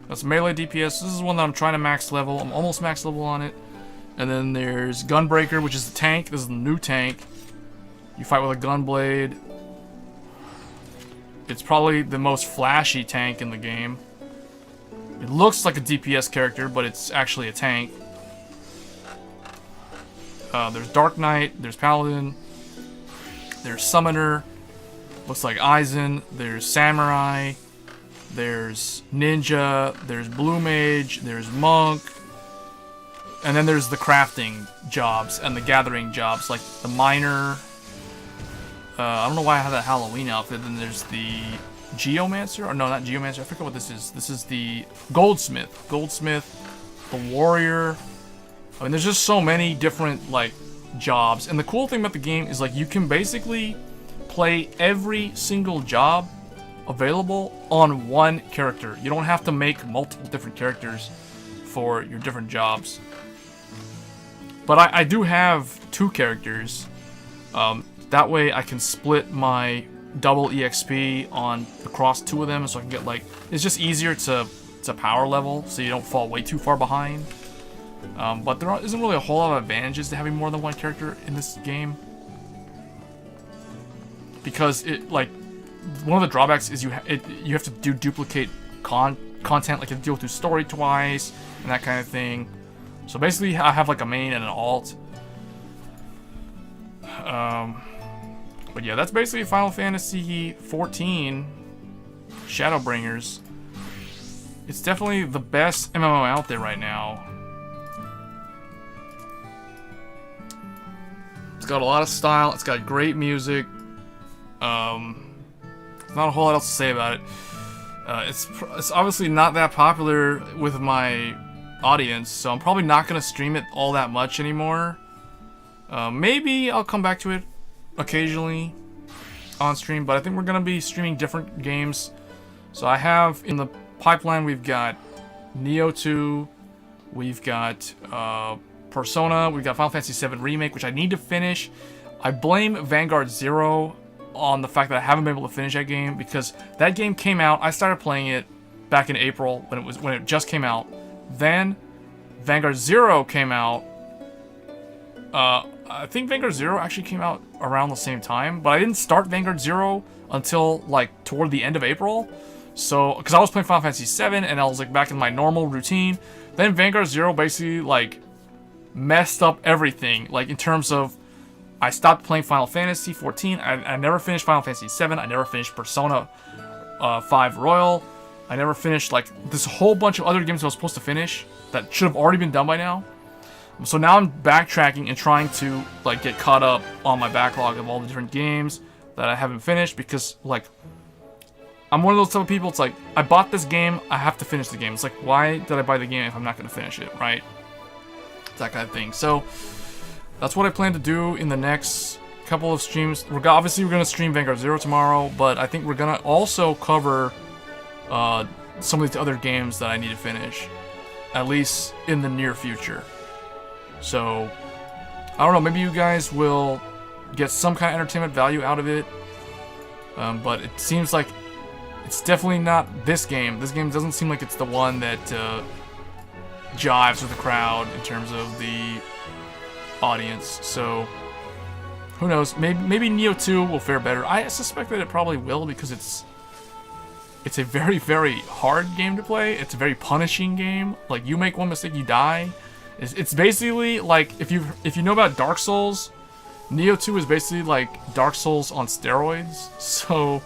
That's melee DPS. This is one that I'm trying to max level. I'm almost max level on it. And then there's Gunbreaker, which is the tank. This is the new tank. You fight with a gun blade. It's probably the most flashy tank in the game. It looks like a DPS character, but it's actually a tank. There's Dark Knight, there's Paladin, there's Summoner, looks like Aizen, there's Samurai, there's Ninja, there's Blue Mage, there's Monk, and then there's the crafting jobs and the gathering jobs, like the Miner. I don't know why I have that Halloween outfit. Then there's the Geomancer, or no, not Geomancer, I forget what this is. This is the Goldsmith. Goldsmith, the Warrior. I mean, there's just so many different, like, jobs. And the cool thing about the game is, like, you can basically play every single job available on one character. You don't have to make multiple different characters for your different jobs. But I do have 2 characters. That way I can split my double EXP on across 2 of them, so I can get, like, it's just easier to power level, so you don't fall way too far behind. But there isn't really a whole lot of advantages to having more than one character in this game, because it, like, one of the drawbacks is you have to do duplicate content, like you have to deal with the story twice and that kind of thing. So basically, I have like a main and an alt. But yeah, that's basically Final Fantasy XIV Shadowbringers. It's definitely the best MMO out there right now. It's got a lot of style. It's got great music. There's not a whole lot else to say about it. It's obviously not that popular with my audience, so I'm probably not going to stream it all that much anymore. Maybe I'll come back to it occasionally on stream, but I think we're going to be streaming different games. So I have in the pipeline, we've got Neo 2, we've got Persona, we've got Final Fantasy VII Remake, which I need to finish. I blame Vanguard Zero on the fact that I haven't been able to finish that game, because that game came out, I started playing it back in April when it just came out. Then Vanguard Zero came out. I think Vanguard Zero actually came out around the same time, but I didn't start Vanguard Zero until like toward the end of April. So, because I was playing Final Fantasy VII and I was like back in my normal routine. Then Vanguard Zero basically like messed up everything, like in terms of I stopped playing Final Fantasy XIV. I never finished Final Fantasy VII. I never finished Persona 5 Royal. I never finished like this whole bunch of other games I was supposed to finish that should have already been done by now. So now I'm backtracking and trying to like get caught up on my backlog of all the different games that I haven't finished, because like I'm one of those type of people. It's like, I bought this game, I have to finish the game. It's like, why did I buy the game if I'm not going to finish it, right? That kind of thing. So that's what I plan to do in the next couple of streams. Obviously, we're going to stream Vanguard Zero tomorrow, but I think we're going to also cover some of these other games that I need to finish, at least in the near future. So, I don't know, maybe you guys will get some kind of entertainment value out of it, but it seems like it's definitely not this game. This game doesn't seem like it's the one that jives with the crowd in terms of the audience. So, who knows? Maybe Neo 2 will fare better. I suspect that it probably will, because it's a very, very hard game to play. It's a very punishing game. Like, you make one mistake, you die. It's basically like, if you know about Dark Souls, Neo 2 is basically like Dark Souls on steroids. So,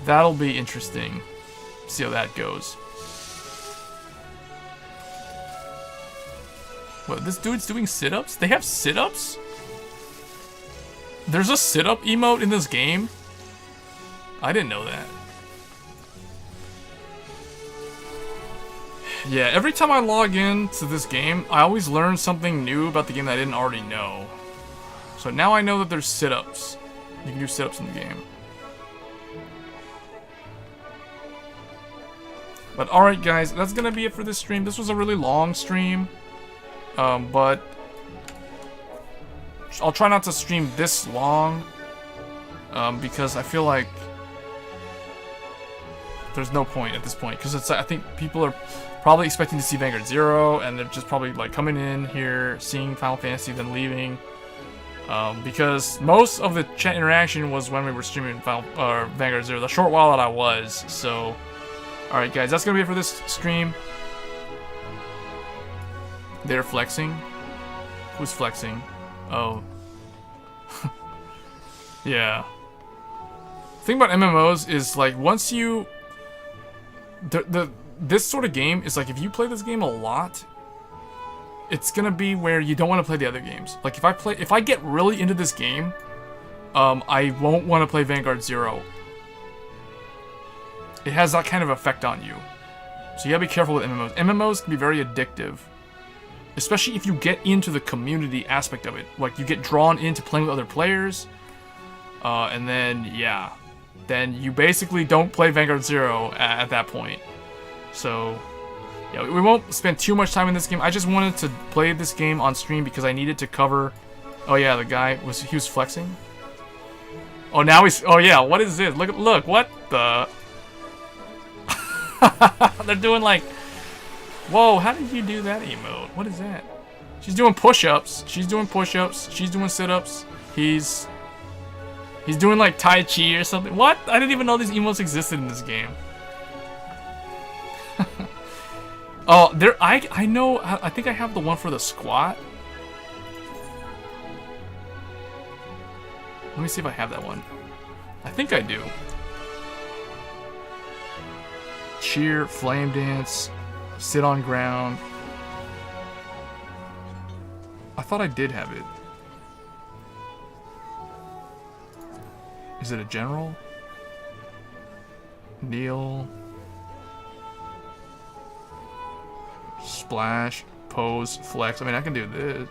that'll be interesting. See how that goes. What, this dude's doing sit-ups? They have sit-ups? There's a sit-up emote in this game? I didn't know that. Yeah, every time I log in to this game, I always learn something new about the game that I didn't already know. So now I know that there's sit-ups. You can do sit-ups in the game. But alright guys, that's gonna be it for this stream. This was a really long stream. But I'll try not to stream this long. Because I feel like there's no point at this point. Because I think people are probably expecting to see Vanguard 0, and they're just probably like coming in here, seeing Final Fantasy, then leaving. Because most of the chat interaction was when we were streaming Vanguard 0, the short while that I was. So, alright guys, that's gonna be it for this stream. They're flexing? Who's flexing? Oh. Yeah. The thing about MMOs is, like, once you... This sort of game is like, if you play this game a lot, it's gonna be where you don't want to play the other games. Like, if I get really into this game, I won't want to play Vanguard 0. It has that kind of effect on you. So you gotta be careful with MMOs. MMOs can be very addictive. Especially if you get into the community aspect of it. Like, you get drawn into playing with other players. And then, yeah. Then you basically don't play Vanguard 0 at that point. So, yeah, we won't spend too much time in this game. I just wanted to play this game on stream because I needed to cover... Oh yeah, the guy, he was flexing? Oh, now he's... Oh yeah, what is this? Look, what the... They're doing like... Whoa, how did you do that emote? What is that? She's doing push-ups. She's doing push-ups. She's doing sit-ups. He's doing like Tai Chi or something. What? I didn't even know these emotes existed in this game. Oh, I know. I think I have the one for the squat. Let me see if I have that one. I think I do. Cheer, flame dance, sit on ground. I thought I did have it. Is it a general? Kneel. Splash. Pose. Flex. I mean, I can do this.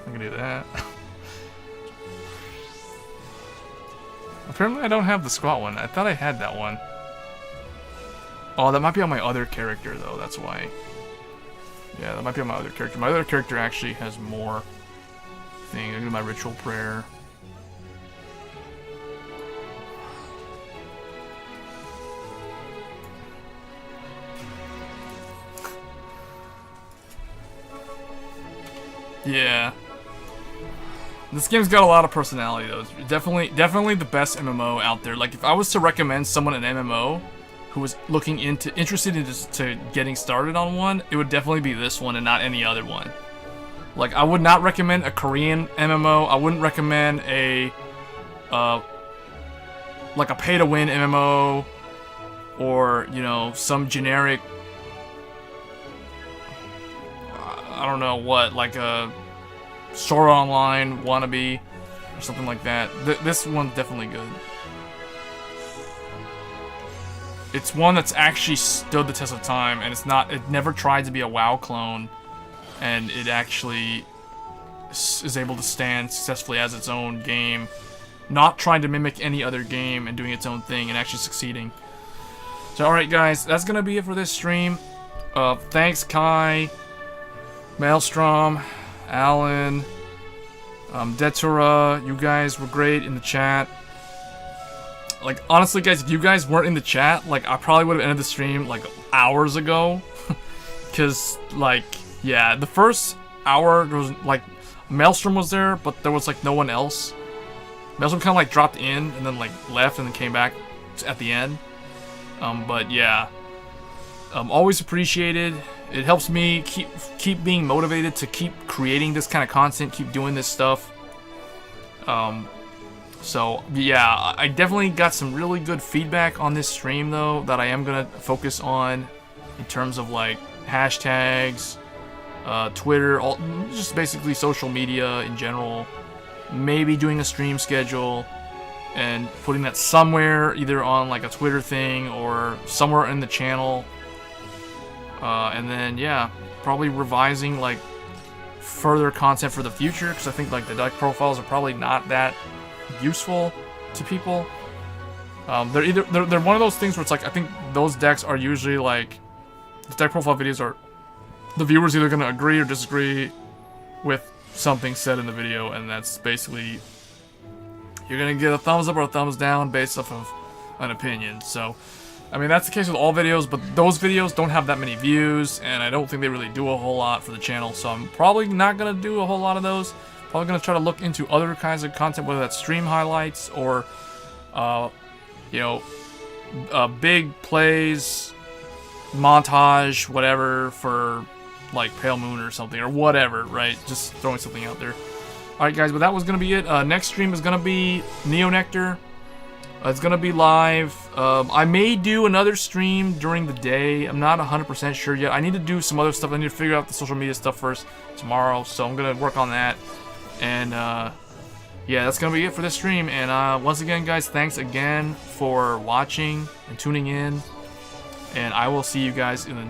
I can do that. Apparently I don't have the squat one. I thought I had that one. Oh, that might be on my other character, though. That's why. Yeah, that might be on my other character. My other character actually has more thing. I do my ritual prayer. Yeah. This game's got a lot of personality, though. It's definitely the best MMO out there. Like, if I was to recommend someone an MMO who was interested in getting started on one, it would definitely be this one and not any other one. Like, I would not recommend a Korean MMO. I wouldn't recommend a like a pay-to-win MMO, or, you know, some generic, I don't know what, like a Sword Online wannabe or something like that. This one's definitely good. It's one that's actually stood the test of time, and it never tried to be a WoW clone, and it actually is able to stand successfully as its own game, not trying to mimic any other game and doing its own thing and actually succeeding. So, alright guys, that's gonna be it for this stream. Thanks Kai, Maelstrom, Alan, Detura, you guys were great in the chat. Like, honestly guys, if you guys weren't in the chat, like, I probably would have ended the stream, like, hours ago. Because, like, yeah, the first hour, there was, like, Maelstrom was there, but there was, like, no one else. Maelstrom kind of, like, dropped in, and then, like, left, and then came back at the end. But, yeah. Always appreciated. It helps me keep being motivated to keep creating this kind of content, keep doing this stuff. So, yeah, I definitely got some really good feedback on this stream, though, that I am going to focus on in terms of, like, hashtags, Twitter, just basically social media in general. Maybe doing a stream schedule and putting that somewhere, either on, like, a Twitter thing or somewhere in the channel. And then, yeah, probably revising, like, further content for the future, because I think, like, the deck profiles are probably not that useful to people. They're one of those things where it's like, I think those decks are usually like, the deck profile videos are, the viewer's either going to agree or disagree with something said in the video, and that's basically, you're going to get a thumbs up or a thumbs down based off of an opinion. So, I mean, that's the case with all videos, but those videos don't have that many views, and I don't think they really do a whole lot for the channel, so I'm probably not going to do a whole lot of those. Probably going to try to look into other kinds of content, whether that's stream highlights or, you know, big plays, montage, whatever, for like Pale Moon or something, or whatever, right? Just throwing something out there. Alright guys, but that was going to be it. Next stream is going to be Neo Nectar. It's going to be live. I may do another stream during the day. I'm not 100% sure yet. I need to do some other stuff. I need to figure out the social media stuff first tomorrow, so I'm going to work on that. And, yeah, that's going to be it for this stream. And once again, guys, thanks again for watching and tuning in. And I will see you guys in the